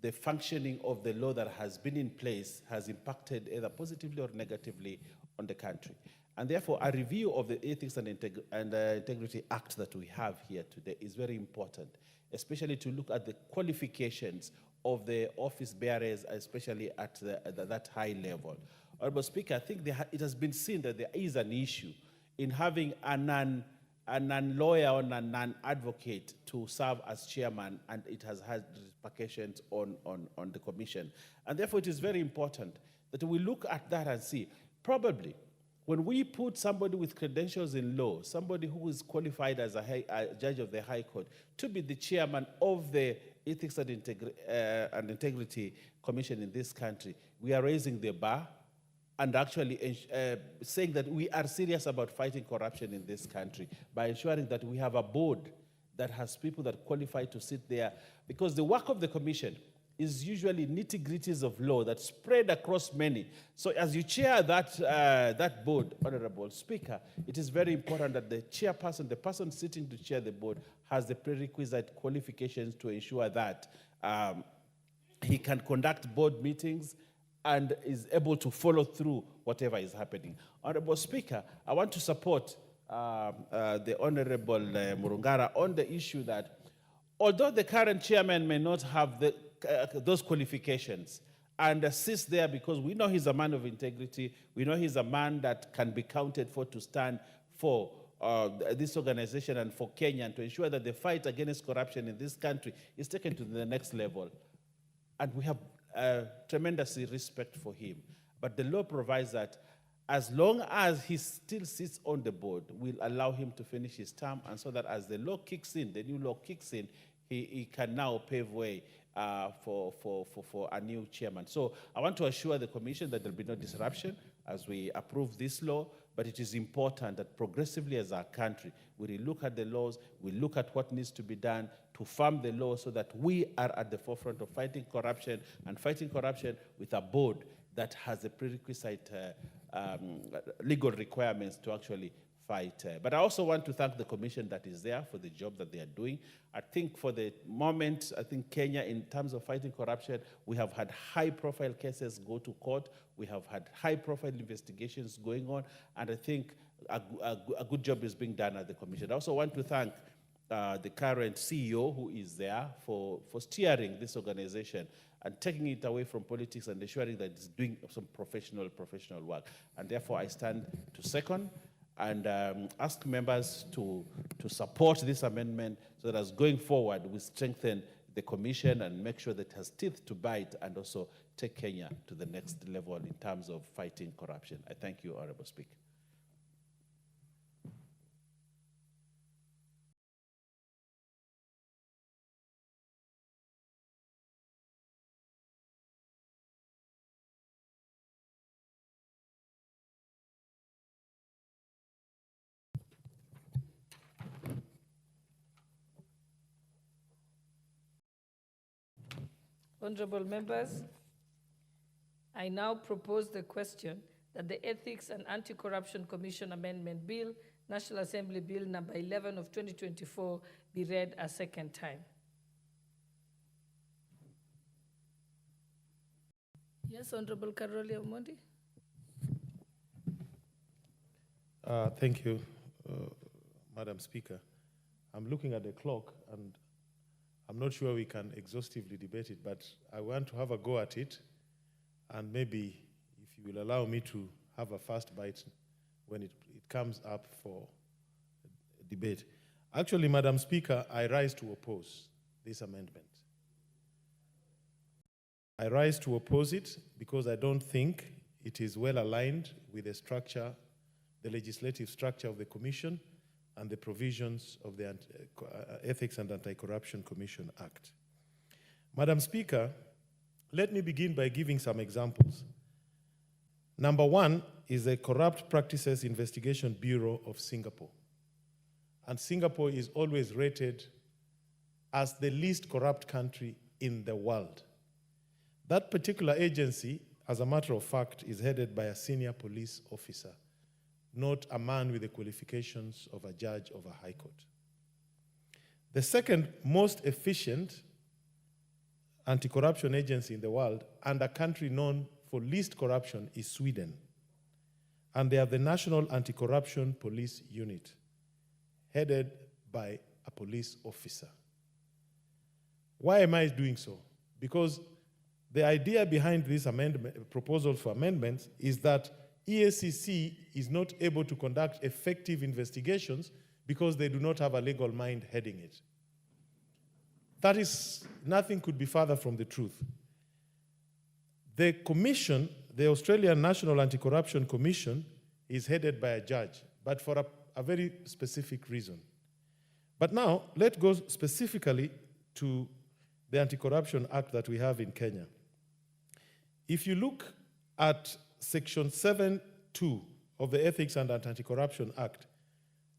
the functioning of the law that has been in place has impacted either positively or negatively on the country. And therefore, a review of the Ethics and Integrity Act that we have here today is very important, especially to look at the qualifications of the office bearers, especially at that high level. Honorable Speaker, I think it has been seen that there is an issue in having a non-lawyer or a non-advocate to serve as chairman, and it has had repercussions on the commission. And therefore, it is very important that we look at that and see, probably, when we put somebody with credentials in law, somebody who is qualified as a judge of the High Court, to be the chairman of the Ethics and Integrity Commission in this country, we are raising the bar and actually saying that we are serious about fighting corruption in this country by ensuring that we have a board that has people that qualify to sit there. Because the work of the commission is usually nitty-gritties of law that spread across many. So as you chair that board, Honorable Speaker, it is very important that the chairperson, the person sitting to chair the board, has the prerequisite qualifications to ensure that he can conduct board meetings and is able to follow through whatever is happening. Honorable Speaker, I want to support the Honorable Murungara on the issue that although the current chairman may not have those qualifications and assist there, because we know he's a man of integrity, we know he's a man that can be counted for to stand for this organization and for Kenya, and to ensure that the fight against corruption in this country is taken to the next level. And we have tremendous respect for him. But the law provides that as long as he still sits on the board, we'll allow him to finish his term, and so that as the law kicks in, the new law kicks in, he can now pave way for a new chairman. So I want to assure the Commission that there will be no disruption as we approve this law, but it is important that progressively as a country, we look at the laws, we look at what needs to be done to farm the law so that we are at the forefront of fighting corruption, and fighting corruption with a board that has the prerequisite legal requirements to actually fight. But I also want to thank the Commission that is there for the job that they are doing. I think for the moment, I think Kenya, in terms of fighting corruption, we have had high-profile cases go to court. We have had high-profile investigations going on, and I think a good job is being done at the Commission. I also want to thank the current CEO who is there for steering this organization and taking it away from politics and ensuring that it's doing some professional work. And therefore, I stand to second and ask members to support this amendment so that as going forward, we strengthen the Commission and make sure that it has teeth to bite and also take Kenya to the next level in terms of fighting corruption. I thank you, Honorable Speaker. Honorable members, I now propose the question that the Ethics and Anti-Corruption Commission Amendment Bill, National Assembly Bill number 11 of 2024, be read a second time. Yes, Honorable Karoli Omondi. Thank you, Madam Speaker. I'm looking at the clock, and I'm not sure we can exhaustively debate it, but I want to have a go at it, and maybe if you will allow me to have a first bite when it comes up for debate. Actually, Madam Speaker, I rise to oppose this amendment. I rise to oppose it because I don't think it is well aligned with the structure, the legislative structure of the Commission and the provisions of the Ethics and Anti-Corruption Commission Act. Madam Speaker, let me begin by giving some examples. Number one is the Corrupt Practices Investigation Bureau of Singapore. And Singapore is always rated as the least corrupt country in the world. That particular agency, as a matter of fact, is headed by a senior police officer, not a man with the qualifications of a judge of a high court. The second most efficient anti-corruption agency in the world and a country known for least corruption is Sweden. And they have the National Anti-Corruption Police Unit, headed by a police officer. Why am I doing so? Because the idea behind this proposal for amendments is that EACC is not able to conduct effective investigations because they do not have a legal mind heading it. That is, nothing could be further from the truth. The commission, the Australian National Anti-Corruption Commission, is headed by a judge, but for a very specific reason. But now, let's go specifically to the Anti-Corruption Act that we have in Kenya. If you look at Section 7(2) of the Ethics and Anti-Corruption Act,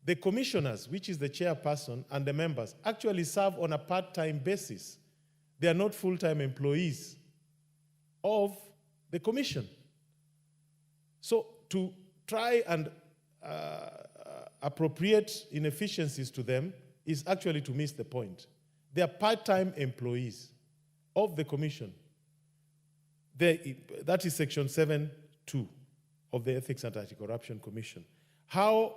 the commissioners, which is the chairperson, and the members actually serve on a part-time basis. They are not full-time employees of the commission. So to try and appropriate inefficiencies to them is actually to miss the point. They are part-time employees of the commission. That is Section 7(2) of the Ethics and Anti-Corruption Commission. How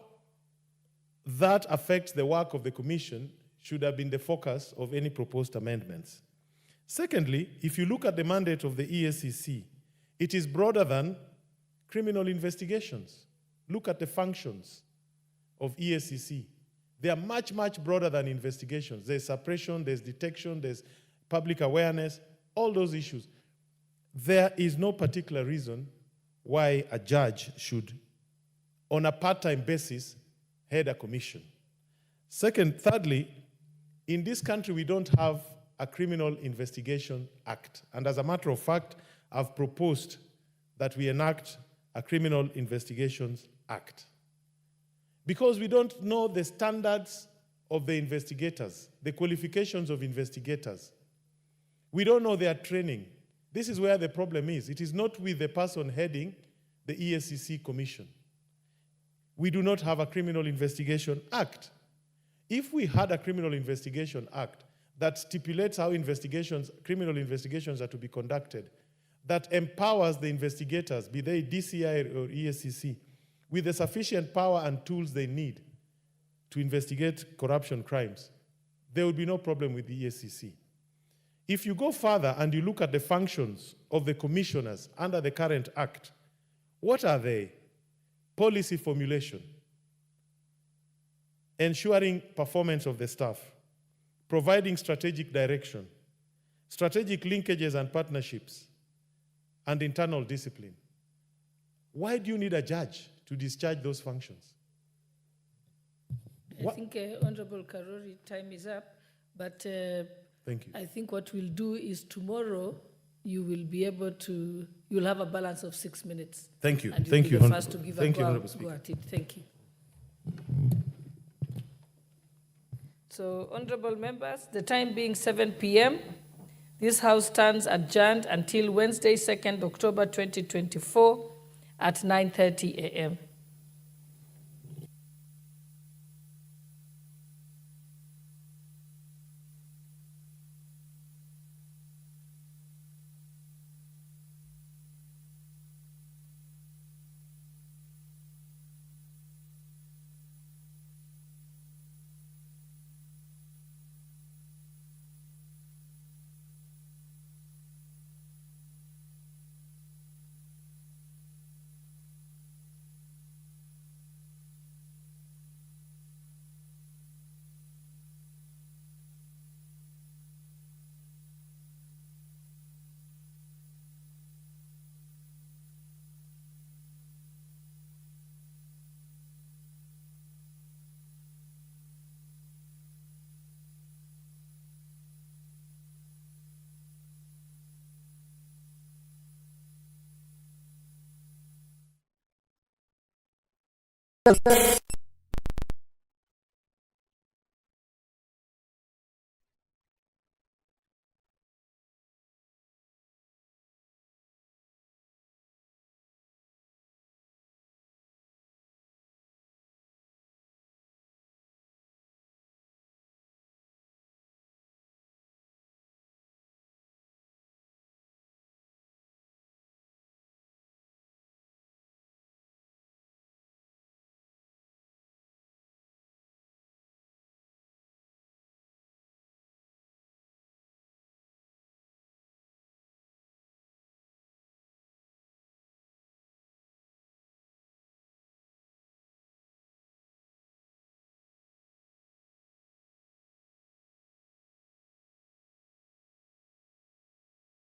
that affects the work of the commission should have been the focus of any proposed amendments. Secondly, if you look at the mandate of the EACC, it is broader than criminal investigations. Look at the functions of EACC. They are much, much broader than investigations. There's suppression, there's detection, there's public awareness, all those issues. There is no particular reason why a judge should, on a part-time basis, head a commission. Thirdly, in this country, we don't have a Criminal Investigation Act. And as a matter of fact, I've proposed that we enact a Criminal Investigations Act. Because we don't know the standards of the investigators, the qualifications of investigators. We don't know their training. This is where the problem is. It is not with the person heading the EACC commission. We do not have a Criminal Investigation Act. If we had a Criminal Investigation Act that stipulates how criminal investigations are to be conducted, that empowers the investigators, be they DCI or EACC, with the sufficient power and tools they need to investigate corruption crimes, there would be no problem with the EACC. If you go further and you look at the functions of the commissioners under the current act, what are they? Policy formulation, ensuring performance of the staff, providing strategic direction, strategic linkages and partnerships, and internal discipline. Why do you need a judge to discharge those functions? I think, Honorable Karori, time is up, but thank you. I think what we'll do is tomorrow you will be able to, you'll have a balance of 6 minutes. Thank you. And Thank you'll you. be the first to give Thank a you, go, Honorable go Speaker. at it. Thank you. So, honorable members, the time being 7 p.m., this House stands adjourned until Wednesday, 2nd October 2024 at 9:30 a.m. Yes.